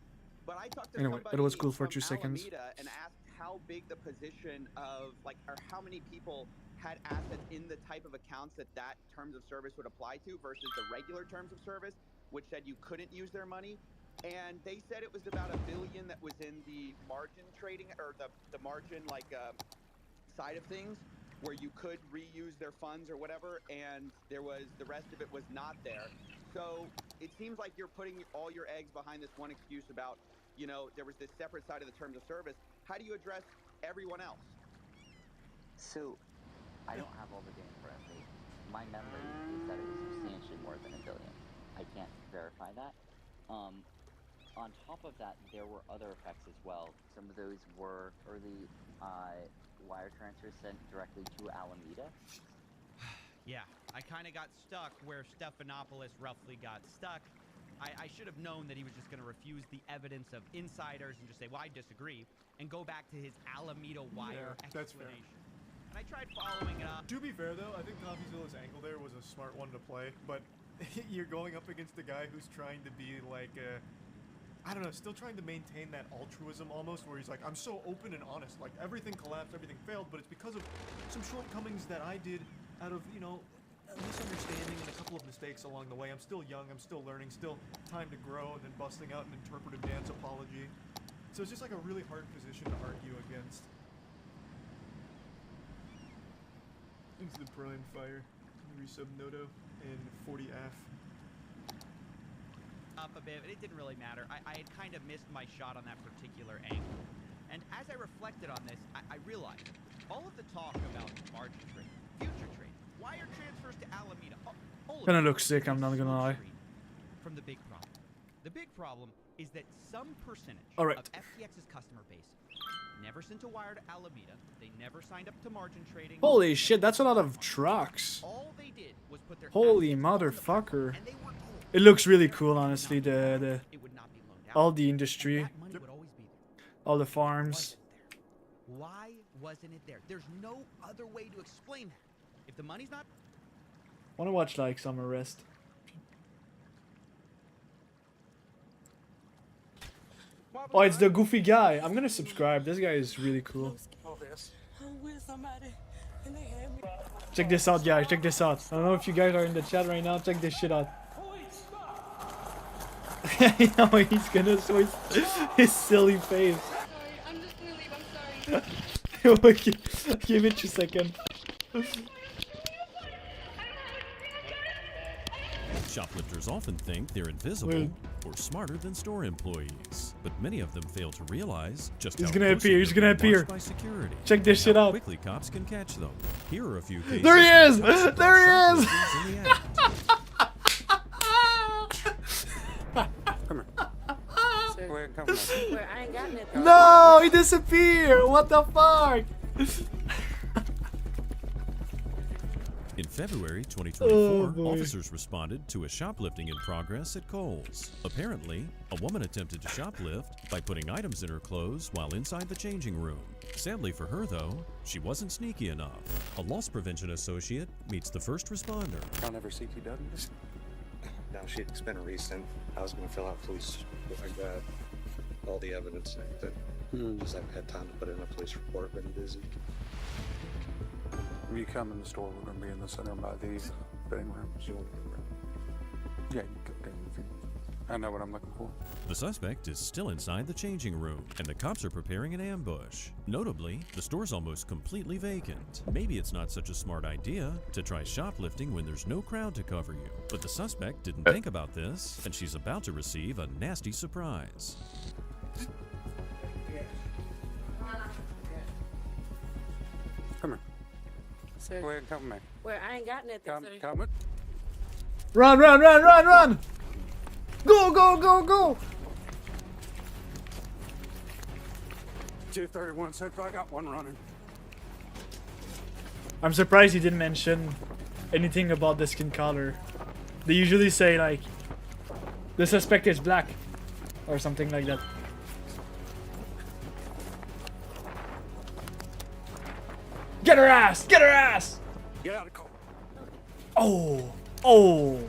But I talked to Anyway, somebody it was cool for from 2 seconds. Alameda and asked how big the position of, like, or how many people had assets in the type of accounts that that terms of service would apply to versus the regular terms of service, which said you couldn't use their money. And they said it was about $1 billion that was in the margin trading, or the margin, like, side of things, where you could reuse their funds or whatever, and there was the rest of it was not there. So it seems like you're putting all your eggs behind this one excuse about, you know, there was this separate side of the terms of service. How do you address everyone else? So I don't have all the data correctly. My memory is that it was substantially more than $1 billion. I can't verify that. On top of that, there were other effects as well. Some of those were early wire transfers sent directly to Alameda. Yeah, I kind of got stuck where Stephanopoulos roughly got stuck. I should have known that he was just going to refuse the evidence of insiders and just say, well, I disagree, and go back to his Alameda wire explanation. And I tried following it up. To be fair, though, I think CoffeeZilla's angle there was a smart one to play, but you're going up against a guy who's trying to be like I don't know, still trying to maintain that altruism almost, where he's like, I'm so open and honest, like everything collapsed, everything failed, but it's because of some shortcomings that I did out of, you know, a misunderstanding and a couple of mistakes along the way. I'm still young, I'm still learning, still time to grow, and then busting out an interpretive dance apology. So it's just like a really hard position to argue against. Into the prime fire, resub Noto, and 40F. Up a bit, but it didn't really matter. I had kind of missed my shot on that particular angle. And as I reflected on this, I realized all of the talk about margin trading, future trading, wire transfers to Alameda, all of Gonna it look sick, I'm not gonna lie. from the big problem. The big problem is that some percentage All right. of FTX's customer base never sent a wire to Alameda. They never signed up to margin trading. Holy shit, that's a lot of trucks. All they did was put their Holy motherfucker. It looks really cool, honestly, all the industry, all the farms. Why wasn't it there? There's no other way to explain that. If the money's not... Wanna watch like some arrest. Oh, it's the goofy guy. I'm gonna subscribe. This guy is really cool. I'm with somebody, and they had me. Check this out, guys. Check this out. I don't know if you guys are in the chat right now. Check this shit out. You know, he's gonna show his silly face. Sorry, I'm just gonna leave. I'm sorry. Give it a second. Shoplifters often think they're invisible or smarter than store employees, but many of them fail to realize just He's how gonna closely appear, he's they're gonna being watched appear. by security, Check this and shit how out. quickly cops can catch them. Here are a few cases. There he is! of classified There he is! shoplifters in the act. Where I ain't got nothing. No, he disappeared. What the fuck? In February 2024, boy. officers responded to a shoplifting in progress at Kohl's. Apparently, a woman attempted to shoplift by putting items in her clothes while inside the changing room. Sadly for her, though, she wasn't sneaky enough. A loss prevention associate meets the first responder. I'll never CTW. No, it's been recent. I was going to fill out police. I got all the evidence that just haven't had time to put in a police report. Been busy. When you come in the store, we're going to be in the center by the fitting rooms. Yeah, you go down if you. I know what I'm looking for. The suspect is still inside the changing room, and the cops are preparing an ambush. Notably, the store's almost completely vacant. Maybe it's not such a smart idea to try shoplifting when there's no crowd to cover you. But the suspect didn't think about this, and she's about to receive a nasty surprise. Come here. Sir. Go ahead and come with me. Well, I ain't got nothing, sir. Come with. Run, run, run, run, run! Go, go, go, go! 231 Central. I got one running. I'm surprised he didn't mention anything about the skin color. They usually say like, the suspect is black, or something like that. Get her ass! Get her ass! Get out of car. Oh! Oh!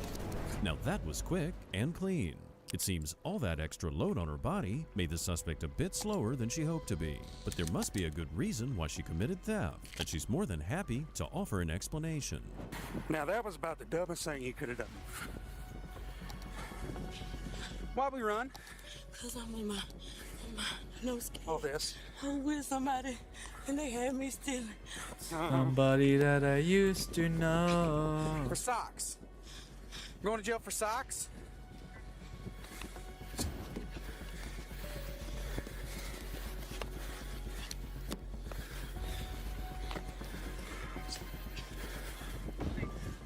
Now that was quick and clean. It seems all that extra load on her body made the suspect a bit slower than she hoped to be. But there must be a good reason why she committed theft, and she's more than happy to offer an explanation. Now that was about the dumbest thing you could have done. Why we run? Because I'm in my no skin. All this. I'm with somebody and they had me stealing. Somebody that I used to know. For socks. You going to jail for socks?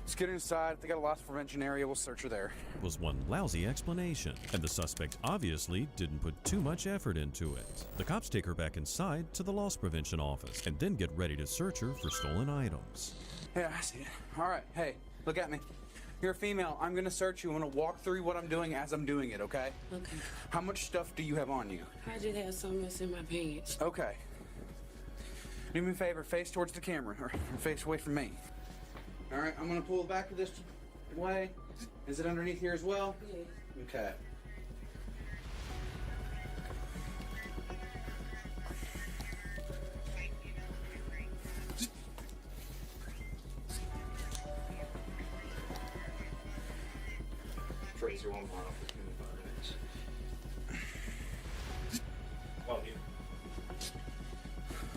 Let's get inside. If they got a loss prevention area, we'll search her there. Was one lousy explanation, and the suspect obviously didn't put too much effort into it. The cops take her back inside to the loss prevention office and then get ready to search her for stolen items. Yeah, I see it. All right, hey, look at me. You're a female. I'm gonna search you. I'm gonna walk through what I'm doing as I'm doing it, okay? Okay. How much stuff do you have on you? I just had something that's in my pants. Okay. Do me a favor, face towards the camera, or face away from me. All right, I'm gonna pull back this way. Is it underneath here as well? Yeah. Okay. Fraser 1 mile for 25 minutes. Well,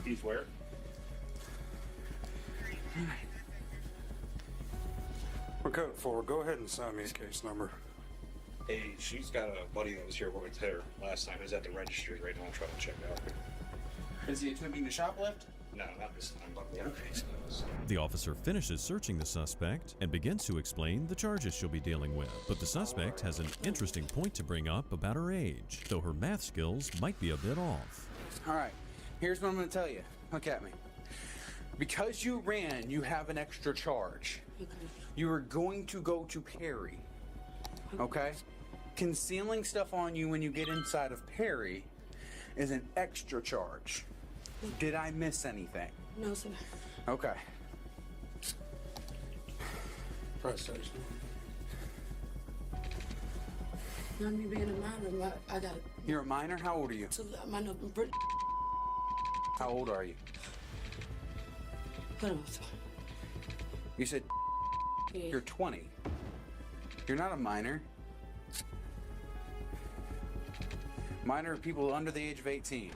he's where? We're code 4. Go ahead and sign me a case number. Hey, she's got a buddy that was here with her last time. He's at the registry right now trying to check out. Is he attempting to shoplift? No, not this time, but the other case does. The officer finishes searching the suspect and begins to explain the charges she'll be dealing with. But the suspect has an interesting point to bring up about her age, though her math skills might be a bit off. All right, here's what I'm going to tell you. Look at me. Because you ran, you have an extra charge. Okay. You are going to go to Perry. Okay? Concealing stuff on you when you get inside of Perry is an extra charge. Did I miss anything? No, sir. Okay. Press station. Not me being a minor, but I got it. You're a minor? How old are you? So my no, pretty. How old are you? Hold on, sir. You said Yeah. you're 20. You're not a minor. Minor are people under the age of 18.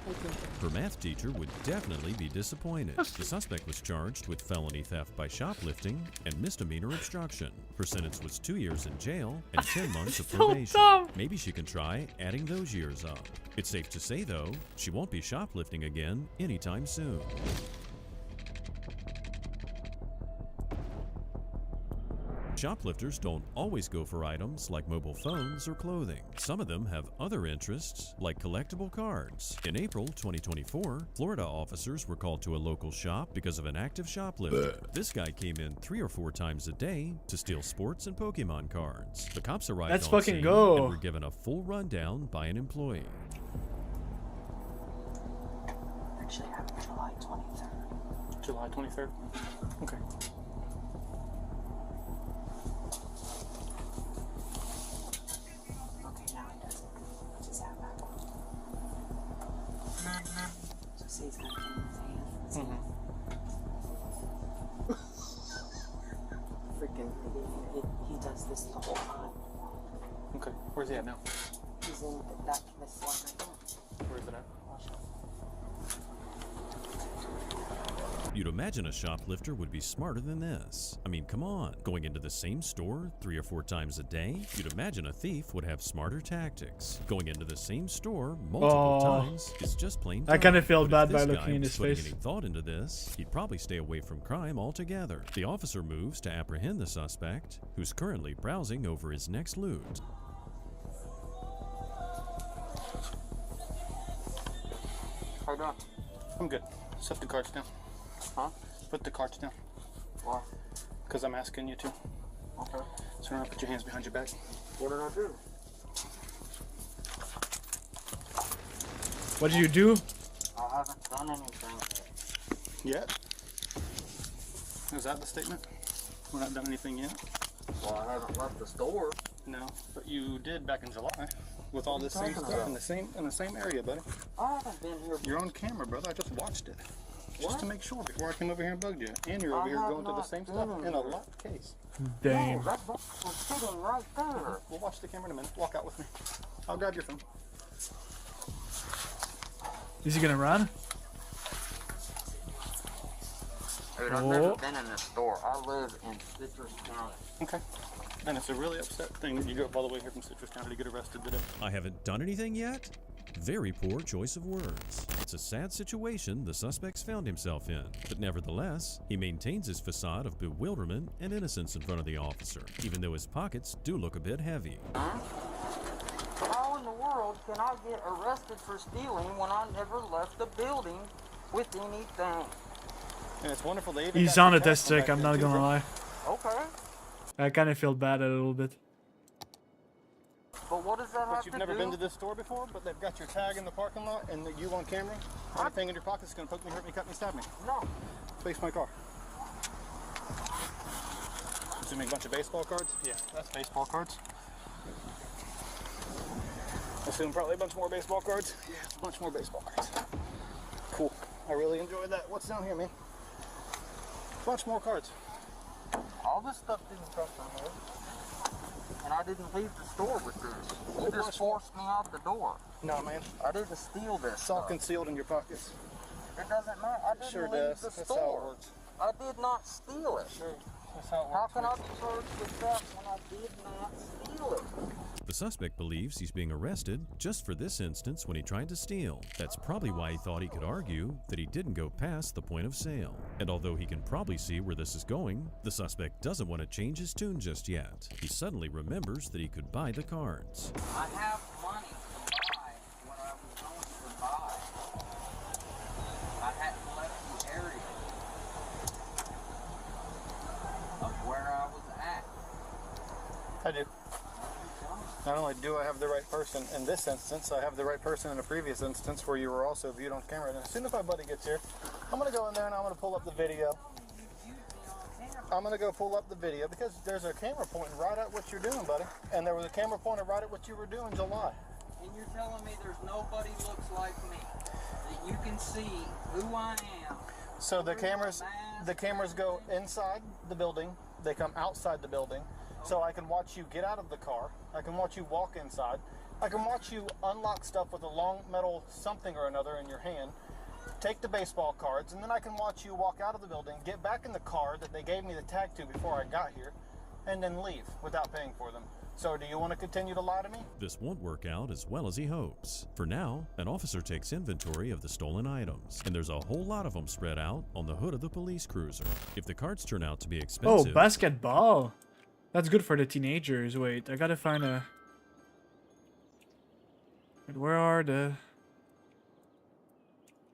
Okay. Her math teacher would definitely be disappointed. The suspect was charged with felony theft by shoplifting and misdemeanor obstruction. Her sentence was 2 years in jail and 10 months of probation. Maybe she can try adding those years up. It's safe to say, though, she won't be shoplifting again anytime soon. Shoplifters don't always go for items like mobile phones or clothing. Some of them have other interests, like collectible cards. In April 2024, Florida officers were called to a local shop because of an active shoplifter. This guy came in 3 or 4 times a day to steal sports and Pokemon cards. The cops arrived Let's on fucking scene go. and were given a full rundown by an employee. Actually happened July 23rd. July 23rd? Okay. Okay, now he does it. Puts his hat back on. So see, he's got it in his hand. Freaking idiot. He does this the whole time. Okay, where's he at now? He's in this one right there. Where's it at? You'd imagine a shoplifter would be smarter than this. I mean, come on. Going into the same store 3 or 4 times a day? You'd imagine a thief would have smarter tactics. Going into the same store multiple times is just plain I kinda dumb. feel But bad if by this looking guy in was his putting face. any thought into this, he'd probably stay away from crime altogether. The officer moves to apprehend the suspect, who's currently browsing over his next loot. How you doing? I'm good. Set the cards down. Huh? Put the cards down. Why? Because I'm asking you to. Okay. So now put your hands behind your back. What did I do? What did you do? I haven't done anything yet. Is that the statement? We're not done anything yet? Well, I haven't left the store. No, but you did back in July with all this same stuff in the same area, buddy. I haven't been here. You're on camera, brother. I just watched it. Just to make sure before I came over here and bugged you. And you're over here going through the same stuff in a locked case. Damn. No, that box was sitting right there. We'll watch the camera in a minute. Walk out with me. I'll grab your phone. Is he gonna run? Dude, I've never been in this store. I live in Citrus County. Okay. And it's a really upset thing that you drove all the way here from Citrus County to get arrested today. I haven't done anything yet? Very poor choice of words. It's a sad situation the suspect's found himself in, but nevertheless, he maintains his facade of bewilderment and innocence in front of the officer, even though his pockets do look a bit heavy. Huh? How in the world can I get arrested for stealing when I never left the building with anything? And it's wonderful they even He's on a test check, I'm not gonna lie. Okay. I kinda feel bad a little bit. But what does that have to do? You've never been to this store before, but they've got your tag in the parking lot and you on camera? Anything in your pocket's gonna poke me, hurt me, cut me, stab me. No. Face my car. Assuming a bunch of baseball cards? Yeah, that's baseball cards. Assume probably a bunch more baseball cards? Yeah, it's a bunch more baseball cards. Cool. I really enjoyed that. What's down here, man? A bunch more cards. All this stuff didn't come from here. And I didn't leave the store with this. You just forced me out the door. No, man. I didn't steal this. It's all concealed in your pockets. It doesn't matter. I didn't leave the store. That's how it works. I did not steal it. Sure. That's how it works. How can I be charged with that when I did not steal it? The suspect believes he's being arrested just for this instance when he tried to steal. That's probably why he thought he could argue that he didn't go past the point of sale. And although he can probably see where this is going, the suspect doesn't want to change his tune just yet. He suddenly remembers that he could buy the cards. I have money to buy what I was going to buy. I hadn't left the area of where I was at. I do. Not only do I have the right person in this instance, I have the right person in a previous instance where you were also viewed on camera. And as soon as my buddy gets here, I'm going to go in there and I'm going to pull up the video. I'm going to go pull up the video because there's a camera pointing right at what you're doing, buddy. And there was a camera pointing right at what you were doing in July. And you're telling me there's nobody looks like me, that you can see who I am. So the cameras go inside the building, they come outside the building. So I can watch you get out of the car, I can watch you walk inside, I can watch you unlock stuff with a long metal something or another in your hand, take the baseball cards, and then I can watch you walk out of the building, get back in the car that they gave me the tag to before I got here, and then leave without paying for them. So do you want to continue to lie to me? This won't work out as well as he hopes. For now, an officer takes inventory of the stolen items, and there's a whole lot of them spread out on the hood of the police cruiser. If the cards turn out to be expensive... Oh, basketball! That's good for the teenagers. Wait, I gotta find a... Wait, where are the...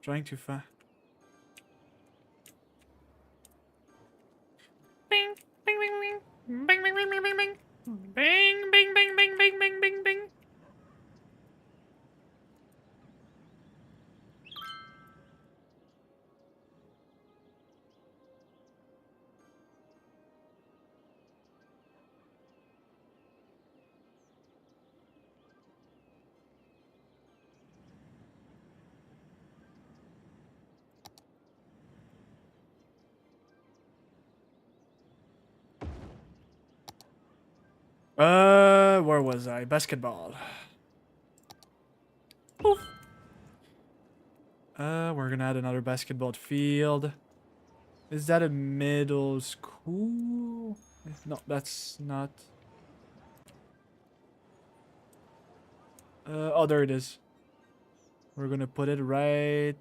Trying to find... Bing, bing, bing, bing. Bing, bing, bing, bing, bing, bing. Bing, bing, bing, bing, bing, bing, bing, bing. Where was I? Basketball. Oof. We're gonna add another basketball field. Is that a middle school? No, that's not. Oh, there it is. We're gonna put it right.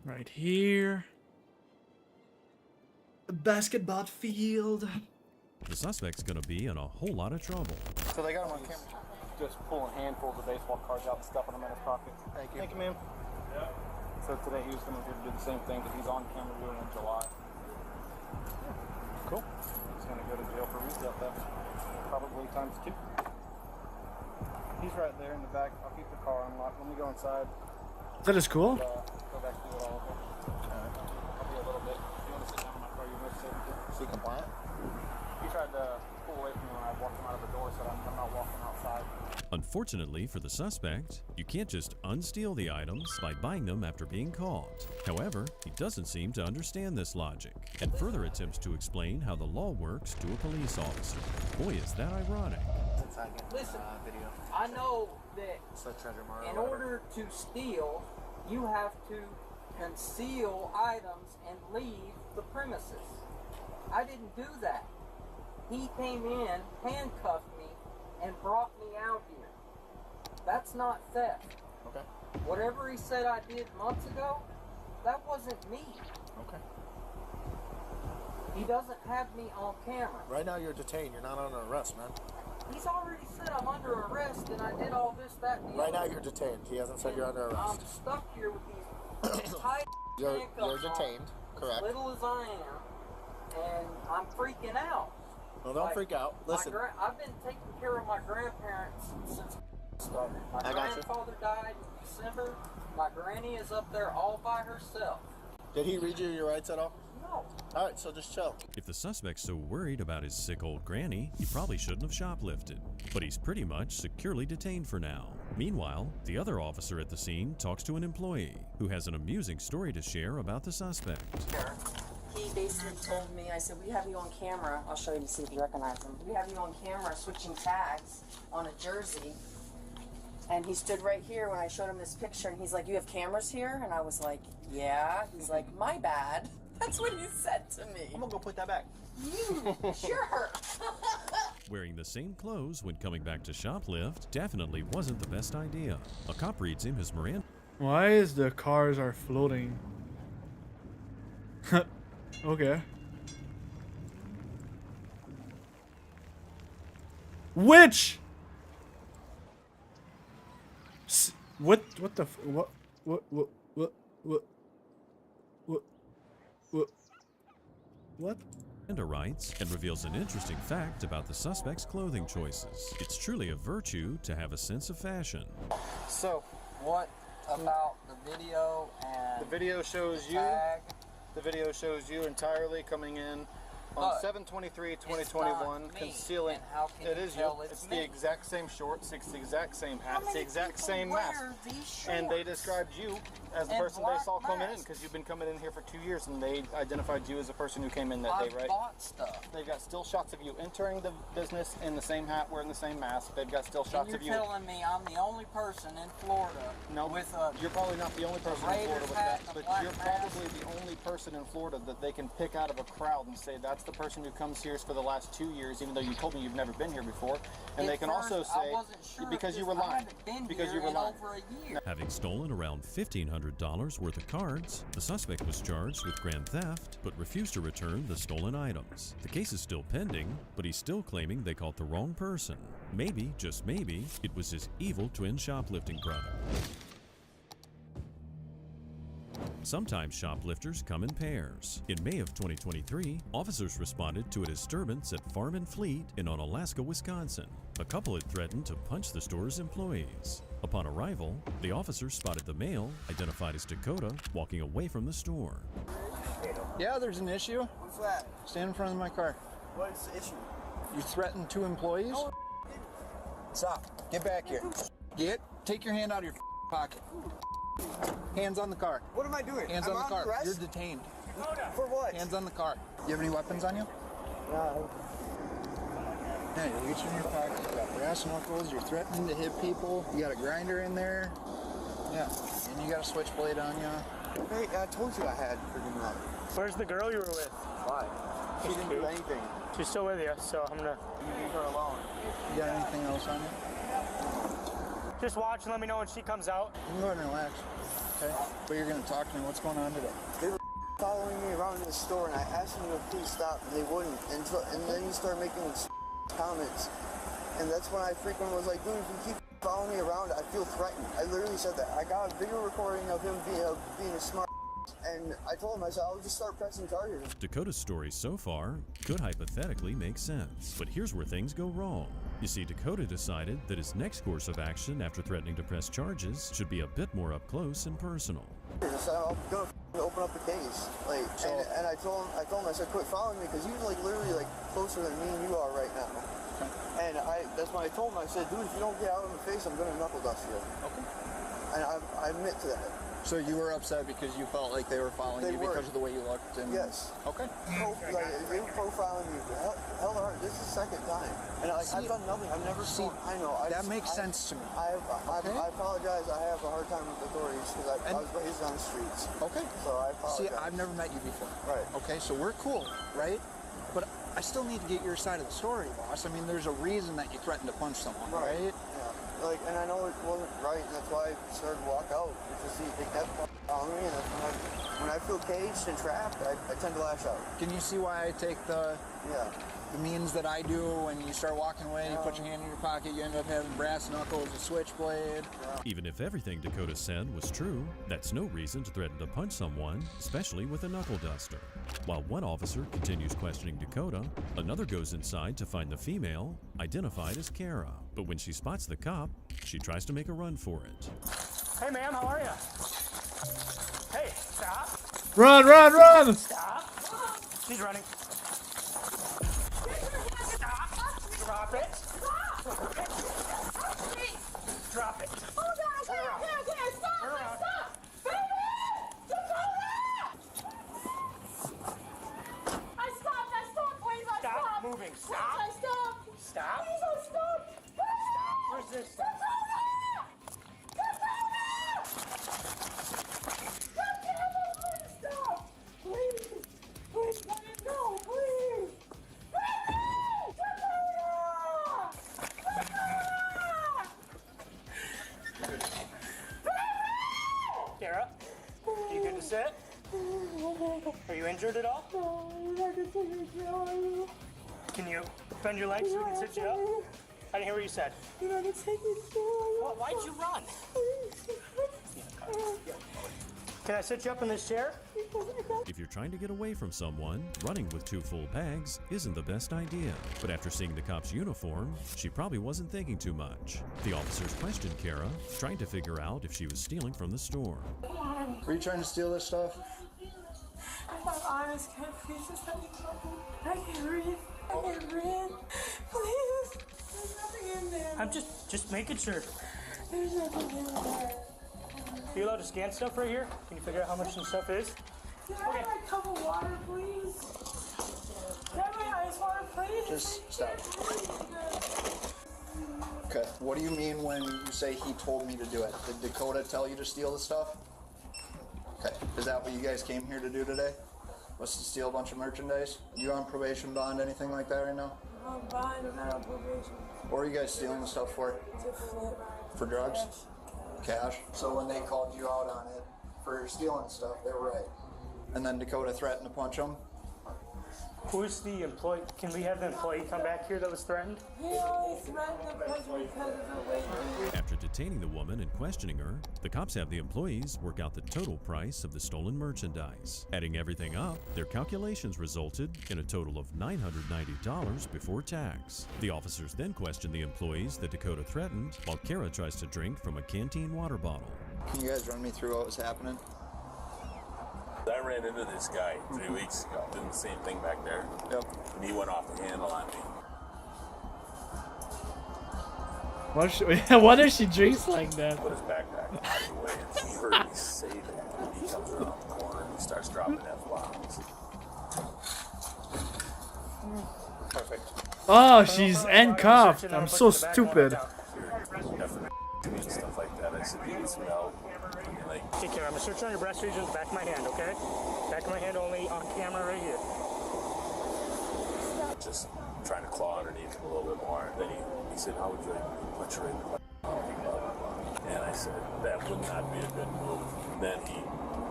Right here. A basketball field. The suspect's gonna be in a whole lot of trouble. So they got him on camera just pulling handfuls of baseball cards out and stuffing them in his pockets. Thank you. Thank you, ma'am. Yeah. So today he was coming here to do the same thing because he's on camera doing it in July. Cool. He's going to go to jail for retail theft. Probably ×2. He's right there in the back. I'll keep the car unlocked. Let me go inside. Is that a school? Go back to it all over. I'll be a little bit. If you want to sit down in my car, you're most safe. Is he compliant? He tried to pull away from me when I walked him out of the door, said I'm not walking outside. Unfortunately for the suspect, you can't just unsteal the items by buying them after being caught. However, he doesn't seem to understand this logic, and further attempts to explain how the law works to a police officer. Boy, is that ironic. Listen, I know that in order to steal, you have to conceal items and leave the premises. I didn't do that. He came in, handcuffed me, and brought me out here. That's not theft. Okay. Whatever he said I did months ago, that wasn't me. Okay. He doesn't have me on camera. Right now you're detained. You're not under arrest, man. He's already said I'm under arrest and I did all this, that, and the Right now other. you're detained. He hasn't said you're under I'm arrest. stuck here with these tight You're handcuffs detained, on, correct. as little as I am, and I'm freaking out. Well, don't freak out. Listen. I've been taking care of my grandparents since started. My I got you. grandfather died in December. My granny is up there all by herself. Did he read you your rights at all? No. All right, so just chill. If the suspect's so worried about his sick old granny, he probably shouldn't have shoplifted. But he's pretty much securely detained for now. Meanwhile, the other officer at the scene talks to an employee who has an amusing story to share about the suspect. He basically told me, I said, we have you on camera. I'll show you to see if you recognize him. We have you on camera switching tags on a jersey. And he stood right here when I showed him this picture, and he's like, you have cameras here? And I was like, yeah. He's like, my bad. That's what he said to me. I'm gonna go put that back. You sure? Wearing the same clothes when coming back to shoplift definitely wasn't the best idea. A cop reads him his Miranda. Why is the cars are floating? Okay. Which? What the what Miranda writes and reveals an interesting fact about the suspect's clothing choices. It's truly a virtue to have a sense of fashion. So, what about the video and The video shows you. tag? The video shows you entirely coming in On 7/23/2021, concealing. It is you. It's the exact same shorts. It's the exact same hat. It's the exact same mask. And they described you as the person they saw coming in because you've been coming in here for 2 years, and they identified you as the person who came in that day, right? Bought stuff. They've got still shots of you entering the business in the same hat, wearing the same mask. They've got still shots of you. You're telling me I'm the only person in Florida with a you're probably not the only person in Florida with that, but you're probably the only person in Florida that they can pick out of a crowd and say that's the person who comes here for the last 2 years, even though you told me you've never been here before. And they can also say, because you were lying. Because you were lying. Having stolen around $1,500 worth of cards, the suspect was charged with grand theft, but refused to return the stolen items. The case is still pending, but he's still claiming they caught the wrong person. Maybe, just maybe, it was his evil twin shoplifting brother. Sometimes shoplifters come in pairs. In May of 2023, officers responded to a disturbance at Farm and Fleet in Onalaska, Wisconsin. A couple had threatened to punch the store's employees. Upon arrival, the officers spotted the male, identified as Dakota, walking away from the store. Yeah, there's an issue. What's that? Stand in front of my car. What's the issue? You threatened 2 employees? No, Stop. Get back here. Take your hand out of your pocket. Hands on the car. What am I doing? Hands on the car. You're detained. For what? Hands on the car. Do you have any weapons on you? No. Yeah, you reach in your pocket. You got brass knuckles. You're threatening to hit people. You got a grinder in there. Yeah. And you got a switchblade on you. Hey, I told you I had freaking that. Where's the girl you were with? Why? She didn't do anything. She's still with you, so I'm gonna... You leave her alone. You got anything else on you? Just watch and let me know when she comes out. You can go ahead and relax. Okay? But you're gonna talk to me. What's going on today? They were following me around in the store, and I asked them to please stop, and they wouldn't. And then you start making these comments. And that's when I freaking was like, dude, if you keep following me around, I feel threatened. I literally said that. I got a video recording of him being a smart. And I told him, I said, I'll just start pressing charges. Dakota's story so far could hypothetically make sense, but here's where things go wrong. You see, Dakota decided that his next course of action after threatening to press charges should be a bit more up close and personal. So I'm gonna open up the case, like, and I told him, I said, quit following me, because he was like literally like closer than me and you are right now. Okay. And that's when I told him, I said, dude, if you don't get out of my face, I'm gonna knuckle dust you. Okay. And I admit to that. So you were upset because you felt like they were following you because of the way you looked? And... Yes. Okay. They were profiling me. Hell, this is the second time. And I've done nothing. I've never seen. I know. That makes sense to me. I apologize. I have a hard time with authorities because I was raised on the streets. Okay. So I apologize. See, I've never met you before. Right. Okay, so we're cool, right? But I still need to get your side of the story, boss. I mean, there's a reason that you threatened to punch someone, right? Yeah. And I know it wasn't right, and that's why I started to walk out. Because they kept following me, and that's when I feel caged and trapped, I tend to lash out. Can you see why I take the means that I do when you start walking away, you put your hand in your pocket, you end up having brass knuckles, a switchblade? Even if everything Dakota said was true, that's no reason to threaten to punch someone, especially with a knuckle duster. While one officer continues questioning Dakota, another goes inside to find the female, identified as Kara. But when she spots the cop, she tries to make a run for it. Hey, ma'am, how are you? Hey, stop. Run, run, run! Stop. She's running. Stop. Drop it. Drop it. Oh, God, I can't. Stop. Baby! I stopped, please, I stopped. Stop moving. Stop. Please, I stopped. Stop. Please, I stopped. Stop resisting. Kara, you good to sit? Are you injured at all? Can you bend your legs so we can sit you up? I didn't hear what you said. Why'd you run? Can I sit you up in this chair? If you're trying to get away from someone, running with 2 full bags isn't the best idea. But after seeing the cop's uniform, she probably wasn't thinking too much. The officers questioned Kara, trying to figure out if she was stealing from the store. Were you trying to steal this stuff? I'm honest, can I please just let me go? I can't breathe. I can't breathe. Please. There's nothing in there. I'm just making sure. There's nothing in there. Are you allowed to scan stuff right here? Can you figure out how much some stuff is? Can I have my cup of water, please? Can I have my ice water, please? Just stop. Okay, what do you mean when you say he told me to do it? Did Dakota tell you to steal the stuff? Okay, is that what you guys came here to do today? Was to steal a bunch of merchandise? You on probation, bond, anything like that right now? I'm on bond, I'm not on probation. What are you guys stealing the stuff for? For drugs? Cash. So when they called you out on it for stealing stuff, they were right. And then Dakota threatened to punch them? Who's the employee? Can we have the employee come back here that was threatened? He only threatened the person because of the way he... After detaining the woman and questioning her, the cops have the employees work out the total price of the stolen merchandise. Adding everything up, their calculations resulted in a total of $990 before tax. The officers then question the employees that Dakota threatened, while Kara tries to drink from a canteen water bottle. Can you guys run me through what was happening? I ran into this guy 3 weeks ago, doing the same thing back there. Yep. And he went off the handle on me. What if she drinks like that? Put his backpack out of the way, and he heard me say that. And he comes around the corner and he starts dropping F-bombs. Perfect. Oh, she's handcuffed. I'm so stupid. And stuff like that. I said, you need some help. And like, Take care. I'm gonna search on your breast region, back of my hand, okay? Back of my hand only, on camera right here. just trying to claw underneath him a little bit more. Then he said, how would you like me to put you in the blah, blah, blah. And I said, that would not be a good move. Then he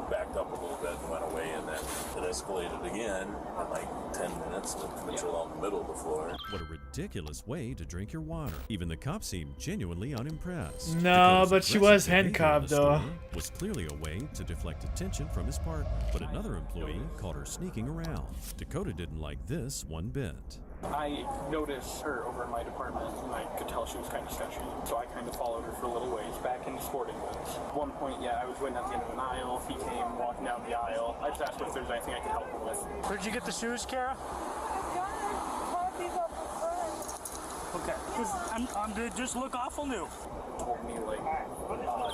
backed up a little bit and went away, and then it escalated again in like 10 minutes with Mitchell on the middle of the floor. What a ridiculous way to drink your water. Even the cops seemed genuinely unimpressed. No, Dakota's but she aggressive was behavior in handcuffed the though. store was clearly a way to deflect attention from his partner, but another employee caught her sneaking around. Dakota didn't like this one bit. I noticed her over in my department, and I could tell she was kind of sketchy, so I kind of followed her for a little ways back into sporting goods. At one point, I was waiting at the end of an aisle. He came walking down the aisle. I just asked him if there's anything I could help him with. Where'd you get the shoes, Kara? Okay. They just look awful new. Told me, like,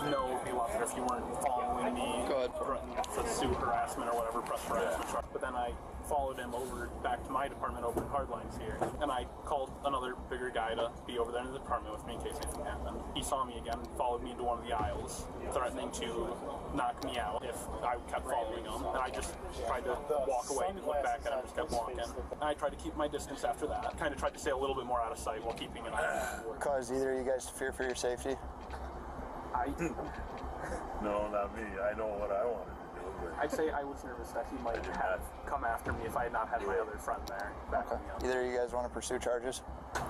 no, it'd be a lot better if you weren't following me. Go ahead. For suit harassment or whatever, press harassment charge. But then I followed him over back to my department over in Hardlines here. And I called another bigger guy to be over there in the department with me in case anything happened. He saw me again and followed me into one of the aisles, threatening to knock me out if I kept following him. And I just tried to walk away and look back at him, just kept walking. And I tried to keep my distance after that. Kind of tried to stay a little bit more out of sight while keeping an eye on him. Cause either of you guys fear for your safety? No, not me. I know what I wanted to do. I'd say I was nervous that he might have come after me if I had not had my other friend there backing me up. Either of you guys want to pursue charges?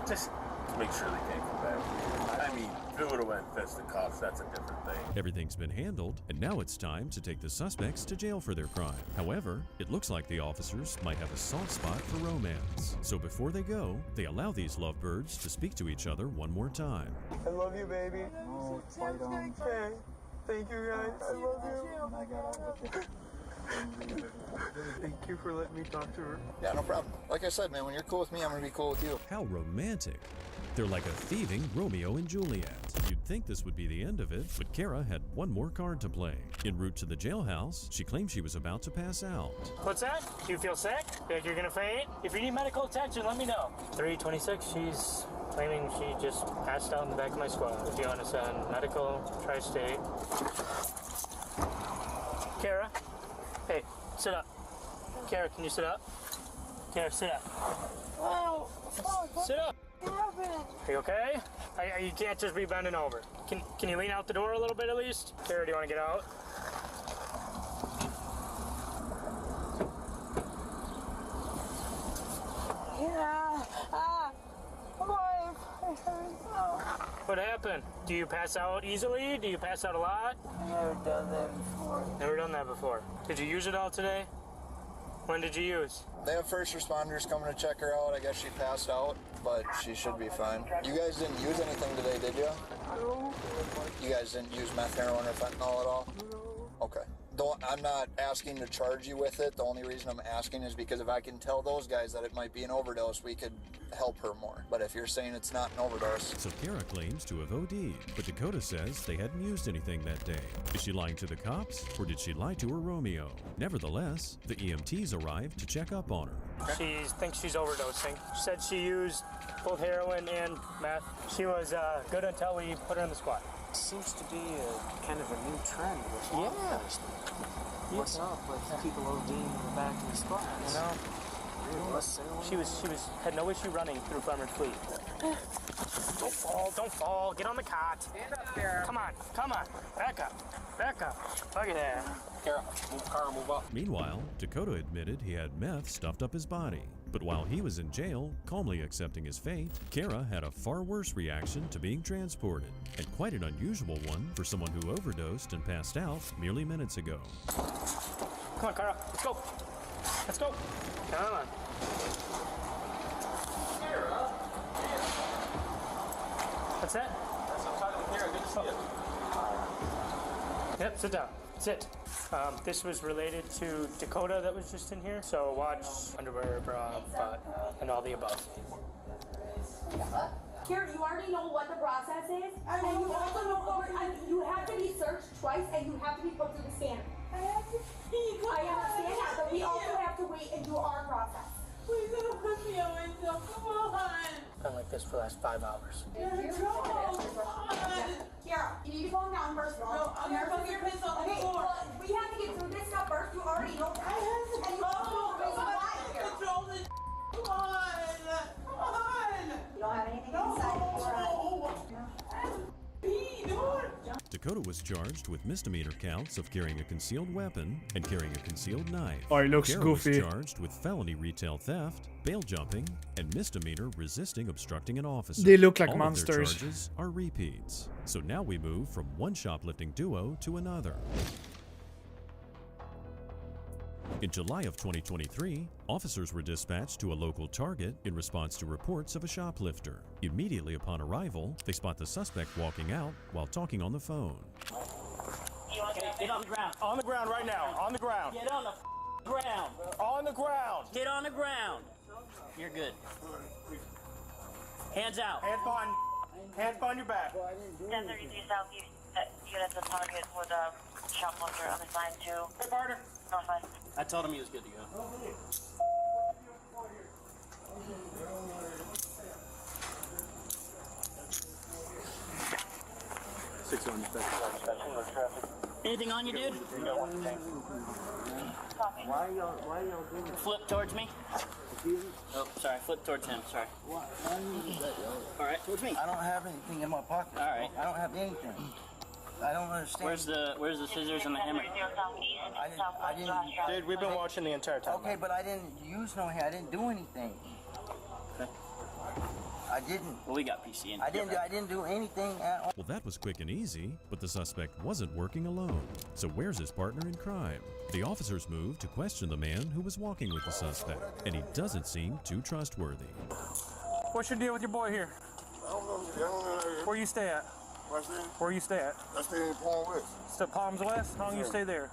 Just to make sure they can't come back. I mean, if it would have went fist to cops, that's a different thing. Everything's been handled, and now it's time to take the suspects to jail for their crime. However, it looks like the officers might have a soft spot for romance. So before they go, they allow these lovebirds to speak to each other one more time. I love you, baby. No, fight on. Okay. Thank you, guys. I love you. I got it. Thank you for letting me talk to her. Yeah, no problem. Like I said, man, when you're cool with me, I'm gonna be cool with you. How romantic. They're like a thieving Romeo and Juliet. You'd think this would be the end of it, but Kara had one more card to play. En route to the jailhouse, she claimed she was about to pass out. What's that? Do you feel sick? Think you're gonna faint? If you need medical attention, let me know. 326, she's claiming she just passed out in the back of my squad. If you want to send medical, tri-state. Kara? Hey, sit up. Kara, can you sit up? Kara, sit up. Oh, Sit up. what happened? Are you okay? You can't just be bending over. Can you lean out the door a little bit at least? Kara, do you want to get out? Yeah. What happened? Do you pass out easily? Do you pass out a lot? I've never done that before. Never done that before. Did you use it all today? When did you use? They have first responders coming to check her out. I guess she passed out, but she should be fine. You guys didn't use anything today, did you? No. You guys didn't use meth, heroin, or fentanyl at all? No. Okay. I'm not asking to charge you with it. The only reason I'm asking is because if I can tell those guys that it might be an overdose, we could help her more. But if you're saying it's not an overdose... So Kara claims to have OD'd, but Dakota says they hadn't used anything that day. Is she lying to the cops, or did she lie to her Romeo? Nevertheless, the EMTs arrived to check up on her. She thinks she's overdosing. She said she used both heroin and meth. She was good until we put her in the squad. Seems to be a kind of a new trend with all of those things. What's up with people ODing in the back of the squads? You know, she had no issue running through Farmer's Fleet. Don't fall, get on the cot. Stand up there. Come on, back up. Look at that. Kara, move up. Meanwhile, Dakota admitted he had meth stuffed up his body. But while he was in jail, calmly accepting his fate, Kara had a far worse reaction to being transported, and quite an unusual one for someone who overdosed and passed out merely minutes ago. Come on, Kara, let's go. Come on. Kara? What's that? I'm talking to Kara. Good to see you. Yep, sit down. Sit. This was related to Dakota that was just in here. So watch underwear, bra, butt, and all the above. Karen, you already know what the process is, and you also know you have to be searched twice, and you have to be put through the scanner. I understand that, but we also have to wait and do our process. Please don't put me away, Jill. Come on. Been like this for the last 5 hours. Kiara, you need to calm down first of all. No, I'm gonna put your piss on the Okay, floor. well, we have to get through this stuff first. You already know that. And you also know the reason why. Control this. Come on. You don't have anything inside the door. Dakota was charged with misdemeanor counts of carrying a concealed weapon and carrying a concealed knife. Oh, he looks Kara goofy. was charged with felony retail theft, bail jumping, and misdemeanor resisting obstructing an officer. They look like All monsters. Of their charges are repeats. So now we move from one shoplifting duo to another. In July of 2023, officers were dispatched to a local Target in response to reports of a shoplifter. Immediately upon arrival, they spot the suspect walking out while talking on the phone. Okay, get on the ground. On the ground right now. On the ground. Get on the ground. On the ground. Get on the ground. You're good. Hands out. Hands behind your back. 1032 Southeast units of target with a shoplifter on the sign to Hey, partner. Northwest. I told him he was good to go. Anything on you, dude? Why y'all doing that? Flip towards me. Oh, sorry. Flip towards him. Sorry. Why you do that, y'all? All right, towards me. I don't have anything in my pocket. All right. I don't have anything. I don't understand. Where's the scissors and the hammer? I didn't. Dude, we've been watching the entire time. Okay, but I didn't use no hand. I didn't do anything. Okay. I didn't. Well, we got PC in. I didn't do anything at all. Well, that was quick and easy, but the suspect wasn't working alone. So where's his partner in crime? The officers moved to question the man who was walking with the suspect, and he doesn't seem too trustworthy. What's your deal with your boy here? Where you stay at? Where you stay at? I stay in Palm West. So Palms West? How long you stay there?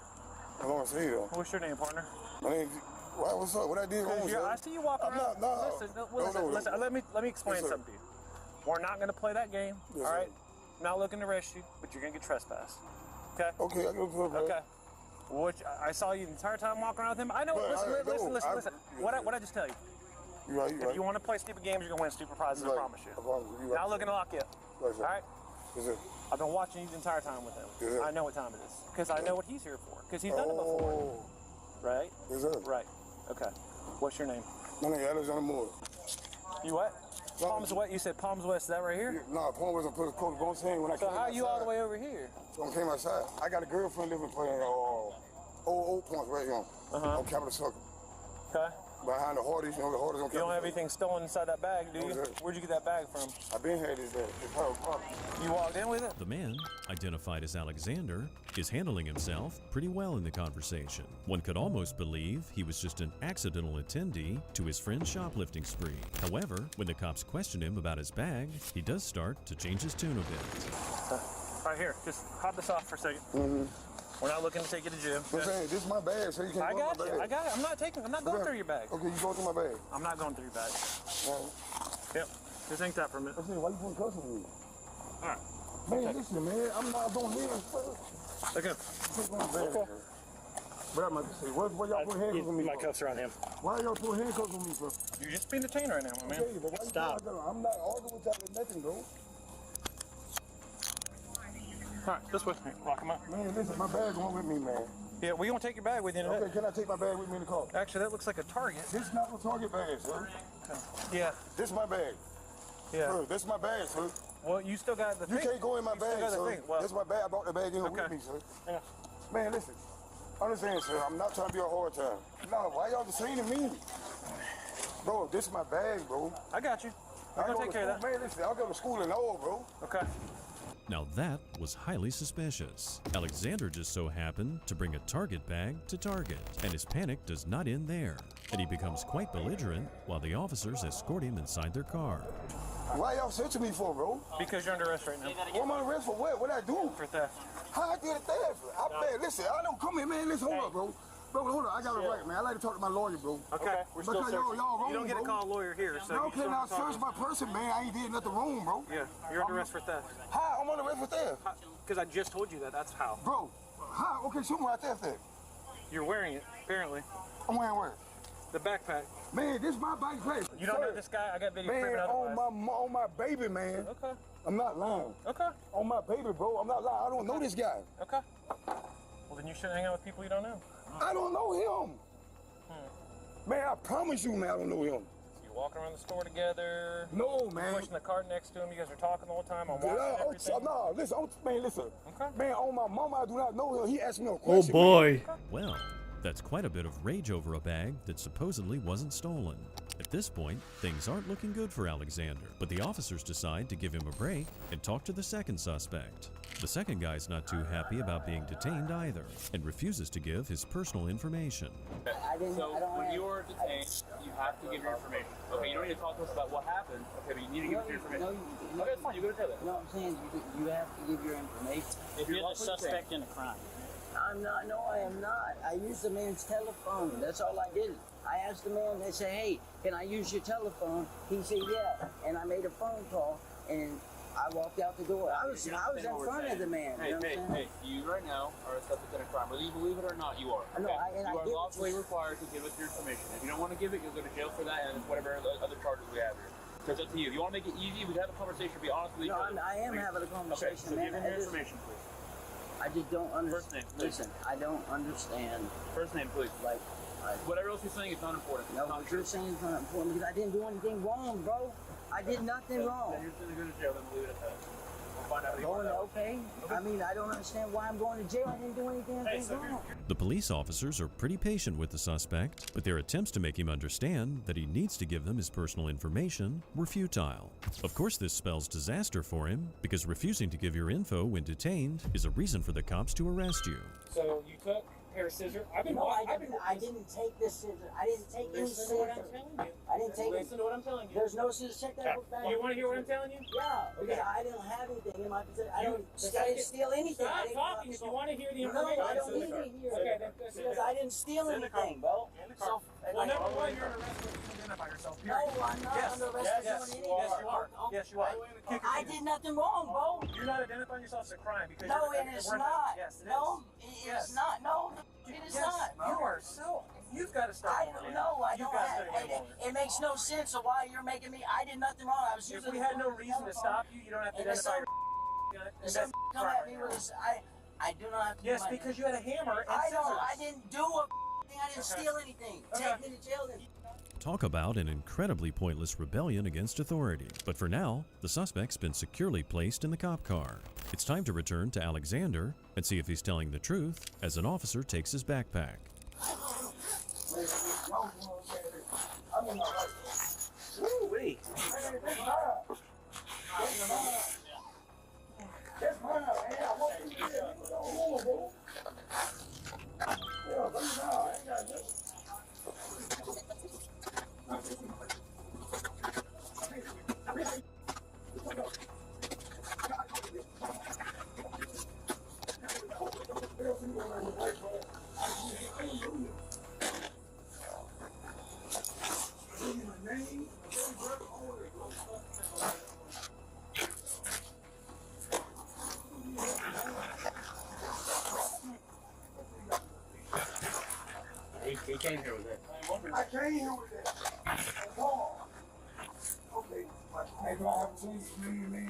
How long I stay here? What's your name, partner? My name. What's up? What I did wrong, I see you walk around. Listen, let me explain something to you. We're not going to play that game, all right? I'm not looking to arrest you, but you're going to get trespassed. Okay? Okay, I go to Okay. Which I saw you the entire time walking around with him. I know. Listen. What I just tell you? You right. If you want to play stupid games, you're going to win stupid prizes. I promise you. Right. Not looking to lock you up. Right, all right? Yes, sir. I've been watching you the entire time with him. Yes, sir. I know what time it is because I know what he's here for. Because he's done it before. Right? Yes, sir. Right. Okay. What's your name? My name is Alexander Moore. You what? Palms West. You said Palms West. Is that right here? No, Palm West. I put a coat on saying when I so came how are you outside. all the way over here? So I came outside. I got a girlfriend living playing old points right here on Capitol Circle. Okay. Behind the Hardee's, the Hardee's on Capitol. You don't have anything stolen inside that bag, do you? Where'd you get that bag from? I've been here this day. You walked in with it? The man, identified as Alexander, is handling himself pretty well in the conversation. One could almost believe he was just an accidental attendee to his friend's shoplifting spree. However, when the cops question him about his bag, he does start to change his tune a bit. Right here, just hop this off for a second. We're not looking to take you to jail. I'm saying, this is my bag, so you can't I go got in my you. bag. I got it. I'm not going through your bag. Okay, you going through my bag. I'm not going through your bag. All right. Yep. Just think that for a minute. I'm saying, why you putting cussing with me? All right. Man, listen, man, I'm not doing this. Okay. Take my bag, man. But I'm about to say, why y'all put handcuffs on me? My cuffs are on him. Why y'all put handcuffs on me, bro? You're just being detained right now, my man. Okay, but why Stop. I'm not arguing with y'all with nothing, bro. All right, this way. Lock him up. Man, listen, my bag going with me, man. Yeah, we gonna take your bag with you in a Okay, bit. can I take my bag with me in the car? Actually, that looks like a Target. This is not no Target bag, sir. Yeah. This is my bag. Yeah. Sir, this is my bag, sir. Well, you still got the You thing. can't go in my bag, sir. Well, This is my bag. I brought the bag in here with me, sir. Yeah. Man, listen. Understand, sir. I'm not trying to be a hard time. No, why y'all just saying to me? Bro, this is my bag, bro. I got you. I'm gonna take care of that. Man, listen, I'll go to school and all, bro. Okay. Now that was highly suspicious. Alexander just so happened to bring a Target bag to Target, and his panic does not end there, and he becomes quite belligerent while the officers escort him inside their car. Why y'all searching me for, bro? Because you're under arrest right now. Well, I'm under arrest for what? What'd I do? For theft. How I did a theft? Listen, I don't come here, man. Listen, hold up, bro. Bro, hold up. I got a right, man. I like to talk to my lawyer, bro. Okay. We're still searching. Y'all wrong, you don't get to bro. call a lawyer here, so Y'all you still cannot have to talk search my person, man. I ain't did nothing wrong, bro. Yeah, you're under arrest for theft. How? I'm under arrest for theft. Because I just told you that. That's how. Bro, how? Okay, show me where I theft at. You're wearing it, apparently. I'm wearing where? The backpack. Man, this is my backpack. You don't know this guy? I got video proving Man, otherwise. on my baby, man. Okay. I'm not lying. Okay. On my baby, bro. I'm not lying. I don't know this guy. Okay. Well, then you shouldn't hang out with people you don't know. I don't know him. Man, I promise you, man, I don't know him. So you're walking around the store together. No, man. You're pushing the cart next to him. You guys are talking the whole time. I'm watching everything. No, listen, listen. Okay. Man, on my mama, I do not know him. He asked me a Oh question. boy. Well, that's quite a bit of rage over a bag that supposedly wasn't stolen. At this point, things aren't looking good for Alexander, but the officers decide to give him a break and talk to the second suspect. The second guy's not too happy about being detained either, and refuses to give his personal information. When you're detained, you have to give your information. Okay, you don't need to talk to us about what happened. Okay, but you need to give us your information. Okay, that's fine. You go to tell it. No, I'm saying you have to give your information. If you're the suspect in a crime. I'm not. No, I am not. I used the man's telephone. That's all I did. I asked the man. They said, "Hey, can I use your telephone?" He said, "Yeah." And I made a phone call, and I walked out the door. I was in front of the man. Hey, you right now are a suspect in a crime. Whether you believe it or not, you are. No, you are lawfully required to give us your information. If you don't want to give it, you'll go to jail for that and whatever other charges we have here. So it's up to you. If you want to make it easy, we can have a conversation. Be honest with each other. I am having a conversation. Okay, so give me your information, please. I just don't understand. First name, please. Listen, I don't understand. First name, please. Whatever else you're saying is not important. No, what you're saying is not important because I didn't do anything wrong, bro. I did nothing wrong. Then you're going to go to jail. Then we'll leave it at that. We'll find out who you are. Okay. I mean, I don't understand why I'm going to jail. I didn't do anything wrong. The police officers are pretty patient with the suspect, but their attempts to make him understand that he needs to give them his personal information were futile. Of course, this spells disaster for him, because refusing to give your info when detained is a reason for the cops to arrest you. So you took a pair of scissors. I didn't take this scissors. I didn't take any scissors. Listen to what I'm telling you. I didn't take Listen to what I'm telling you. There's no scissors. Check that book back. You want to hear what I'm telling you? Yeah, because I didn't have anything in my possession. I didn't steal anything. Stop talking if you want to hear the information. No, I don't need to hear Okay, it. Because I didn't steal anything, bro. Well, number one, you're arrested. Identify yourself. No, I'm not under arrest for doing anything. Yes, you are. Yes, you are. I did nothing wrong, bro. You're not identifying yourself as a crime because No, it is not. Yes, it is. No, it is not. No, it is not, bro. You are so. You've got to start. I don't know. I don't have. It makes no sense of why you're making me. I did nothing wrong. I was using. If we had no reason to stop you, you don't have to identify yourself. Come at me with this. I do not have to. Yes, because you had a hammer and scissors. I didn't do a thing. I didn't steal anything. Take me to jail then. Talk about an incredibly pointless rebellion against authority. But for now, the suspect's been securely placed in the cop car. It's time to return to Alexander and see if he's telling the truth as an officer takes his backpack. Woo-wee. He came here with it. I came here with it. Oh. Okay. Maybe I haven't seen me.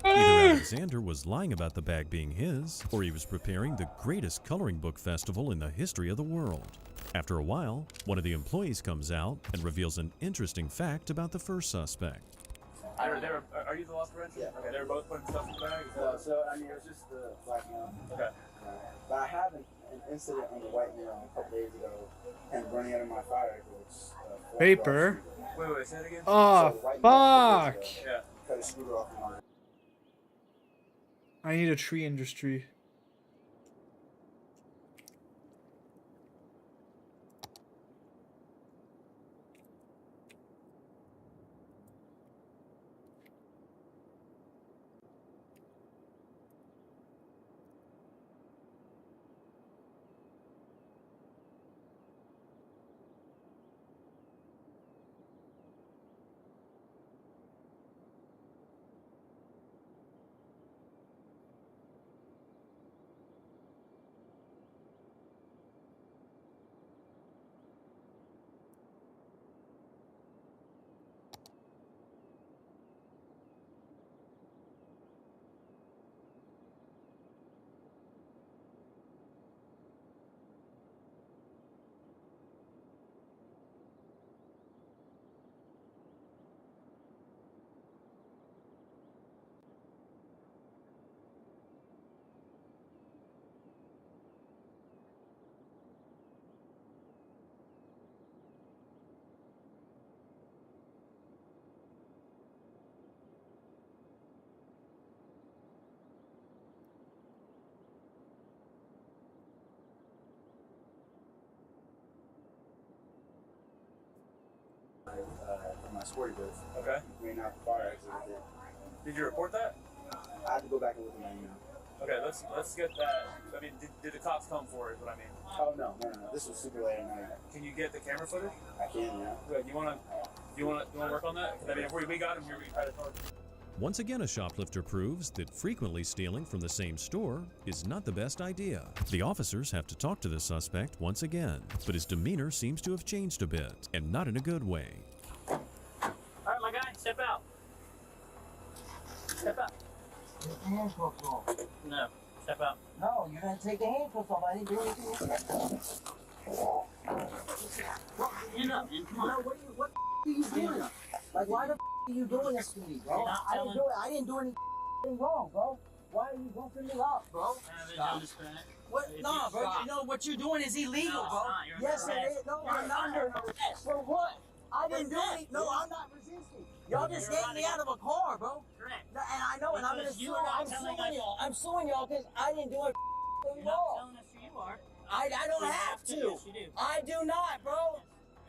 Either Alexander was lying about the bag being his, or he was preparing the greatest coloring book festival in the history of the world. After a while, one of the employees comes out and reveals an interesting fact about the first suspect. Are you the loss prevention? Yeah. Okay, they were both putting stuff in the bag? So, I mean, it was just the black male. Okay. But I had an incident on the white male a couple days ago, and running out of my fire exits. Paper. Wait, say it again? Oh, fuck! Yeah. Cut a scooter off my arm. I need a tree industry. From my sporty goods. Okay. Ran out the fire exit with it. Did you report that? I had to go back and look at my email. Okay, let's get that. I mean, did the cops come for it? Is what I mean. Oh no. This was super late at night. Can you get the camera footage? I can, yeah. Good. You wanna work on that? 'Cause I mean, if we got him here, we try to charge him. Once again, a shoplifter proves that frequently stealing from the same store is not the best idea. The officers have to talk to the suspect once again, but his demeanor seems to have changed a bit, and not in a good way. All right, my guy, step out. Step out. Take the handcuffs off. No, step out. No, you're gonna take the handcuffs off. I didn't do anything. Stand up, man. Come on. No, what are you doing? Like, why the are you doing this to me, bro? I didn't do anything wrong, bro. Why are you whooping me up, bro? Stop. What? No, bro. You know what you're doing is illegal, No, bro. it's not. Yes, it is. No, I'm not under arrest. For what? I didn't do anything. No, I'm not resisting. Y'all just getting me out of a car, bro. Correct. And I know, and I'm gonna sue. I'm suing y'all. I'm suing y'all because I didn't do anything You're not wrong. telling us who you are. I don't You have to. Yes, you do. I do not, bro.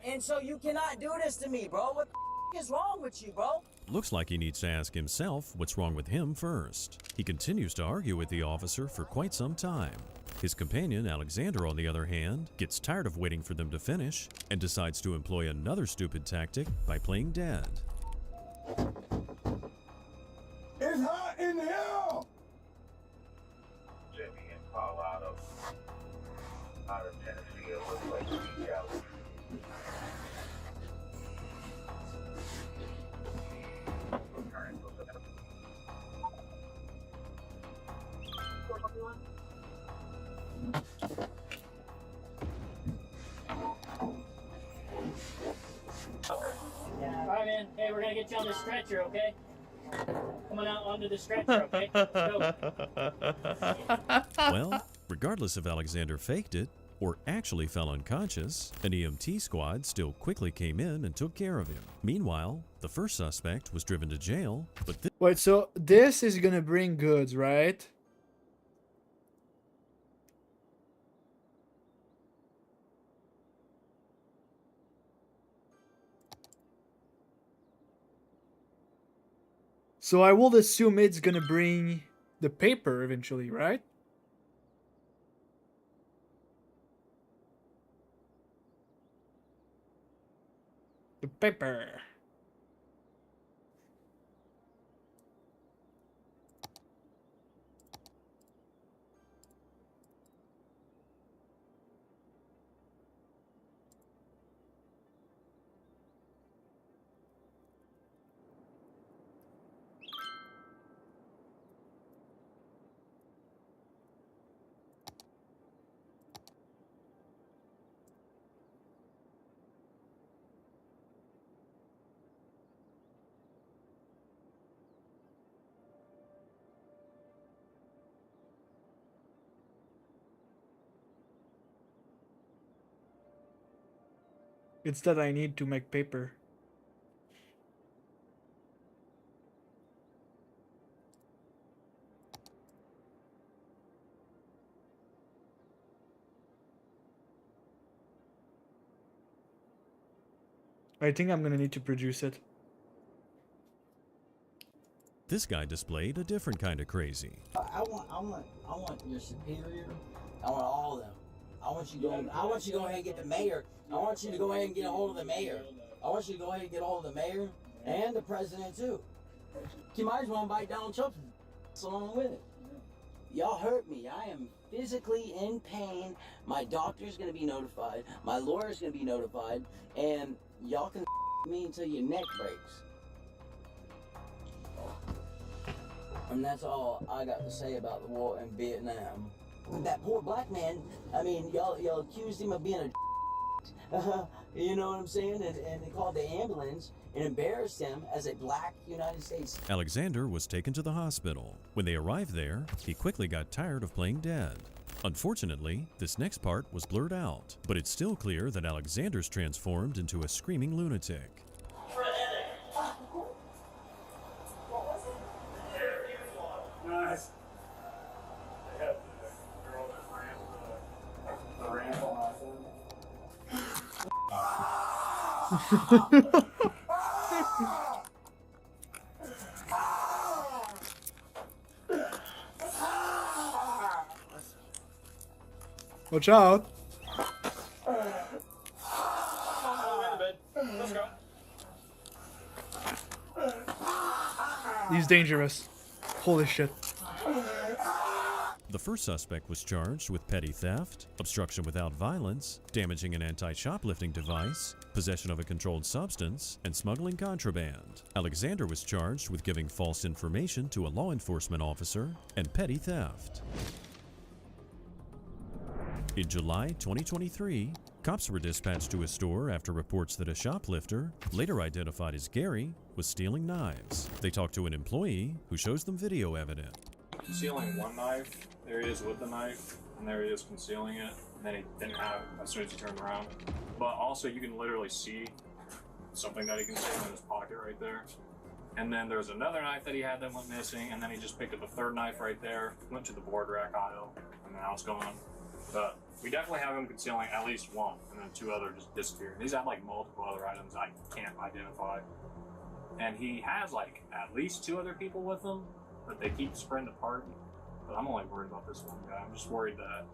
And so you cannot do this to me, bro. What the is wrong with you, bro? Looks like he needs to ask himself what's wrong with him first. He continues to argue with the officer for quite some time. His companion, Alexander, on the other hand, gets tired of waiting for them to finish and decides to employ another stupid tactic by playing dead. It's hot in here! Jimmy and Colorado, out of Tennessee, it looks like he's out. All right, man. Hey, we're gonna get you on the stretcher, okay? Come on out onto the stretcher, okay? Go. Well, regardless if Alexander faked it or actually fell unconscious, an EMT squad still quickly came in and took care of him. Meanwhile, the first suspect was driven to jail, but Wait, so this is gonna bring goods, right? So I will assume it's gonna bring the paper eventually, right? The paper. It's that I need to make paper. I think I'm gonna need to produce it. This guy displayed a different kind of crazy. I want your superior. I want all of them. I want you to go ahead and get the mayor. I want you to go ahead and get a hold of the mayor. I want you to go ahead and get a hold of the mayor and the president too. You might as well invite Donald Trump along with it. Y'all hurt me. I am physically in pain. My doctor's gonna be notified. My lawyer's gonna be notified, and y'all can me until your neck breaks. And that's all I got to say about the war in Vietnam. That poor black man, I mean, y'all accused him of being a you know what I'm saying? And they called the ambulance and embarrassed him as a black United States. Alexander was taken to the hospital. When they arrived there, he quickly got tired of playing dead. Unfortunately, this next part was blurred out, but it's still clear that Alexander's transformed into a screaming lunatic. Nice. They have the girl that ran the ramp on my phone. Watch out! Let's go. He's dangerous. Holy shit. The first suspect was charged with petty theft, obstruction without violence, damaging an anti-shoplifting device, possession of a controlled substance, and smuggling contraband. Alexander was charged with giving false information to a law enforcement officer and petty theft. In July 2023, cops were dispatched to a store after reports that a shoplifter, later identified as Gary, was stealing knives. They talked to an employee who shows them video evidence. Concealing one knife, there he is with the knife, and there he is concealing it, and then he didn't have it as soon as he turned around. But also you can literally see something that he concealed in his pocket right there. And then there was another knife that he had that went missing, and then he just picked up a third knife right there, went to the board rack aisle, and now it's gone. But we definitely have him concealing at least one, and then two other just disappeared. He's had like multiple other items I can't identify. And he has like at least two other people with him, but they keep spreading the party. But I'm only worried about this one guy. I'm just worried that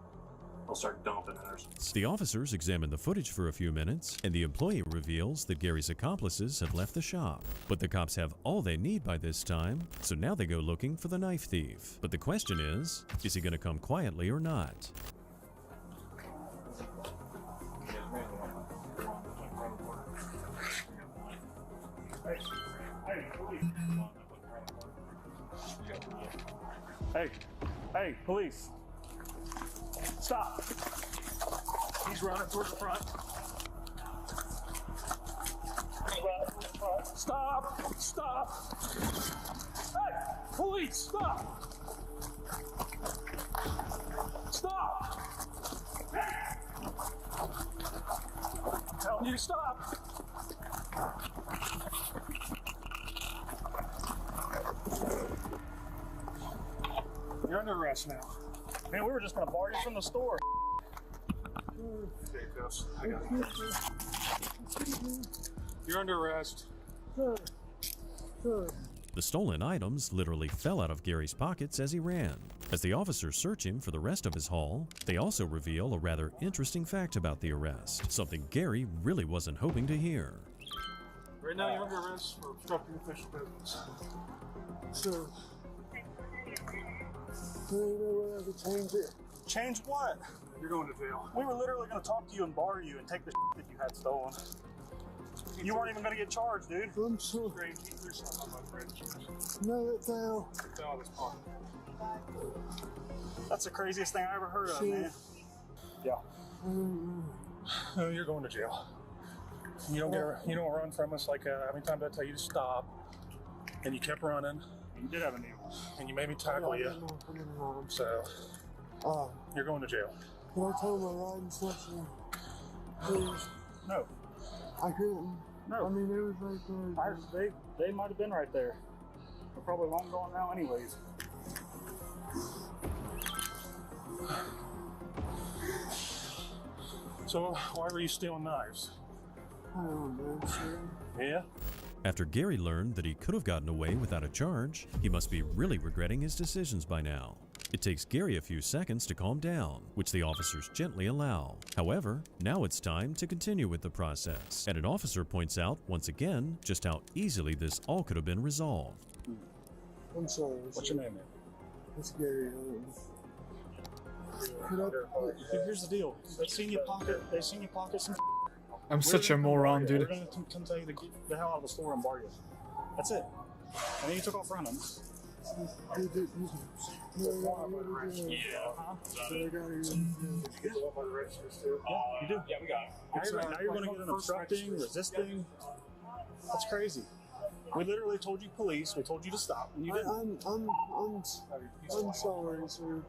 they'll start dumping it or something. The officers examined the footage for a few minutes, and the employee reveals that Gary's accomplices have left the shop. But the cops have all they need by this time, so now they go looking for the knife thief. But the question is he going to come quietly or not? Hey, police. Stop. He's running towards the front. Stop. Stop. Hey, police, stop. Stop. I'm telling you to stop. You're under arrest now. Man, we were just gonna bar you from the store. Okay, Gus, I got it. You're under arrest. The stolen items literally fell out of Gary's pockets as he ran. As the officers search him for the rest of his haul, they also reveal a rather interesting fact about the arrest, something Gary really wasn't hoping to hear. Right now, you're under arrest for obstructing official business. So, change it. Change what? You're going to jail. We were literally going to talk to you and bar you and take the that you had stolen. You weren't even going to get charged, dude. I'm sorry. No, that's how. That's the craziest thing I ever heard of, man. Yeah. You're going to jail. You don't run from us like how many times I tell you to stop, and you kept running. You did have a needle, and you made me tackle you. So you're going to jail. Can I tell my riding session? Please. No. I couldn't. No. I mean, it was like they might have been right there. They're probably long gone now, anyways. So, why were you stealing knives? I don't know, sir. Yeah? After Gary learned that he could have gotten away without a charge, he must be really regretting his decisions by now. It takes Gary a few seconds to calm down, which the officers gently allow. However, now it's time to continue with the process, and an officer points out once again just how easily this all could have been resolved. I'm sorry. What's your name, man? It's Gary. Here's the deal. They seen you pocket some. I'm such a moron, dude. We're gonna come tell you to get the hell out of the store and bar you. That's it. And then you took off running. Yeah, huh? Yeah, you do. Yeah, we got it. Now you're going to get an obstructing, resisting. That's crazy. We literally told you police. We told you to stop, and you didn't. I'm sorry, sir.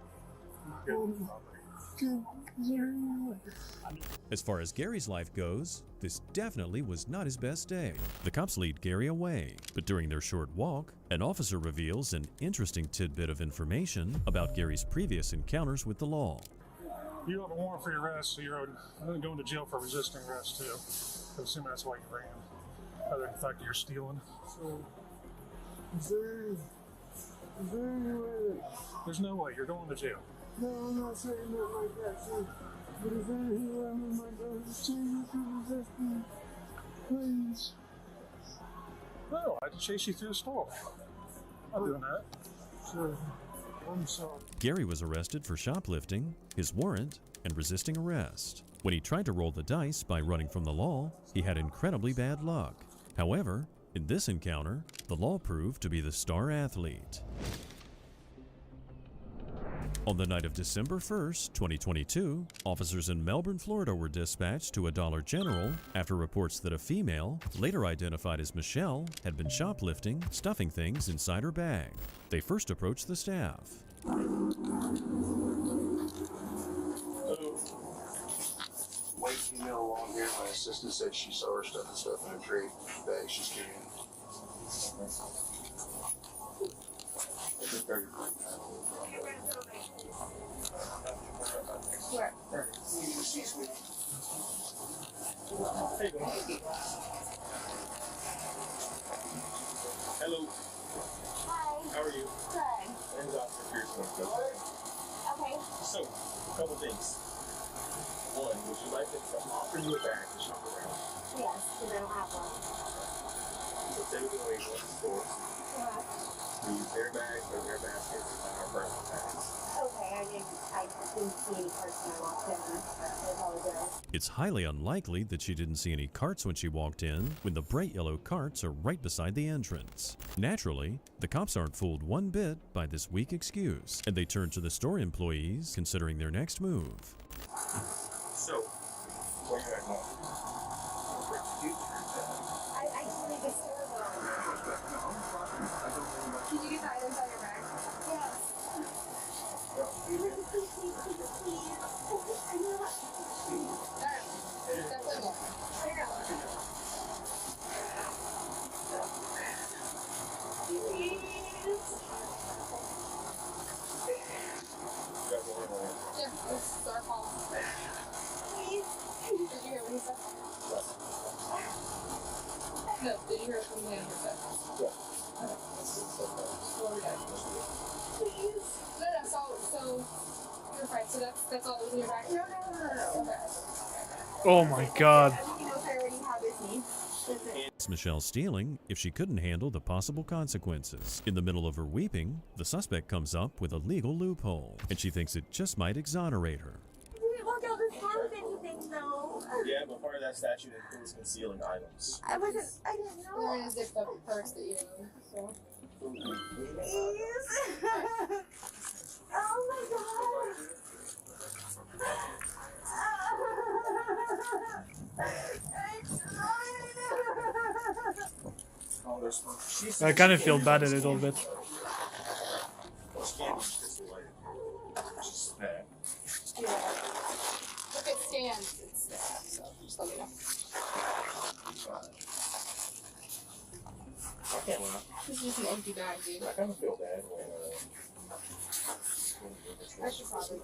As far as Gary's life goes, this definitely was not his best day. The cops lead Gary away, but during their short walk, an officer reveals an interesting tidbit of information about Gary's previous encounters with the law. You have a warrant for your arrest, so you're going to jail for resisting arrest too. I'm assuming that's why you ran, other than the fact that you're stealing. So, is there any way that... There's no way. You're going to jail. No, I'm not saying that like that, sir. But is there any way I'm my daughter's chasing through resisting? Please. No, I had to chase you through the store. I'm not doing that. Sir, I'm sorry. Gary was arrested for shoplifting, his warrant, and resisting arrest. When he tried to roll the dice by running from the law, he had incredibly bad luck. However, in this encounter, the law proved to be the star athlete. On the night of December 1st, 2022, officers in Melbourne, Florida were dispatched to a Dollar General after reports that a female, later identified as Michelle, had been shoplifting, stuffing things inside her bag. They first approached the staff. White female along here, my assistant said she saw her stuffing stuff in a tray bag she's carrying. Where? Hello. Hi. How are you? Good. My name's Officer Pearson. Okay. So, a couple things. One, would you like to offer you a bag to shop around? Yes, because I don't have one. So typically when we go to the store, we use their bags or their baskets and our personal bags. Okay, I didn't see any carts when I walked in. I apologize. It's highly unlikely that she didn't see any carts when she walked in, when the bright yellow carts are right beside the entrance. Naturally, the cops aren't fooled one bit by this weak excuse, and they turn to the store employees, considering their next move. So, where you at home? I just need to store them. Did you get the items out of your bag? Yes. No, did you hear from the manager? Yeah. No, so you're fine. So that's all that was in your bag? No. Okay. Oh my god. It's Michelle stealing if she couldn't handle the possible consequences. In the middle of her weeping, the suspect comes up with a legal loophole, and she thinks it just might exonerate her. We didn't walk out this car with anything, though. Yeah, but part of that statute includes concealing items. I didn't know. We're gonna zip the purse that you own, so. Please. Oh my god. I kind of feel bad a little bit. Yeah. If it stands, it's there, so just let me know. I can't laugh. This is just an empty bag, dude. I kind of feel bad when I should probably.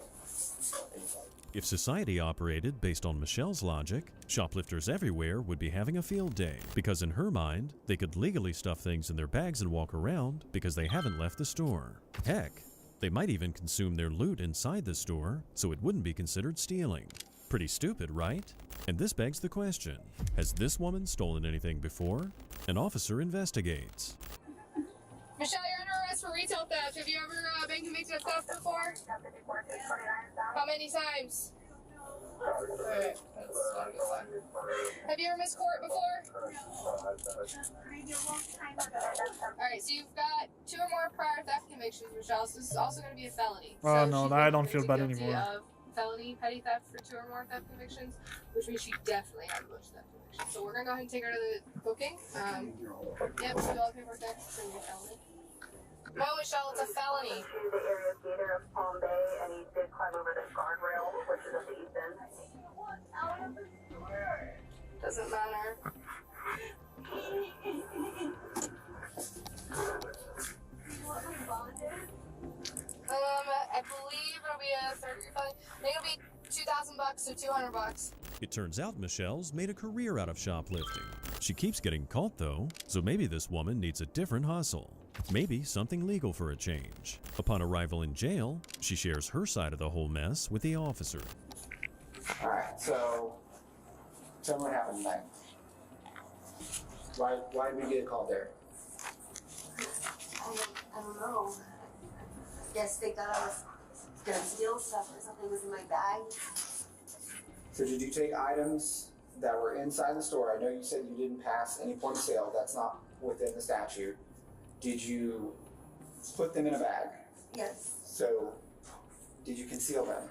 If society operated based on Michelle's logic, shoplifters everywhere would be having a field day, because in her mind, they could legally stuff things in their bags and walk around because they haven't left the store. Heck, they might even consume their loot inside the store, so it wouldn't be considered stealing. Pretty stupid, right? And this begs the question, has this woman stolen anything before? An officer investigates. Michelle, you're under arrest for retail theft. Have you ever been convicted of theft before? How many times? Alright, that's not a good sign. Have you ever missed court before? Alright, so you've got 2 or more prior theft convictions, Michelle. So this is also going to be a felony. Oh So no, she's I don't been feel bad guilty anymore. of felony petty theft for 2 or more theft convictions, which means she definitely has a bunch of theft convictions. So we're going to go ahead and take her to the booking. Yep, so all the paperwork next. It's going to be a felony. No, Michelle, it's a felony. The area gator of Palm Bay, and he did climb over this guardrail, which is a basin. Doesn't matter. I believe it'll be a 30-year felony. I think it'll be $2,000 to $200. It turns out Michelle's made a career out of shoplifting. She keeps getting caught though, so maybe this woman needs a different hustle. Maybe something legal for a change. Upon arrival in jail, she shares her side of the whole mess with the officer. Alright, so tell me what happened tonight. Why did we get called there? I don't know. I guess they thought I was gonna steal stuff or something was in my bag. So did you take items that were inside the store? I know you said you didn't pass any point of sale. That's not within the statute. Did you put them in a bag? Yes. So did you conceal them?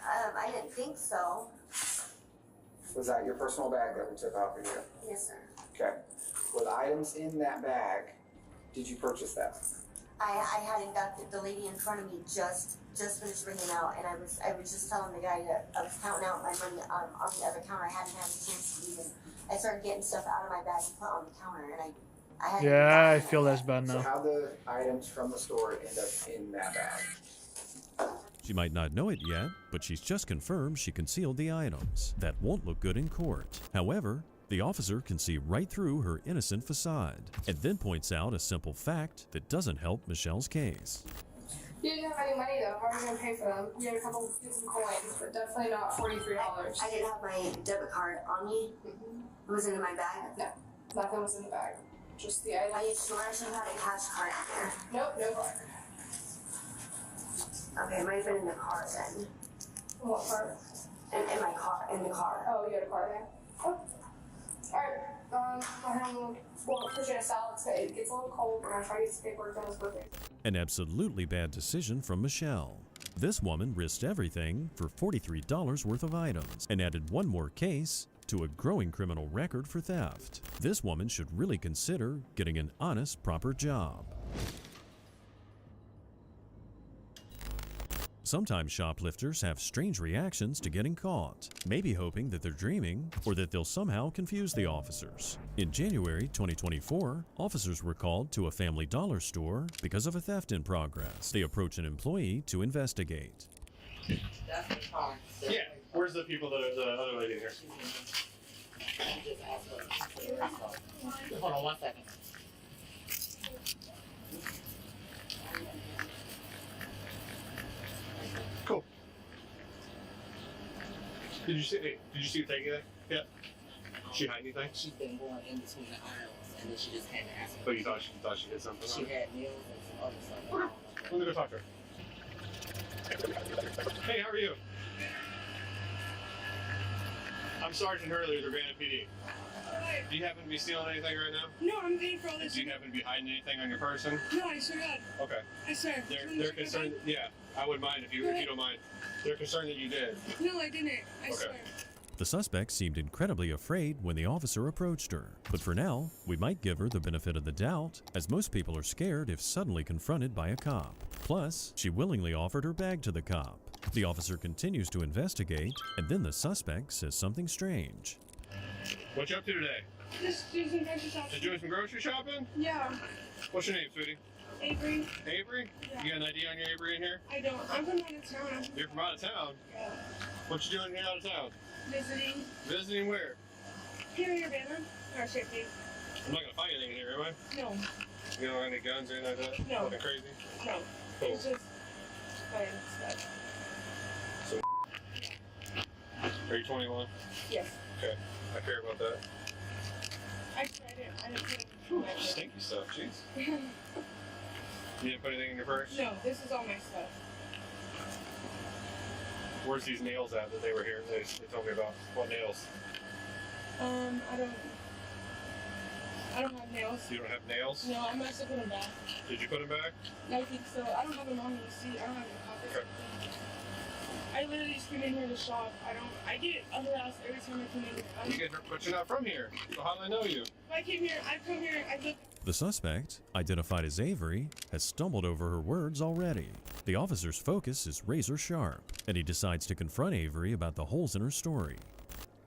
I didn't think so. Was that your personal bag that we took off of you? Yes, sir. Okay. Were the items in that bag, did you purchase them? I hadn't got the lady in front of me just finished ringing out, and I was just telling the guy that I was counting out my money on the other counter. I hadn't had a chance to even. I started getting stuff out of my bag to put on the counter, and I hadn't. Yeah, I feel less bad So now. how the items from the store end up in that bag? She might not know it yet, but she's just confirmed she concealed the items. That won't look good in court. However, the officer can see right through her innocent facade, and then points out a simple fact that doesn't help Michelle's case. You didn't have any money though. How are you gonna pay for them? You had some coins, but definitely not $43. I didn't have my debit card on me. It wasn't in my bag. No, nothing was in the bag. Just the item. I swear I had a cash card there. Nope, no card. Okay, it might have been in the car then. What card? In my car, in the car. Oh, you had a card there. Oh. Alright, we'll push in a salad today. It gets a little cold. We're gonna try to get some paperwork done as birthday. An absolutely bad decision from Michelle. This woman risked everything for $43 worth of items and added one more case to a growing criminal record for theft. This woman should really consider getting an honest, proper job. Sometimes shoplifters have strange reactions to getting caught, maybe hoping that they're dreaming or that they'll somehow confuse the officers. In January 2024, officers were called to a Family Dollar store because of a theft in progress. They approach an employee to investigate. Yeah, where's the people that are the other lady here? Hold on 1 second. Cool. Did you see her take anything? Yeah. She hide anything? She's been going in between the aisles, and then she just had to ask me. But you thought she did something? She had meals and some other stuff. Okay. Let me go talk to her. Hey, how are you? I'm Sergeant Hurley with Urbana PD. Do you happen to be stealing anything right now? No, I'm paying for all this. Do you happen to be hiding anything on your person? No, I swear to God. Okay. I swear. They're concerned. Yeah, I wouldn't mind if you don't mind. They're concerned that you did. No, I didn't. I swear. The suspect seemed incredibly afraid when the officer approached her. But for now, we might give her the benefit of the doubt, as most people are scared if suddenly confronted by a cop. Plus, she willingly offered her bag to the cop. The officer continues to investigate, and then the suspect says something strange. What you up to today? Just do some grocery shopping. Just doing some grocery shopping? Yeah. What's your name, sweetie? Avery. Avery? Yeah. You got an ID on your Avery in here? I don't. I'm from out of town. You're from out of town? Yeah. What you doing here out of town? Visiting. Visiting where? Here in Urbana. Or Shipping. I'm not gonna find anything in here, am I? No. You don't have any guns or anything like that? No. Nothing crazy? No. Cool. It's just fun stuff. So, are you 21? Yes. Okay. I care about that. Actually, I didn't put Ooh, stinky stuff, jeez. You didn't put anything in your purse? No, this is all my stuff. Where's these nails at that they were here? They told me about. What nails? I don't have nails. You don't have nails? No, I must have put them back. Did you put them back? I think so. I don't have them on me. See, I don't have any pockets. Okay. I literally just came in here to shop. I get harassed every time I come in. You get, but you're not from here. So how do I know you? I come here, I look. The suspect, identified as Avery, has stumbled over her words already. The officer's focus is razor sharp, and he decides to confront Avery about the holes in her story.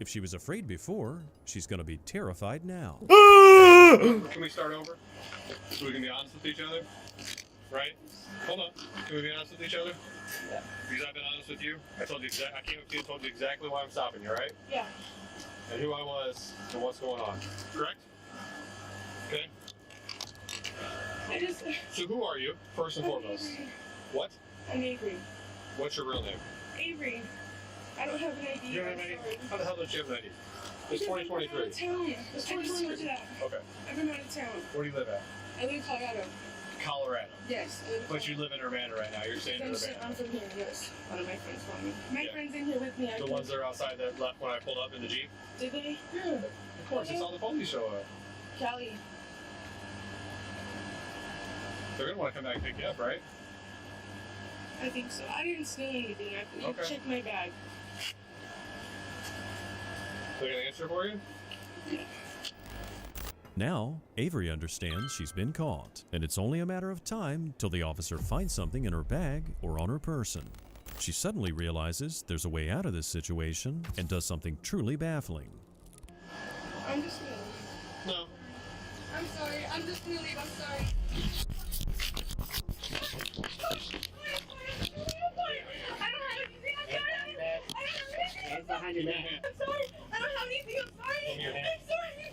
If she was afraid before, she's going to be terrified now. Can we start over? So we can be honest with each other? Right? Hold on. Can we be honest with each other? Yeah. Because I've been honest with you. I came up to you and told you exactly why I'm stopping you, right? Yeah. And who I was and what's going on. Correct? Okay? So who are you, first and foremost? Avery. What? I'm Avery. What's your real name? Avery. I don't have an ID. You don't have an ID? How the hell don't you have an ID? It's 2023. I'm out of town. I just told you that. Okay. I've been out of town. Where do you live at? I live in Colorado. Colorado. Yes. But you live in Urbana right now. You're staying in Urbana. I'm from here, yes. One of my friends told me. My friend's in here with me. The ones that are outside that left when I pulled up in the Jeep? Did they? Yeah. Of course. It's all the police show up. Callie. They're going to want to come back and pick you up, right? I think so. I didn't steal anything. I Okay. checked my bag. They're going to answer for you? Yeah. Now, Avery understands she's been caught, and it's only a matter of time till the officer finds something in her bag or on her person. She suddenly realizes there's a way out of this situation and does something truly baffling. I'm just gonna leave. No. I'm sorry. I'm just gonna leave. I'm sorry. I don't have anything. I'm sorry. Hands behind your back. I'm sorry. I don't have anything. I'm sorry. Give me your hand. I'm sorry. Give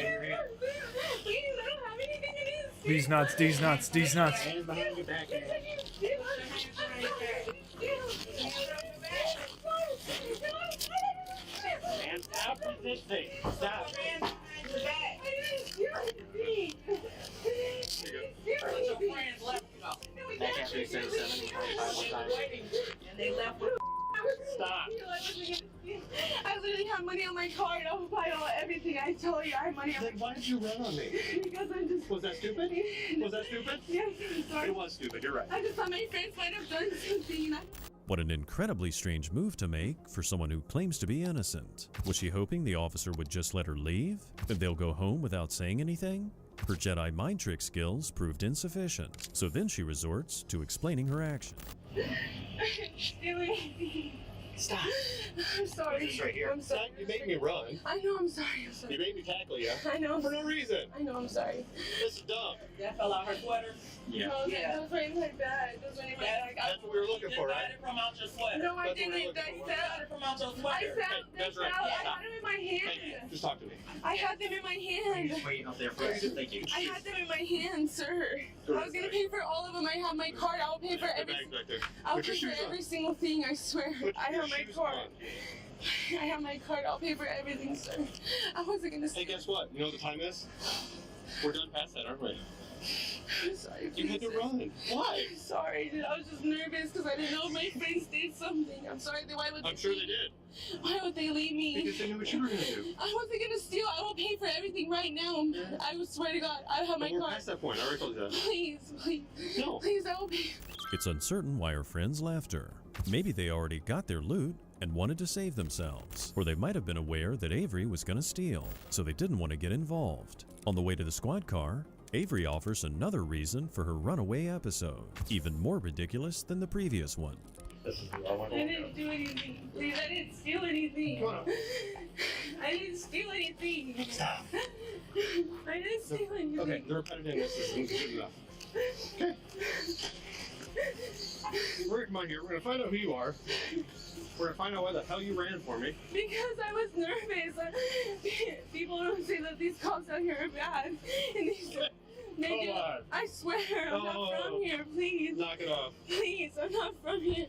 me your hand. Please, I don't have anything. It is. These nuts, these nuts, these nuts. Hands behind your back. Man, stop resisting. Stop. Back after you said 725 one time. And they left. Stop. I literally have money on my card. I will buy everything. I told you I have money on my Then why did you run on me? Because I'm just. Was that stupid? Was that stupid? Yes, I'm sorry. It was stupid. You're right. I just thought my friends might have done something. What an incredibly strange move to make for someone who claims to be innocent. Was she hoping the officer would just let her leave? And they'll go home without saying anything? Her Jedi mind trick skills proved insufficient, so then she resorts to explaining her action. Stop. I'm sorry. This right here. I'm sorry. You made me run. I know. I'm sorry. I'm sorry. You made me tackle you. I know. For no reason. I know. I'm sorry. This is dumb. That fell out her sweater. Yeah. No, those were in my bag. Those were in my bag. That's what we were looking for, right? From out your sweater. No, I That's what we're didn't. looking I for. fell. From out your I sweater. fell. Hey, that's They right. fell. I Stop. had them in my hand. Hey, just talk to me. I had them in my hand. Just waiting up there for us. Thank you. I had them in my hand, sir. I was gonna pay for all of them. I have my card. I'll pay for The every. bag's back there. I'll Put your pay for shoes on. every single thing. I swear. Put I your have my shoes card. on. I have my card. I'll pay for everything, sir. I wasn't gonna. Hey, guess what? You know what the time is? We're done past that, aren't we? I'm sorry. You had to run. Why? I'm sorry, dude. I was just nervous because I didn't know if my friends did something. I'm sorry. Why would I'm sure they did. Why would they leave me? Because they knew what you were going to do. I wasn't gonna steal. I will pay for everything right now. I would swear to God. I have my But we're card. past that point. I already told you that. Please, please. No. Please, I will pay. It's uncertain why her friends left her. Maybe they already got their loot and wanted to save themselves, or they might have been aware that Avery was going to steal, so they didn't want to get involved. On the way to the squad car, Avery offers another reason for her runaway episode, even more ridiculous than the previous one. I didn't do anything. Please, I didn't steal anything. I I didn't steal anything. Stop. I didn't steal anything. Okay, the repetitiveness isn't good enough. Okay. We're gonna come on here. We're gonna find out who you are. We're gonna find out why the hell you ran for me. Because I was nervous. People don't say that these cops out here are bad. And these, they Hold do. on. I swear, I'm not from here. Please. Knock it off. Please, I'm not from here.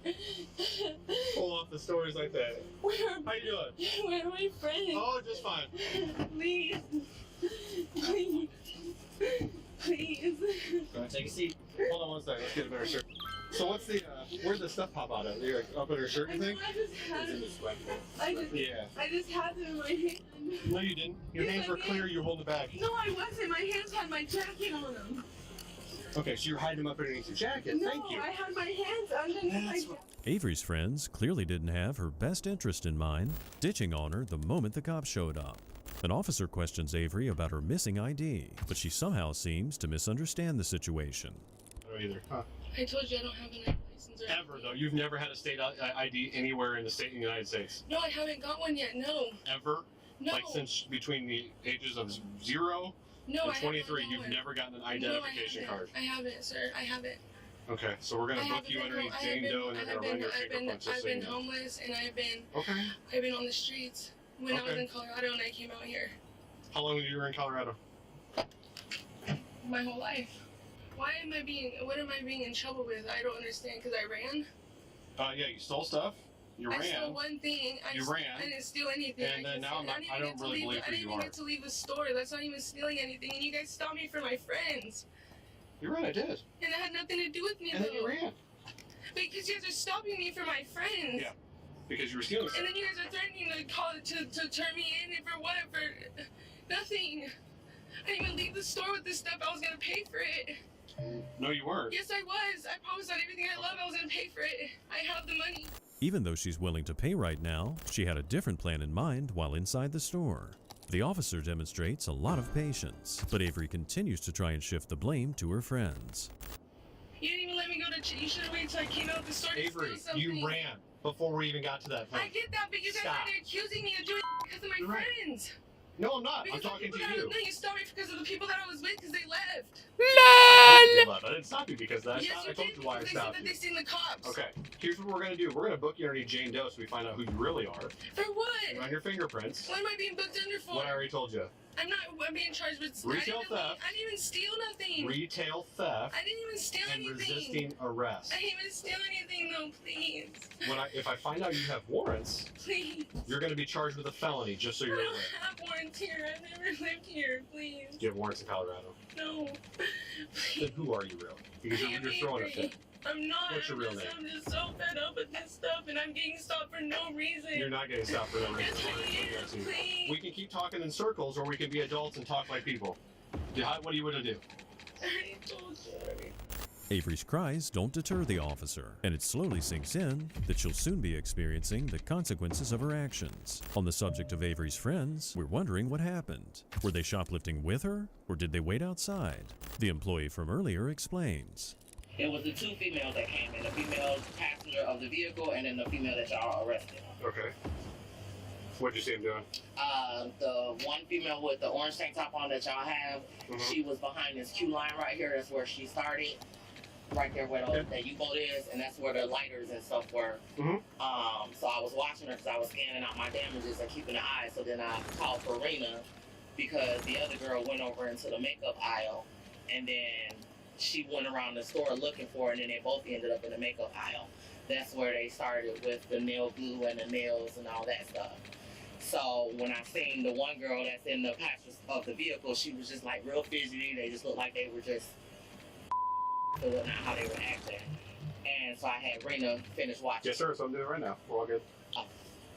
Pull off the stories like that. Where How you doing? Where are my friends? Oh, just fine. Please. Please. Please. Go ahead, take a seat. Hold on one second. Let's get a better shirt. So what's the, where'd the stuff pop out of? You're like up in her shirt, you think? I just had it. Yeah. I just had it in my hand. No, you didn't. Your Yes, hands I were did. clear. You hold the bag. No, I wasn't. My hands had my jacket on them. Okay, so you're hiding them up underneath your jacket. No, Thank you. I had my hands underneath my jacket. Avery's friends clearly didn't have her best interest in mind, ditching on her the moment the cops showed up. An officer questions Avery about her missing ID, but she somehow seems to misunderstand the situation. I don't either. Huh. I told you I don't have an license or Ever, though. You've never had a state ID anywhere in the United States. No, I haven't got one yet. No. Ever? No. Like since between the ages of 0 No, and I 23, haven't you've got one. never gotten an No, I identification haven't. card. I haven't, sir. I haven't. Okay, so we're gonna I book haven't you been underneath home- Jane Doe, and they're gonna run your fingerprints. just I've so you been know. homeless and I've Okay. been on the streets when I was Okay. in Colorado and I came out here. How long were you in Colorado? My whole life. What am I being in trouble with? I don't understand because I ran. Yeah, you stole stuff. You I ran. stole one thing. You ran. I didn't steal anything. And then now I don't really believe I who didn't you even are. get to leave the store. That's not even stealing anything. And you guys stopped me for my friends. You're right, I did. And that had nothing to do with me And though. then you ran. Because you guys are stopping me for my friends. Yeah. Because you were stealing stuff. And then you guys are threatening to call to turn me in and for what? For nothing. I didn't even leave the store with this stuff. I was gonna pay for it. No, you weren't. Yes, I was. I promised on everything I love I was gonna pay for it. I have the money. Even though she's willing to pay right now, she had a different plan in mind while inside the store. The officer demonstrates a lot of patience, but Avery continues to try and shift the blame to her friends. You didn't even let me go to you should have waited till I came out of the store to Avery, steal something. you ran before we even got to that point. I get that, but you guys Stop. are accusing me of doing it because of my You're right. friends. No, I'm not. Because I'm talking to the people you. No, you stopped me because of the people that I was with because they left. I didn't stop you because of that. Yes, I you told did you why I because they said stopped that you. they seen the cops. Okay, here's what we're gonna do. We're gonna book you underneath Jane Doe so we find out who you really are. For what? Run your fingerprints. What am I being booked under for? What I already told you. I'm being charged with Retail theft. I didn't even steal nothing. Retail theft. I didn't even steal and anything. resisting arrest. I didn't even steal anything though, please. If I find out you have warrants, Please. you're going to be charged with a felony, just so I you're don't aware. have warrants here. I've never lived here, please. Do you have warrants in Colorado? No. Then who are you really? Because I am you're throwing a angry. fit. I'm not. What's your real name? I'm just so fed up with this stuff and I'm getting stopped for no reason. You're not getting stopped for no reason. Yes, I am, please. We can keep talking in circles, or we can be adults and talk like people. What do you want to do? I told you. Avery's cries don't deter the officer, and it slowly sinks in that she'll soon be experiencing the consequences of her actions. On the subject of Avery's friends, we're wondering what happened. Were they shoplifting with her, or did they wait outside? The employee from earlier explains. It was the two females that came in, the female passenger of the vehicle and then the female that y'all arrested. Okay. What'd you see him doing? The one female with the orange tank top on that y'all have, she was behind this queue line right here. That's where she started. Right there where the U-boat is, and that's where the lighters and stuff were. So I was watching her because I was scanning out my damages and keeping an eye. So then I called for Rena because the other girl went over into the makeup aisle, and then she went around the store looking for her, and then they both ended up in the makeup aisle. That's where they started with the nail glue and the nails and all that stuff. So when I seen the one girl that's in the passenger of the vehicle, she was just like real fidgety. They just looked like they were just not how they were acting. And so I had Rena finish watching. Yes, sir. So I'm doing it right now. We're all good.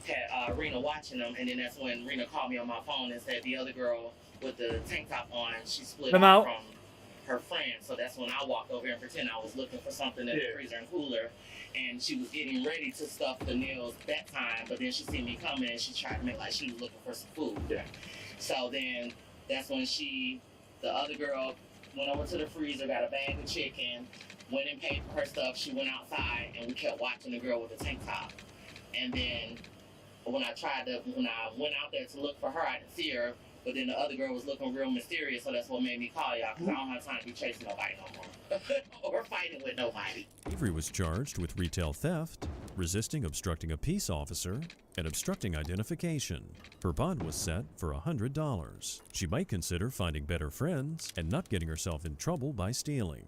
Had Rena watching them, and then that's when Rena called me on my phone and said the other girl with the tank top on, she split I'm off out. from her friend. So that's when I walked over and pretend I was looking for something in the freezer and cooler. And she was getting ready to stuff the nails that time, but then she seen me coming and she tried to make like she was looking for some food. Yeah. So then that's when the other girl went over to the freezer, got a bag of chicken, went and paid for her stuff. She went outside and we kept watching the girl with the tank top. And then when I went out there to look for her, I didn't see her. But then the other girl was looking real mysterious, so that's what made me call y'all, because I don't have time to be chasing nobody no more. Or fighting with nobody. Avery was charged with retail theft, resisting obstructing a peace officer, and obstructing identification. Her bond was set for $100. She might consider finding better friends and not getting herself in trouble by stealing.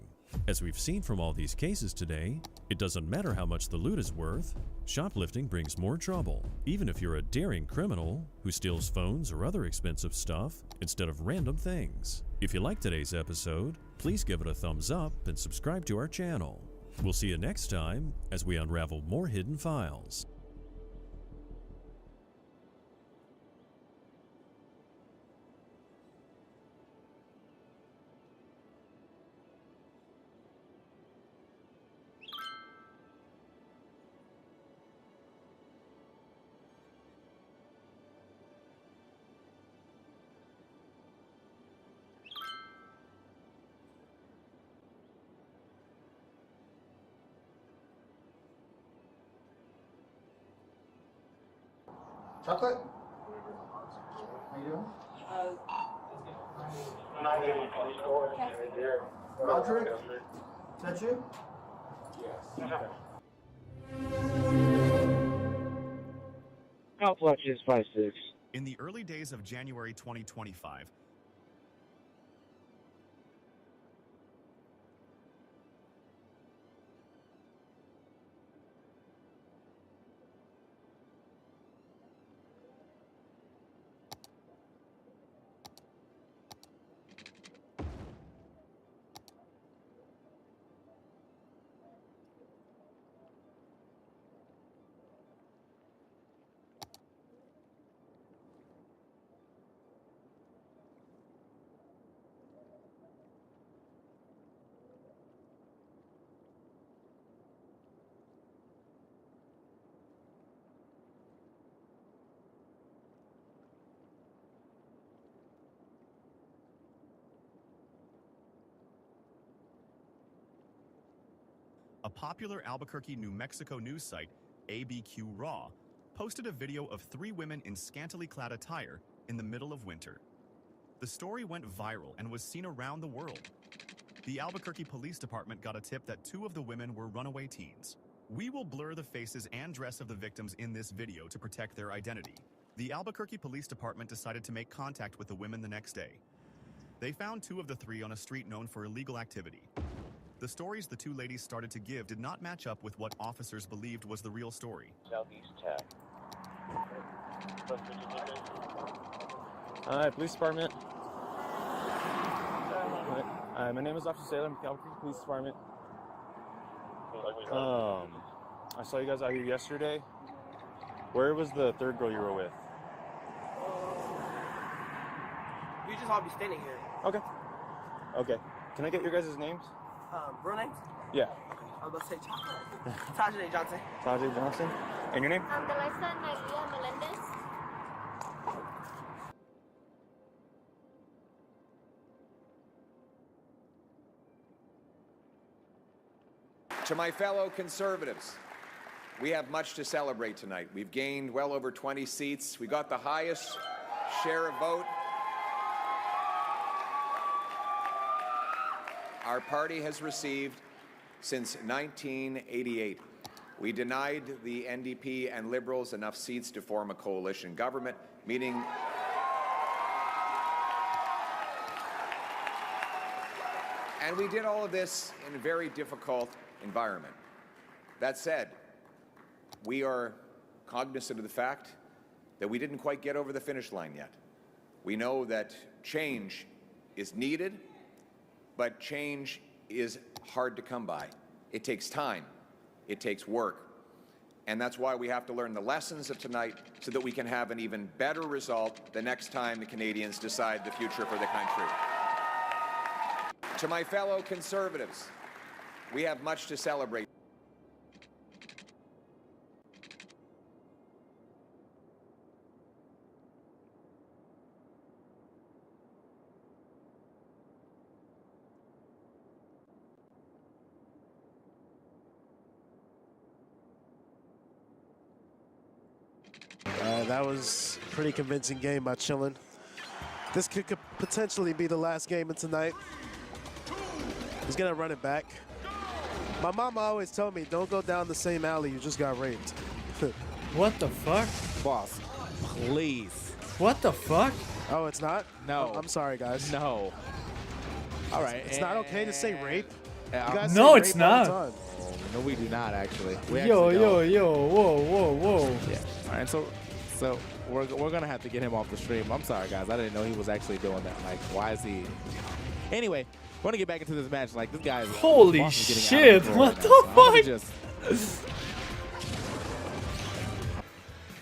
As we've seen from all these cases today, it doesn't matter how much the loot is worth, shoplifting brings more trouble, even if you're a daring criminal who steals phones or other expensive stuff instead of random things. If you liked today's episode, please give it a thumbs up and subscribe to our channel. We'll see you next time as we unravel more hidden files. Chocolate? How you doing? Roderick? Is that you? Complex is 5-6. In the early days of January 2025, a popular Albuquerque, New Mexico news site, ABQ Raw, posted a video of 3 women in scantily clad attire in the middle of winter. The story went viral and was seen around the world. The Albuquerque Police Department got a tip that 2 of the women were runaway teens. We will blur the faces and dress of the victims in this video to protect their identity. The Albuquerque Police Department decided to make contact with the women the next day. They found 2 of the 3 on a street known for illegal activity. The stories the 2 ladies started to give did not match up with what officers believed was the real story. Southeast Tech. Hi, police department. Hi, my name is Officer Salem, Albuquerque Police Department. I saw you guys out here yesterday. Where was the 3rd girl you were with? You just all be standing here. Okay. Okay. Can I get your guys' names? Real names? Yeah. I was about to say chocolate. Tajay Johnson. Tajay Johnson. And your name? Delisa Maria Melendez. To my fellow conservatives, we have much to celebrate tonight. We've gained well over 20 seats. We got the highest share of vote our party has received since 1988. We denied the NDP and Liberals enough seats to form a coalition government, meaning and we did all of this in a very difficult environment. That said, we are cognizant of the fact that we didn't quite get over the finish line yet. We know that change is needed, but change is hard to come by. It takes time. It takes work. And that's why we have to learn the lessons of tonight so that we can have an even better result the next time the Canadians decide the future for the country. To my fellow conservatives, we have much to celebrate. Yeah, that was a pretty convincing game by Chillin. This could potentially be the last game of tonight. He's gonna run it back. My mama always told me, don't go down the same alley you just got raped. What the fuck? Boss, please. What the fuck? Oh, it's not? No. Oh, I'm sorry, guys. No. All right. It's not okay to say rape? You guys No, say it's rape all the not. time. Oh, no, we do not actually. We Yo, actually yo, don't. yo, whoa, whoa. Yeah. All right. So we're gonna have to get him off the stream. I'm sorry, guys. I didn't know he was actually doing that. Like, why is he? Anyway, we're gonna get back into this match. Like, this guy is. Holy boss is getting out of shit! control What right the now, so I'm gonna fuck? just-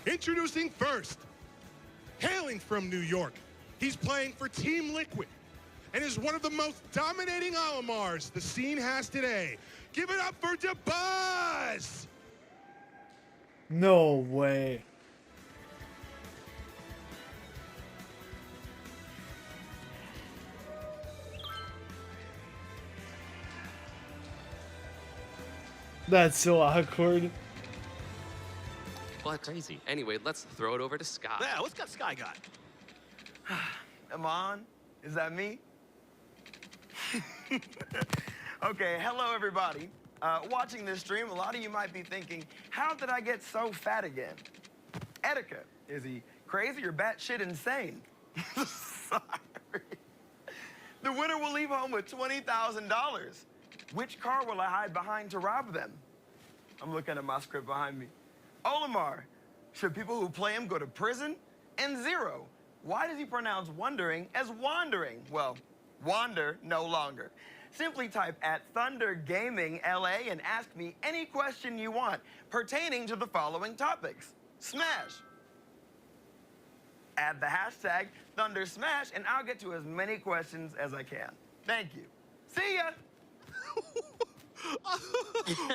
Introducing first, hailing from New York, he's playing for Team Liquid and is one of the most dominating Alamars the scene has today. Give it up for Bigass! No way. That's so awkward. Well, that's crazy. Anyway, let's throw it over to Sky. Yeah, what's got Sky got? Am I on? Is that me? Okay, hello everybody. Watching this stream, a lot of you might be thinking, how did I get so fat again? Etiquette. Is he crazy or batshit insane? Sorry. The winner will leave home with $20,000. Which car will I hide behind to rob them? I'm looking at my script behind me. Olimar, should people who play him go to prison? And Zero, why does he pronounce wondering as wandering? Well, wander no longer. Simply type at Thunder Gaming LA and ask me any question you want pertaining to the following topics. Smash. Add the hashtag Thunder Smash and I'll get to as many questions as I can. Thank you. See ya.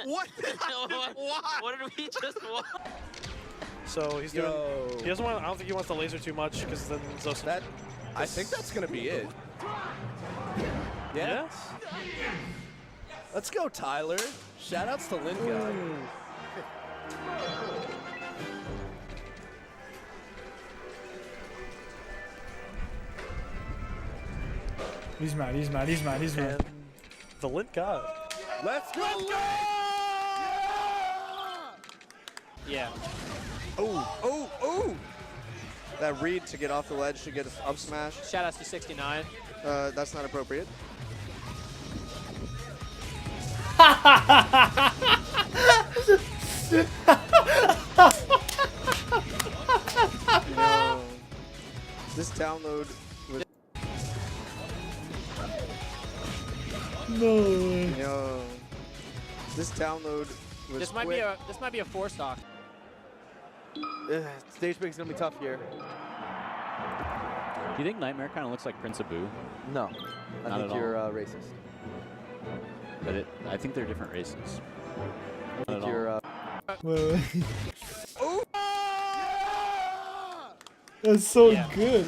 What? What did we just watch? So he's doing. He doesn't want. I don't think he wants to laser too much because then Zosa. That. I think that's gonna be it. Yeah. Let's go, Tyler. Shoutouts to Linka. He's mad, he's mad, he's mad, he's mad. The Lint God. Let's go! Yeah. Oh. That read to get off the ledge to get us up smash. Shoutouts to 69. That's not appropriate. Yo, this download was. No. Yo, this download was. This might be a 4-stock. Stage pick's gonna be tough here. Do you think Nightmare kind of looks like Prince Abu? No, I Not think at you're all. racist. But I think they're different races. I think you're. Wait. That's so good.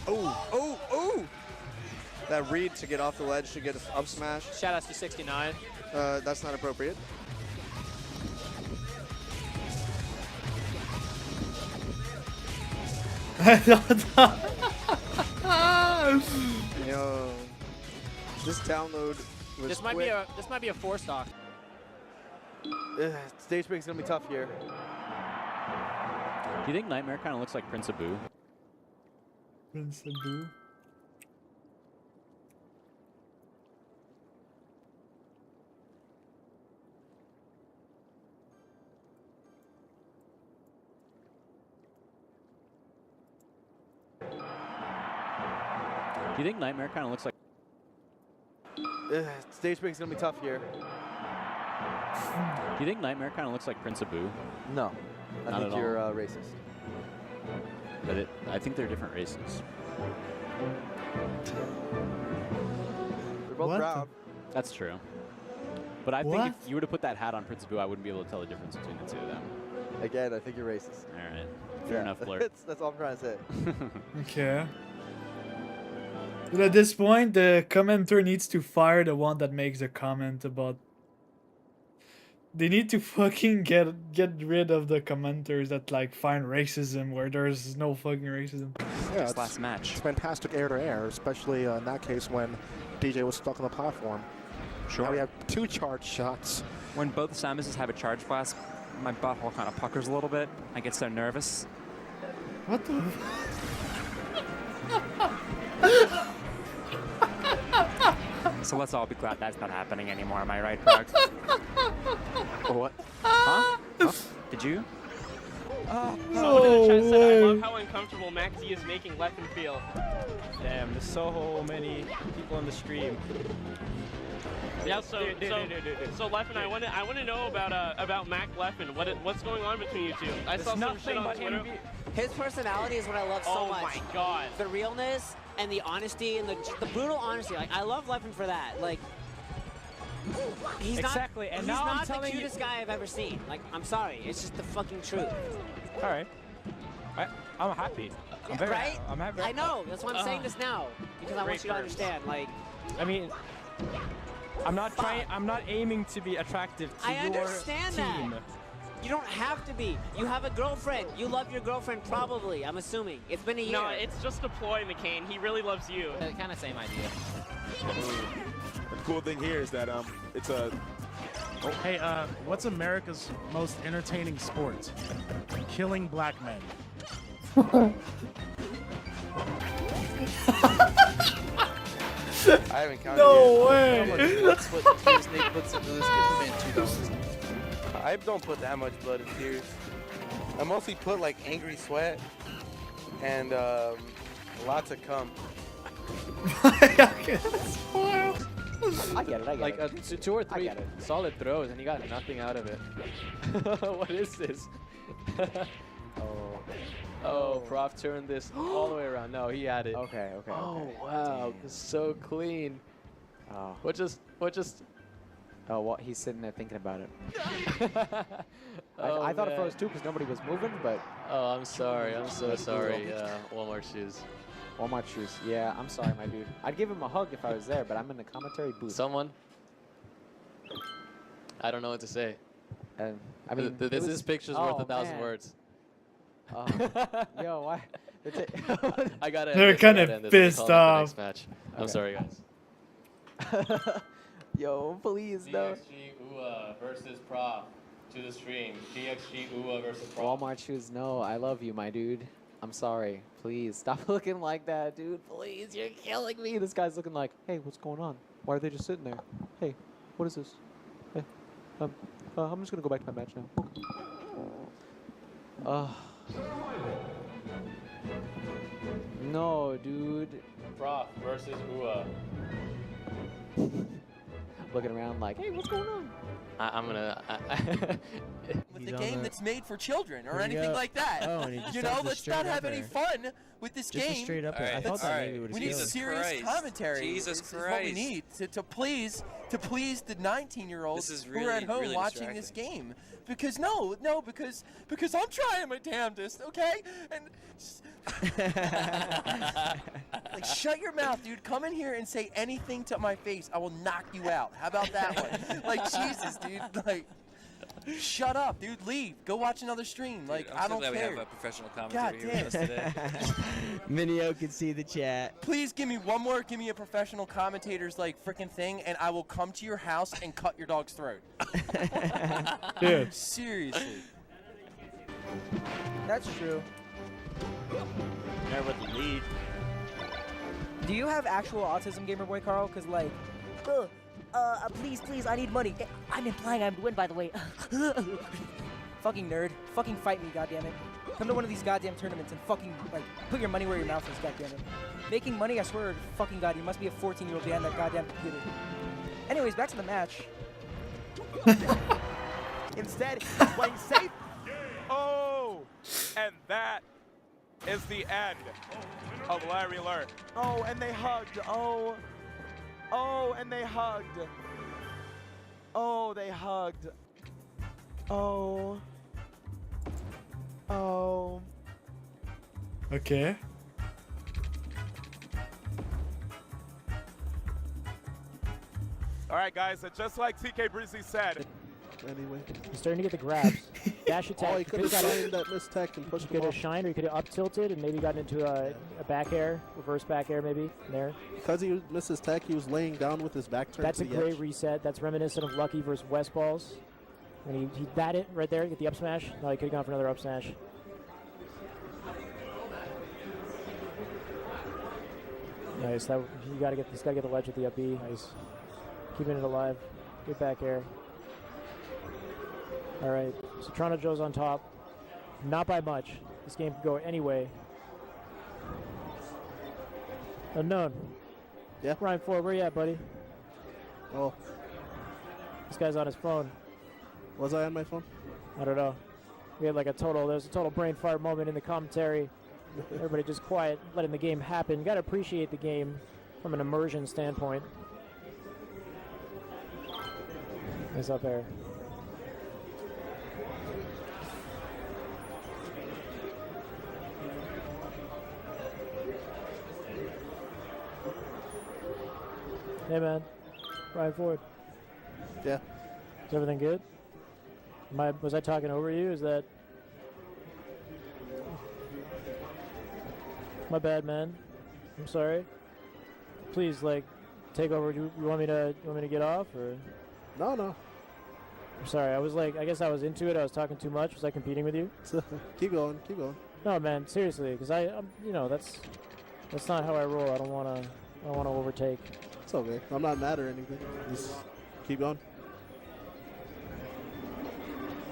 Oh! That read to get off the ledge to get us up smash. Shoutouts to 69. That's not appropriate. Yo, this download was. This might be a 4-stock. Stage pick's gonna be tough here. Do you think Nightmare kind of looks like Prince Abu? Prince Abu. Do you think Nightmare kind of looks like? Stage pick's gonna be tough here. Do you think Nightmare kind of looks like Prince Abu? No, I Not think at all. you're racist. But I think they're different races. They're both proud. That's true. But I think What? if you were to put that hat on Prince Abu, I wouldn't be able to tell the difference between the two of them. Again, I think you're racist. All right. Fair enough, Blur. That's all I'm trying to say. Okay. But at this point, the commenter needs to fire the one that makes a comment about They need to fucking get rid of the commenters that like find racism where there's no fucking racism. Yeah, it's last match. It's fantastic air to air, especially in that case when DJ was stuck on the platform. Sure. Now we have 2 charge shots. When both Samuses have a charge blast, my butthole kind of puckers a little bit. I get so nervous. What the? So let's all be glad that's not happening anymore. Am I right, Prague? What? Huh? Did you? Someone in the chat said, I love how uncomfortable Max D is making Leffen feel. Damn, there's so many people in the stream. Yeah, so Leffen, I want to know about Mac Leffen. What's going on between you two? I saw some shit on Twitter. His personality is what I love so much. Oh my god. The realness and the honesty and the brutal honesty. Like, I love Leffen for that. Like, he's Exactly, and he's now I'm not the telling you- cutest guy I've ever seen. Like, I'm sorry. It's just the fucking truth. All right. I'm happy. I'm very Right? I'm happy. I know. That's why I'm saying this now. Because I want you to understand. Like, I mean, I'm not trying. I'm not aiming to be attractive to I your understand team. that. You don't have to be. You have a girlfriend. You love your girlfriend, probably. I'm assuming. It's been a year. No, it's just a ploy, McCain. He really loves you. Kind of same idea. The cool thing here is that it's a. Hey, what's America's most entertaining sport? Killing black men. I haven't counted No yet. way. How much blood, sweat, and tears Nate puts into this kid's man $2. I don't put that much blood and tears. I mostly put like angry sweat and lots of cum. I get it. Like two or three solid throws, and he got nothing out of it. What is this? Oh, Prof turned this all the way around. No, he had it. Okay. Oh wow, so clean. Oh. What just? Oh, well, he's sitting there thinking about it. Oh, I thought it man. froze too because nobody was moving, but. Oh, I'm sorry. I'm so sorry. Walmart shoes. Walmart shoes. Yeah, I'm sorry, my dude. I'd give him a hug if I was there, but I'm in the commentary booth. Someone? I don't know what to say. And I mean, this picture's worth 1,000 words. Yo, why? I gotta. They're kind of pissed off. Next match. I'm sorry, guys. Yo, please no. GXG UA versus Prof to the stream. GXG UA versus Prof. Walmart shoes. No, I love you, my dude. I'm sorry. Please stop looking like that, dude. Please, you're killing me. This guy's looking like, hey, what's going on? Why are they just sitting there? Hey, what is this? Hey, I'm just gonna go back to my match now. Okay. No, dude. Prof versus UA. Looking around like, hey, what's going on? I'm gonna. With a game that's made for children or Where'd he anything go? like that. Oh, and he just you does know, the let's straight not have up any air. fun with this Just a game. straight up air. I thought that maybe would We have need killed. serious commentary. Jesus is what we Christ. need to please the 19-years-olds This is who are at really, home really watching this game. Because because I'm trying my damnedest, okay? And like, shut your mouth, dude. Come in here and say anything to my face. I will knock you out. How about that one? Like, Jesus, dude. Like, shut up, dude. Leave. Go watch another stream. Like, I'm I so don't glad care. we have a professional God commentator here with us today. Minio can see the chat. Please give me one more. Give me a professional commentator's like freaking thing, and I will come to your house and cut your dog's throat. Dude. Seriously. That's true. Never with the lead. Do you have actual autism, Gamer Boy Carl? Because, like, please, I need money. I'm implying I'm to win, by the way. Fucking nerd. Fucking fight me, goddammit. Come to one of these goddamn tournaments and fucking, like, put your money where your mouth is, goddammit. Making money, I swear to fucking God, you must be a 14-year-old behind that goddamn computer. Anyways, back to the match. Instead, he's playing safe. Oh, and that is the end of Larry Lurk. Oh, and they hugged. Oh, and they hugged. Oh, they hugged. Oh. Okay. All right, guys, and just like TK Breezy said, anyway. He's starting to get the grabs. Dash attack. Oh, he could have shined that missed tech and pushed He could him have off. shined, or he could have up tilted and maybe gotten into a back air, reverse back air maybe there. Because he missed his tech, he was laying down with his back turned That's to a the great edge. reset. That's reminiscent of Lucky versus West Balls. When he bat it right there, get the up smash. No, he could have gone for another up smash. Nice. That he's gotta get the ledge with the up B. Nice. Keeping it alive. Good back air. All right. So Toronto Joe's on top. Not by much. This game could go anyway. Unknown. Yeah. Ryan Ford, where you at, buddy? Oh. This guy's on his phone. Was I on my phone? I don't know. We had like there's a total brain fart moment in the commentary. Everybody just quiet, letting the game happen. You gotta appreciate the game from an immersion standpoint. Nice up air. Hey man, Ryan Ford. Yeah. Is everything good? Was I talking over you? Is that my bad, man? I'm sorry. Please, like, take over. You want me to get off or? No. I'm sorry. I guess I was into it. I was talking too much. Was I competing with you? Keep going. No, man. Seriously, because that's not how I roll. I don't want to overtake. It's okay. I'm not mad or anything. Just keep going.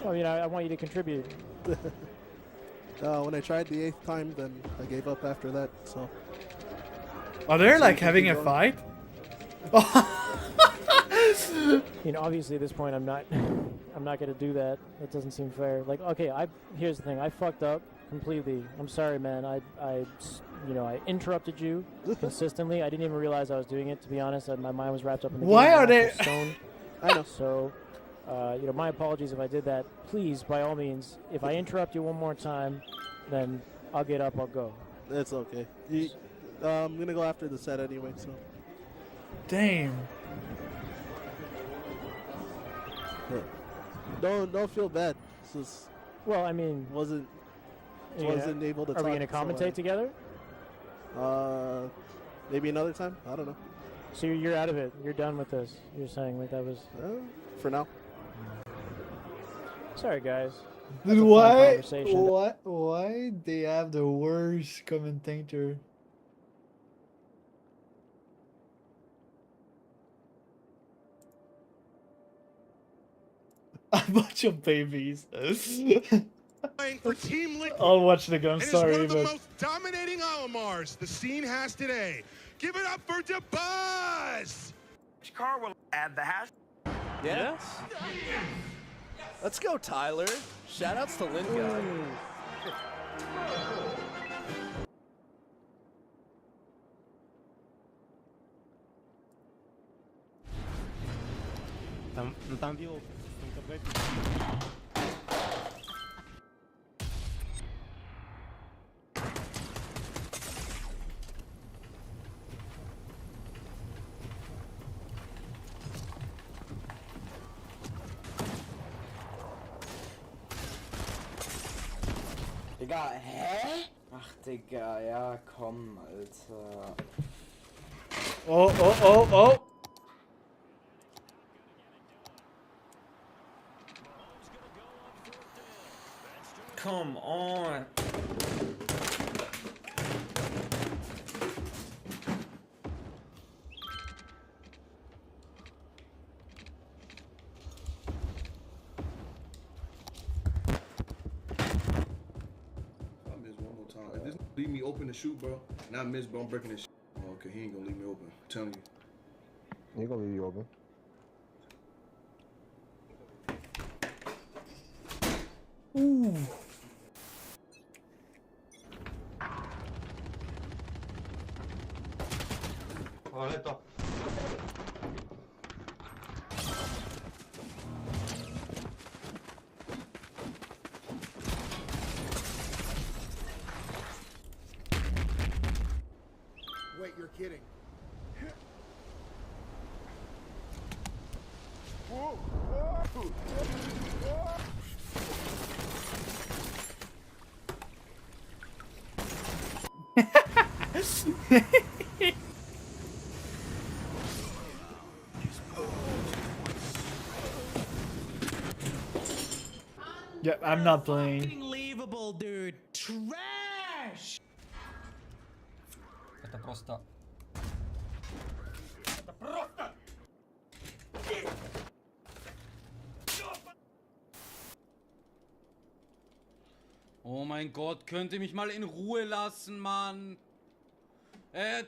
I mean, I want you to contribute. When I tried the 8th time, then I gave up after that. So. Are they So like you can having keep a going. fight? Obviously at this point I'm not gonna do that. That doesn't seem fair. Like, okay, here's the thing. I fucked up completely. I'm sorry, man. I interrupted you consistently. I didn't even realize I was doing it, to be honest. My mind was wrapped up in the Why game. are they- Stoned. I know. So, my apologies if I did that. Please, by all means, if I interrupt you one more time, then I'll get up. I'll go. It's okay. I'm gonna go after the set anyway. So. Damn. Don't feel bad. Well, I mean, wasn't able to. Are we gonna commentate together? Maybe another time. I don't know. So you're out of it. You're done with this. You're saying like that was. For now. Sorry, guys. Dude, why they have the worst commentator? A bunch of babies. Playing for Team Liquid. I'll watch the gun. And is Sorry, one of the but most dominating Alamars the scene has today. Give it up for Bigass. Which car will add the hash? Yes. Let's go, Tyler. Shoutouts to Linka. Там viu Digga, hä? Ach, Digga, ja, komm, Alter. Oh. Come on. If this leave me open to shoot, bro, and I miss, bro, I'm breaking this shit. Oh, okay, he ain't gonna leave me open. I'm telling you. He gonna leave you open. Ooh. Arrête-toi. Wait, you're kidding. Whoa. Yeah, I'm not playing. Unbelievable, dude. Trash. Это просто... Oh mein Gott, könnt ihr mich mal in Ruhe lassen, Mann?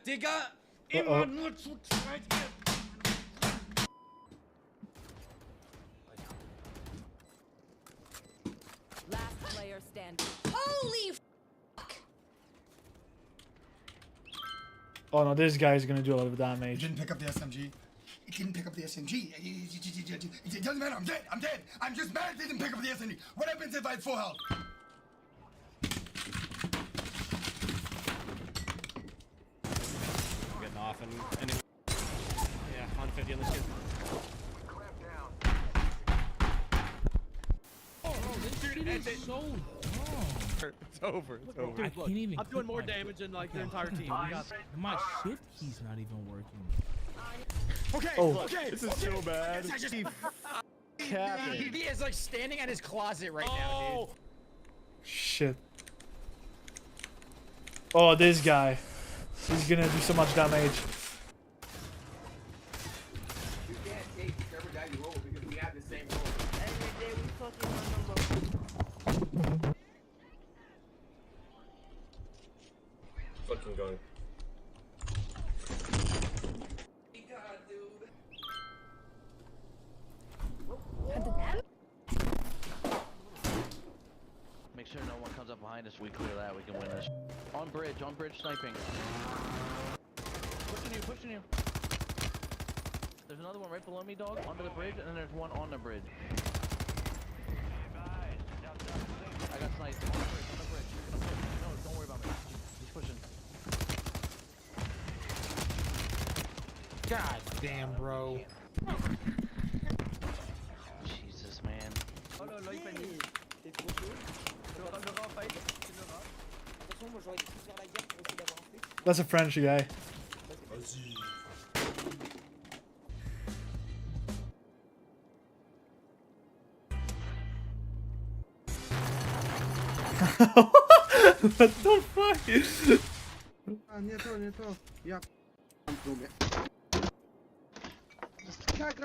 Digga, immer nur zu zweit. Last player standing. Holy fuck! Oh no, this guy is gonna do a lot of damage. It didn't pick up the SMG. It didn't pick up the SMG. It doesn't matter. I'm dead. I'm dead. I'm just mad it didn't pick up the SMG. What happens if I had full health? Getting off and yeah, 150 on this kid. Oh, this dude is so long. It's over. It's over. I can't even. I'm doing more damage than like the entire team. My shift key's not even working. Okay, Oh. okay. This is so bad. He is like standing at his closet right now, dude. Shit. Oh, this guy. He's gonna do so much damage. You can't take whichever guy you roll because we have the same roll. Fucking going. Make sure no one comes up behind us. We clear that. We can win this. On bridge sniping. Pushing you. There's another one right below me, dog. Onto the bridge, and then there's one on the bridge. I got sniped. On the bridge. You're gonna push. No, don't worry about me. He's pushing. God damn, bro. Jesus, man. Oh là là, il panique. T'es trop chaud. Tu vas le rat fight. Tu le rat. De toute façon, moi j'aurais pu faire la guerre pour essayer d'avoir un flic. That's a French guy. Vas-y. What the fuck? Nie to. Ja p***am w klubie. Graj.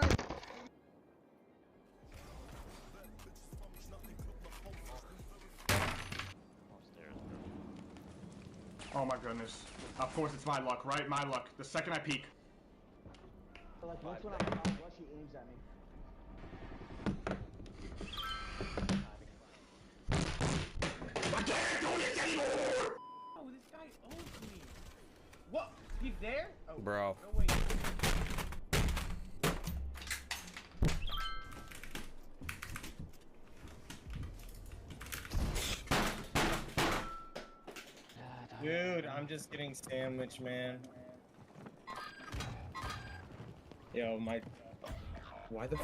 Oh my goodness. Of course it's my luck, right? My luck. The second I peek. Like, once when I'm out, watch he aims at me. I can't do this anymore! Oh, this guy owns me. What? He's there? Oh, Bro. No way. Dude, I'm just getting sandwiched, man. Yo, my... Why the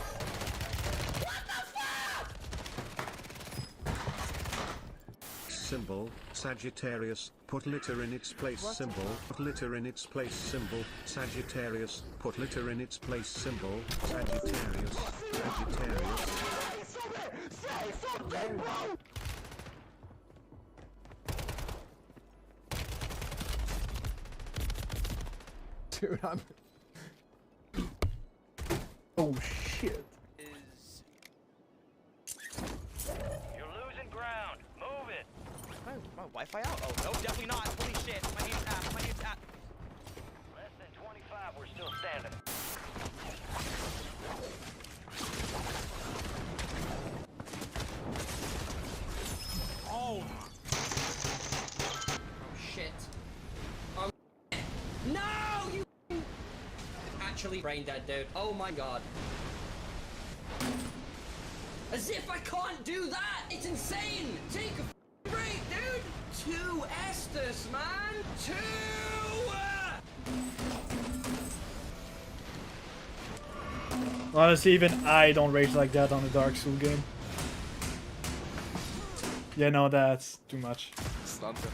Symbol, Sagittarius, put litter in its place symbol, put litter in its place symbol, Sagittarius, put litter in its place symbol, Sagittarius, Sagittarius. Dude, I'm... Oh shit. You're losing ground. Move it. My Wi-Fi out? Oh, no, definitely not. Holy shit. My name's App. Less than 25, we're still standing. Oh. Shit. Oh. No, you. Actually, brain dead, dude. Oh my god. As if I can't do that! It's insane! Take a break, dude! 2 Estus, man! 2! Honestly, even I don't rage like that on a Dark Souls game. Yeah, no, that's too much. Something.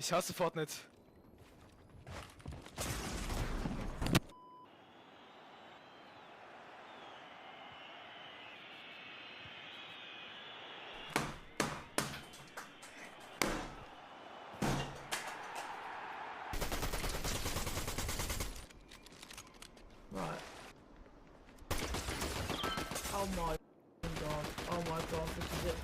Ich hasse Fortnite. Right. Oh my god. Oh my god, this is it.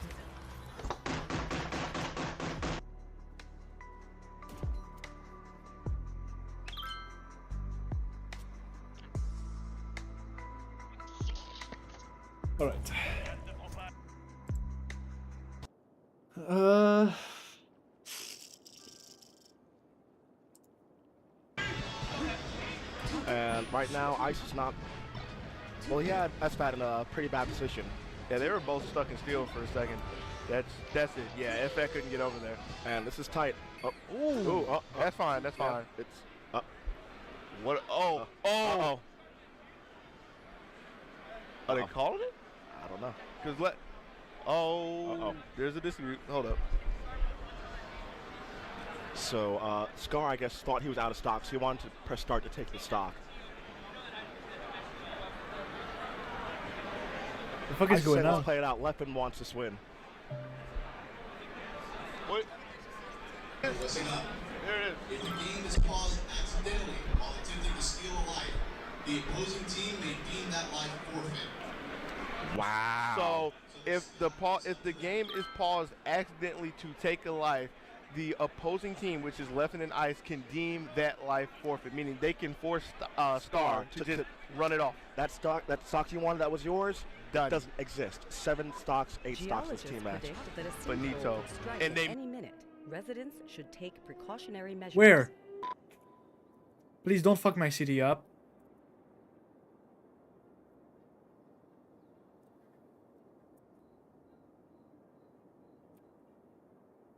All right. And right now, Ice is not. Well, he had SFAT in a pretty bad position. Yeah, they were both stuck in steel for a second. That's it. Yeah, FF couldn't get over there. And this is tight. Oh, Ooh, that's fine. That's fine. It's what? Oh, oh. Are they calling it? I don't know. Cause there's a dispute. Hold up. So Scar, I guess, thought he was out of stock, so he wanted to press start to take the stock. The fuck is going on? Let's play it out. Leppin wants this win. What? Listen up. There it is. If the game is paused accidentally while attempting to steal a life, the opposing team may deem that life forfeit. Wow. So if the game is paused accidentally to take a life, the opposing team, which is Leffen and Ice, can deem that life forfeit, meaning they can force Scar to just run it off. That stock you wanted, that was yours. Done. Doesn't exist. 7 stocks, 8 stocks this team match. Benito. And they. Any minute, residents should take precautionary measures. Where? Please don't fuck my city up.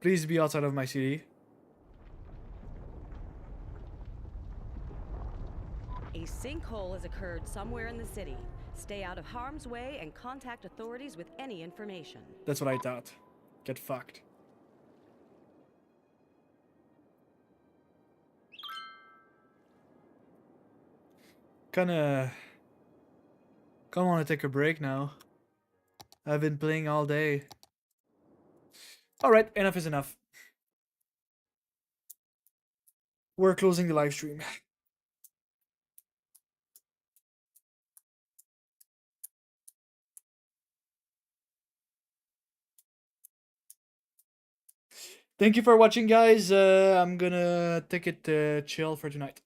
Please be outside of my city. A sinkhole has occurred somewhere in the city. Stay out of harm's way and contact authorities with any information. That's what I thought. Get fucked. Kinda want to take a break now. I've been playing all day. Alright, enough is enough. We're closing the live stream. Thank you for watching, guys. I'm gonna take it chill for tonight.